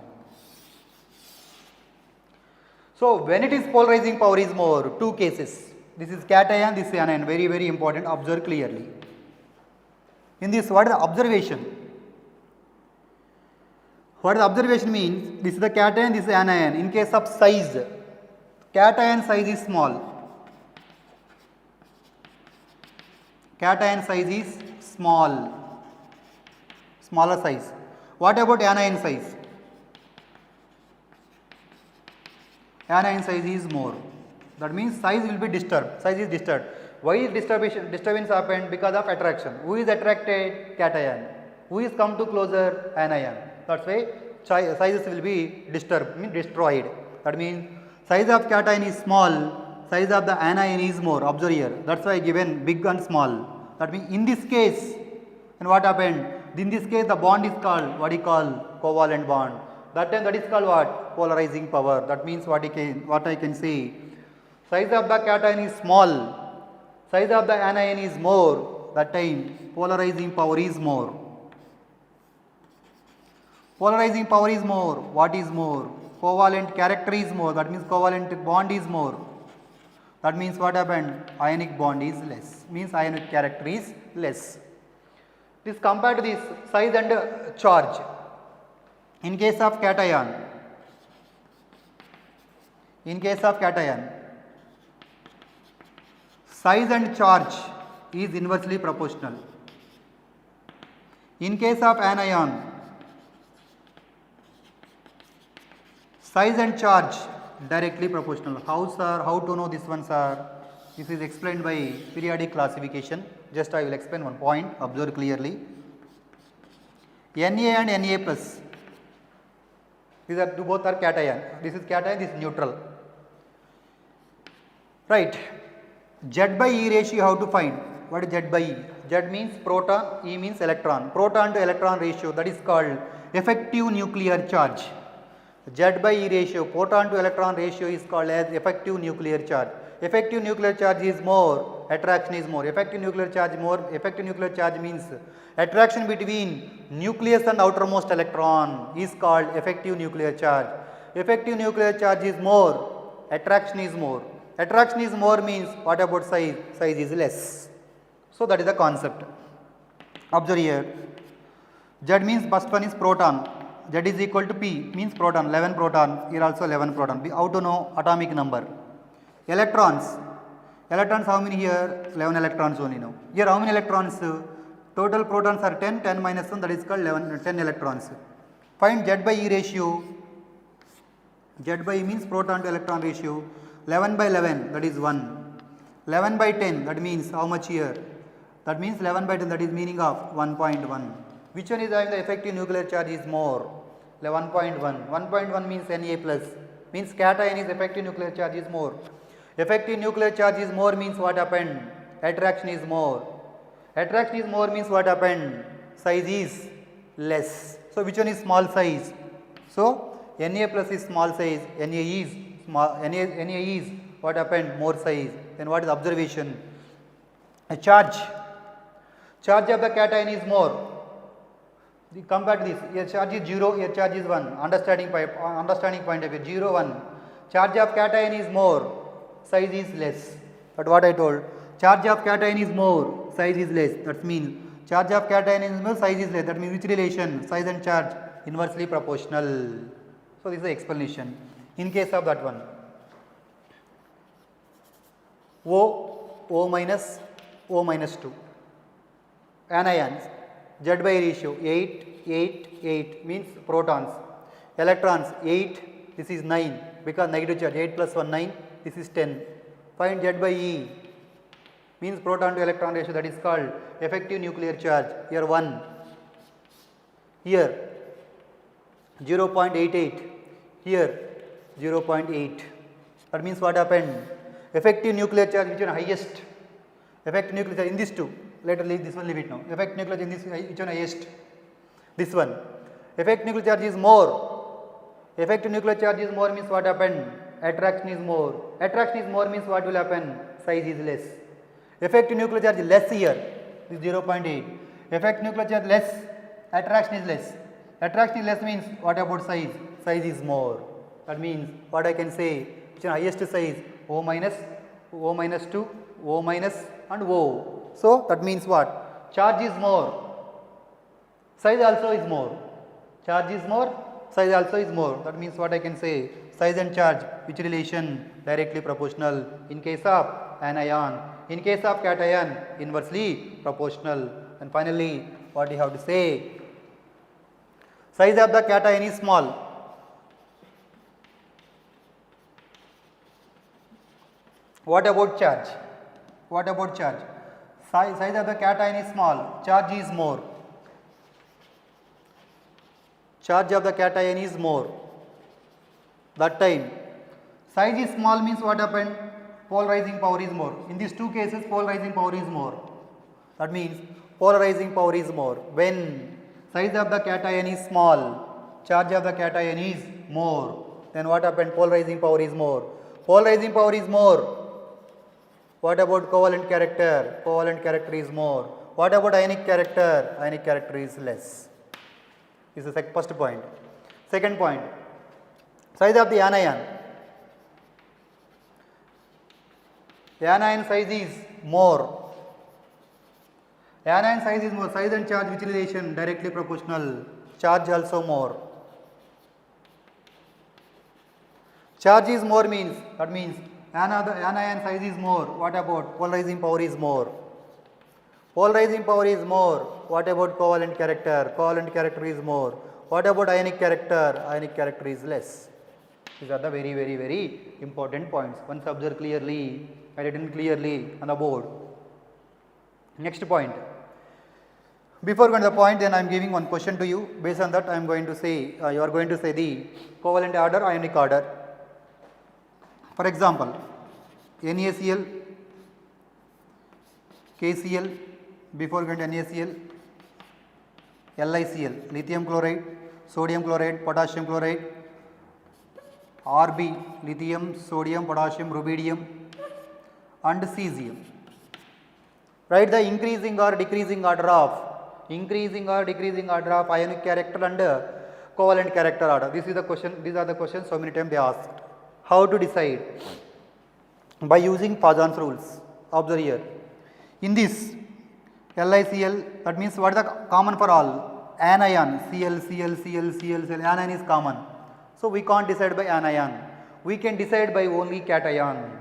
So when it is polarizing power is more, two cases. This is cation, this is anion. Very, very important. Observe clearly. In this, what is the observation? What the observation means? This is the cation, this is anion. In case of size, cation size is small. Cation size is small. Smaller size. What about anion size? Anion size is more. That means size will be disturbed, size is disturbed. Why is disturbance happened? Because of attraction. Who is attracted? Cation. Who is come to closer? Anion. That's why sizes will be disturbed, means destroyed. That means size of cation is small, size of the anion is more. Observe here. That's why given big and small. That means in this case, and what happened? In this case, the bond is called what we call covalent bond. That time that is called what? Polarizing power. That means what I can say. Size of the cation is small. Size of the anion is more. That time polarizing power is more. Polarizing power is more. What is more? Covalent character is more. That means covalent bond is more. That means what happened? Ionic bond is less. Means ionic character is less. This compared to this size and charge. In case of cation, size and charge is inversely proportional. In case of anion, size and charge directly proportional. How sir? How to know this one sir? This is explained by periodic classification. Just I will explain one point. Observe clearly. Na and Na plus. These are both are cation. This is cation. This is neutral. Right. Z by E ratio how to find? What is Z by E? Z means proton, E means electron. Proton to electron ratio, that is called effective nuclear charge. Z by E ratio, proton to electron ratio is called as effective nuclear charge. Effective nuclear charge is more, attraction is more. Effective nuclear charge more, effective nuclear charge means attraction between nucleus and outermost electron is called effective nuclear charge. Effective nuclear charge is more, attraction is more. Attraction is more means what about size? Size is less. So that is the concept. Observe here. Z means first one is proton. Z is equal to P means proton, 11 proton. Here also 11 proton. How to know atomic number? Electrons. Electrons how many here? 11 electrons only now. Here how many electrons? Total protons are 10, 10 minus 1, that is called 10 electrons. Find Z by E ratio. Z by E means proton to electron ratio. 11 by 11, that is 1. 11 by 10, that means how much here? That means 11 by 10, that is meaning of 1.1. Which one is having the effective nuclear charge is more? 1.1. 1.1 means Na plus. Means cation is effective nuclear charge is more. Effective nuclear charge is more means what happened? Attraction is more. Attraction is more means what happened? Size is less. So which one is small size? So Na plus is small size, Na is small, Na is what happened? More size. Then what is observation? A charge. Charge of the cation is more. Compared to this, here charge is 0, here charge is 1. Understanding point of view, 0, 1. Charge of cation is more, size is less. But what I told, charge of cation is more, size is less. That means charge of cation is more, size is less. That means which relation? Size and charge inversely proportional. So this is the explanation. In case of that one, O minus 2. Anions. Z by ratio 8, 8, 8 means protons. Electrons 8, this is 9 because negative charge 8 plus 1 9, this is 10. Find Z by E means proton to electron ratio, that is called effective nuclear charge. Here 1, here 0.88, here 0.8. That means what happened? Effective nuclear charge which is highest? Effective nuclear charge in these two. Later leave this one, leave it now. Effective nuclear charge in this, which one highest? This one. Effective nuclear charge is more. Effective nuclear charge is more means what happened? Attraction is more. Attraction is more means what will happen? Size is less. Effective nuclear charge is less here. This is 0.8. Effective nuclear charge less. Attraction is less. Attraction is less means what about size? Size is more. That means what I can say? Which is highest size? O minus 2, O minus and O. So that means what? Charge is more, size also is more. Charge is more, size also is more. That means what I can say? Size and charge, which relation? Directly proportional. In case of anion, in case of cation, inversely proportional. And finally, what you have to say? Size of the cation is small. What about charge? What about charge? Size of the cation is small, charge is more. Charge of the cation is more. That time, size is small means what happened? Polarizing power is more. In these two cases, polarizing power is more. That means polarizing power is more. When size of the cation is small, charge of the cation is more, then what happened? Polarizing power is more. Polarizing power is more. What about covalent character? Covalent character is more. What about ionic character? Ionic character is less. This is the first point. Second point, size of the anion. Anion size is more. Anion size is more. Size and charge which relation? Directly proportional. Charge also more. Charge is more means, that means anion size is more. What about polarizing power is more? Polarizing power is more. What about covalent character? Covalent character is more. What about ionic character? Ionic character is less. These are the very, very, very important points. Once observe clearly, written clearly on the board. Next point. Before going to the point, then I am giving one question to you. Based on that, I am going to say, you are going to say the covalent order, ionic order. For example, NaCl, KCl, before going to NaCl, LiCl, lithium chloride, sodium chloride, potassium chloride, Rb, lithium, sodium, potassium, rubidium, and cesium. Write the increasing or decreasing order of ionic character and covalent character order. This is the question. These are the questions so many times they asked. How to decide? By using Fajans rules. Observe here. In this LiCl, that means what is the common for all? Anion, Cl, anion is common. So we can't decide by anion. We can decide by only cation.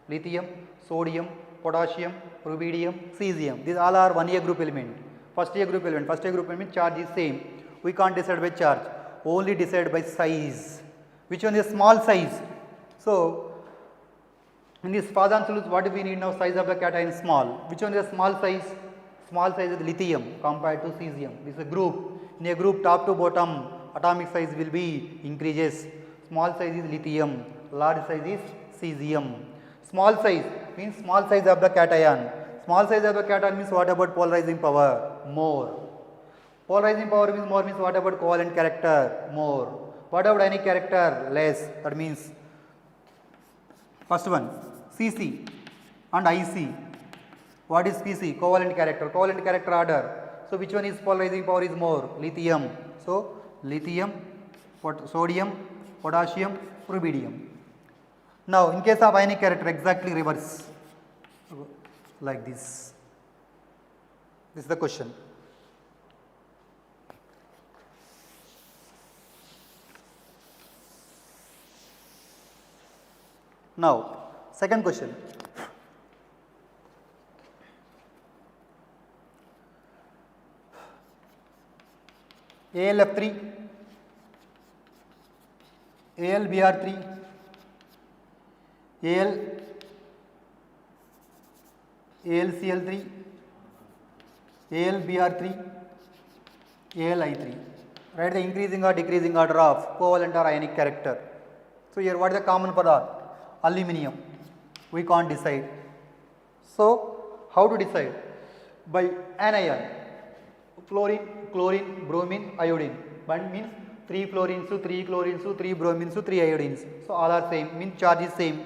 Lithium, sodium, potassium, rubidium, cesium. These all are 1A group element. First A group element charge is same. We can't decide by charge. Only decide by size. Which one is small size? So in this Fajans rules, what do we need now? Size of the cation is small. Which one is a small size? Small size is lithium compared to cesium. This is a group. In a group, top to bottom, atomic size will be increases. Small size is lithium, large size is cesium. Small size means small size of the cation. Small size of the cation means what about polarizing power? More. Polarizing power means more means what about covalent character? More. What about ionic character? Less. That means first one Cc and Ic. What is Pc? Covalent character. Covalent character order. So which one is polarizing power is more? Lithium. So lithium, sodium, potassium, rubidium. Now in case of ionic character, exactly reverse. Like this. This is the question. Now, second question. AlF3, AlBr3, AlCl3, AlBr3, Ali3. Write the increasing or decreasing order of covalent or ionic character. So here what is the common for that? Aluminium. We can't decide. So how to decide? By anion. Fluorine, chlorine, bromine, iodine. One means 3 fluorines, 3 chlorines, 3 bromines, 3 iodines. So all are same. Means charge is same.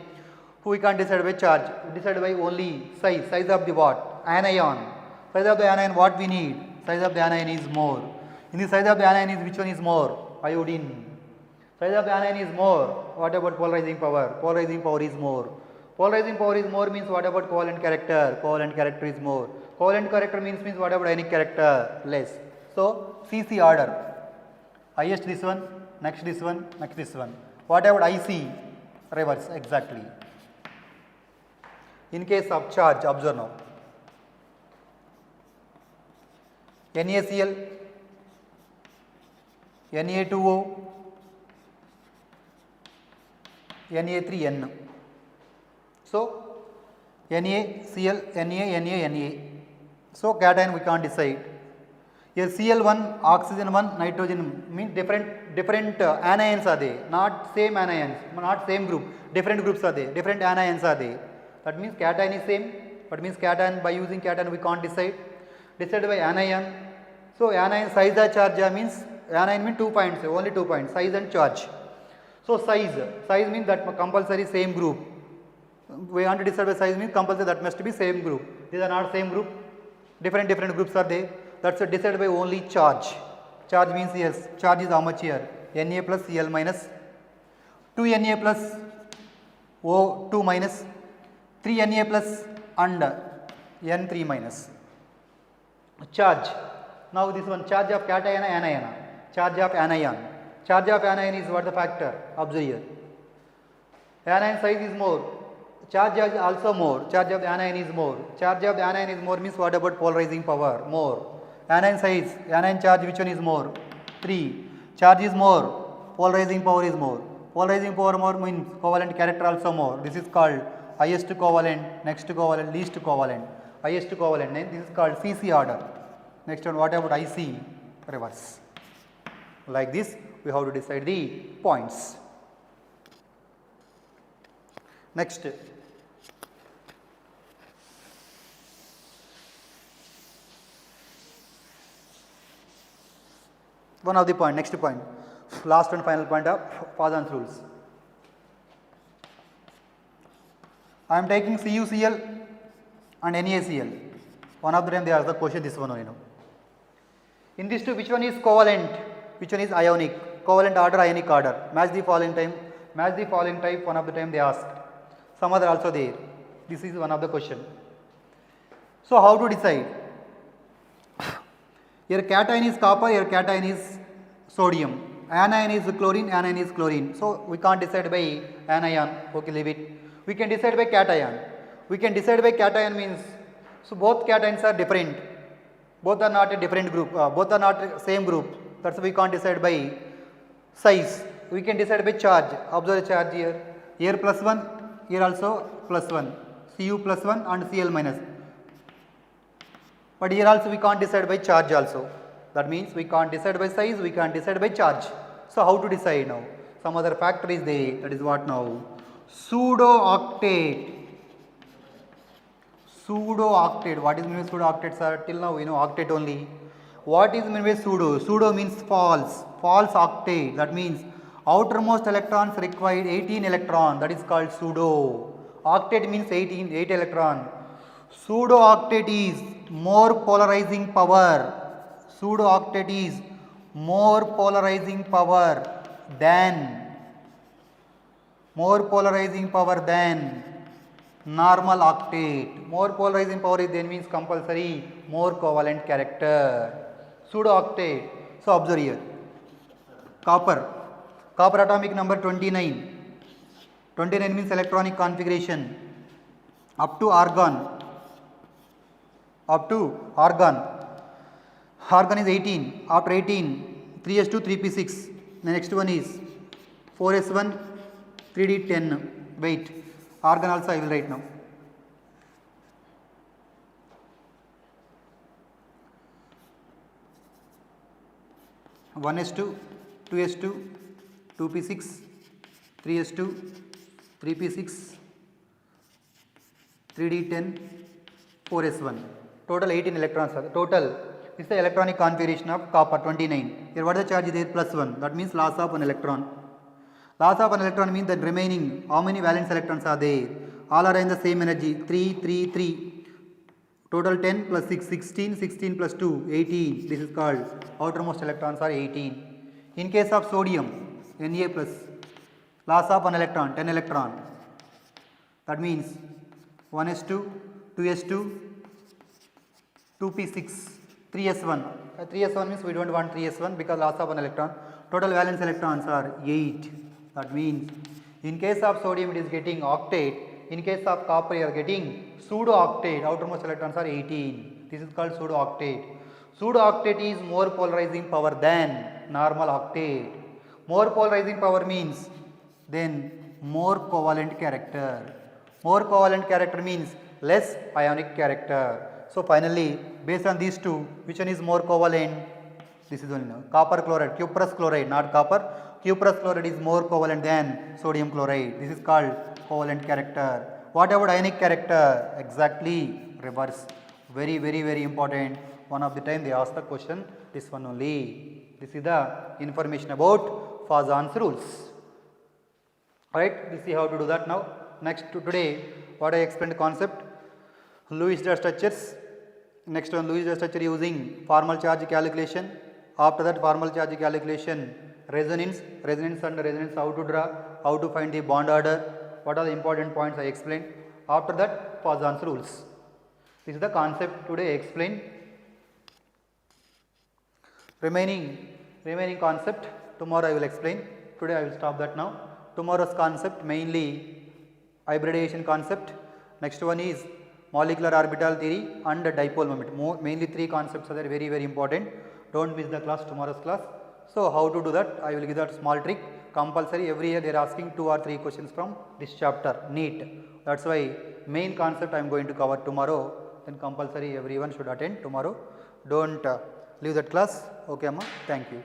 We can't decide by charge. We decide by only size. Size of the what? Anion. Size of the anion what we need? Size of the anion is more. In the size of the anion is which one is more? Iodine. Size of the anion is more. What about polarizing power? Polarizing power is more. Polarizing power is more means what about covalent character? Covalent character is more. Covalent character means what about ionic character? Less. So Cc order. Highest this one, next this one, next this one. What about Ic? Reverse exactly. In case of charge, observe now. NaCl, Na2O, Na3N. So Na, Cl, Na. So cation we can't decide. Here Cl1, oxygen 1, nitrogen means different anions are there, not same anions, not same group, different groups are there, different anions are there. That means cation is same, that means cation, by using cation we can't decide. Decided by anion. So anion size or charge means anion means 2 points, only 2 points, size and charge. So size means that compulsory same group. We want to decide by size means compulsory that must be same group. These are not same group, different groups are there. That's decided by only charge. Charge means yes, charge is how much here? Na plus Cl minus 2 Na plus O2 minus 3 Na plus and N3 minus. Charge. Now this one charge of cation anion. Charge of anion. Charge of anion is what the factor? Observe here. Anion size is more. Charge is also more. Charge of anion is more. Charge of anion is more means what about polarizing power? More. Anion size, anion charge which one is more? 3. Charge is more. Polarizing power is more. Polarizing power more means covalent character also more. This is called highest covalent, next covalent, least covalent. Highest covalent, this is called CC order. Next one, what about IC? Reverse. Like this, we have to decide the points. Next. One of the point, next point, last and final point of Fajans rules. I am taking CuCl and NaCl. One of them they ask the question, this one you know. In these two, which one is covalent? Which one is ionic? Covalent order, ionic order. Match the following type, one of the time they ask. Some other also there. This is one of the question. So how to decide? Here cation is copper, here cation is sodium. Anion is chlorine, anion is chlorine. So we can't decide by anion. Okay, leave it. We can decide by cation. We can decide by cation means, so both cations are different. Both are not a different group. Both are not same group. That's why we can't decide by size. We can decide by charge. Observe the charge here. Here plus 1, here also plus 1. Cu plus 1 and Cl minus. But here also we can't decide by charge also. That means we can't decide by size, we can't decide by charge. So how to decide now? Some other factor is there. That is what now? Pseudo octet. Pseudo octet. What is meant by pseudo octet, sir? Till now we know octet only. What is meant by pseudo? Pseudo means false. False octet. That means outermost electrons required 18 electron. That is called pseudo. Octet means 8 electron. Pseudo octet is more polarizing power. Pseudo octet is more polarizing power than normal octet. More polarizing power is then means compulsory more covalent character. Pseudo octet. So observe here. Copper atomic number 29. 29 means electronic configuration. Up to argon. Argon is 18. After 18, 3s2, 3p6. The next one is 4s1, 3d10. Wait. Argon also I will write now. One s2, 2s2, 2p6, 3s2, 3p6, 3d10, 4s1. Total 18 electrons are total. This is the electronic configuration of copper 29. Here what is the charge is there? Plus 1. That means loss of an electron. Loss of an electron means that remaining how many valence electrons are there? All are in the same energy. 3, 3, 3. Total 10 plus 6, 16, 16 plus 2, 18. This is called outermost electrons are 18. In case of sodium, Na plus, loss of an electron, 10 electron. That means 1s2, 2s2, 2p6, 3s1. 3s1 means we don't want 3s1 because loss of an electron. Total valence electrons are 8. That means in case of sodium it is getting octet. In case of copper you are getting pseudo octet. Outermost electrons are 18. This is called pseudo octet. Pseudo octet is more polarizing power than normal octet. More polarizing power means then more covalent character. More covalent character means less ionic character. So finally, based on these two, which one is more covalent? This is only copper chloride, cuprous chloride, not copper. Cuprous chloride is more covalent than sodium chloride. This is called covalent character. What about ionic character? Exactly reverse. Very important. One of the time they ask the question, this one only. This is the information about Fajans rules. Alright, we see how to do that now. Next to today, what I explained concept, Lewis structures. Next one, Lewis structure using formal charge calculation. After that, formal charge calculation, resonance and resonance, how to draw, how to find the bond order, what are the important points I explained. After that, Fajans rules. This is the concept today explained. Remaining concept tomorrow I will explain. Today I will stop that now. Tomorrow's concept mainly hybridization concept. Next one is molecular orbital theory and dipole moment. Mainly three concepts are there, very important. Don't miss the class, tomorrow's class. So how to do that? I will give that small trick. Compulsory every year they are asking 2 or 3 questions from this chapter, NEET. That's why main concept I am going to cover tomorrow. Then compulsory everyone should attend tomorrow. Don't leave that class. Okay, Amma. Thank you.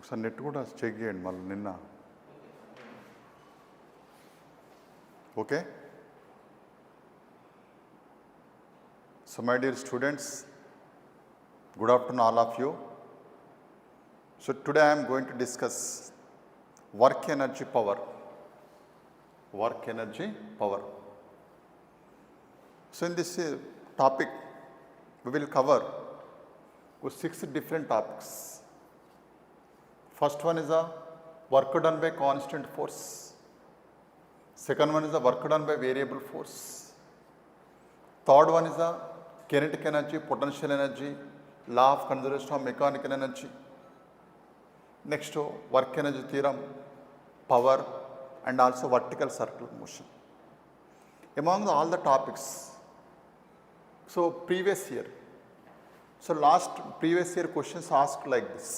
ఒకసారి net కూడా check చేయండి మళ్ళీ నిన్న. Okay. So my dear students, good afternoon all of you. So today I am going to discuss work energy power. Work energy power. So in this topic we will cover 6 different topics. First one is a work done by constant force. Second one is the work done by variable force. Third one is the kinetic energy, potential energy, law of conservation of mechanical energy. Next, work energy theorem, power, and also vertical circular motion. Among all the topics, so previous year, so previous year questions asked like this.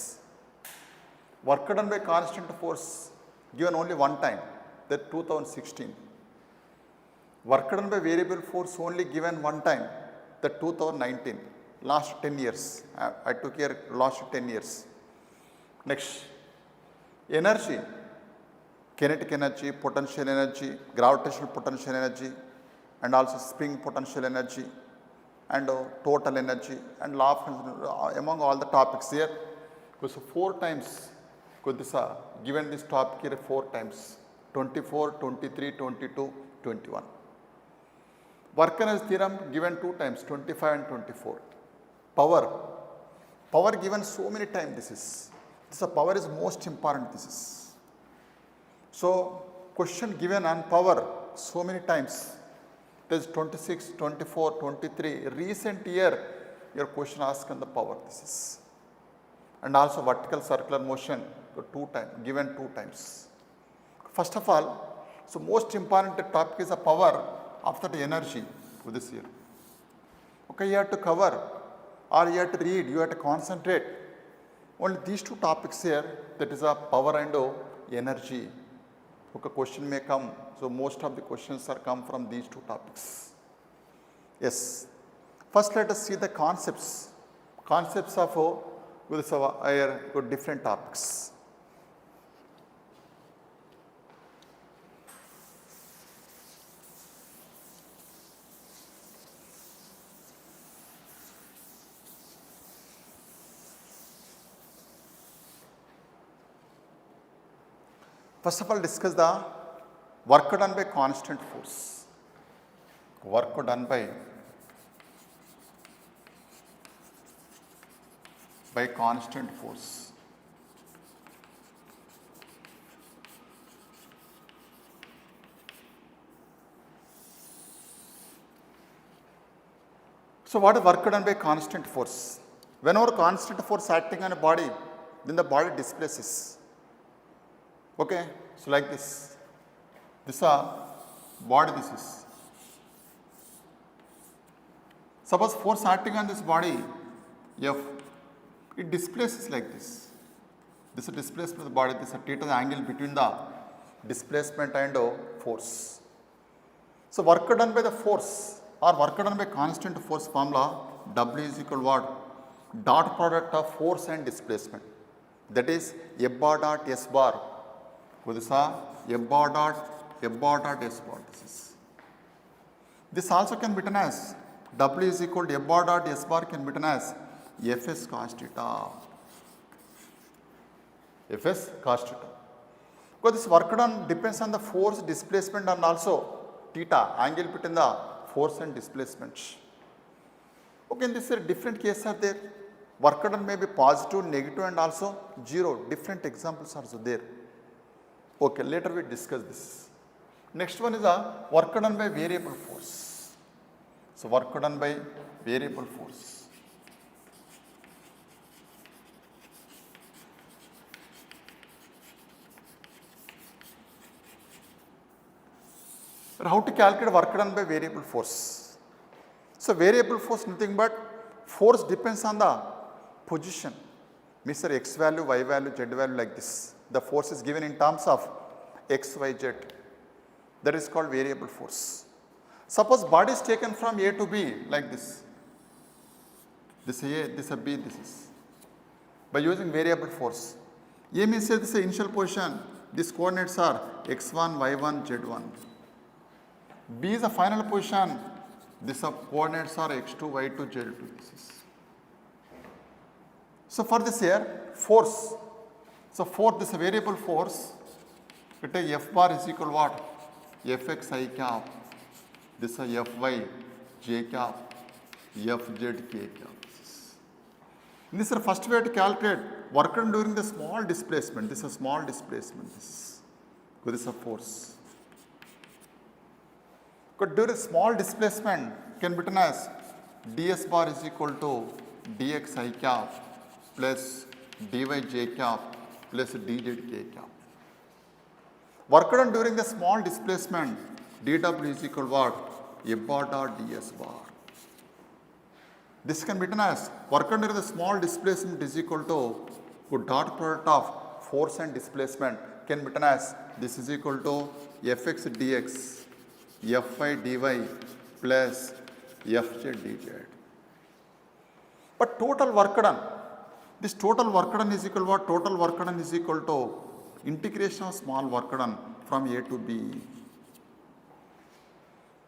Work done by constant force given only one time, that 2016. Work done by variable force only given one time, that 2019. Last 10 years. I took here last 10 years. Next, energy, kinetic energy, potential energy, gravitational potential energy, and also spring potential energy, and total energy, and law of, among all the topics here. Because 4 times, given this topic here 4 times, 24, 23, 22, 21. Work energy theorem given 2 times, 25 and 24. Power given so many times this power is most important So question given on power so many times, there is 26, 24, 23, recent year your question asked on the power and also vertical circular motion 2 times, given 2 times. First of all, so most important topic is the power after the energy for this year. Okay, you have to cover or you have to read, you have to concentrate. Only these 2 topics here, that is a power and energy. Okay, question may come, so most of the questions are come from these 2 topics. Yes. First let us see the concepts of different topics. First of all, discuss the work done by constant force. Work done by constant force. So what is work done by constant force? Whenever constant force acting on a body, then the body displaces. Okay, so like this. This is a body, this is. Suppose force acting on this body, F, it displaces like this. This is displacement of the body, this is theta, the angle between the displacement and force. So work done by the force or work done by constant force formula, W is equal to what? Dot product of force and displacement. That is F bar dot S bar. This is F bar dot S bar. This also can be written as W is equal to F bar dot S bar can be written as Fs cos theta. Fs cos theta. Because this work done depends on the force, displacement and also theta, angle between the force and displacement. Okay, in this different cases are there. Work done may be positive, negative and also 0. Different examples are also there. Okay, later we discuss this. Next one is a work done by variable force. So work done by variable force. How to calculate work done by variable force? So variable force nothing but force depends on the position. Means x value, y value, z value like this. The force is given in terms of x, y, z. That is called variable force. Suppose body is taken from A to B like this. This is A, this is B, this is. By using variable force. A means here this is the initial position. These coordinates are x1, y1, z1. B is the final position. These coordinates are x2, y2, z2. This is. So for this here, force. So for this variable force, we take F bar is equal what? Fx I cap. This is Fy j cap. Fz k cap. This is the first way to calculate work done during the small displacement. This is a small displacement. This is a force. But during small displacement can be written as ds bar is equal to dx I cap plus dy j cap plus dz k cap. Work done during the small displacement dw is equal to what? F bar dot ds bar. This can be written as work under the small displacement is equal to dot product of force and displacement can be written as this is equal to fx dx fy dy plus fz dz. But total work done, this total work done is equal to what? Total work done is equal to integration of small work done from A to B.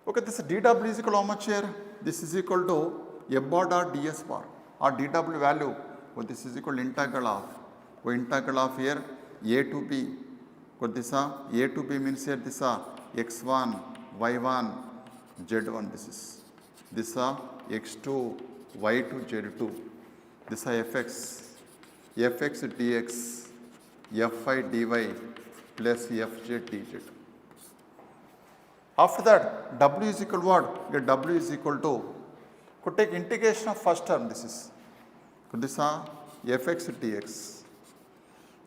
Okay, this dw is equal to how much here? This is equal to f bar dot ds bar or dw value. Well, this is equal to integral of here A to B. Well, this A to B means here this x1, y1, z1. This is x2, y2, z2. This is fx dx, fy dy plus fz dz. After that, w is equal to what? Get w is equal to, could take integration of first term, this is fx dx.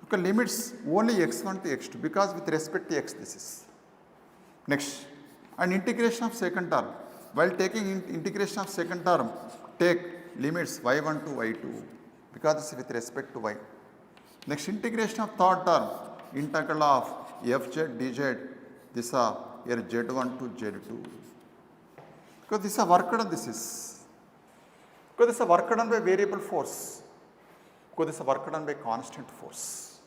Okay, limits only x1 to x2 because with respect to x this is. Next, and integration of second term. While taking integration of second term, take limits y1 to y2 because this is with respect to y. Next, integration of third term, integral of fz dz, this is here z1 to z2. Because this is work done, this is. Because this is work done by variable force. Because this is work done by constant force.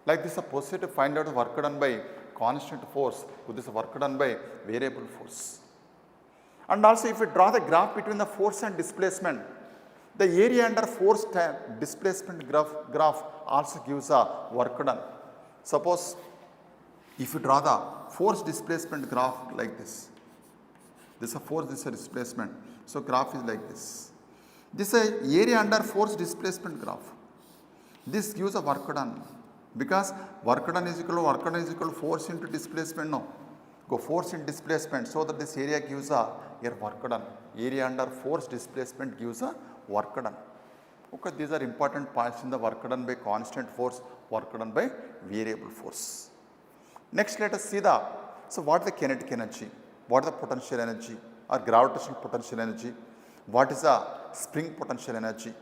Like this is possible to find out the work done by constant force. Because this is work done by variable force. And also if we draw the graph between the force and displacement, the area under force displacement graph also gives a work done. Suppose if you draw the force displacement graph like this is a force, this is a displacement. So graph is like this. This is a area under force displacement graph. This gives a work done because work done is equal to force into displacement. No, go force in displacement so that this area gives a work done. Area under force displacement gives a work done. Okay, these are important points in the work done by constant force, work done by variable force. Next, let us see what is the kinetic energy, what is the potential energy or gravitational potential energy, what is the spring potential energy,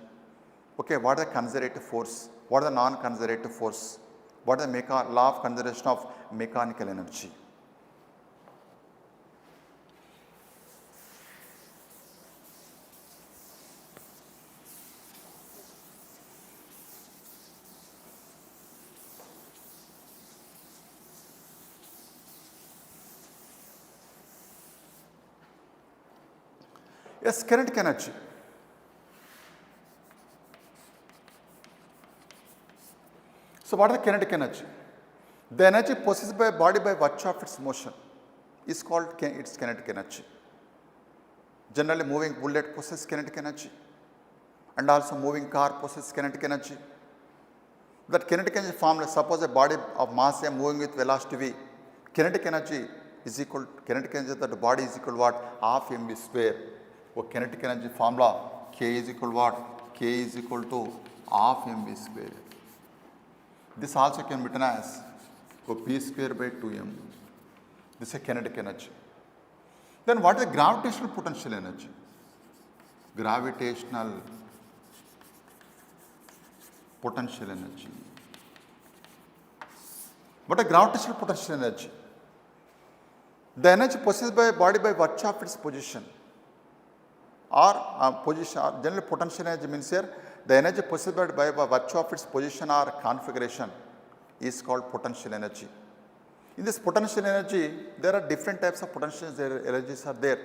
okay, what is the conservative force, what is the non-conservative force, what is the law of conservation of mechanical energy. Yes, kinetic energy. So what is the kinetic energy? The energy possessed by a body by virtue of its motion is called its kinetic energy. Generally moving bullet possesses kinetic energy and also moving car possesses kinetic energy. That kinetic energy formula, suppose a body of mass m moving with velocity v, kinetic energy is equal to, kinetic energy that the body is equal to what? Half mv square. Or kinetic energy formula K is equal to what? K is equal to half mv square. This also can be written as P square by 2m. This is kinetic energy. Then what is the gravitational potential energy? Gravitational potential energy. What is gravitational potential energy? The energy possessed by a body by virtue of its position. Or position, or generally potential energy means here the energy possessed by virtue of its position or configuration is called potential energy. In this potential energy, there are different types of potential energies are there.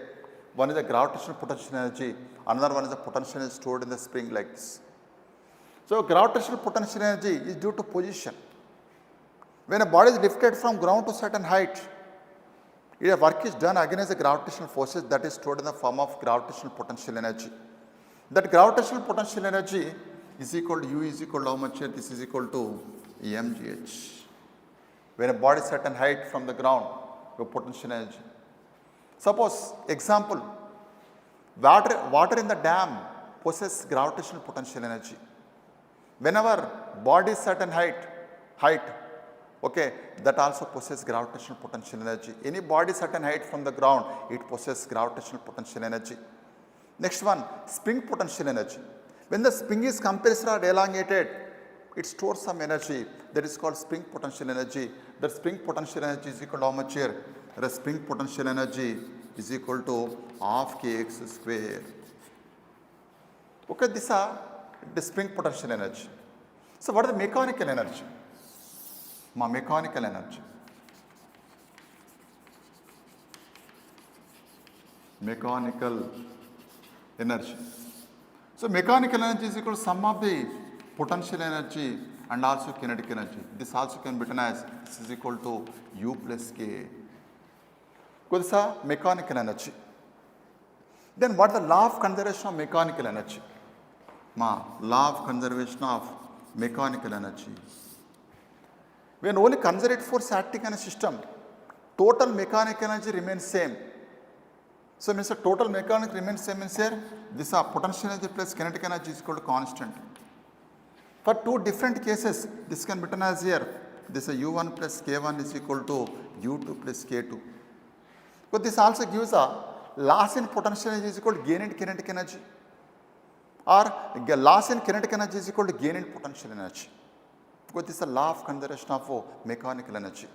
One is the gravitational potential energy, another one is the potential energy stored in the spring like this. So, gravitational potential energy is due to position. When a body is lifted from ground to certain height, a work is done against the gravitational forces that is stored in the form of gravitational potential energy. That gravitational potential energy is equal to U is equal to how much here? This is equal to mgh. When a body is certain height from the ground, your potential energy. Suppose, example, water in the dam possesses gravitational potential energy. Whenever body is certain height, okay, that also possesses gravitational potential energy. Any body certain height from the ground, it possesses gravitational potential energy. Next one, spring potential energy. When the spring is compressed or elongated, it stores some energy that is called spring potential energy. The spring potential energy is equal to how much here? The spring potential energy is equal to half kx square. Okay, these are the spring potential energy. So, what is the mechanical energy? Mechanical energy. Mechanical energy. So, mechanical energy is equal to sum of the potential energy and also kinetic energy. This also can be written as this is equal to U plus K. This is mechanical energy. Then what is the law of conservation of mechanical energy? Law of conservation of mechanical energy. When only conserved force acting on a system, total mechanical energy remains same. So, means the total mechanical remains same means here, this potential energy plus kinetic energy is equal to constant. For two different cases, this can be written as here, this U1 plus K1 is equal to U2 plus K2. But this also gives a loss in potential energy is equal to gain in kinetic energy, or loss in kinetic energy is equal to gain in potential energy. Because this is a law of conservation of mechanical energy.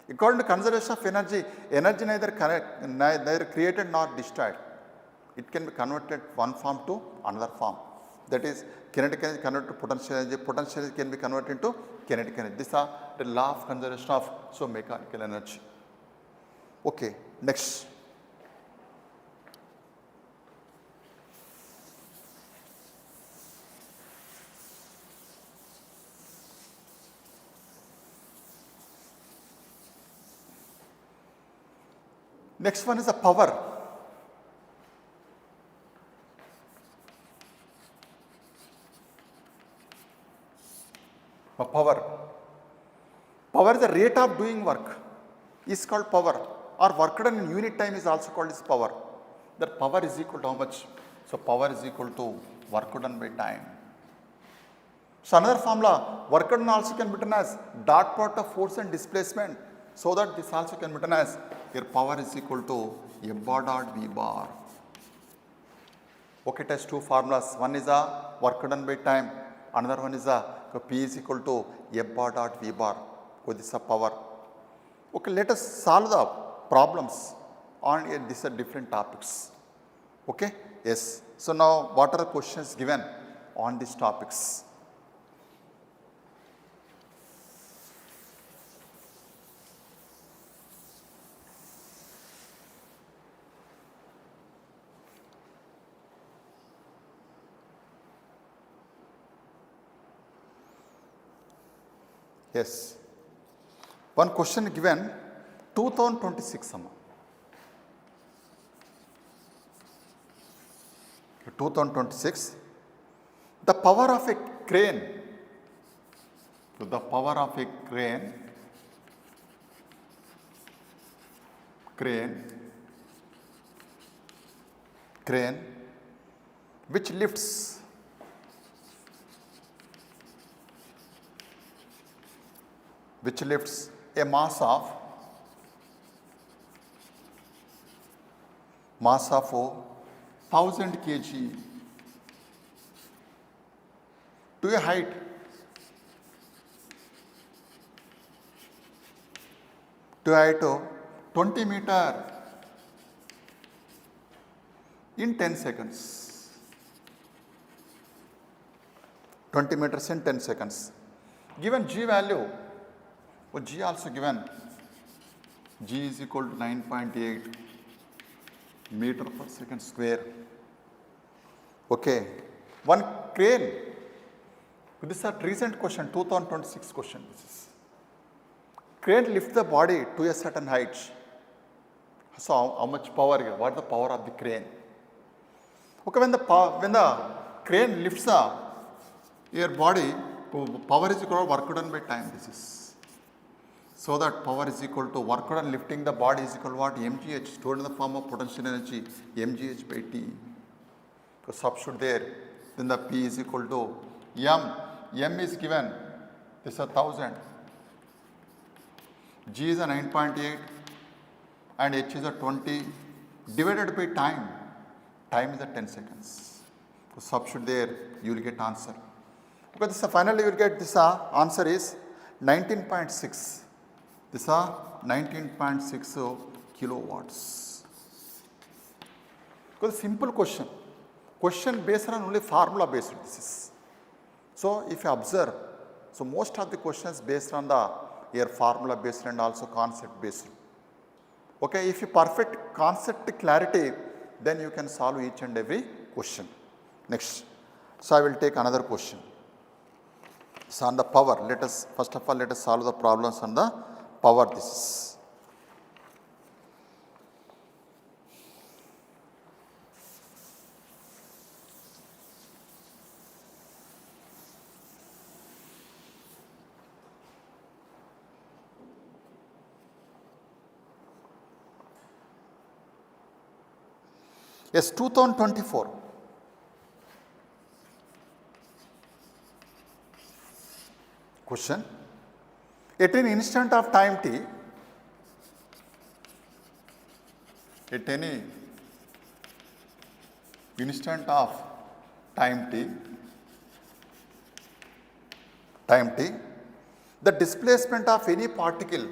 According to conservation of energy, energy neither created nor destroyed. It can be converted one form to another form. That is, kinetic energy converted to potential energy can be converted into kinetic energy. These are the law of conservation of mechanical energy. Okay, next. Next one is the power. Power is the rate of doing work is called power, or work done in unit time is also called as power. That power is equal to how much? So, power is equal to work done by time. So, another formula, work done also can be written as dot product of force and displacement. So that this also can be written as your power is equal to F bar dot V bar. Okay, test two formulas. One is a work done by time, another one is a P is equal to F bar dot V bar. So this is a power. Okay, let us solve the problems on these different topics. Okay, yes. So now what are the questions given on these topics? Yes. One question given 2026 summer. 2026. The power of a crane. So the power of a crane which lifts a mass of 1000 kg to a height of 20 meter in 10 seconds. 20 meters in 10 seconds. Given G value, G also given, G is equal to 9.8 meter per second square. Okay, one crane, this is a recent question, 2026 question. This is. Crane lifts the body to a certain height. So how much power, what is the power of the crane? Okay, when the crane lifts your body, power is equal to work done by time. This is. So that power is equal to work done lifting the body is equal to what? mgh, stored in the form of potential energy, mgh by t. So substitute there, then the P is equal to m is given, this is 1000, G is a 9.8 and H is a 20 divided by time is a 10 seconds. So substitute there, you will get answer. Because this finally you will get this answer is 19.6. This 19.6 kilowatts. Because simple question. Question based on only formula based this is. So if you observe, so most of the questions based on your formula based and also concept based. Okay, if you perfect concept clarity, then you can solve each and every question. Next, so I will take another question. So on the power, let us first of all let us solve the problems on the power. This is. Yes, 2024. Question. At an instant of time t, at any instant of time t, the displacement of any particle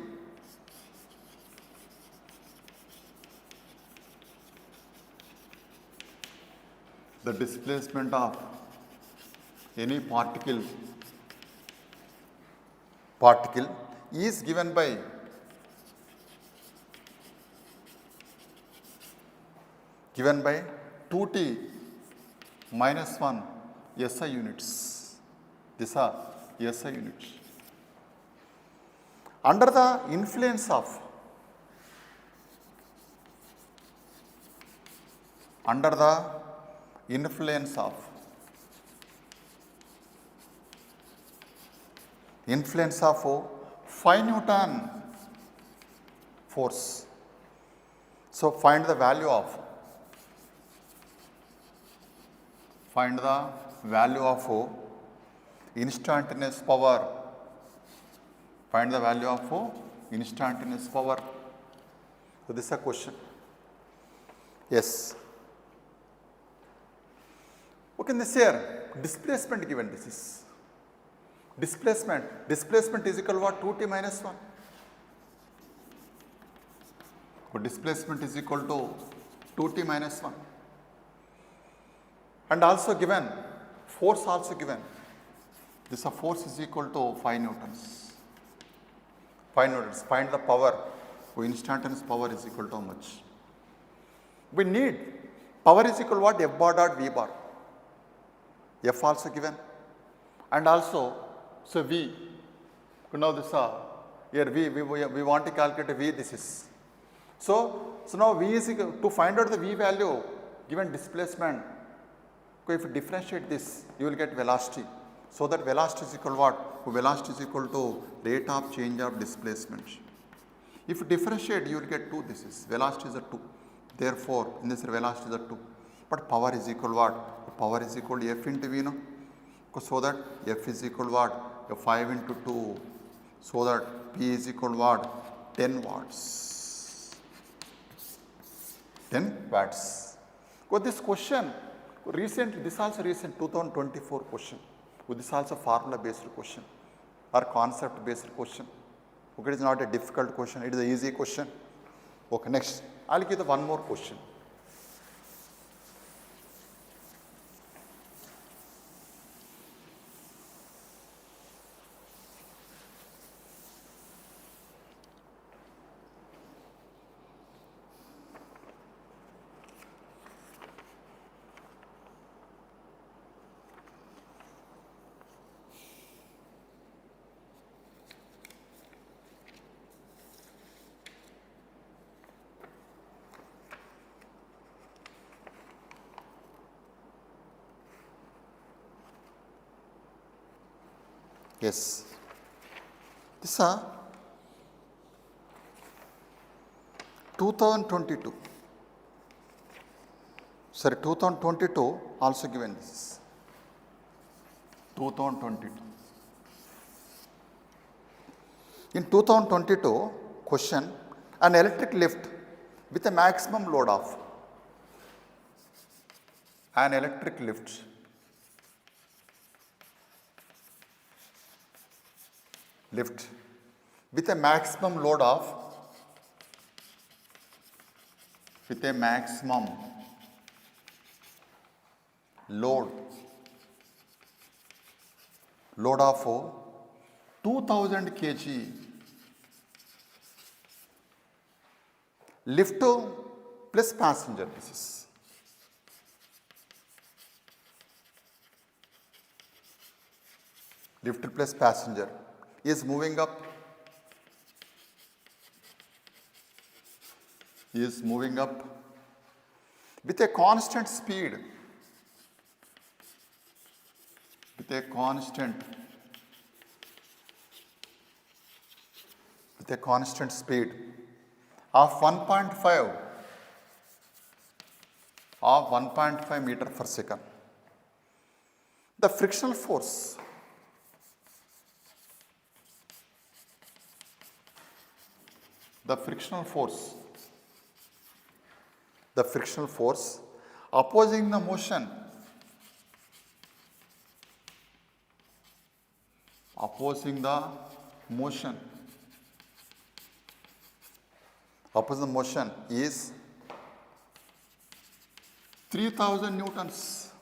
particle is given by given by 2t minus 1 SI units. These are SI units. Under the influence of influence of 5 Newton force. So find the value of instantaneous power. Find the value of instantaneous power. So this is a question. Yes. Okay, this here displacement given. This is displacement. Displacement is equal to what? 2t minus 1. So displacement is equal to 2t minus 1. And also given, force also given. This force is equal to 5 newtons. 5 newtons. Find the power. So instantaneous power is equal to how much? We need power is equal to what? F bar dot V bar. F also given. And also, so V. Now this here we want to calculate V. This is. So now V is equal to find out the V value given displacement. So if you differentiate this, you will get velocity. So that velocity is equal to what? Velocity is equal to rate of change of displacement. If you differentiate, you will get 2. This is velocity is a 2. Therefore, in this velocity is a 2. But power is equal to what? Power is equal to F into V. No? So that F is equal to what? 5 into 2. So that P is equal to what? 10 watts. 10 watts. So this question, recently, this also recent 2024 question. This is also formula based question or concept based question. Okay, it is not a difficult question, it is an easy question. Okay, next, I will give the one more question. Yes. This is 2022. Sorry, 2022 also given this is 2022. In 2022 question, an electric lift with a maximum load of an electric lift with a maximum load of load of 2000 kg lift plus passenger. This is lift plus passenger is moving up with a constant speed of 1.5 meter per second. The frictional force opposing the motion is 3000 newtons.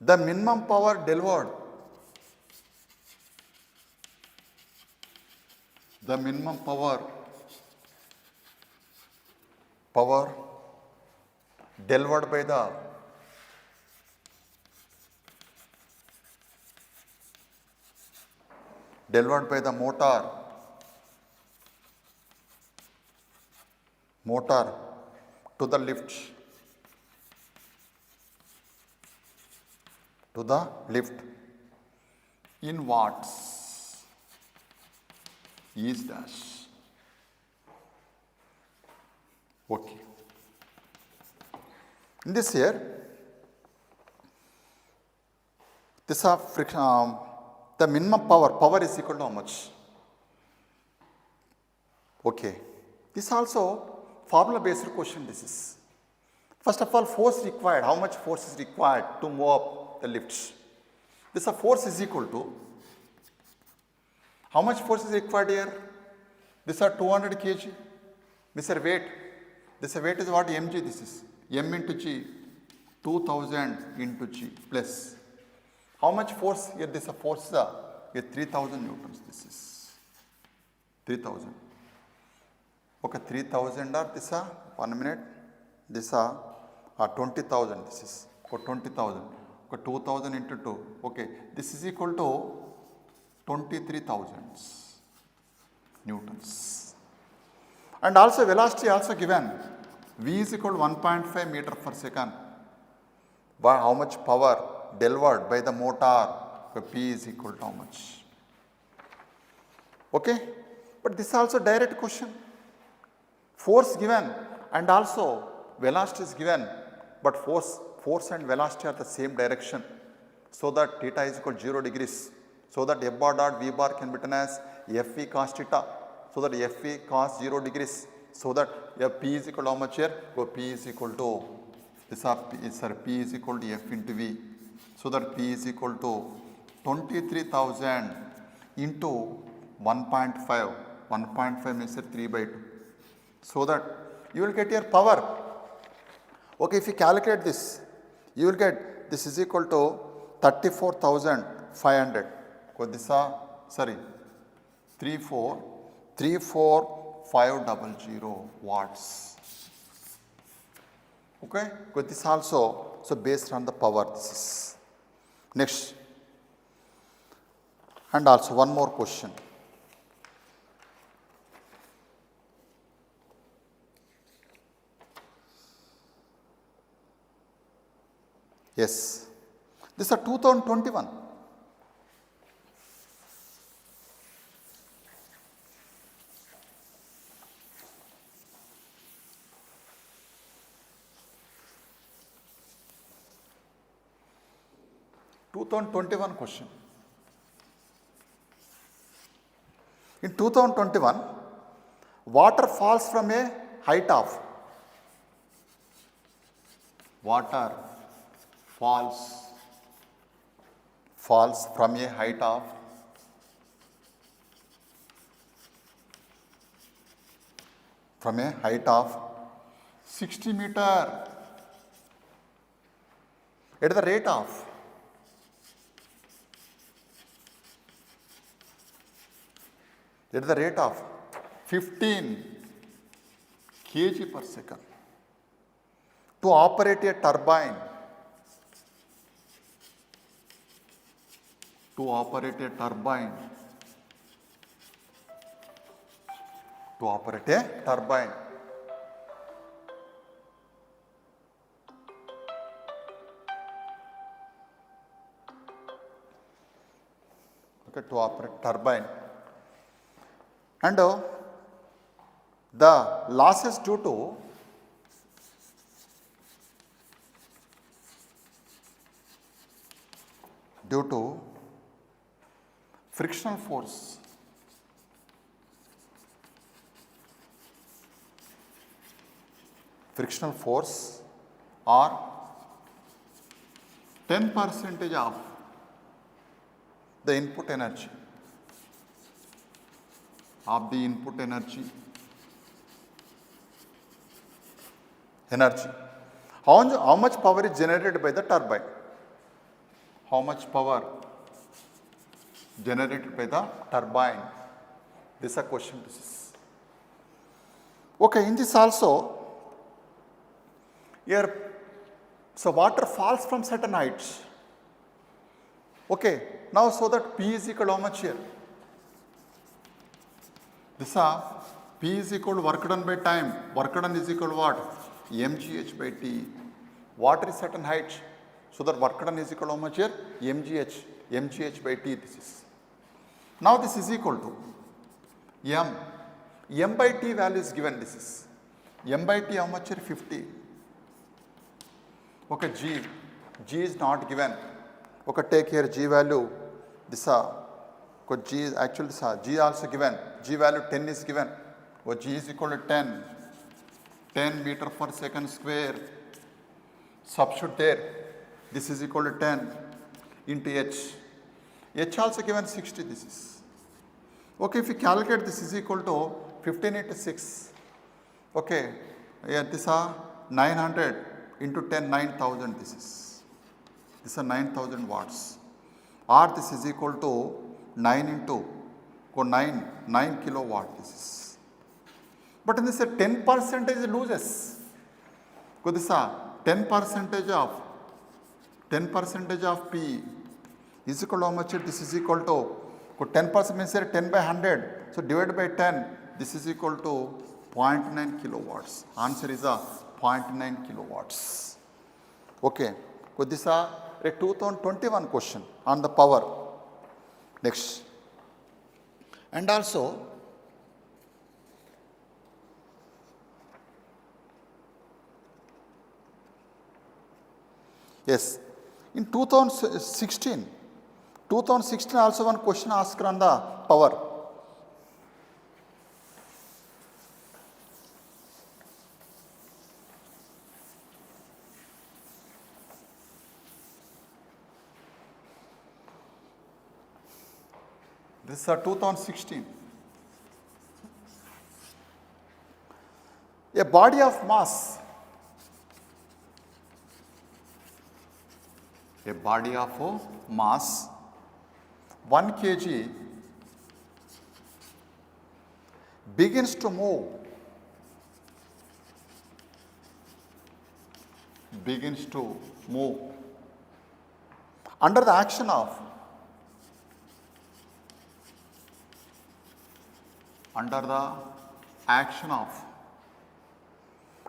The minimum power delivered by the motor to the lift in watts is dash. Okay. In this here, this are friction. The minimum power is equal to how much? Okay. This also formula based question. This is first of all force required. How much force is required to move up the lifts? This force is equal to how much force is required here? This are 200 kg. This are weight. This weight is what mg. This is m into g, 2000 into g plus. How much force here? This force is 3000 newtons. This is 3000. Okay, 3000 or this 1 minute. This 20,000. This is for 20,000. Okay, 2000 into 2. Okay, this is equal to 23,000 newtons. And also velocity also given. V is equal to 1.5 meter per second. By how much power delivered by the motor? P is equal to how much? Okay, but this is also direct question. Force given and also velocity is given, but force and velocity are the same direction. So that theta is equal to 0 degrees. So that F bar dot V bar can be written as Fe cos theta. So that Fe cos 0 degrees. So that P is equal to how much here? So P is equal to P is equal to F into V. So that P is equal to 23,000 into 1.5. 1.5 means 3 by 2. So that you will get your power. Okay, if you calculate this, you will get this is equal to 34,500. This 34500 watts. Okay, this also so based on the power. This is next, and also one more question. Yes, this is 2021. 2021 question. In 2021, water falls from a height of falls from a height of 60 meter at the rate of 15 kg per second to operate a turbine and the losses due to frictional force are 10% of the input energy How much power is generated by the turbine? This is a question. Okay, in this also, here, so water falls from certain heights. Okay, now so that P is equal to how much here? This P is equal to work done by time. Work done is equal to what? mgh by T. Water is certain height. So that work done is equal to how much here? mgh by T this is. Now this is equal to m. M by T value is given this is. M by T how much here? 50. Okay, G is not given. Okay, take here G value. This G is actually this G also given. G value 10 is given. Or G is equal to 10 meter per second square. Substitute there. This is equal to 10 into H. H also given 60 this is. Okay, if you calculate this is equal to 15 into 6. Okay, yeah, this 900 into 10, 9,000 this is. This is 9,000 watts. Or this is equal to 9 into 9 kilowatt this is. But in this 10% loses. So this 10% of P is equal to how much? This is equal to 10% means 10 by 100. So divided by 10, this is equal to 0.9 kilowatts. Answer is 0.9 kilowatts. Okay. So this is a 2021 question on the power. Next. And also, yes, in 2016 also one question asked on the power. This is 2016. A body of mass, 1 kg begins to move under the action of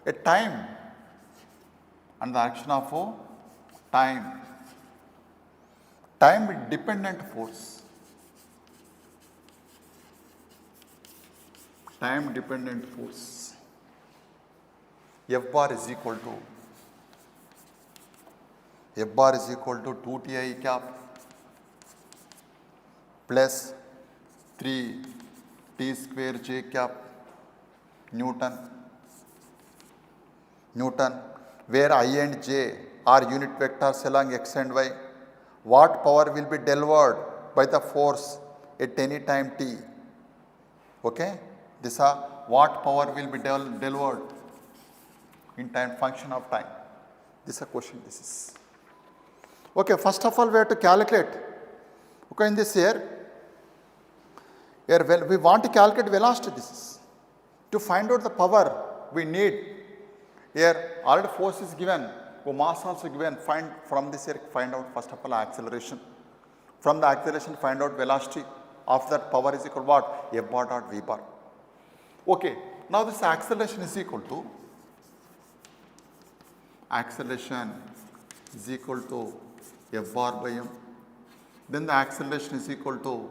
a time, time dependent force. F bar is equal to F bar is equal to 2t I cap plus 3 t square j cap Newton, where I and j are unit vectors along x and y. What power will be delivered by the force at any time t? Okay, this are what power will be delivered in time, function of time. This is a question. This is okay. First of all, we have to calculate. Okay, in this here well, we want to calculate velocity. This is to find out the power we need. Here already force is given, mass also given. Find from this here, find out first of all acceleration. From the acceleration, find out velocity. After that, power is equal to what? F bar dot v bar. Okay. Now this acceleration is equal to F bar by m. Then the acceleration is equal to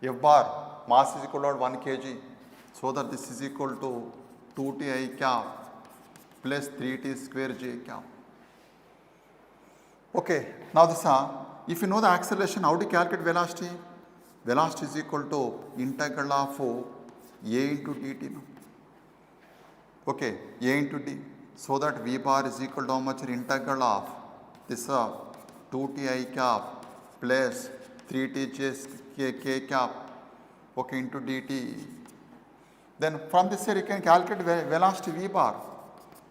F bar, mass is equal to 1 kg. So that this is equal to 2t I cap plus 3t square j cap. Okay. Now this if you know the acceleration, how to calculate velocity? Velocity is equal to integral of a into dt. Okay, a into d. So that v bar is equal to how much? Integral of this 2t I cap plus 3t k cap, okay, into dt. Then from this here you can calculate velocity v bar.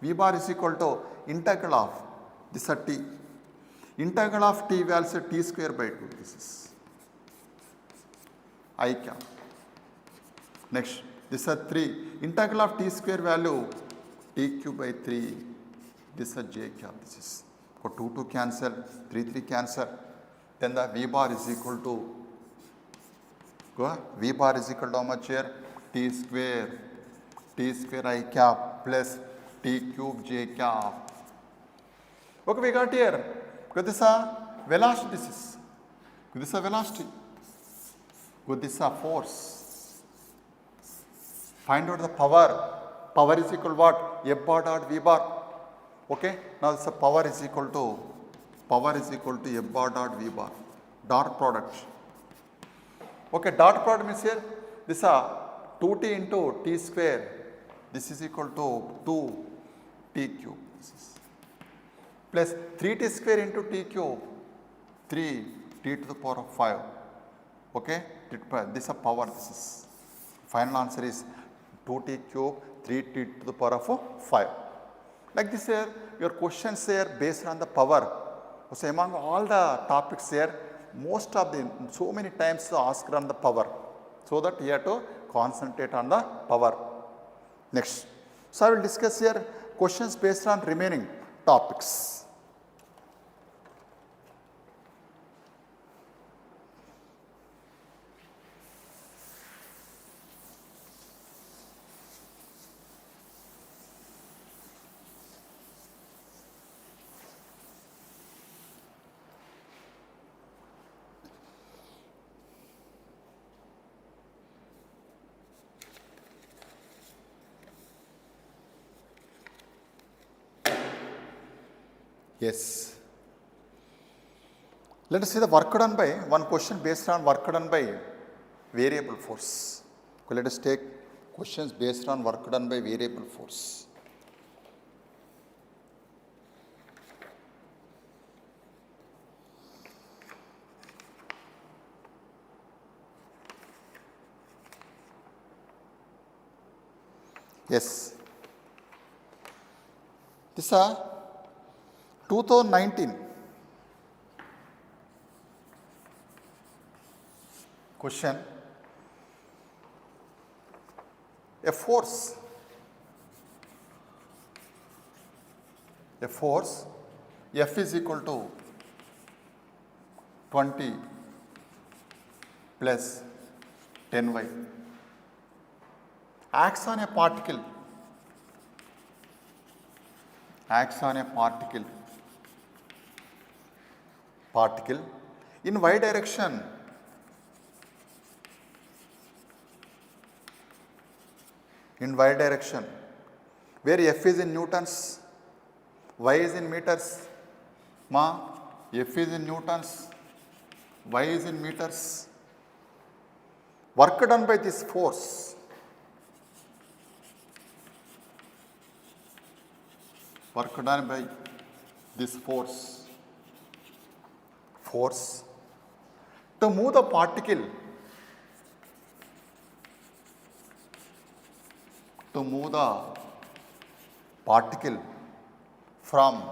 V bar is equal to integral of this t. Integral of t value t square by 2. This is I cap. Next, this is 3. Integral of t square value t cube by 3. This is j cap. This is 2 cancel, 3 cancel. Then the v bar is equal to v bar is equal to how much here? T square I cap plus t cube j cap. Okay, we got here. Because this is velocity. This is velocity. This is force. Find out the power. Power is equal to what? F bar dot v bar. Okay. Now this power is equal to F bar dot v bar. Dot product. Okay. Dot product means here this is 2t into t square. This is equal to 2t cube. This is plus 3t square into t cube. 3 t to the power of 5. Okay. This is a power. This is final answer is 2t cube 3t to the power of 5. Like this here, your questions here based on the power. So among all the topics here, most of the so many times asked on the power. So that you have to concentrate on the power. Next. So I will discuss here questions based on remaining topics. Yes. Let us see the work done by one question based on work done by variable force. Okay, let us take questions based on work done by variable force. Yes. This is 2019 question. A force F is equal to 20 plus 10y acts on a particle in y direction where F is in newtons, y is in meters, F is in newtons, Y is in meters. Work done by this force. Work done by this force. Force to move the particle. To move the particle from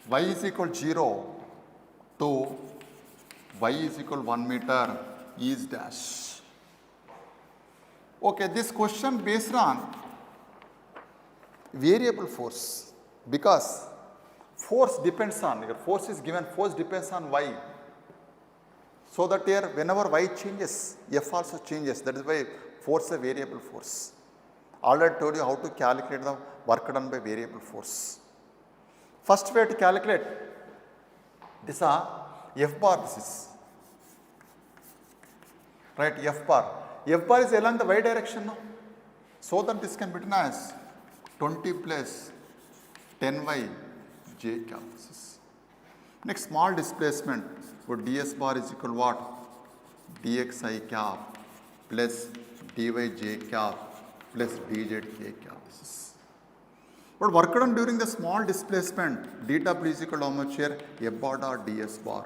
y is equal 0 to y is equal 1 meter is dash. Okay, this question based on variable force, because force depends on, your force is given, force depends on y. So that here whenever y changes, F also changes. That is why force is a variable force. Already told you how to calculate the work done by variable force. First way to calculate this is F bar, this is right, F bar. F bar is along the y direction now. So that this can be written as 20 plus 10y j cap. Next, small displacement for ds bar is equal to what? dxi cap plus dy j cap plus dz j cap. But work done during the small displacement, dw is equal to how much here? F bar dot ds bar.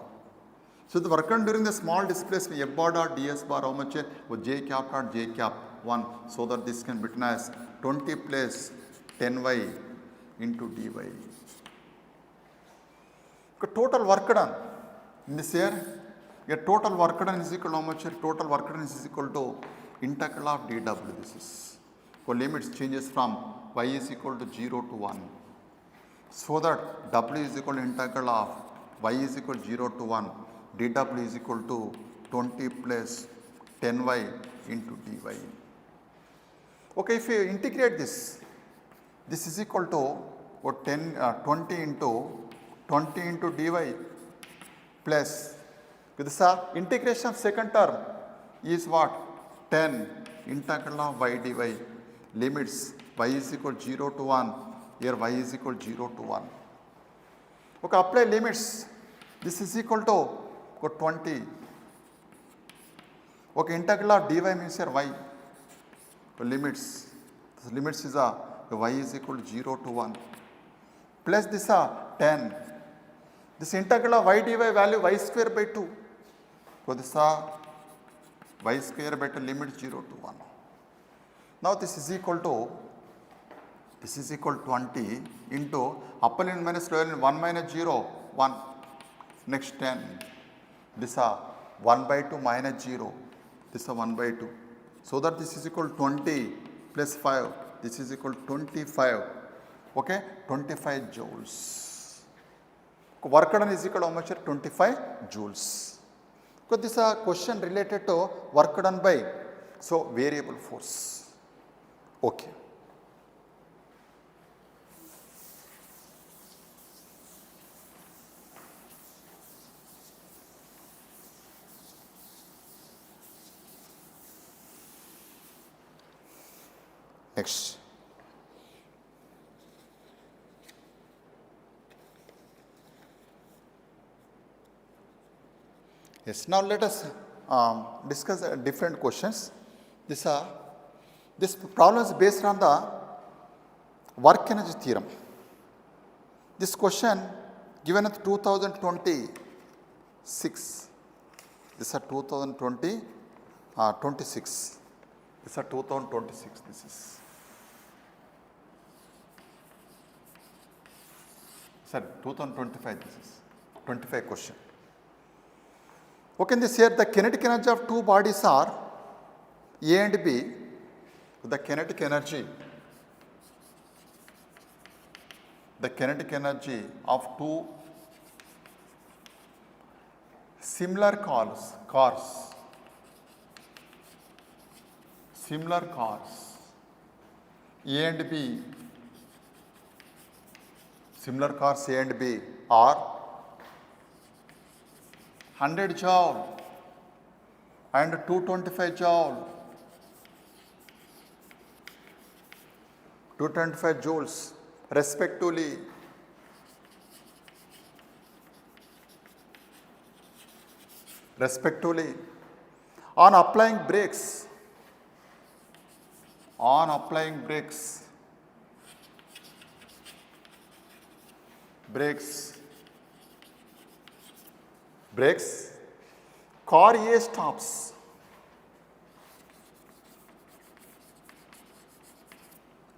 So the work done during the small displacement, F bar dot ds bar, how much here? Well, j cap dot j cap 1. So that this can be written as 20 plus 10y into dy. Total work done in this here, your total work done is equal to how much here? Total work done is equal to integral of dw. This is for limits changes from y is equal to 0 to 1. So that w is equal to integral of y is equal to 0 to 1, dw is equal to 20 plus 10y into dy. Okay, if you integrate this, this is equal to what 20 into dy plus this integration of second term is what? 10 integral of y dy, limits y is equal to 0 to 1, here y is equal to 0 to 1. Okay, apply limits. This is equal to 20. Okay, integral of dy means here y. So limits. This limits is y is equal to 0 to 1. Plus this 10. This integral of y dy value y square by 2. So this y square by 2 limit 0 to 1. Now this is equal to 20 into upper limit minus lower limit 1 minus 0 1. Next 10. This 1 by 2 minus 0. This 1 by 2. So that this is equal to 20 plus 5. This is equal to 25. Okay, 25 joules. Work done is equal to how much? 25 joules. So this is a question related to work done by variable force. Okay. Next. Yes, now let us discuss different questions. This problem is based on the work energy theorem. This question given at 2026. This is 2026. This is 2026. This is. Sorry, 2025. This is 25 question. Okay, in this here the kinetic energy of two bodies are A and B. The kinetic energy of two similar cars, A and B, similar cars A and B are 100 joule and 225 joule, 225 joules respectively. respectively. On applying brakes, car A stops.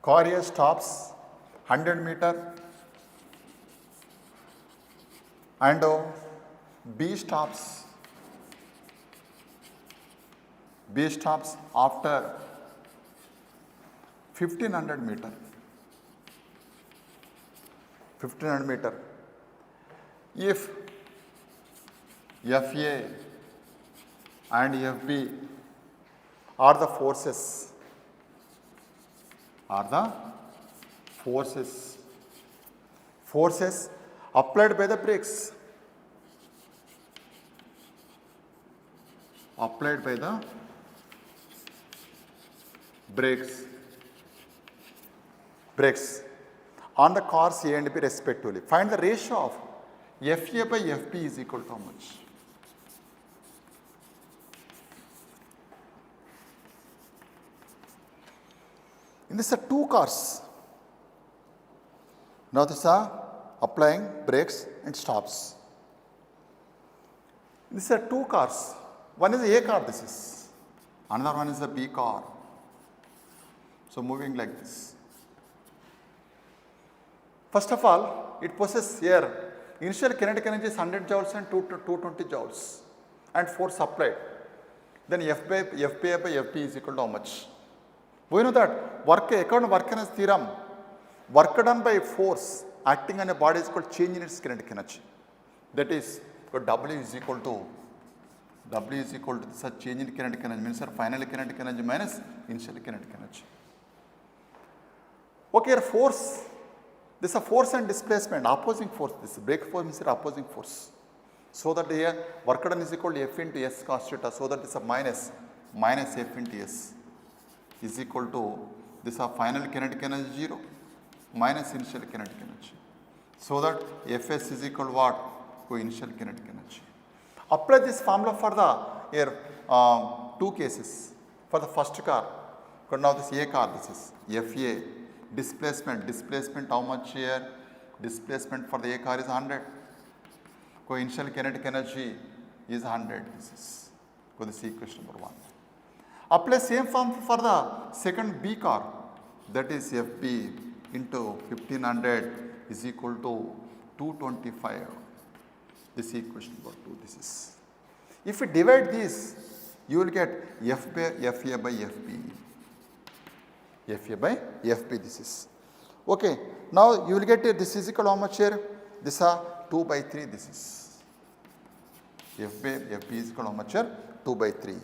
Car A stops 100 meter and B stops after 1500 meter. 1500 meter. If FA and FB are the forces applied by the brakes, brakes on the cars A and B respectively. Find the ratio of FA by FB is equal to how much? In this are two cars. Now these are applying brakes and stops. These are two cars. One is A car, this is. Another one is the B car. So moving like this. First of all, it possesses here initial kinetic energy is 100 joules and 220 joules and force applied. Then F by FP is equal to how much? We know that according to Work's theorem, work done by force acting on a body is called change in its kinetic energy. That is, W is equal to such change in kinetic energy means final kinetic energy minus initial kinetic energy. Okay, here force. This is a force and displacement, opposing force. This brake force means opposing force. So that here work done is equal to F into S cos theta. So that this is a minus F into S is equal to this is a final kinetic energy 0 minus initial kinetic energy. So that Fs is equal to what? To initial kinetic energy. Apply this formula for the here two cases. For the first car, now this A car, this is Fa. Displacement how much here? Displacement for the A car is 100. Initial kinetic energy is 100. This is equation number 1. Apply same formula for the second B car, that is Fb into 1500 is equal to 225. This equation number 2. This is. If you divide this, you will get Fa by Fb. Fa by Fb this is. Okay. Now you will get this is equal to how much here? This is 2 by 3 this is. Fb is equal to how much here? 2 by 3.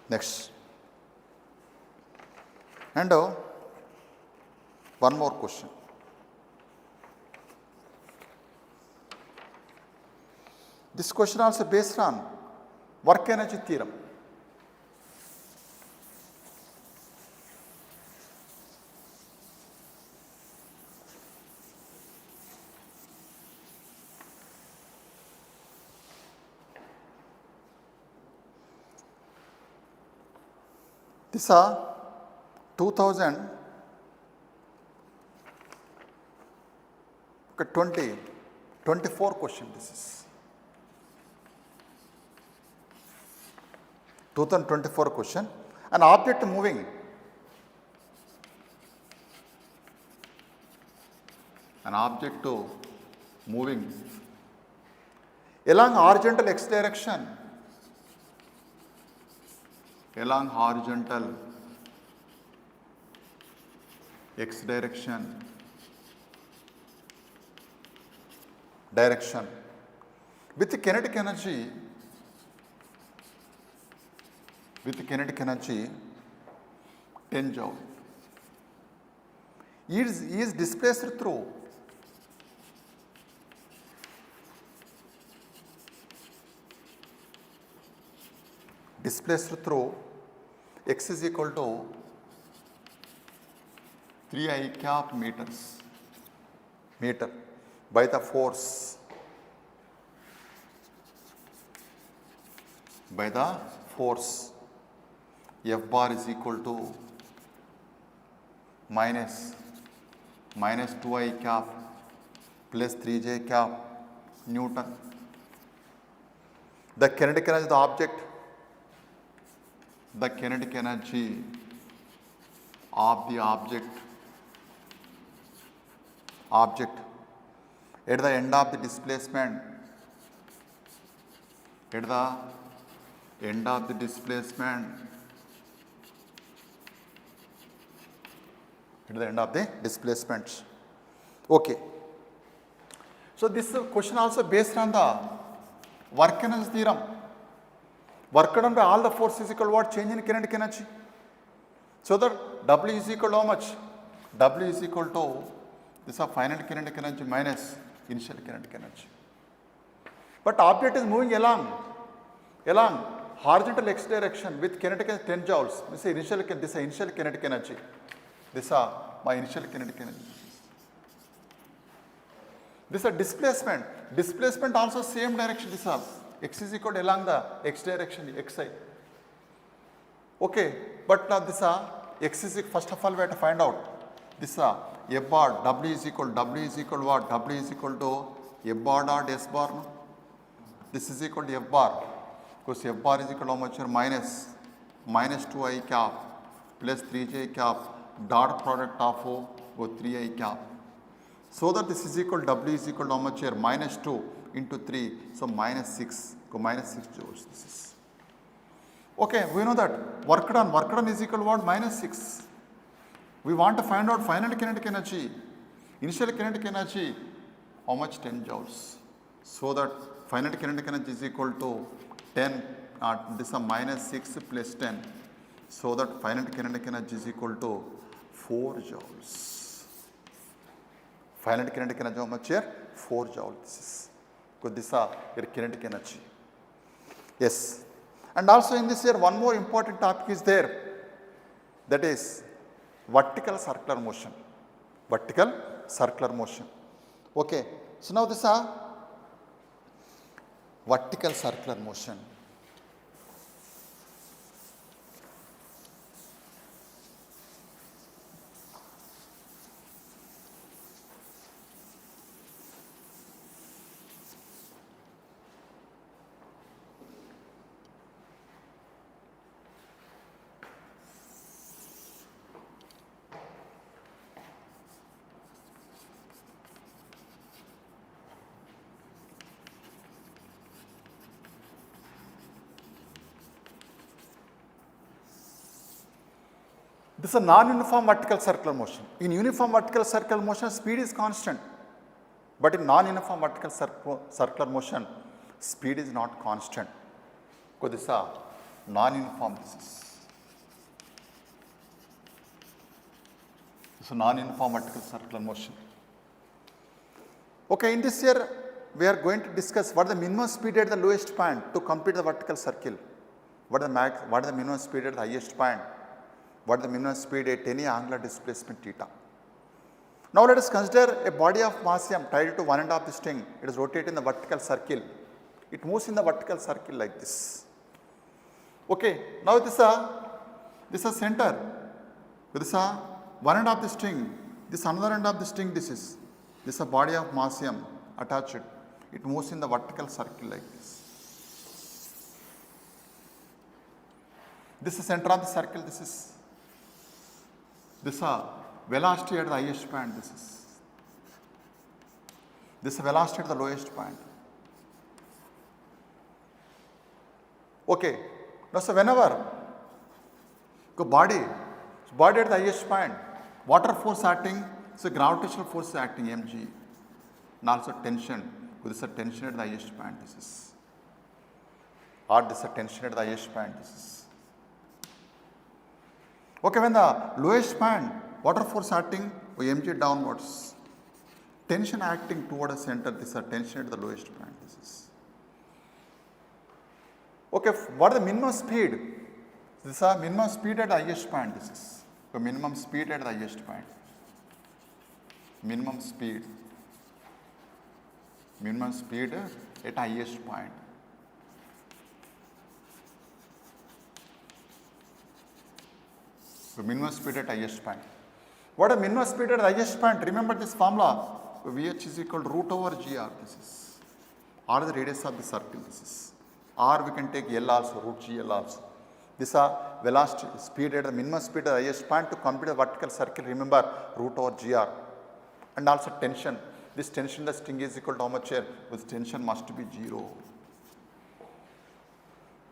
Next. And one more question. This question also based on work energy theorem. These are 2024 question this is. 2024 question. An object moving. Along horizontal x direction. Direction with the kinetic energy 10 joule. He is displaced through x is equal to 3 cap meter by the force by the force. F bar is equal to minus 2I cap plus 3J cap Newton. The kinetic energy of the object, the kinetic energy of the object at the end of the displacement, at the end of the displacement, at the end of the displacements. Okay. So this question also based on the work energy theorem. Work done by all the force is equal to what? Change in kinetic energy. So that W is equal to how much? W is equal to this is finite kinetic energy minus initial kinetic energy. But object is moving along horizontal x direction with kinetic energy 10 joules. This is initial kinetic energy. This is my initial kinetic energy. This is displacement. Displacement also same direction. This is x is equal to along the x direction, xi. Okay, but now this x is first of all we have to find out this f bar w is equal to what? W is equal to f bar dot s bar. No? This is equal to f bar because f bar is equal to how much here? Minus 2I cap plus 3J cap dot product of 3I cap. So that this is equal to W is equal to how much here? Minus 2 into 3, so minus 6, minus 6 joules this is. Okay, we know that work done is equal to what? Minus 6. We want to find out final kinetic energy, initial kinetic energy, how much? 10 joules. So that final kinetic energy is equal to 10, this is minus 6 plus 10. So that final kinetic energy is equal to 4 joules. Final kinetic energy how much here? 4 joules. This is because this is your kinetic energy. Yes. And also in this here one more important topic is there, that is vertical circular motion. Vertical circular motion. Okay. So now this is vertical circular motion. This is a non-uniform vertical circular motion. In uniform vertical circular motion, speed is constant. But in non-uniform vertical circular motion, speed is not constant. Because this is a non-uniform. This is a non-uniform vertical circular motion. Okay, in this year, we are going to discuss what is the minimum speed at the lowest point to complete the vertical circle. What is the minimum speed at the highest point? What is the minimum speed at any angular displacement theta. Now let us consider a body of mass m tied to one end of the string. It is rotated in the vertical circle. It moves in the vertical circle like this. Okay, now this is center. This is one end of the string. This another end of the string. This is a body of mass m attached. It moves in the vertical circle like this. This is center of the circle. This is velocity at the highest point. This is velocity at the lowest point. Okay. Now, so whenever body at the highest point, water force acting, so gravitational force is acting mg, and also tension. This is a tension at the highest point. Or this is a tension at the highest point. Okay, when the lowest point, water force acting mg downwards, tension acting toward the center, this is a tension at the lowest point. Okay, what is the minimum speed? This is a minimum speed at the highest point. This is the minimum speed at the highest point. Minimum speed at highest point. So minimum speed at highest point. What a minimum speed at highest point? Remember this formula. Vh is equal to root over gr. This is r is the radius of the circle. This is r. We can take L also, root gl also. This is velocity speed at the minimum speed at the highest point to complete the vertical circle. Remember root over gr. And also tension. This tension, the string is equal to how much here? This tension must be 0.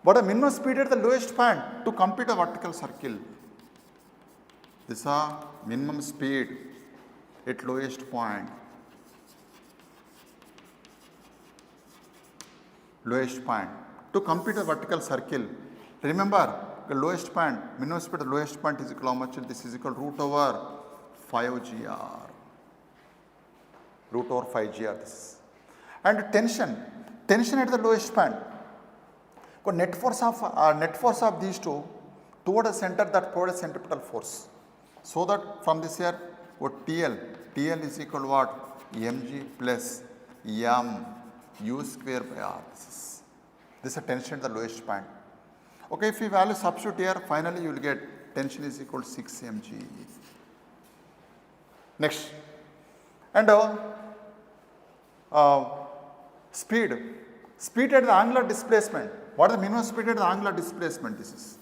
What a minimum speed at the lowest point to complete a vertical circle. This is minimum speed at lowest point. Lowest point to complete a vertical circle. Remember the lowest point, minimum speed at the lowest point is equal to how much? This is equal to root over 5gr. Root over 5gr this is. And tension at the lowest point. Net force of these two toward a center that provides centripetal force. So that from this here, what TL is equal to what? mg plus m u square by r. This is a tension at the lowest point. Okay, if you value substitute here, finally you will get tension is equal to 6 mg. Next, and speed at the angular displacement. What is the minimum speed at the angular displacement? This is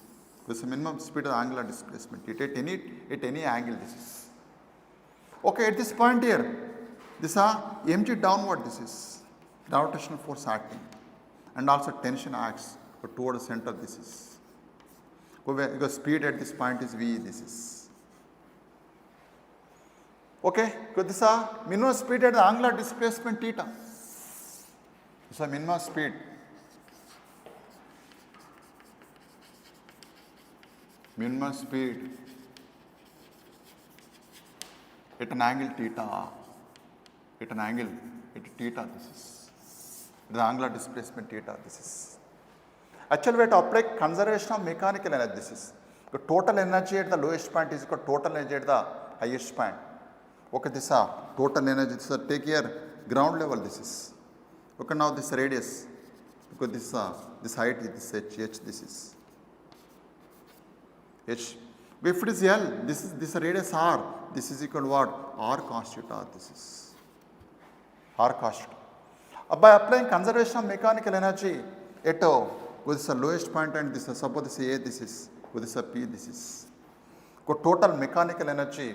the minimum speed of the angular displacement. It at any angle. This is okay. At this point here, this is mg downward. This is gravitational force acting, and also tension acts toward the center. This is because speed at this point is v. This is okay. So this is minimum speed at the angular displacement theta. This is minimum speed. Minimum speed at an angle theta. At an angle at theta. This is the angular displacement theta. This is actually we have to apply conservation of mechanical energy. This is the total energy at the lowest point is equal to total energy at the highest point. Okay, this is total energy. This is take here ground level. This is okay. Now this radius because this height is this h. This is h. If it is L, this radius r. This is equal to what? R cos theta. This is r cos theta. By applying conservation of mechanical energy at this is the lowest point, and this is suppose this is A. This is this is P. This is total mechanical energy.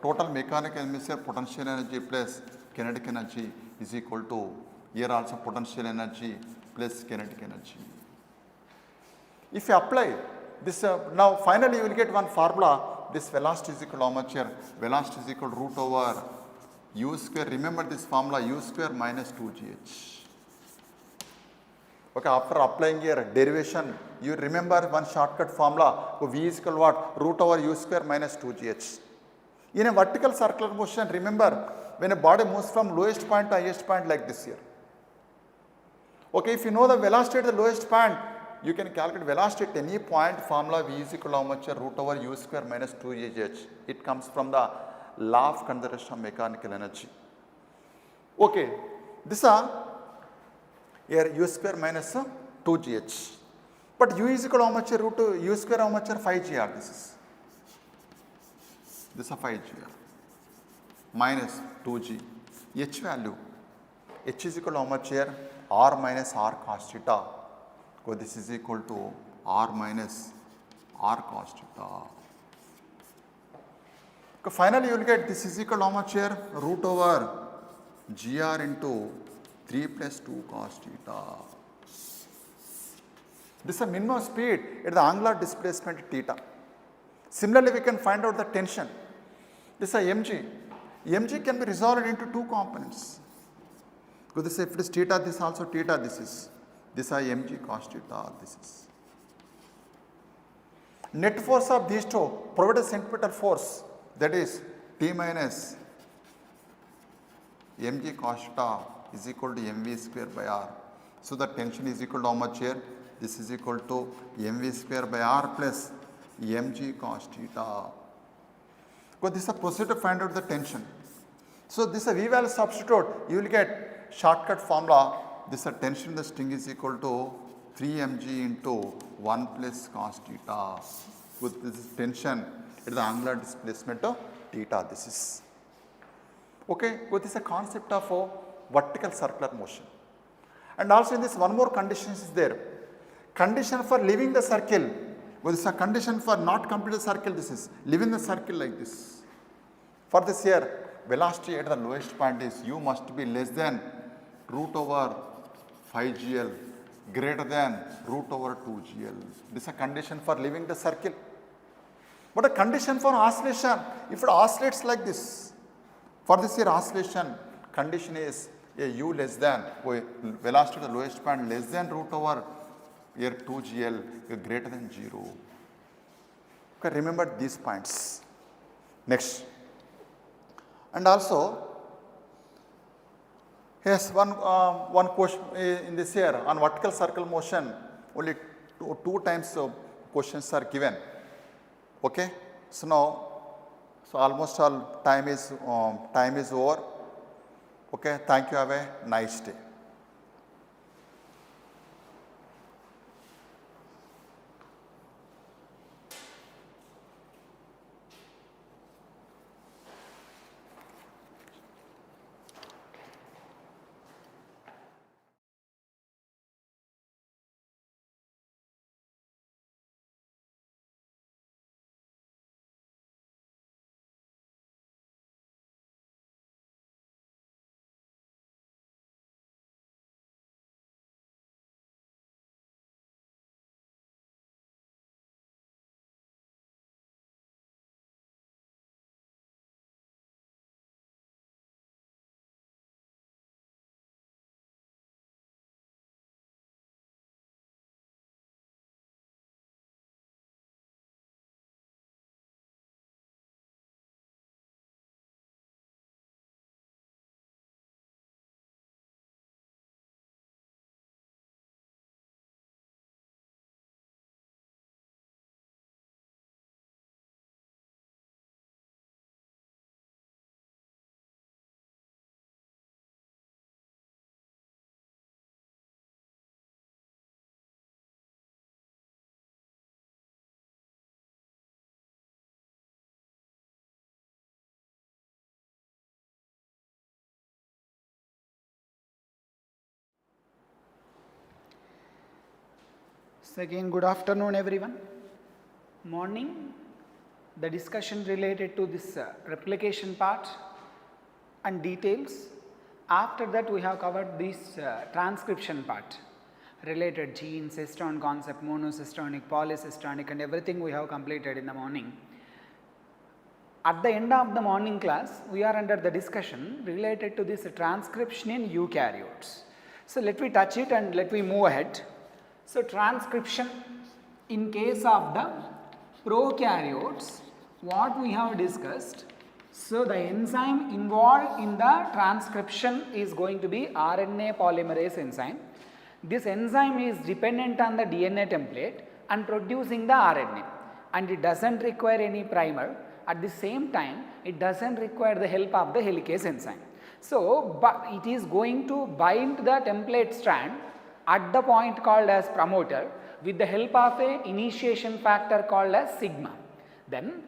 Total mechanical energy potential energy plus kinetic energy is equal to here also potential energy plus kinetic energy. If you apply this now finally you will get one formula. This velocity is equal to how much here? Velocity is equal to root over u square. Remember this formula, u square minus 2gh. Okay, after applying here derivation, you remember one shortcut formula. So v is equal to what? Root over u square minus 2gh. In a vertical circular motion, remember when a body moves from lowest point to highest point like this here. Okay, if you know the velocity at the lowest point, you can calculate velocity at any point. Formula v is equal to how much? Root over u square minus 2gh. It comes from the law of conservation of mechanical energy. Okay, this here u square minus 2gh. But u is equal to how much? Root u square how much? 5gr. This is 5gr minus 2g. H value. H is equal to how much here? R minus r cos theta. So this is equal to r minus r cos theta. So finally you will get this is equal to how much here? Root over gr into 3 plus 2 cos theta. This is a minimum speed at the angular displacement theta. Similarly, we can find out the tension. This is a mg. Mg can be resolved into two components. So this if it is theta, this also theta. This is mg cos theta. This is net force of these two provide a centripetal force, that is T minus mg cos theta is equal to mv square by r. So the tension is equal to how much here? This is equal to mv square by r plus mg cos theta. Because this is a procedure to find out the tension. So this is a v value substitute, you will get shortcut formula. This tension in the string is equal to 3 mg into 1 plus cos theta. With this tension It is the angular displacement of theta, this is. Okay, so this is a concept of vertical circular motion. And also in this one more condition is there. Condition for leaving the circle, well, this is a condition for not complete the circle, this is leaving the circle like this. For this here, velocity at the lowest point is u must be less than root over 5gl greater than root over 2gl. This is a condition for leaving the circle. But a condition for oscillation, if it oscillates like this, for this here oscillation, condition is a u less than, velocity at the lowest point less than root over here 2gl greater than 0. Okay, remember these points. Next. And also, yes, one question in this here on vertical circle motion, only two times questions are given. Okay, so now, so almost all time is over. Okay, thank you. Have a nice day. So again, good afternoon everyone. Morning, the discussion related to this replication part and details. After that we have covered this transcription part, related gene, cistron concept, monocistronic, polycistronic and everything we have completed in the morning. At the end of the morning class, we are under the discussion related to this transcription in eukaryotes. So let me touch it and let me move ahead. So transcription in case of the prokaryotes, what we have discussed, so the enzyme involved in the transcription is going to be RNA polymerase enzyme. This enzyme is dependent on the DNA template and producing the RNA, and it does not require any primer. At the same time, it does not require the help of the helicase enzyme. So, but it is going to bind the template strand at the point called as promoter with the help of a initiation factor called as sigma. Then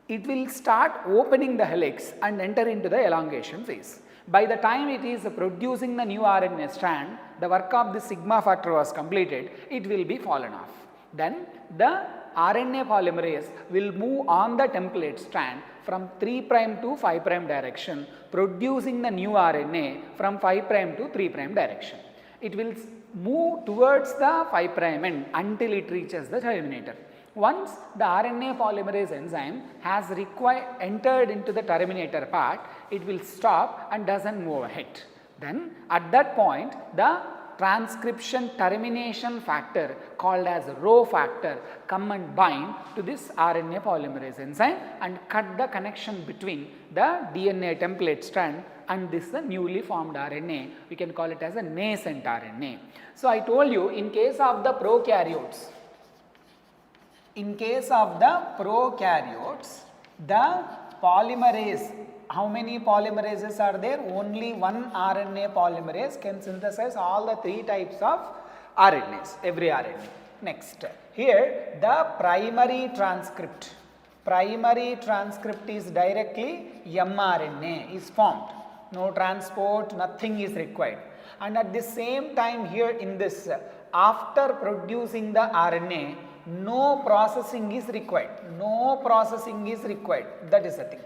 it will start opening the helix and enter into the elongation phase. By the time it is producing the new RNA strand, the work of the sigma factor was completed, it will be fallen off. Then the RNA polymerase will move on the template strand from 3' to 5' direction, producing the new RNA from 5' to 3' direction. It will move towards the 5' end until it reaches the terminator. Once the RNA polymerase enzyme has entered into the terminator part, it will stop and does not move ahead. Then at that point, the transcription termination factor called as Rho factor come and bind to this RNA polymerase enzyme and cut the connection between the DNA template strand and this newly formed RNA. We can call it as a nascent RNA. So I told you, in case of the prokaryotes, the polymerase, how many polymerases are there? Only one RNA polymerase can synthesize all the 3 types of RNAs, every RNA. Next, here the primary transcript primary transcript is directly mRNA is formed. No transport, nothing is required. And at the same time here in this, after producing the RNA, no processing is required. No processing is required. That is the thing.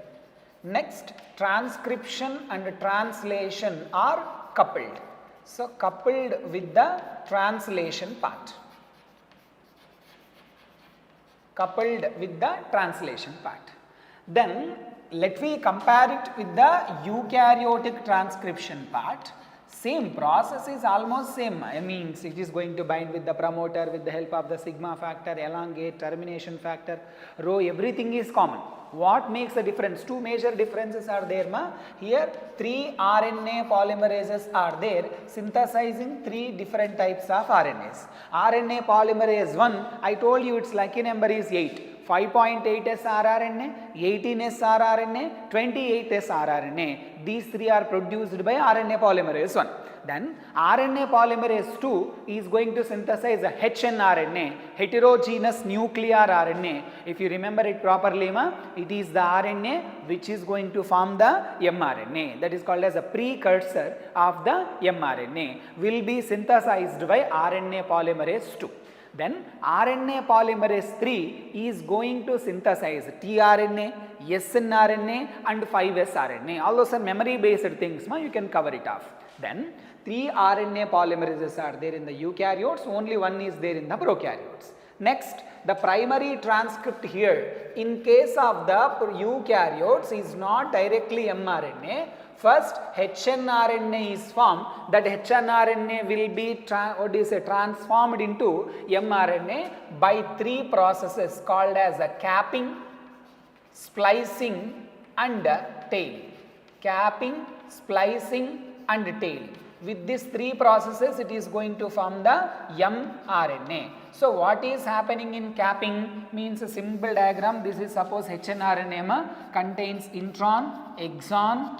Next, transcription and translation are coupled. So, coupled with the translation part. Coupled with the translation part. Then, let me compare it with the eukaryotic transcription part. Same process is almost same. I mean, it is going to bind with the promoter with the help of the sigma factor, elongate, termination factor, rho, everything is common. What makes the difference? Two major differences are there, ma. Here 3 RNA polymerases are there synthesizing 3 different types of RNAs. RNA polymerase 1, I told you its lucky number is 8. 5.8 srRNA, 18 srRNA, 28 srRNA. These 3 are produced by RNA polymerase 1. Then RNA polymerase 2 is going to synthesize a hnRNA, heterogeneous nuclear RNA. If you remember it properly, it is the RNA which is going to form the mRNA. That is called as a precursor of the mRNA. Will be synthesized by RNA polymerase 2. Then RNA polymerase 3 is going to synthesize tRNA, snRNA and 5S RNA. All those are memory based things, you can cover it off. Then 3 RNA polymerases are there in the eukaryotes, only one is there in the prokaryotes. Next, the primary transcript here in case of the eukaryotes is not directly mRNA. First hnRNA is formed, that hnRNA will be transformed into mRNA by 3 processes called as a capping, splicing and tailing. Capping, splicing and tailing. With these 3 processes it is going to form the mRNA. So what is happening in capping means a simple diagram. This is suppose hnRNA contains intron, exon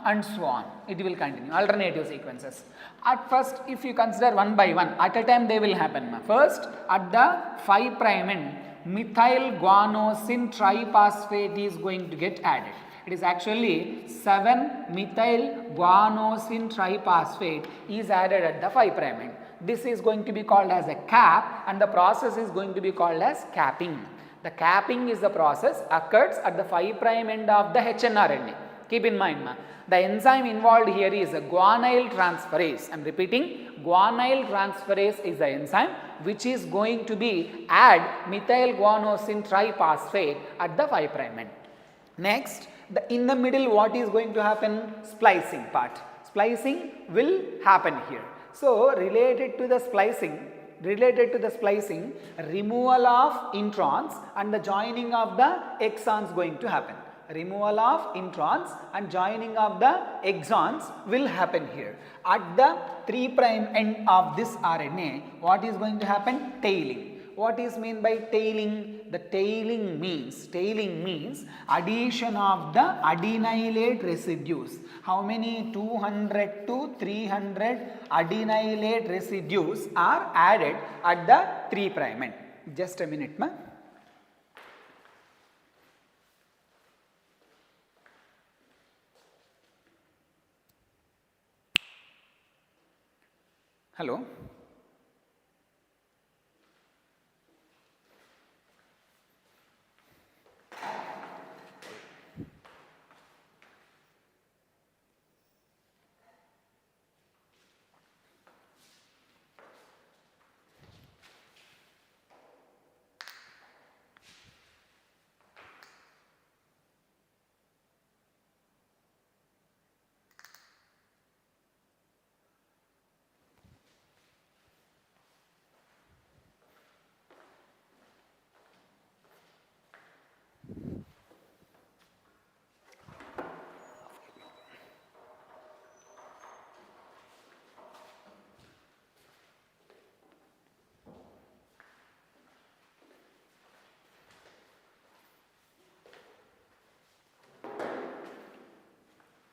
and so on. It will continue alternative sequences. At first if you consider one by one, at a time they will happen. First at the 5' end methyl guanosine triphosphate is going to get added. It is actually 7-methyl guanosine triphosphate is added at the 5' end. This is going to be called as a cap and the process is going to be called as capping. The capping is the process occurs at the 5' end of the hnRNA. Keep in mind, the enzyme involved here is a guanyl transferase. I am repeating, guanyl transferase is the enzyme which is going to be add methyl guanosine triphosphate at the 5' end. Next, in the middle what is going to happen? Splicing part. Splicing will happen here. So, related to the splicing, removal of introns and the joining of the exons going to happen. Removal of introns and joining of the exons will happen here. At the 3' end of this RNA, what is going to happen? Tailing. What is meant by tailing? The tailing means addition of the adenylate residues. How many? 200 to 300 adenylate residues are added at the 3' end. Just a minute, ma. Hello.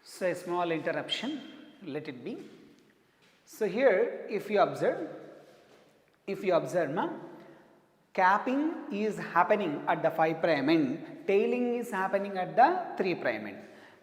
So, a small interruption, let it be. So, here if you observe, capping is happening at the 5' end, tailing is happening at the 3' end.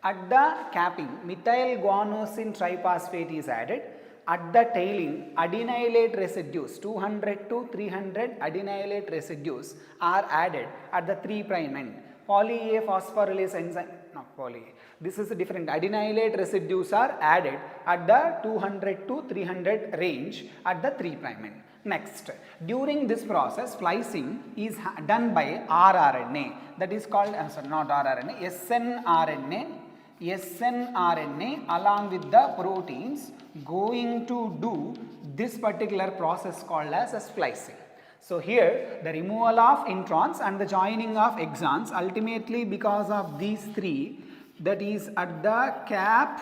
At the capping, methyl guanosine triphosphate is added. At the tailing, adenylate residues, 200 to 300 adenylate residues are added at the 3' end. Poly A phosphorylase enzyme, not poly A, this is different. Adenylate residues are added at the 200 to 300 range at the 3' end. Next, during this process, splicing is done by rRNA, that is called, not rRNA, snRNA along with the proteins going to do this particular process called as a splicing. So here the removal of introns and the joining of exons, ultimately because of these three, that is at the cap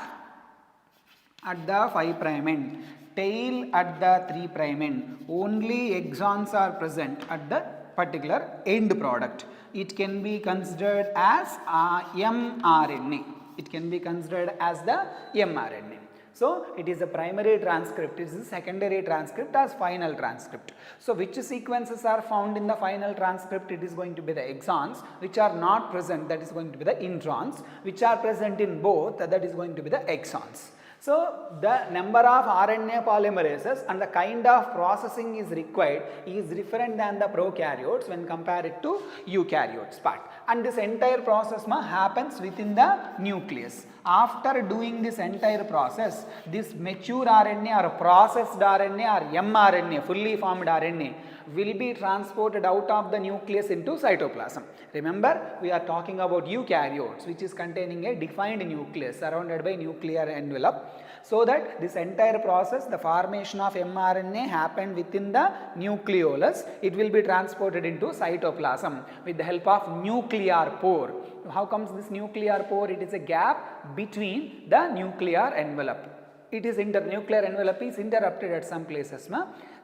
at the 5' end, tail at the 3' end, only exons are present at the particular end product. It can be considered as mRNA. It can be considered as the mRNA. So it is a primary transcript, it is a secondary transcript as final transcript. So which sequences are found in the final transcript? It is going to be the exons, which are not present, that is going to be the introns, which are present in both, that is going to be the exons. So the number of RNA polymerases and the kind of processing is required is different than the prokaryotes when compared to eukaryotes part. And this entire process happens within the nucleus. After doing this entire process, this mature RNA or processed RNA or mRNA, fully formed RNA, will be transported out of the nucleus into cytoplasm. Remember, we are talking about eukaryotes, which is containing a defined nucleus surrounded by nuclear envelope. So that this entire process, the formation of mRNA happened within the nucleolus. It will be transported into cytoplasm with the help of nuclear pore. How comes this nuclear pore? It is a gap between the nuclear envelope. It is nuclear envelope is interrupted at some places,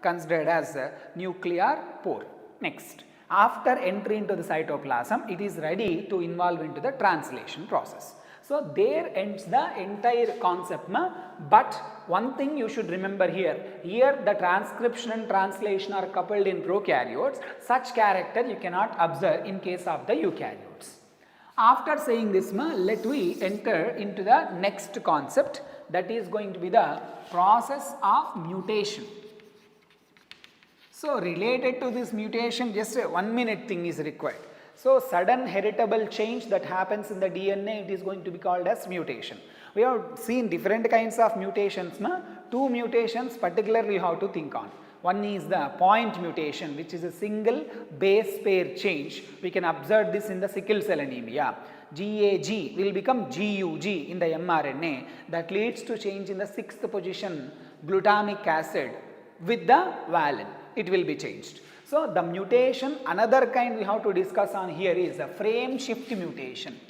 considered as a nuclear pore. Next, after entry into the cytoplasm, it is ready to involve into the translation process. So there ends the entire concept, but one thing you should remember here the transcription and translation are coupled in prokaryotes. Such character you cannot observe in case of the eukaryotes. After saying this, let we enter into the next concept, that is going to be the process of mutation. So related to this mutation, just a 1 minute thing is required. So sudden heritable change that happens in the DNA, it is going to be called as mutation. We have seen different kinds of mutations. Two mutations particularly you have to think on. One is the point mutation, which is a single base pair change. We can observe this in the sickle cell anemia. GAG will become GUG in the mRNA, that leads to change in the 6th position glutamic acid with the valine. It will be changed. So the mutation, another kind we have to discuss on here is a frame shift mutation.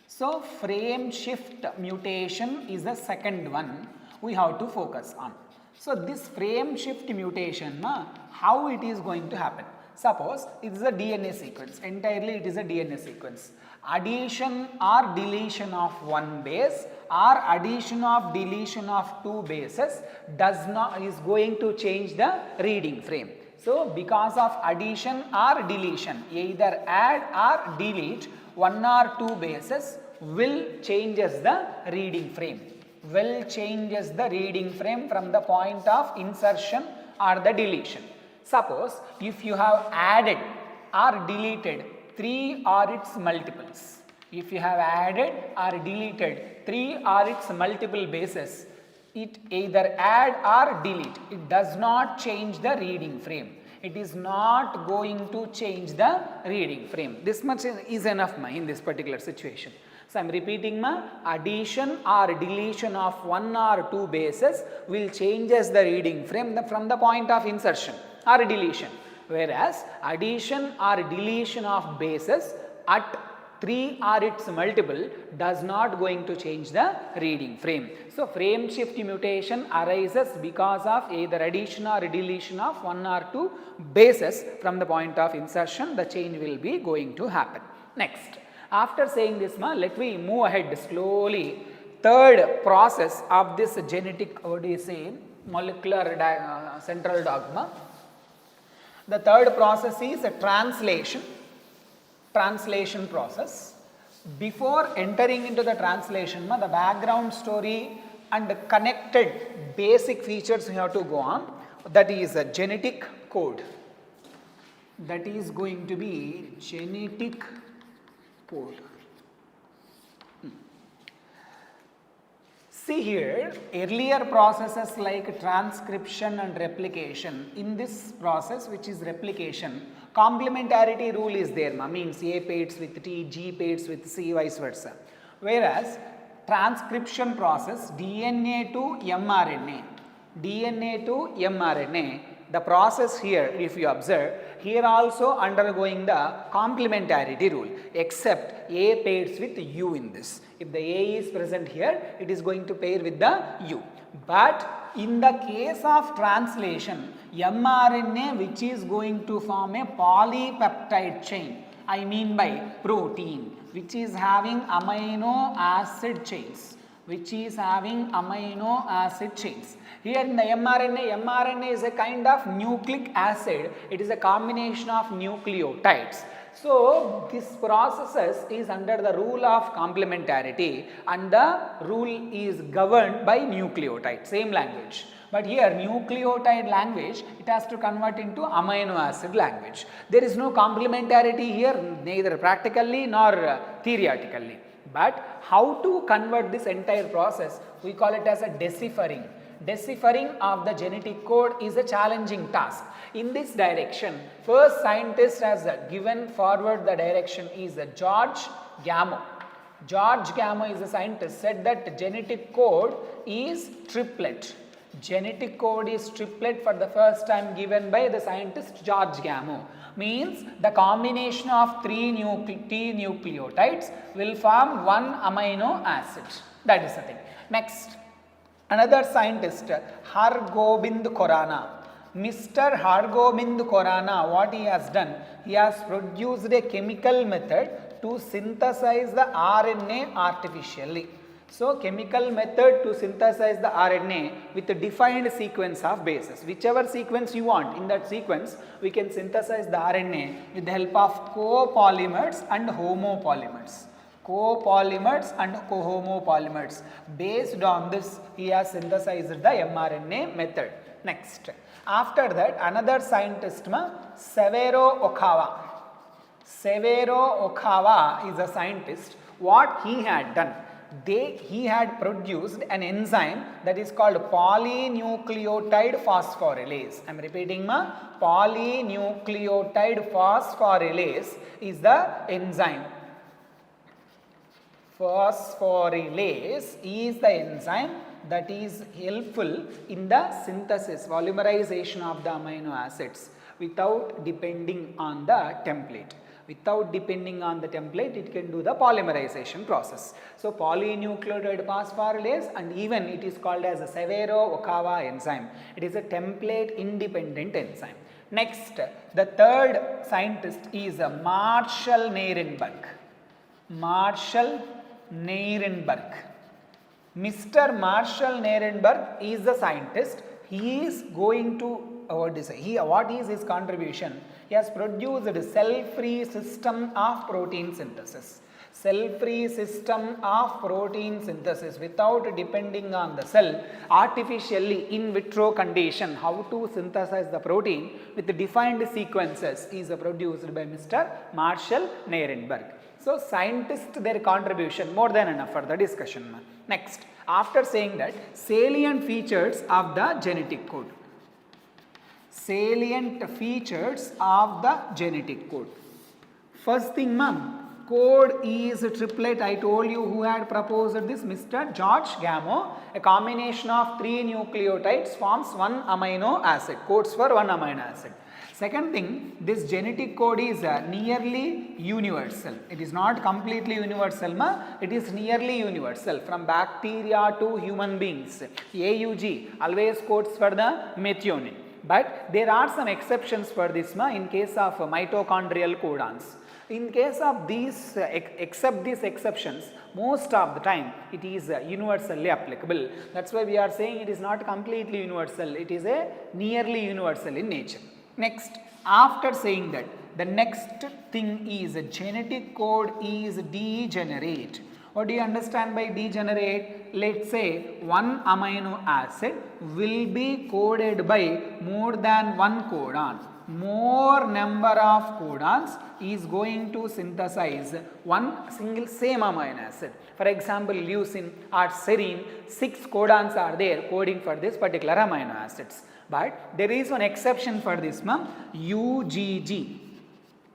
So frame shift mutation is the second one we have to focus on. So this frame shift mutation, how it is going to happen? Suppose it is a DNA sequence, entirely it is a DNA sequence. Addition or deletion of one base or addition or deletion of two bases is going to change the reading frame. So because of addition or deletion, either add or delete one or two bases will changes the reading frame. Will changes the reading frame from the point of insertion or the deletion. Suppose if you have added or deleted 3 or its multiples, if you have added or deleted 3 or its multiple bases, it either add or delete, it does not change the reading frame. It is not going to change the reading frame. This much is enough in this particular situation. So I am repeating, addition or deletion of one or two bases will changes the reading frame from the point of insertion or deletion, whereas addition or deletion of bases at 3 or its multiple does not going to change the reading frame. So frame shift mutation arises because of either addition or deletion of one or two bases from the point of insertion. The change will be going to happen. Next, after saying this, let me move ahead slowly. Third process of this genetic, molecular central dogma. The third process is a translation process. Before entering into the translation, the background story and connected basic features we have to go on. That is a genetic code. That is going to be genetic code. See here, earlier processes like transcription and replication, in this process which is replication, complementarity rule is there, means A pairs with T, G pairs with C, vice versa. Whereas transcription process, DNA to mRNA, the process here, if you observe, here also undergoing the complementarity rule, except A pairs with U in this. If the A is present here, it is going to pair with the U. But in the case of translation, mRNA which is going to form a polypeptide chain, I mean by protein, which is having amino acid chains. Here in the mRNA is a kind of nucleic acid. It is a combination of nucleotides. So this process is under the rule of complementarity, and the rule is governed by nucleotide, same language. But here nucleotide language, it has to convert into amino acid language. There is no complementarity here, neither practically nor theoretically. But how to convert this entire process, we call it as a deciphering. Deciphering of the genetic code is a challenging task. In this direction, first scientist has given forward the direction is George Gamow. George Gamow is a scientist, said that genetic code is triplet. Genetic code is triplet for the first time given by the scientist George Gamow. Means the combination of T nucleotides will form one amino acid. That is the thing. Next, another scientist, Hargobind Khorana. Mr. Hargobind Khorana, what he has done, he has produced a chemical method to synthesize the RNA artificially. So, chemical method to synthesize the RNA with a defined sequence of bases. Whichever sequence you want, in that sequence we can synthesize the RNA with the help of copolymers and homopolymers. Copolymers and homopolymers. Based on this, he has synthesized the mRNA method. Next, after that, another scientist, Severo Okawa. Severo Okawa is a scientist. What he had done? He had produced an enzyme that is called polynucleotide phosphorylase. I am repeating, polynucleotide phosphorylase is the enzyme. Phosphorylase is the enzyme that is helpful in the synthesis, polymerization of the amino acids without depending on the template. Without depending on the template, it can do the polymerization process. So, polynucleotide phosphorylase, and even it is called as a Severo Okawa enzyme. It is a template independent enzyme. Next, the third scientist is Marshall Nirenberg. Marshall Nirenberg. Mr. Marshall Nirenberg is the scientist. He is going to, what is his contribution? He has produced a cell-free system of protein synthesis. Cell-free system of protein synthesis without depending on the cell, artificially in vitro condition, how to synthesize the protein with the defined sequences is produced by Mr. Marshall Nirenberg. So, scientists, their contribution more than enough for the discussion. Next, after saying that, salient features of the genetic code. Salient features of the genetic code. First thing, code is a triplet. I told you who had proposed this, Mr. George Gamow. A combination of 3 nucleotides forms one amino acid, codes for one amino acid. Second thing, this genetic code is nearly universal. It is not completely universal, it is nearly universal from bacteria to human beings. AUG always codes for the methionine. But there are some exceptions for this in case of mitochondrial codons. In case of these, except these exceptions, most of the time it is universally applicable. That is why we are saying it is not completely universal, it is a nearly universal in nature. Next, after saying that, the next thing is genetic code is degenerate. What do you understand by degenerate? Let's say one amino acid will be coded by more than one codon. More number of codons is going to synthesize one single same amino acid. For example, leucine or serine, 6 codons are there coding for this particular amino acids. But there is one exception for this, UGG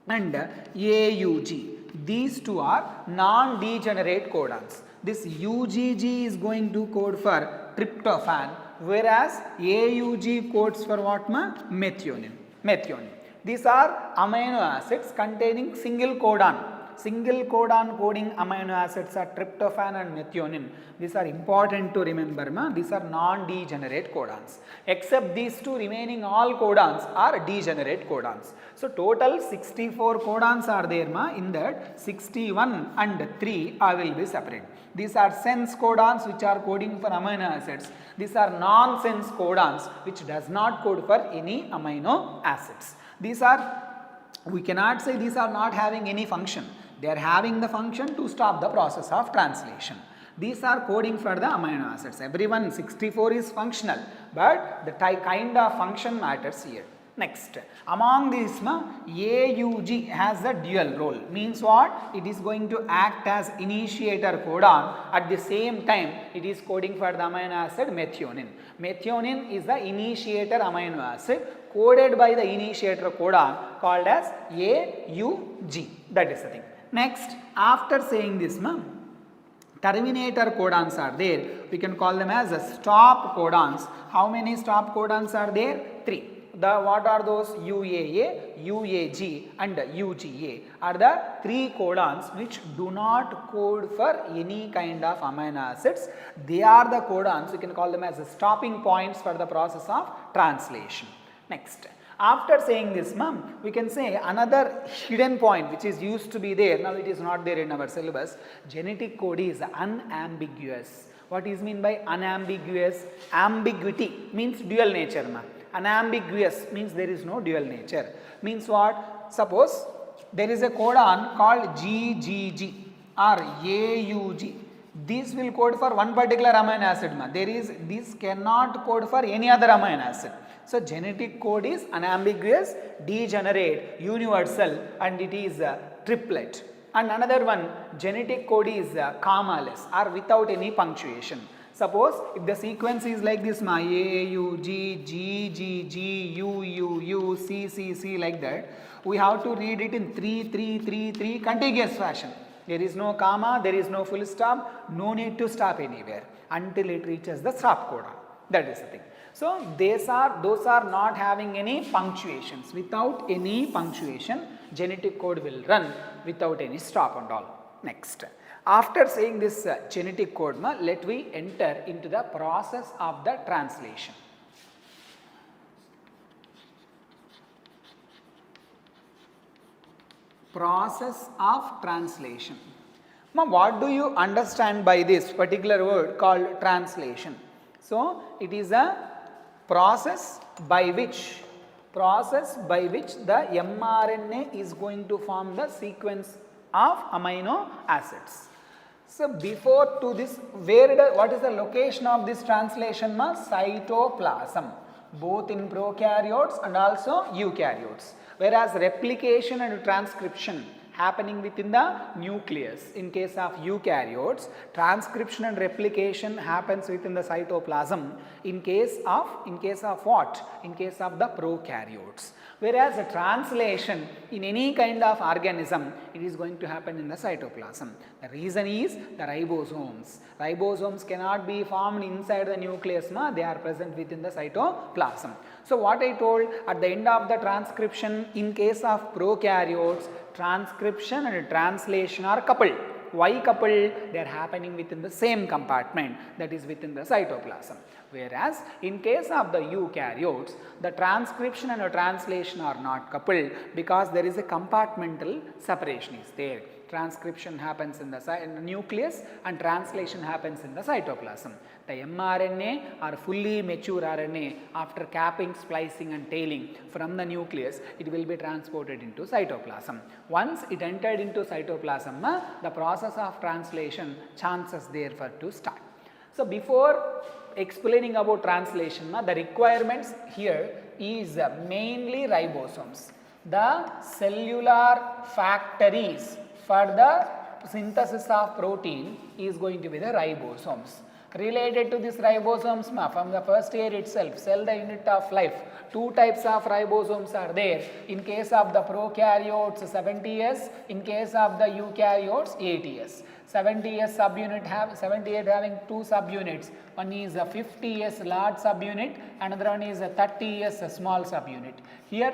and AUG. These two are non-degenerate codons. This UGG is going to code for tryptophan, whereas AUG codes for what? Methionine. These are amino acids containing single codon. Single codon coding amino acids are tryptophan and methionine. These are important to remember. These are non-degenerate codons. Except these two, remaining all codons are degenerate codons. So total 64 codons are there. In that 61 and 3 I will be separate. These are sense codons which are coding for amino acids. These are non-sense codons which does not code for any amino acids. These are, we cannot say these are not having any function. They are having the function to stop the process of translation. These are coding for the amino acids. Everyone 64 is functional, but the kind of function matters here. Next, among these, AUG has a dual role. Means what? It is going to act as initiator codon. At the same time, it is coding for the amino acid methionine. Methionine is the initiator amino acid coded by the initiator codon called as AUG. That is the thing. Next, after saying this, terminator codons are there. We can call them as stop codons. How many stop codons are there? 3. What are those? UAA, UAG and UGA are the 3 codons which do not code for any kind of amino acids. They are the codons, we can call them as stopping points for the process of translation. Next, after saying this, we can say another hidden point which is used to be there. Now it is not there in our syllabus. Genetic code is unambiguous. What is mean by unambiguous? Ambiguity means dual nature. Unambiguous means there is no dual nature. Means what? Suppose there is a codon called GGG or AUG. This will code for one particular amino acid. This cannot code for any other amino acid. So genetic code is unambiguous, degenerate, universal, and it is a triplet. And another one, genetic code is commaless or without any punctuation. Suppose if the sequence is like this, A, U, G, G, G, G, U, U, U, C, C, C, like that, we have to read it in 3, 3, 3, 3 contiguous fashion. There is no comma, there is no full stop, no need to stop anywhere until it reaches the stop codon. That is the thing. So those are not having any punctuations. Without any punctuation, genetic code will run without any stop and all. Next. After saying this genetic code, let we enter into the process of the translation. Process of translation. What do you understand by this particular word called translation? So it is a process by which the mRNA is going to form the sequence of amino acids. So before to this, what is the location of this translation? Cytoplasm, both in prokaryotes and also eukaryotes. Whereas replication and transcription happening within the nucleus. In case of eukaryotes, transcription and replication happens within the cytoplasm. In case of what? In case of the prokaryotes. Whereas the translation in any kind of organism, it is going to happen in the cytoplasm. The reason is the ribosomes. Ribosomes cannot be formed inside the nucleus, they are present within the cytoplasm. So what I told, at the end of the transcription, in case of prokaryotes, transcription and translation are coupled. Why coupled? They are happening within the same compartment, that is within the cytoplasm. Whereas in case of the eukaryotes, the transcription and the translation are not coupled because there is a compartmental separation is there. Transcription happens in the nucleus and translation happens in the cytoplasm. The mRNA or fully mature RNA, after capping, splicing and tailing from the nucleus, it will be transported into cytoplasm. Once it entered into cytoplasm, the process of translation chances there for to start. So before explaining about translation, the requirements here is mainly ribosomes. The cellular factories for the synthesis of protein is going to be the ribosomes. Related to these ribosomes, from the first year itself, cell the unit of life, two types of ribosomes are there. In case of the prokaryotes, 70S, in case of the eukaryotes, 80S. 70S subunit have 78 having two subunits. One is a 50S large subunit, another one is a 30S small subunit. Here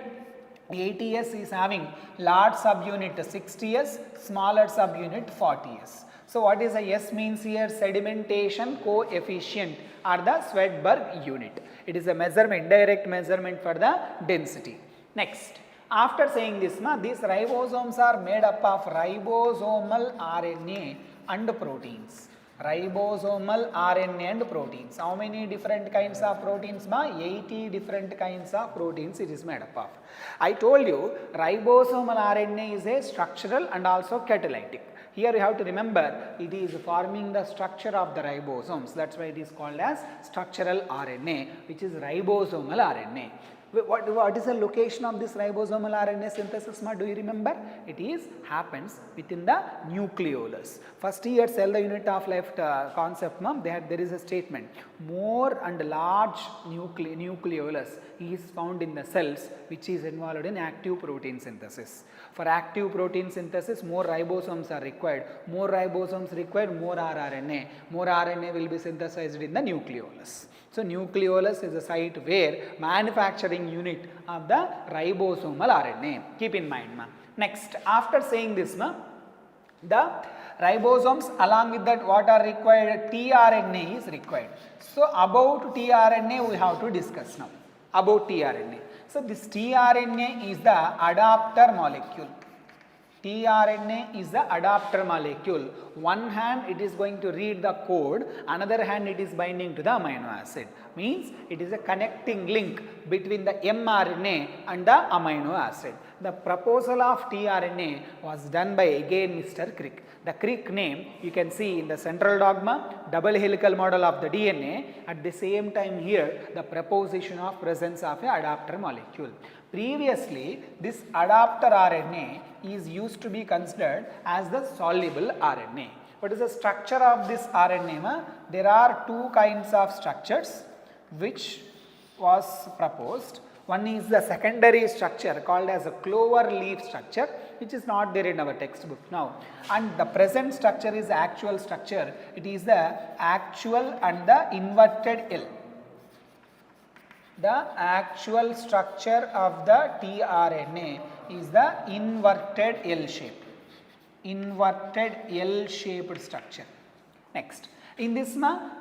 80S is having large subunit 60S, smaller subunit 40S. So what is the S means here? Sedimentation coefficient or the Swedberg unit. It is a measurement, direct measurement for the density. Next, after saying this, these ribosomes are made up of ribosomal RNA and proteins. Ribosomal RNA and proteins. How many different kinds of proteins? 80 different kinds of proteins it is made up of. I told you ribosomal RNA is a structural and also catalytic. Here you have to remember it is forming the structure of the ribosomes. That's why it is called as structural RNA, which is ribosomal RNA. What is the location of this ribosomal RNA synthesis? Do you remember? It is happens within the nucleolus. First year cell the unit of life concept, there is a statement. More and large nucleolus is found in the cells which is involved in active protein synthesis. For active protein synthesis, more ribosomes are required. More ribosomes required, more rRNA. More RNA will be synthesized in the nucleolus. So nucleolus is a site where manufacturing unit of the ribosomal RNA. Keep in mind, Next, after saying this, the ribosomes along with that what are required? tRNA is required. So about tRNA we have to discuss now. About tRNA. So this tRNA is the adapter molecule. tRNA is the adapter molecule. One hand it is going to read the code, another hand it is binding to the amino acid. Means it is a connecting link between the mRNA and the amino acid. The proposal of tRNA was done by again Mr. Crick. The Crick name you can see in the central dogma, double helical model of the DNA. At the same time here the proposition of presence of a adapter molecule. Previously, this adapter RNA is used to be considered as the soluble RNA. What is the structure of this RNA? There are two kinds of structures which was proposed. One is the secondary structure called as a clover leaf structure, which is not there in our textbook now. And the present structure is the actual structure. It is the actual and the inverted L. The actual structure of the tRNA is the inverted L shape. Inverted L shaped structure. Next, in this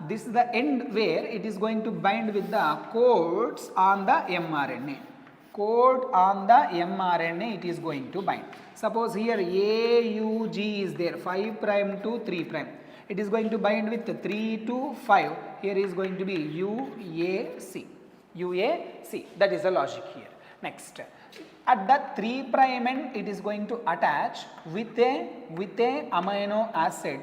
this is the end where it is going to bind with the codes on the mRNA. Code on the mRNA it is going to bind. Suppose here AUG is there, 5' to 3'. It is going to bind with 3 to 5. Here is going to be UAC. UAC, that is the logic here. Next, at the 3' end it is going to attach with a amino acid.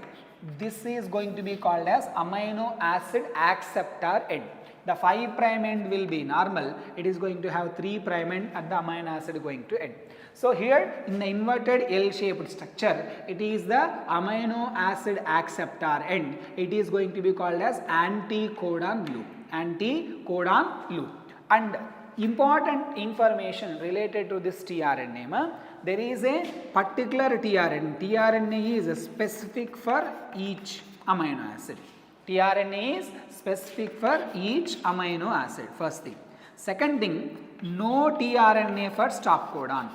This is going to be called as amino acid acceptor end. The 5' end will be normal, it is going to have 3' end at the amino acid going to end. So here in the inverted L shaped structure, it is the amino acid acceptor end. It is going to be called as anticodon loop. Anticodon loop. And important information related to this tRNA, there is a particular tRNA. tRNA is specific for each amino acid. tRNA is specific for each amino acid, first thing. Second thing, no tRNA for stop codon.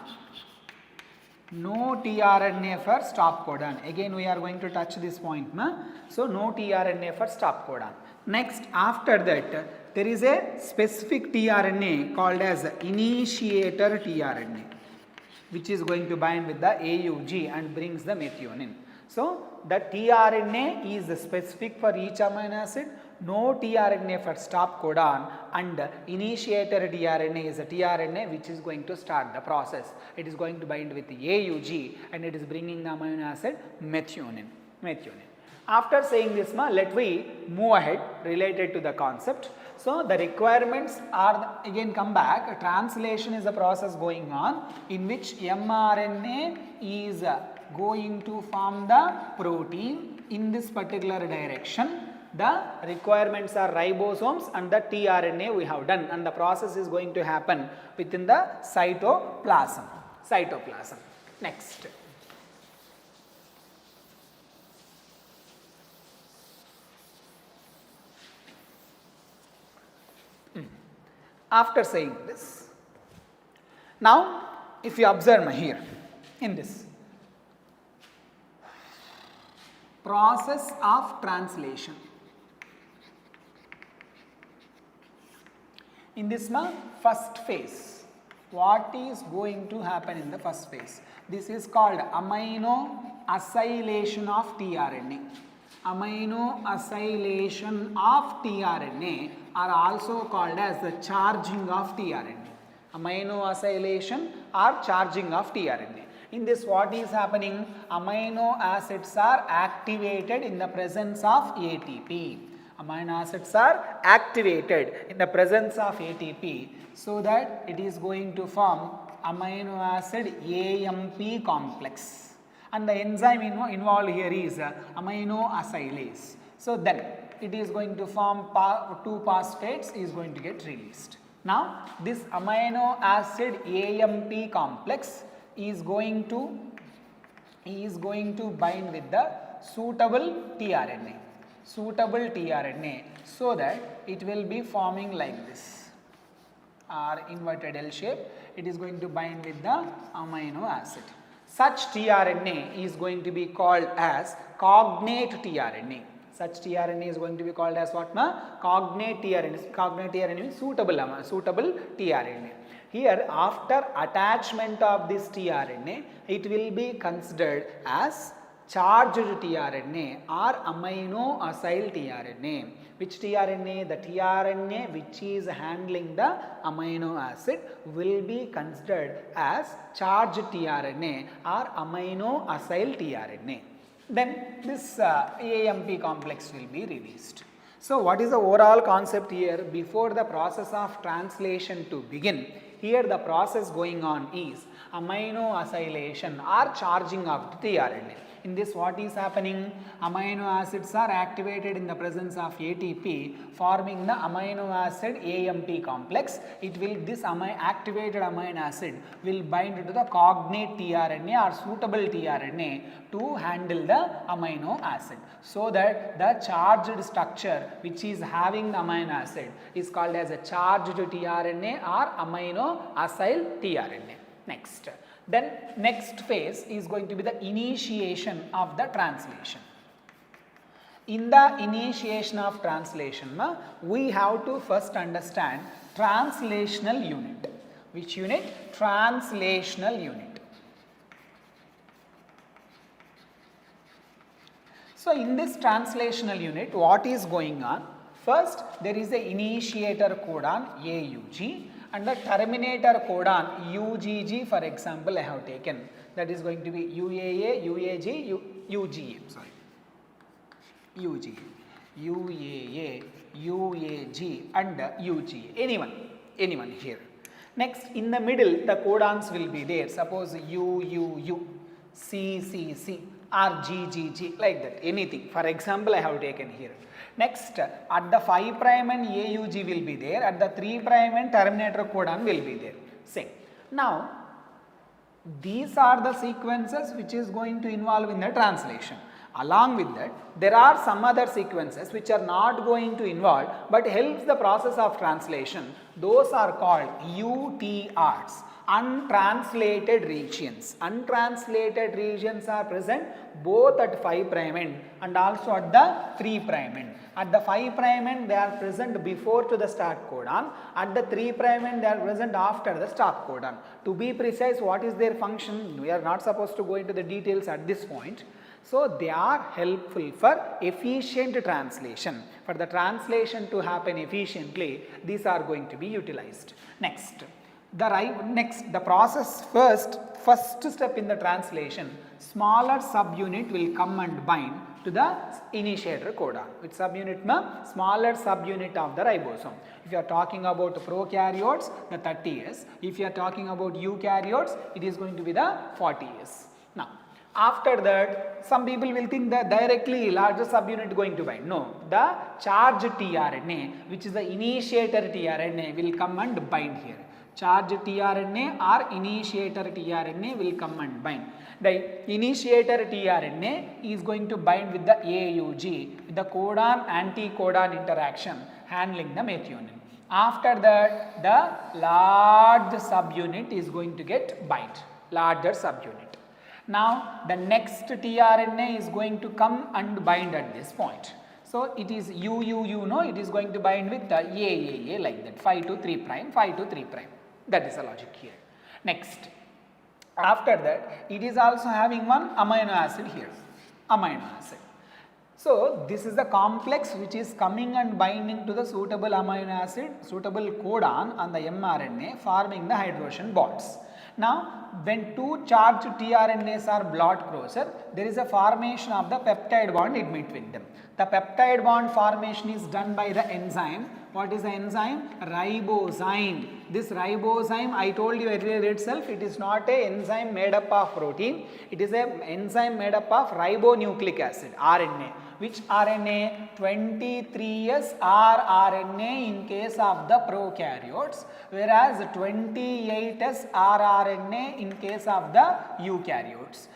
No tRNA for stop codon. Again we are going to touch this point. So no tRNA for stop codon. Next, after that there is a specific tRNA called as initiator tRNA, which is going to bind with the AUG and brings the methionine. So the tRNA is specific for each amino acid. no tRNA for stop codon, and initiator tRNA is a tRNA which is going to start the process. It is going to bind with the AUG and it is bringing the amino acid methionine. After saying this, let we move ahead related to the concept. So the requirements are again come back. Translation is a process going on in which mRNA is going to form the protein in this particular direction. The requirements are ribosomes and the tRNA we have done, and the process is going to happen within the cytoplasm. Next. After saying this, now if you observe here in this process of translation, in this first phase, what is going to happen in the first phase? This is called amino acylation of tRNA. Amino acylation of tRNA are also called as the charging of tRNA. Amino acylation or charging of tRNA. In this, what is happening? Amino acids are activated in the presence of ATP. Amino acids are activated in the presence of ATP, so that it is going to form amino acid AMP complex. And the enzyme involved here is amino acylase. So then it is going to form 2 phosphates is going to get released. Now this amino acid AMP complex is going to bind with the suitable tRNA, so that it will be forming like this, or inverted L shape. It is going to bind with the amino acid. Such tRNA is going to be called as cognate tRNA. Such tRNA is going to be called as what? Cognate tRNA. Cognate tRNA means suitable tRNA. Here, after attachment of this tRNA, it will be considered as charged tRNA or amino acyl tRNA. Which tRNA? The tRNA which is handling the amino acid will be considered as charged tRNA or amino acyl tRNA. Then this AMP complex will be released. So what is the overall concept here? Before the process of translation to begin, here the process going on is amino acylation or charging of the tRNA. In this, what is happening? Amino acids are activated in the presence of ATP, forming the amino acid AMP complex. This activated amino acid will bind to the cognate tRNA or suitable tRNA to handle the amino acid, so that the charged structure which is having the amino acid is called as a charged tRNA or amino acyl tRNA. Next. Then next phase is going to be the initiation of the translation. In the initiation of translation, we have to first understand translational unit. Which unit? Translational unit. So in this translational unit, what is going on? First, there is a initiator codon AUG and the terminator codon UGG. For example, I have taken, that is going to be UAA, UAG, UGA, UGA, UAA, UAG and UGA, anyone here. Next, in the middle the codons will be there, suppose UUU, CCC or GGG, like that, anything. For example, I have taken here. Next, at the 5' and AUG will be there, at the 3' and terminator codon will be there. Same. Now, these are the sequences which is going to involve in the translation. Along with that, there are some other sequences which are not going to involve but helps the process of translation. Those are called UTRs, untranslated regions. Untranslated regions are present both at 5' end and also at the 3' end. At the 5' end they are present before to the start codon, at the 3' end they are present after the stop codon. To be precise, what is their function? We are not supposed to go into the details at this point. So they are helpful for efficient translation. For the translation to happen efficiently, these are going to be utilized. Next, the process first step in the translation, smaller subunit will come and bind to the initiator codon. Which subunit ma? Smaller subunit of the ribosome. If you are talking about prokaryotes, the 30S. If you are talking about eukaryotes, it is going to be the 40S. Now, after that, some people will think that directly larger subunit going to bind. No, the charged tRNA, which is the initiator tRNA, will come and bind here. Charged tRNA or initiator tRNA will come and bind. The initiator tRNA is going to bind with the AUG, with the codon-anticodon interaction handling the methionine. After that, the large subunit is going to get bind, larger subunit. Now, the next tRNA is going to come and bind at this point. So, it is it is going to bind with the AAA like that, 5 to 3 prime, 5 to 3 prime. That is the logic here. Next, after that, it is also having one amino acid here, amino acid. So, this is the complex which is coming and binding to the suitable amino acid, suitable codon on the mRNA, forming the hydrogen bonds. Now, when two charged tRNAs are brought closer, there is a formation of the peptide bond in between them. The peptide bond formation is done by the enzyme. What is the enzyme? Ribozyme. This ribozyme, I told you earlier itself, it is not an enzyme made up of protein. It is an enzyme made up of ribonucleic acid, RNA. Which RNA? 23S rRNA in case of the prokaryotes, whereas 28S rRNA in case of the eukaryotes.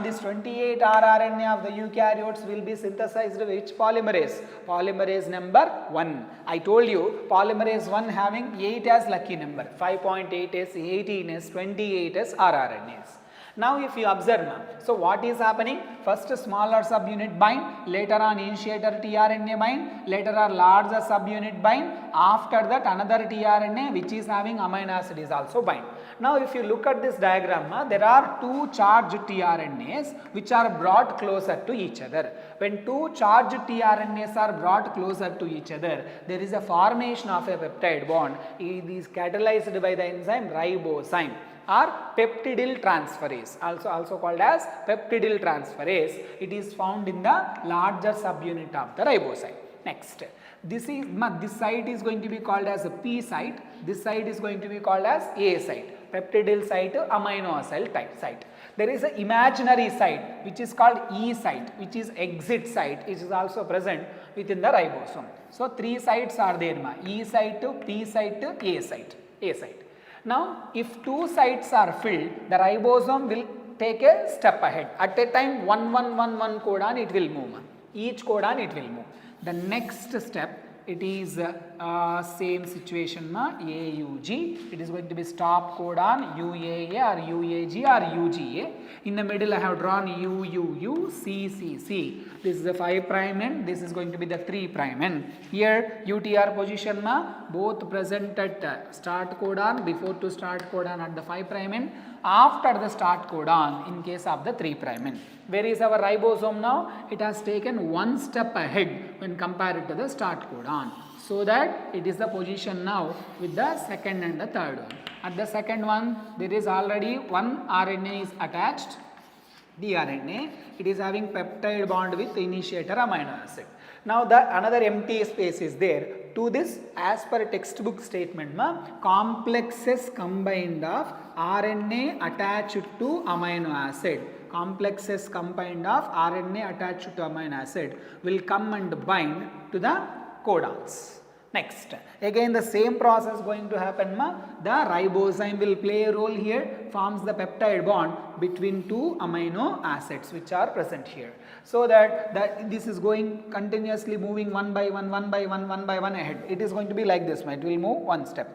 This 28 rRNA of the eukaryotes will be synthesized with which polymerase? Polymerase number 1. I told you polymerase 1 having 8 as lucky number, 5.8S, 18S, 28S rRNAs. Now, if you observe, so what is happening? First smaller subunit bind, later on initiator tRNA bind, later on larger subunit bind, after that another tRNA which is having amino acid is also bind. Now, if you look at this diagram, there are two charged tRNAs which are brought closer to each other. When two charged tRNAs are brought closer to each other, there is a formation of a peptide bond. It is catalyzed by the enzyme ribozyme or peptidyl transferase, also called as peptidyl transferase. It is found in the larger subunit of the ribozyme. Next, this site is going to be called as a P site, this site is going to be called as A site, peptidyl site, amino acid type site. There is an imaginary site which is called E site, which is exit site, which is also present within the ribosome. So, three sites are there, E site, P site, A site, A site. Now, if two sites are filled, the ribosome will take a step ahead. At a time, one codon it will move. Each codon it will move. The next step, it is same situation, AUG. It is going to be stop codon UAA or UAG or UGA. In the middle, I have drawn UUU, CCC. This is the 5' end, this is going to be the 3' end. Here, UTR position, both present at start codon, before to start codon at the 5' end, after the start codon in case of the 3' end. Where is our ribosome now? It has taken one step ahead when compared to the start codon. So that it is the position now with the second and the third one. At the second one, there is already one RNA is attached, the RNA. It is having peptide bond with initiator amino acid. Now, the another empty space is there. To this, as per textbook statement, complexes combined of RNA attached to amino acid. Complexes combined of RNA attached to amino acid will come and bind to the codons. Next, again the same process going to happen, the ribozyme will play a role here, forms the peptide bond between two amino acids which are present here. So that this is going continuously moving one by one ahead. It is going to be like this, it will move one step.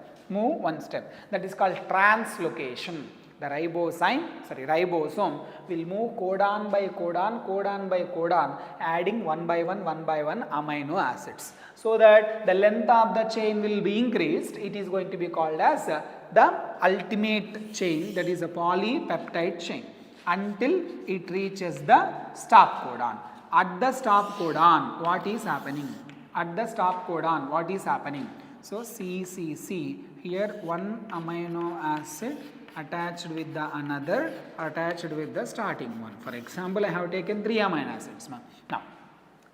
That is called translocation. The ribosome will move codon by codon, adding one by one amino acids. So that the length of the chain will be increased. It is going to be called as the ultimate chain, that is a polypeptide chain. until it reaches the stop codon. At the stop codon, what is happening? At the stop codon, what is happening? So CCC, here one amino acid attached with the another, attached with the starting one. For example, I have taken 3 amino acids. Now,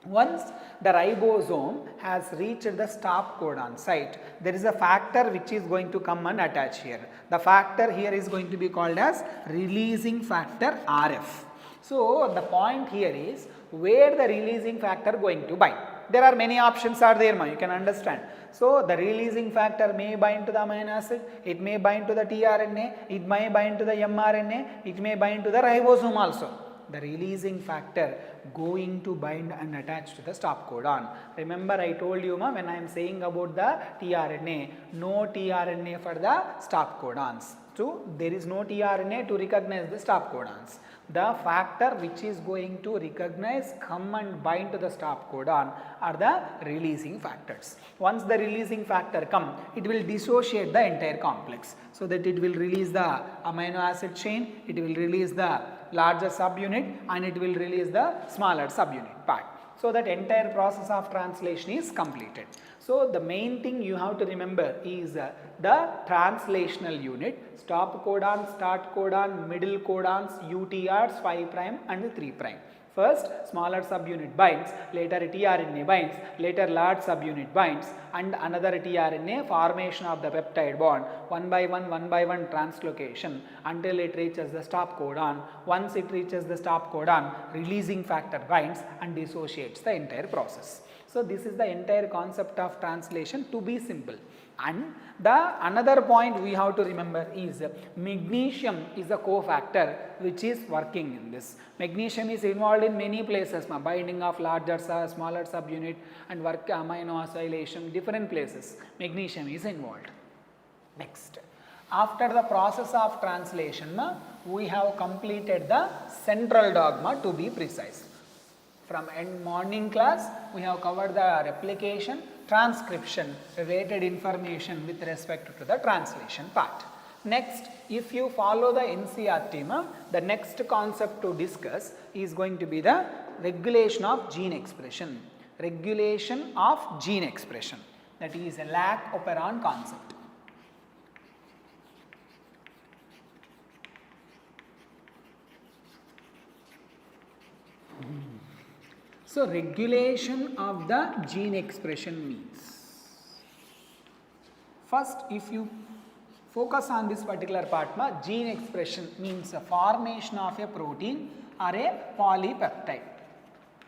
once the ribosome has reached the stop codon site, there is a factor which is going to come and attach here. The factor here is going to be called as releasing factor RF. So the point here is where the releasing factor going to bind. There are many options are there, you can understand. So the releasing factor may bind to the amino acid, it may bind to the tRNA, it may bind to the mRNA, it may bind to the ribosome also. The releasing factor going to bind and attach to the stop codon. Remember I told you when I am saying about the tRNA, no tRNA for the stop codons. So there is no tRNA to recognize the stop codons. The factor which is going to recognize, come and bind to the stop codon are the releasing factors. Once the releasing factor come, it will dissociate the entire complex, so that it will release the amino acid chain, it will release the larger subunit, and it will release the smaller subunit part. So that entire process of translation is completed. So the main thing you have to remember is the translational unit, stop codon, start codon, middle codons, UTRs 5' and 3'. First smaller subunit binds, later tRNA binds, later large subunit binds, and another tRNA, formation of the peptide bond, one by one translocation until it reaches the stop codon. Once it reaches the stop codon, releasing factor binds and dissociates the entire process. So this is the entire concept of translation, to be simple. And the another point we have to remember is magnesium is a cofactor which is working in this. Magnesium is involved in many places, binding of larger smaller subunit and work amino acylation, different places magnesium is involved. Next, after the process of translation, we have completed the central dogma, to be precise. From morning class, we have covered the replication, transcription, related information with respect to the translation part. Next, if you follow the NCERT, the next concept to discuss is going to be the regulation of gene expression. Regulation of gene expression, that is a lac operon concept. So regulation of the gene expression means, first if you focus on this particular part, gene expression means a formation of a protein or a polypeptide.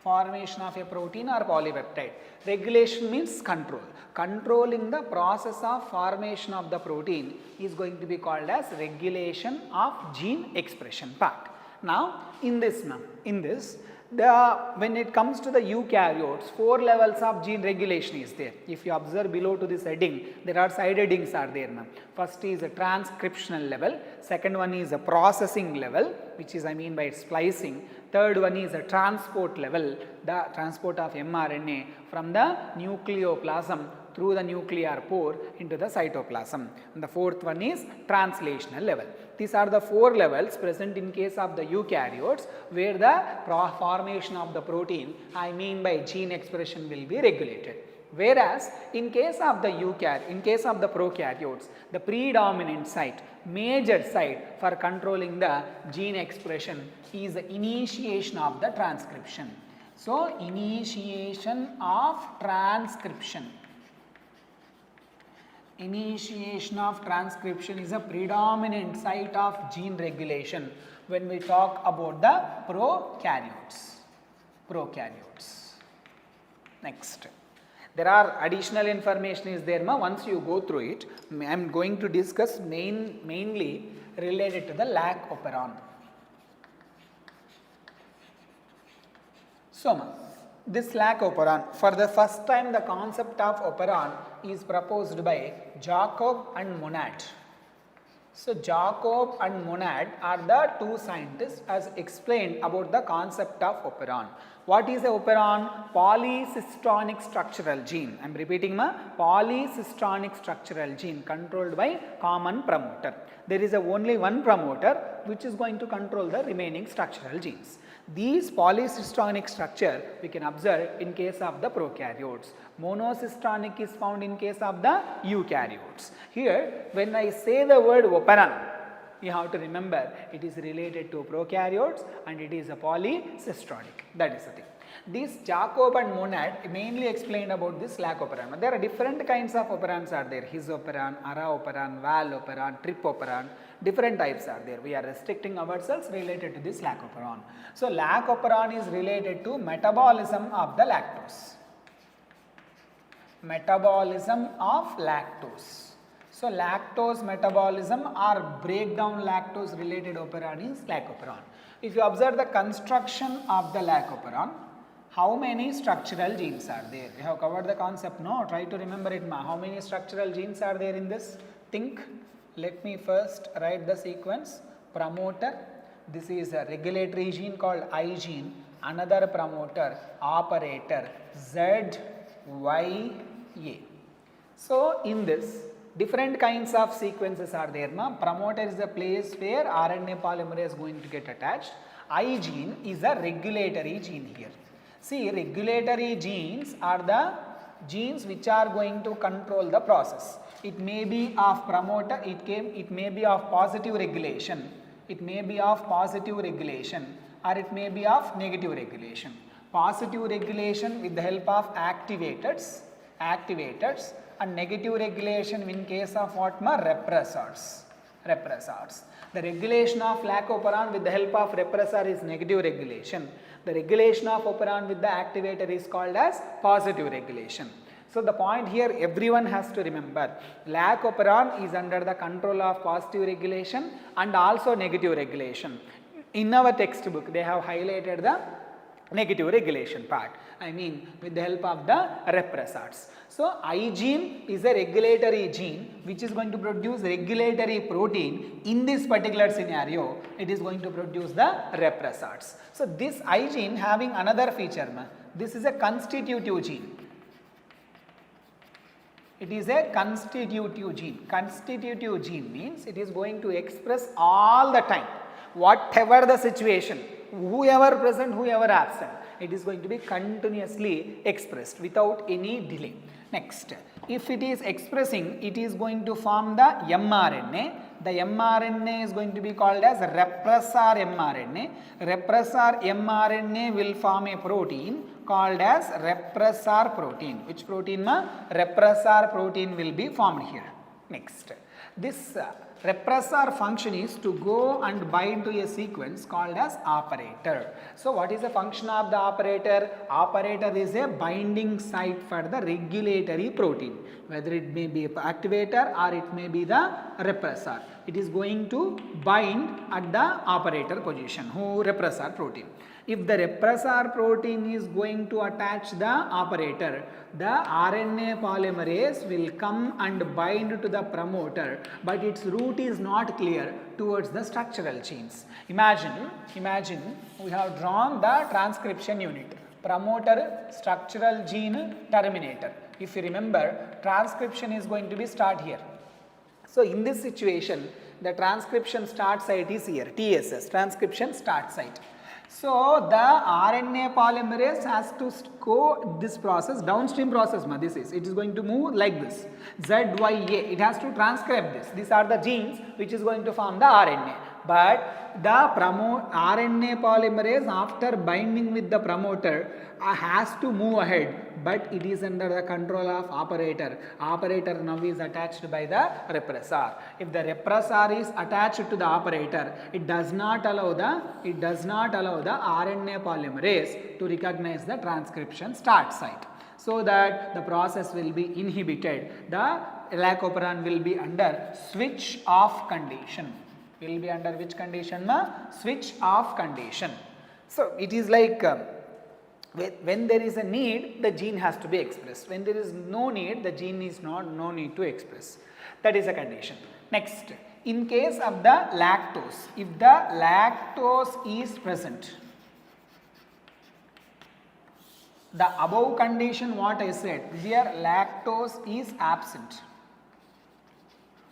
Formation of a protein or polypeptide. Regulation means control. Controlling the process of formation of the protein is going to be called as regulation of gene expression part. Now in this, when it comes to the eukaryotes, 4 levels of gene regulation is there. If you observe below to this heading, there are side headings are there. First is a transcriptional level, second one is a processing level, which is by splicing, third one is a transport level, the transport of mRNA from the nucleoplasm through the nuclear pore into the cytoplasm, and the fourth one is translational level. These are the 4 levels present in case of the eukaryotes, where the formation of the protein, by gene expression, will be regulated. Whereas in case of the prokaryotes, the predominant site, major site for controlling the gene expression is the initiation of the transcription. So initiation of transcription. Initiation of transcription is a predominant site of gene regulation when we talk about the prokaryotes. Next, there are additional information is there. Once you go through it, I am going to discuss mainly related to the lac operon. So this lac operon, for the first time the concept of operon is proposed by Jacob and Monod. So Jacob and Monod are the two scientists as explained about the concept of operon. What is a operon? Polycistronic structural gene. I am repeating ma, polycistronic structural gene controlled by common promoter. There is only one promoter which is going to control the remaining structural genes. These polycistronic structure we can observe in case of the prokaryotes. Monocistronic is found in case of the eukaryotes. Here when I say the word operon, you have to remember it is related to prokaryotes and it is a polycistronic. That is the thing. This Jacob and Monod mainly explained about this lac operon. There are different kinds of operons are there. His operon, ara operon, val operon, trip operon. Different types are there. We are restricting ourselves related to this lac operon. So lac operon is related to metabolism of the lactose. Metabolism of lactose. So lactose metabolism or breakdown lactose related operon is lac operon. If you observe the construction of the lac operon, how many structural genes are there? We have covered the concept, no? Try to remember it, ma. How many structural genes are there in this? Think. Let me first write the sequence. Promoter, this is a regulatory gene called I gene. Another promoter, operator, Z, Y, A. So in this, different kinds of sequences are there, ma. Promoter is a place where RNA polymerase is going to get attached. I gene is a regulatory gene here. See, regulatory genes are the genes which are going to control the process. It may be of promoter, it may be of positive regulation, it may be of positive regulation or it may be of negative regulation. Positive regulation with the help of activators and negative regulation in case of what, ma? Repressors. The regulation of lac operon with the help of repressor is negative regulation. The regulation of operon with the activator is called as positive regulation. So the point here everyone has to remember, lac operon is under the control of positive regulation and also negative regulation. In our textbook they have highlighted the negative regulation part, I mean with the help of the repressors. So I gene is a regulatory gene which is going to produce regulatory protein. In this particular scenario it is going to produce the repressors. So this I gene having another feature, ma. This is a constitutive gene. It is a constitutive gene. Constitutive gene means it is going to express all the time, whatever the situation, whoever present, whoever absent, it is going to be continuously expressed without any delay. Next, if it is expressing, it is going to form the mRNA. The mRNA is going to be called as repressor mRNA. Repressor mRNA will form a protein called as repressor protein. Which protein, ma? Repressor protein will be formed here. Next, this repressor function is to go and bind to a sequence called as operator. So what is the function of the operator? Operator is a binding site for the regulatory protein, whether it may be an activator or it may be the repressor. It is going to bind at the operator position, repressor protein. If the repressor protein is going to attach the operator, the RNA polymerase will come and bind to the promoter, but its route is not clear towards the structural genes. Imagine we have drawn the transcription unit, promoter, structural gene, terminator. If you remember, transcription is going to be start here. So in this situation, the transcription start site is here, TSS, transcription start site. So the RNA polymerase has to go this process, downstream process, ma, this is, it is going to move like this, ZYA, it has to transcribe this. These are the genes which is going to form the RNA. But the RNA polymerase after binding with the promoter has to move ahead, but it is under the control of operator. Operator now is attached by the repressor. If the repressor is attached to the operator, it does not allow the RNA polymerase to recognize the transcription start site, so that the process will be inhibited. The lac operon will be under switch off condition. Will be under which condition, ma? Switch off condition. So it is like when there is a need, the gene has to be expressed. When there is no need, the gene is no need to express. That is a condition. Next, In case of the lactose, if the lactose is present, the above condition what I said, here lactose is absent.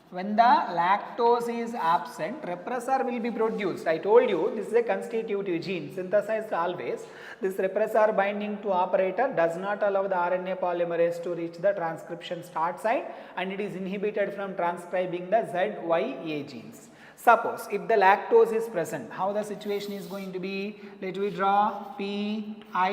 When the lactose is absent, repressor will be produced. I told you this is a constitutive gene, synthesized always. This repressor binding to operator does not allow the RNA polymerase to reach the transcription start site, and it is inhibited from transcribing the ZYA genes. Suppose if the lactose is present, how the situation is going to be? Let me draw PIPOZYA.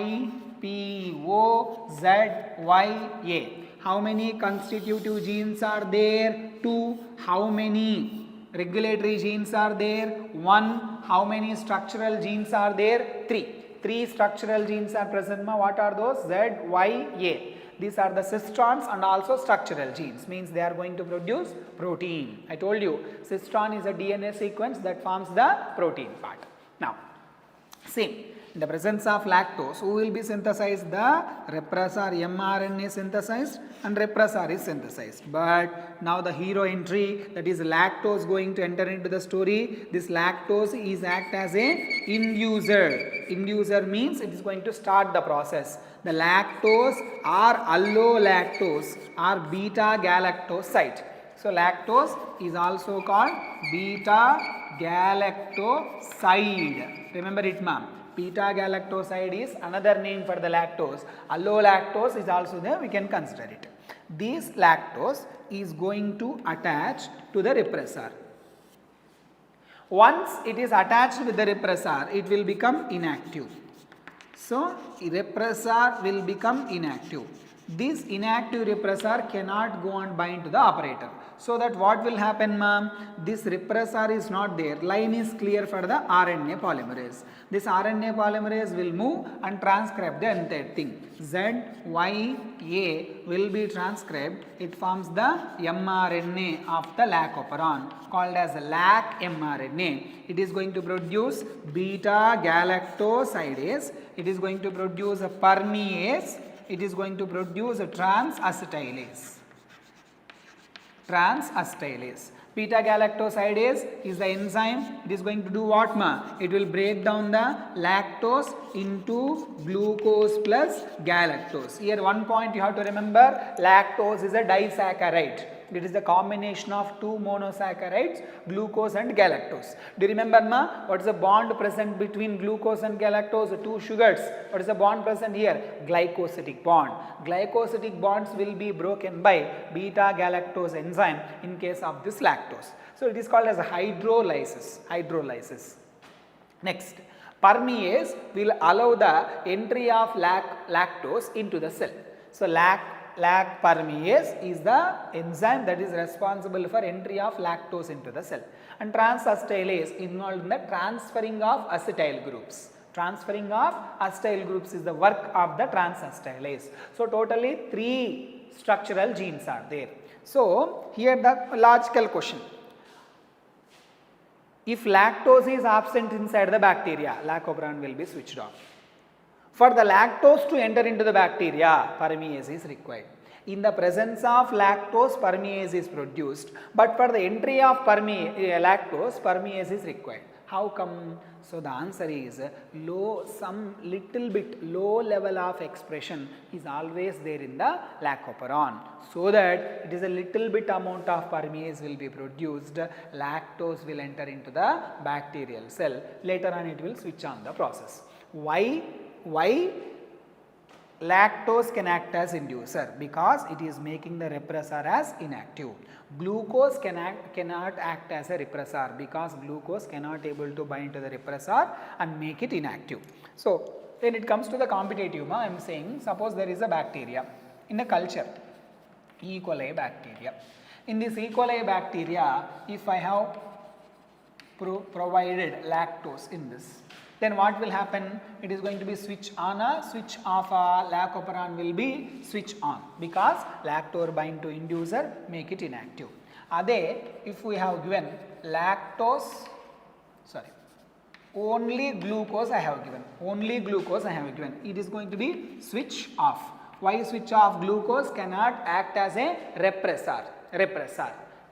How many constitutive genes are there? 2. How many regulatory genes are there? 1. How many structural genes are there? 3. 3 structural genes are present. What are those? ZYA. These are the cistrons and also structural genes, means they are going to produce protein. I told you cistron is a DNA sequence that forms the protein part. Now, same. In the presence of lactose, who will be synthesized? The repressor mRNA synthesized, and repressor is synthesized. But now the hero entry, that is lactose, going to enter into the story. This lactose is act as a inducer. Inducer means it is going to start the process. The lactose or allolactose or beta galactoside. So lactose is also called beta galactoside. Remember it, ma'am. Beta galactoside is another name for the lactose. Allolactose is also there, we can consider it. This lactose is going to attach to the repressor. Once it is attached with the repressor, it will become inactive. So, repressor will become inactive. This inactive repressor cannot go and bind to the operator. So that what will happen, ma'am? This repressor is not there. Line is clear for the RNA polymerase. This RNA polymerase will move and transcribe the entire thing. ZYA will be transcribed. It forms the mRNA of the lac operon called as lac mRNA. It is going to produce beta galactosidase. It is going to produce a permease. It is going to produce a transacetylase. Transacetylase. Beta galactosidase is the enzyme. It is going to do what, ma? It will break down the lactose into glucose plus galactose. Here one point you have to remember, lactose is a disaccharide. It is the combination of 2 monosaccharides, glucose and galactose. Do you remember, ma? What is the bond present between glucose and galactose? 2 sugars. What is the bond present here? Glycosidic bond. Glycosidic bonds will be broken by beta galactose enzyme in case of this lactose. So it is called as a hydrolysis. Hydrolysis. Next, permease will allow the entry of lactose into the cell. So lac permease is the enzyme that is responsible for entry of lactose into the cell, and transacetylase involved in the transferring of acetyl groups. Transferring of acetyl groups is the work of the transacetylase. So totally 3 structural genes are there. So here the logical question: if lactose is absent inside the bacteria, lac operon will be switched off. For the lactose to enter into the bacteria, permease is required. In the presence of lactose, permease is produced, but for the entry of lactose, permease is required. How come? So the answer is some little bit low level of expression is always there in the lac operon, so that it is a little bit amount of permease will be produced. Lactose will enter into the bacterial cell. Later on, it will switch on the process. Why lactose can act as inducer? Because it is making the repressor as inactive. Glucose cannot act as a repressor, because glucose cannot able to bind to the repressor and make it inactive. So when it comes to the competitive, I am saying, suppose there is a bacteria in a culture, E. coli bacteria. In this E. coli bacteria, if I have provided lactose in this, then what will happen? It is going to be switch on, switch off, lac operon will be switch on, because lactose bind to inducer, make it inactive. If we have given only glucose I have given, it is going to be switch off. Why switch off? Glucose cannot act as a repressor.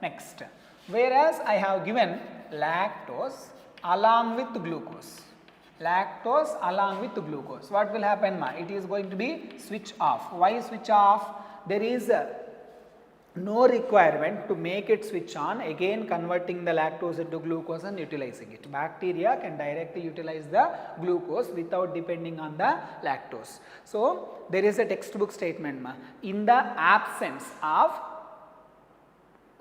Next, Whereas I have given lactose along with glucose. Lactose along with glucose. What will happen, ma? It is going to be switch off. Why switch off? There is no requirement to make it switch on, again converting the lactose into glucose and utilizing it. Bacteria can directly utilize the glucose without depending on the lactose. So, there is a textbook statement, ma. In the absence of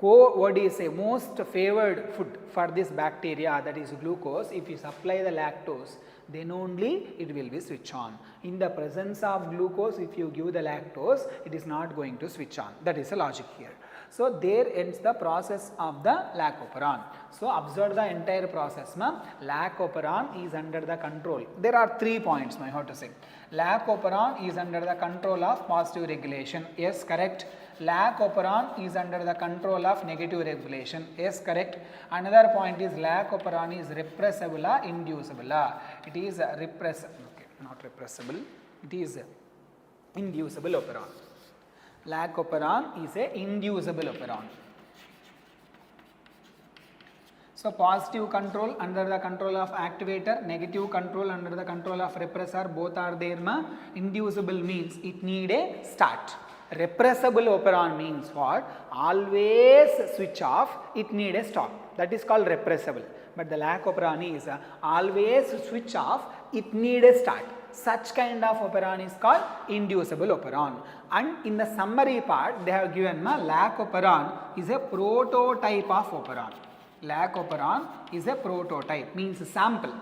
most favored food for this bacteria, that is glucose, if you supply the lactose, then only it will be switch on. In the presence of glucose, if you give the lactose, it is not going to switch on. That is the logic here. So, there ends the process of the lac operon. So, observe the entire process, ma. Lac operon is under the control. There are 3 points, I have to say. Lac operon is under the control of positive regulation. Yes, correct. Lac operon is under the control of negative regulation. Yes, correct. Another point is lac operon is repressible or inducible. It is not repressible. It is inducible operon. Lac operon is a inducible operon. So, positive control under the control of activator, negative control under the control of repressor, both are there, ma. Inducible means it need a start. Repressible operon means what? Always switch off, it need a stop. That is called repressible. But the lac operon is always switch off, it need a start. Such kind of operon is called inducible operon. And in the summary part, they have given lac operon is a prototype of operon. Lac operon is a prototype, means sample.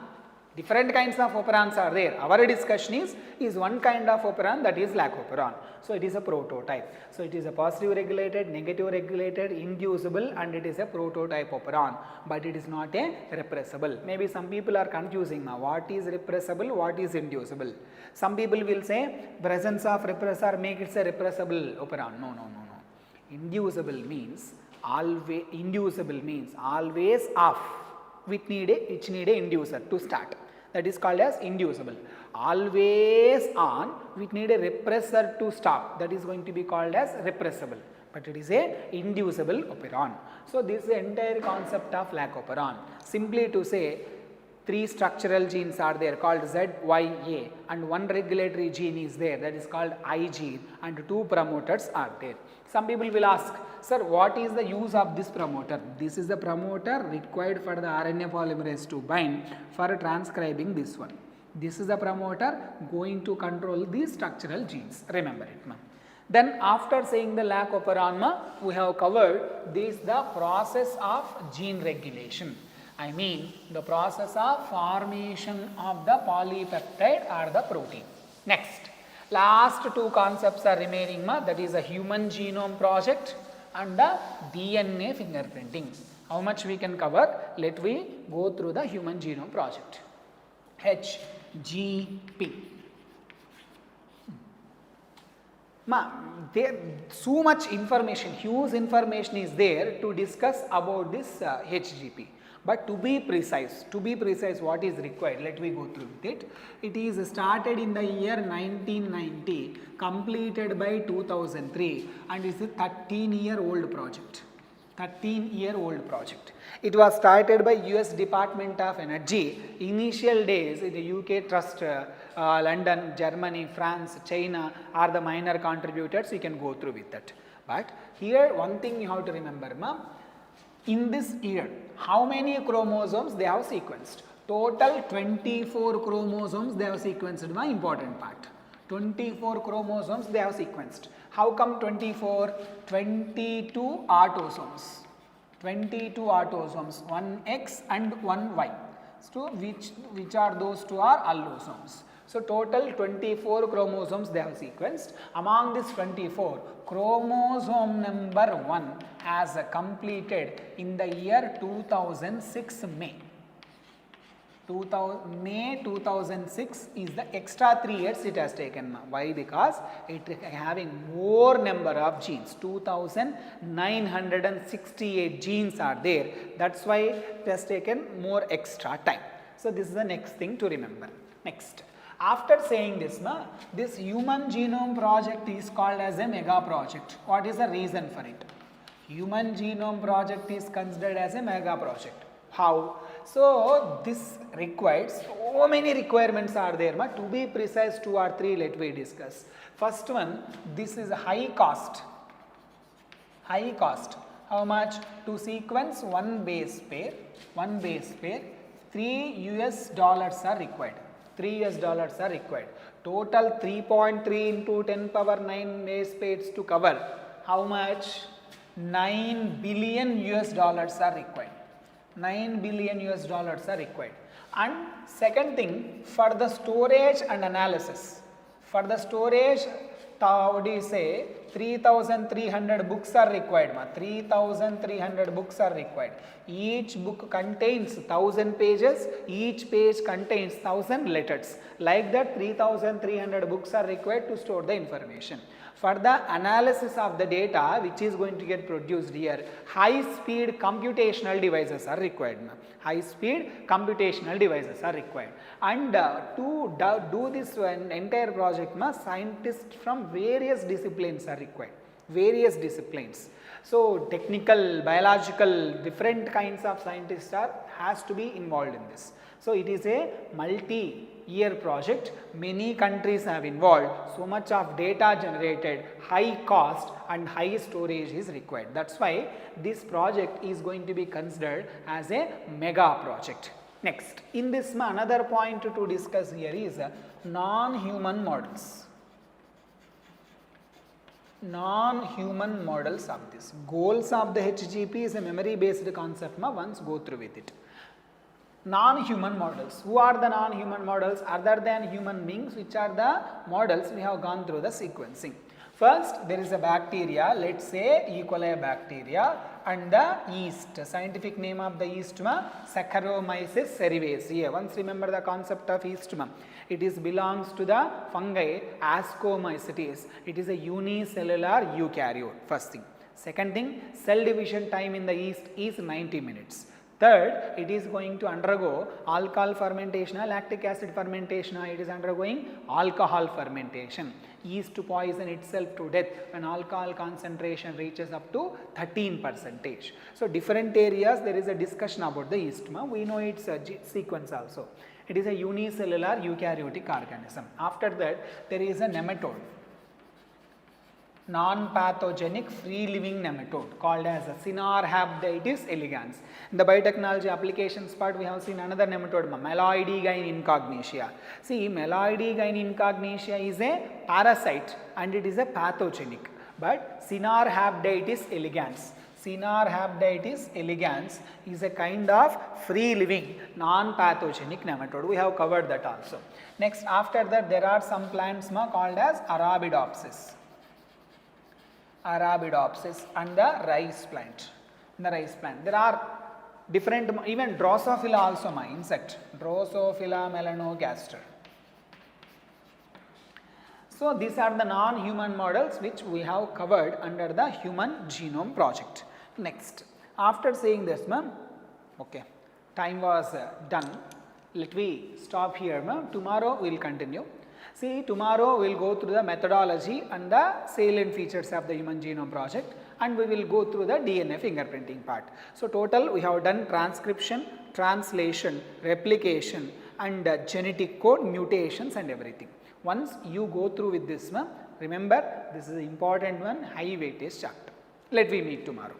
Different kinds of operons are there. Our discussion is one kind of operon, that is lac operon. So, it is a prototype. So, it is a positive regulated, negative regulated, inducible, and it is a prototype operon, but it is not a repressible. Maybe some people are confusing now, what is repressible, what is inducible. Some people will say presence of repressor makes it a repressible operon. No. Inducible means always off, which need a inducer to start. That is called as inducible. Always on, we need a repressor to stop. That is going to be called as repressible. But it is a inducible operon. So, this is the entire concept of lac operon. Simply to say, 3 structural genes are there called ZYA, and 1 regulatory gene is there, that is called I gene, and 2 promoters are there. Some people will ask, sir, what is the use of this promoter? This is the promoter required for the RNA polymerase to bind for transcribing this one. This is the promoter going to control these structural genes. Remember it, ma'am. Then after saying the lac operon, we have covered this, the process of gene regulation. I mean the process of formation of the polypeptide or the protein. Next, last 2 concepts are remaining, that is a human genome project and the DNA fingerprinting. How much we can cover? Let we go through the human genome project. HGP. There so much information, huge information is there to discuss about this HGP. But to be precise, what is required, let me go through with it. It is started in the year 1990, completed by 2003, and is a 13-year-old project. 13-year-old project. It was started by US Department of Energy. Initial days in the UK Trust, London, Germany, France, China are the minor contributors. You can go through with that. But here one thing you have to remember, in this year, how many chromosomes they have sequenced? Total 24 chromosomes they have sequenced, my important part. 24 chromosomes they have sequenced. How come 24? 22 autosomes. 22 autosomes, one X and one Y. So, which are those 2 are allosomes. So, total 24 chromosomes they have sequenced. Among this 24, chromosome number 1 has completed in the year 2006 May. May 2006 is the extra 3 years it has taken. Why? Because it is having more number of genes. 2968 genes are there. That's why it has taken more extra time. So, this is the next thing to remember. Next. After saying this, this human genome project is called as a mega project. What is the reason for it? Human Genome Project is considered as a mega project. How? So this required, so many requirements are there. To be precise, 2 or 3 let me discuss. First one, this is high cost. High cost. How much? To sequence one base pair, $3 are required. $3 are required. Total 3.3 into 10 power 9 base pairs to cover. How much? $9 billion are required. $9 billion are required. And second thing, for the storage and analysis. For the storage, what do you say? 3,300 books are required. 3,300 books are required. Each book contains 1,000 pages. Each page contains 1,000 letters. Like that, 3,300 books are required to store the information. For the analysis of the data which is going to get produced here, high speed computational devices are required. High speed computational devices are required. And to do this entire project, scientists from various disciplines are required. Various disciplines. So technical, biological, different kinds of scientists has to be involved in this. So it is a multi-year project, many countries have involved, so much of data generated, high cost and high storage is required. That's why this project is going to be considered as a mega project. Next, in this another point to discuss here is non-human models. Non-human models of this. Goals of the HGP is a memory based concept, once go through with it. Non-human models. Who are the non-human models other than human beings? Which are the models we have gone through the sequencing? First, there is a bacteria, let's say E. coli bacteria, and the yeast. Scientific name of the yeast, Saccharomyces cerevisiae. Once remember the concept of yeast. It belongs to the fungi Ascomycetes. It is a unicellular eukaryote. First thing. Second thing, cell division time in the yeast is 90 minutes. Third, it is going to undergo alcohol fermentation, lactic acid fermentation. It is undergoing alcohol fermentation. Yeast to poison itself to death when alcohol concentration reaches up to 13%. So different areas there is a discussion about the yeast. We know its sequence also. It is a unicellular eukaryotic organism. After that, there is a nematode. Non-pathogenic free-living nematode called as a Sinarhabditis elegans. In the biotechnology applications part, we have seen another nematode, Meloidegain incognitia. See, Meloidegain incognitia is a parasite and it is a pathogenic. But Sinarhabditis elegans. Sinarhabditis elegans is a kind of free-living, non-pathogenic nematode. We have covered that also. Next, after that, there are some plants called as Arabidopsis. Arabidopsis and the rice plant. There are different, even Drosophila also insect. Drosophila melanogaster. So these are the non-human models which we have covered under the Human Genome Project. Next, after saying this, okay, time was done. Let me stop here. Tomorrow we will continue. See, tomorrow we will go through the methodology and the salient features of the Human Genome Project, and we will go through the DNA fingerprinting part. So total we have done transcription, translation, replication and genetic code, mutations and everything. Once you go through with this, remember this is an important one, high weightage chapter. Let me meet tomorrow.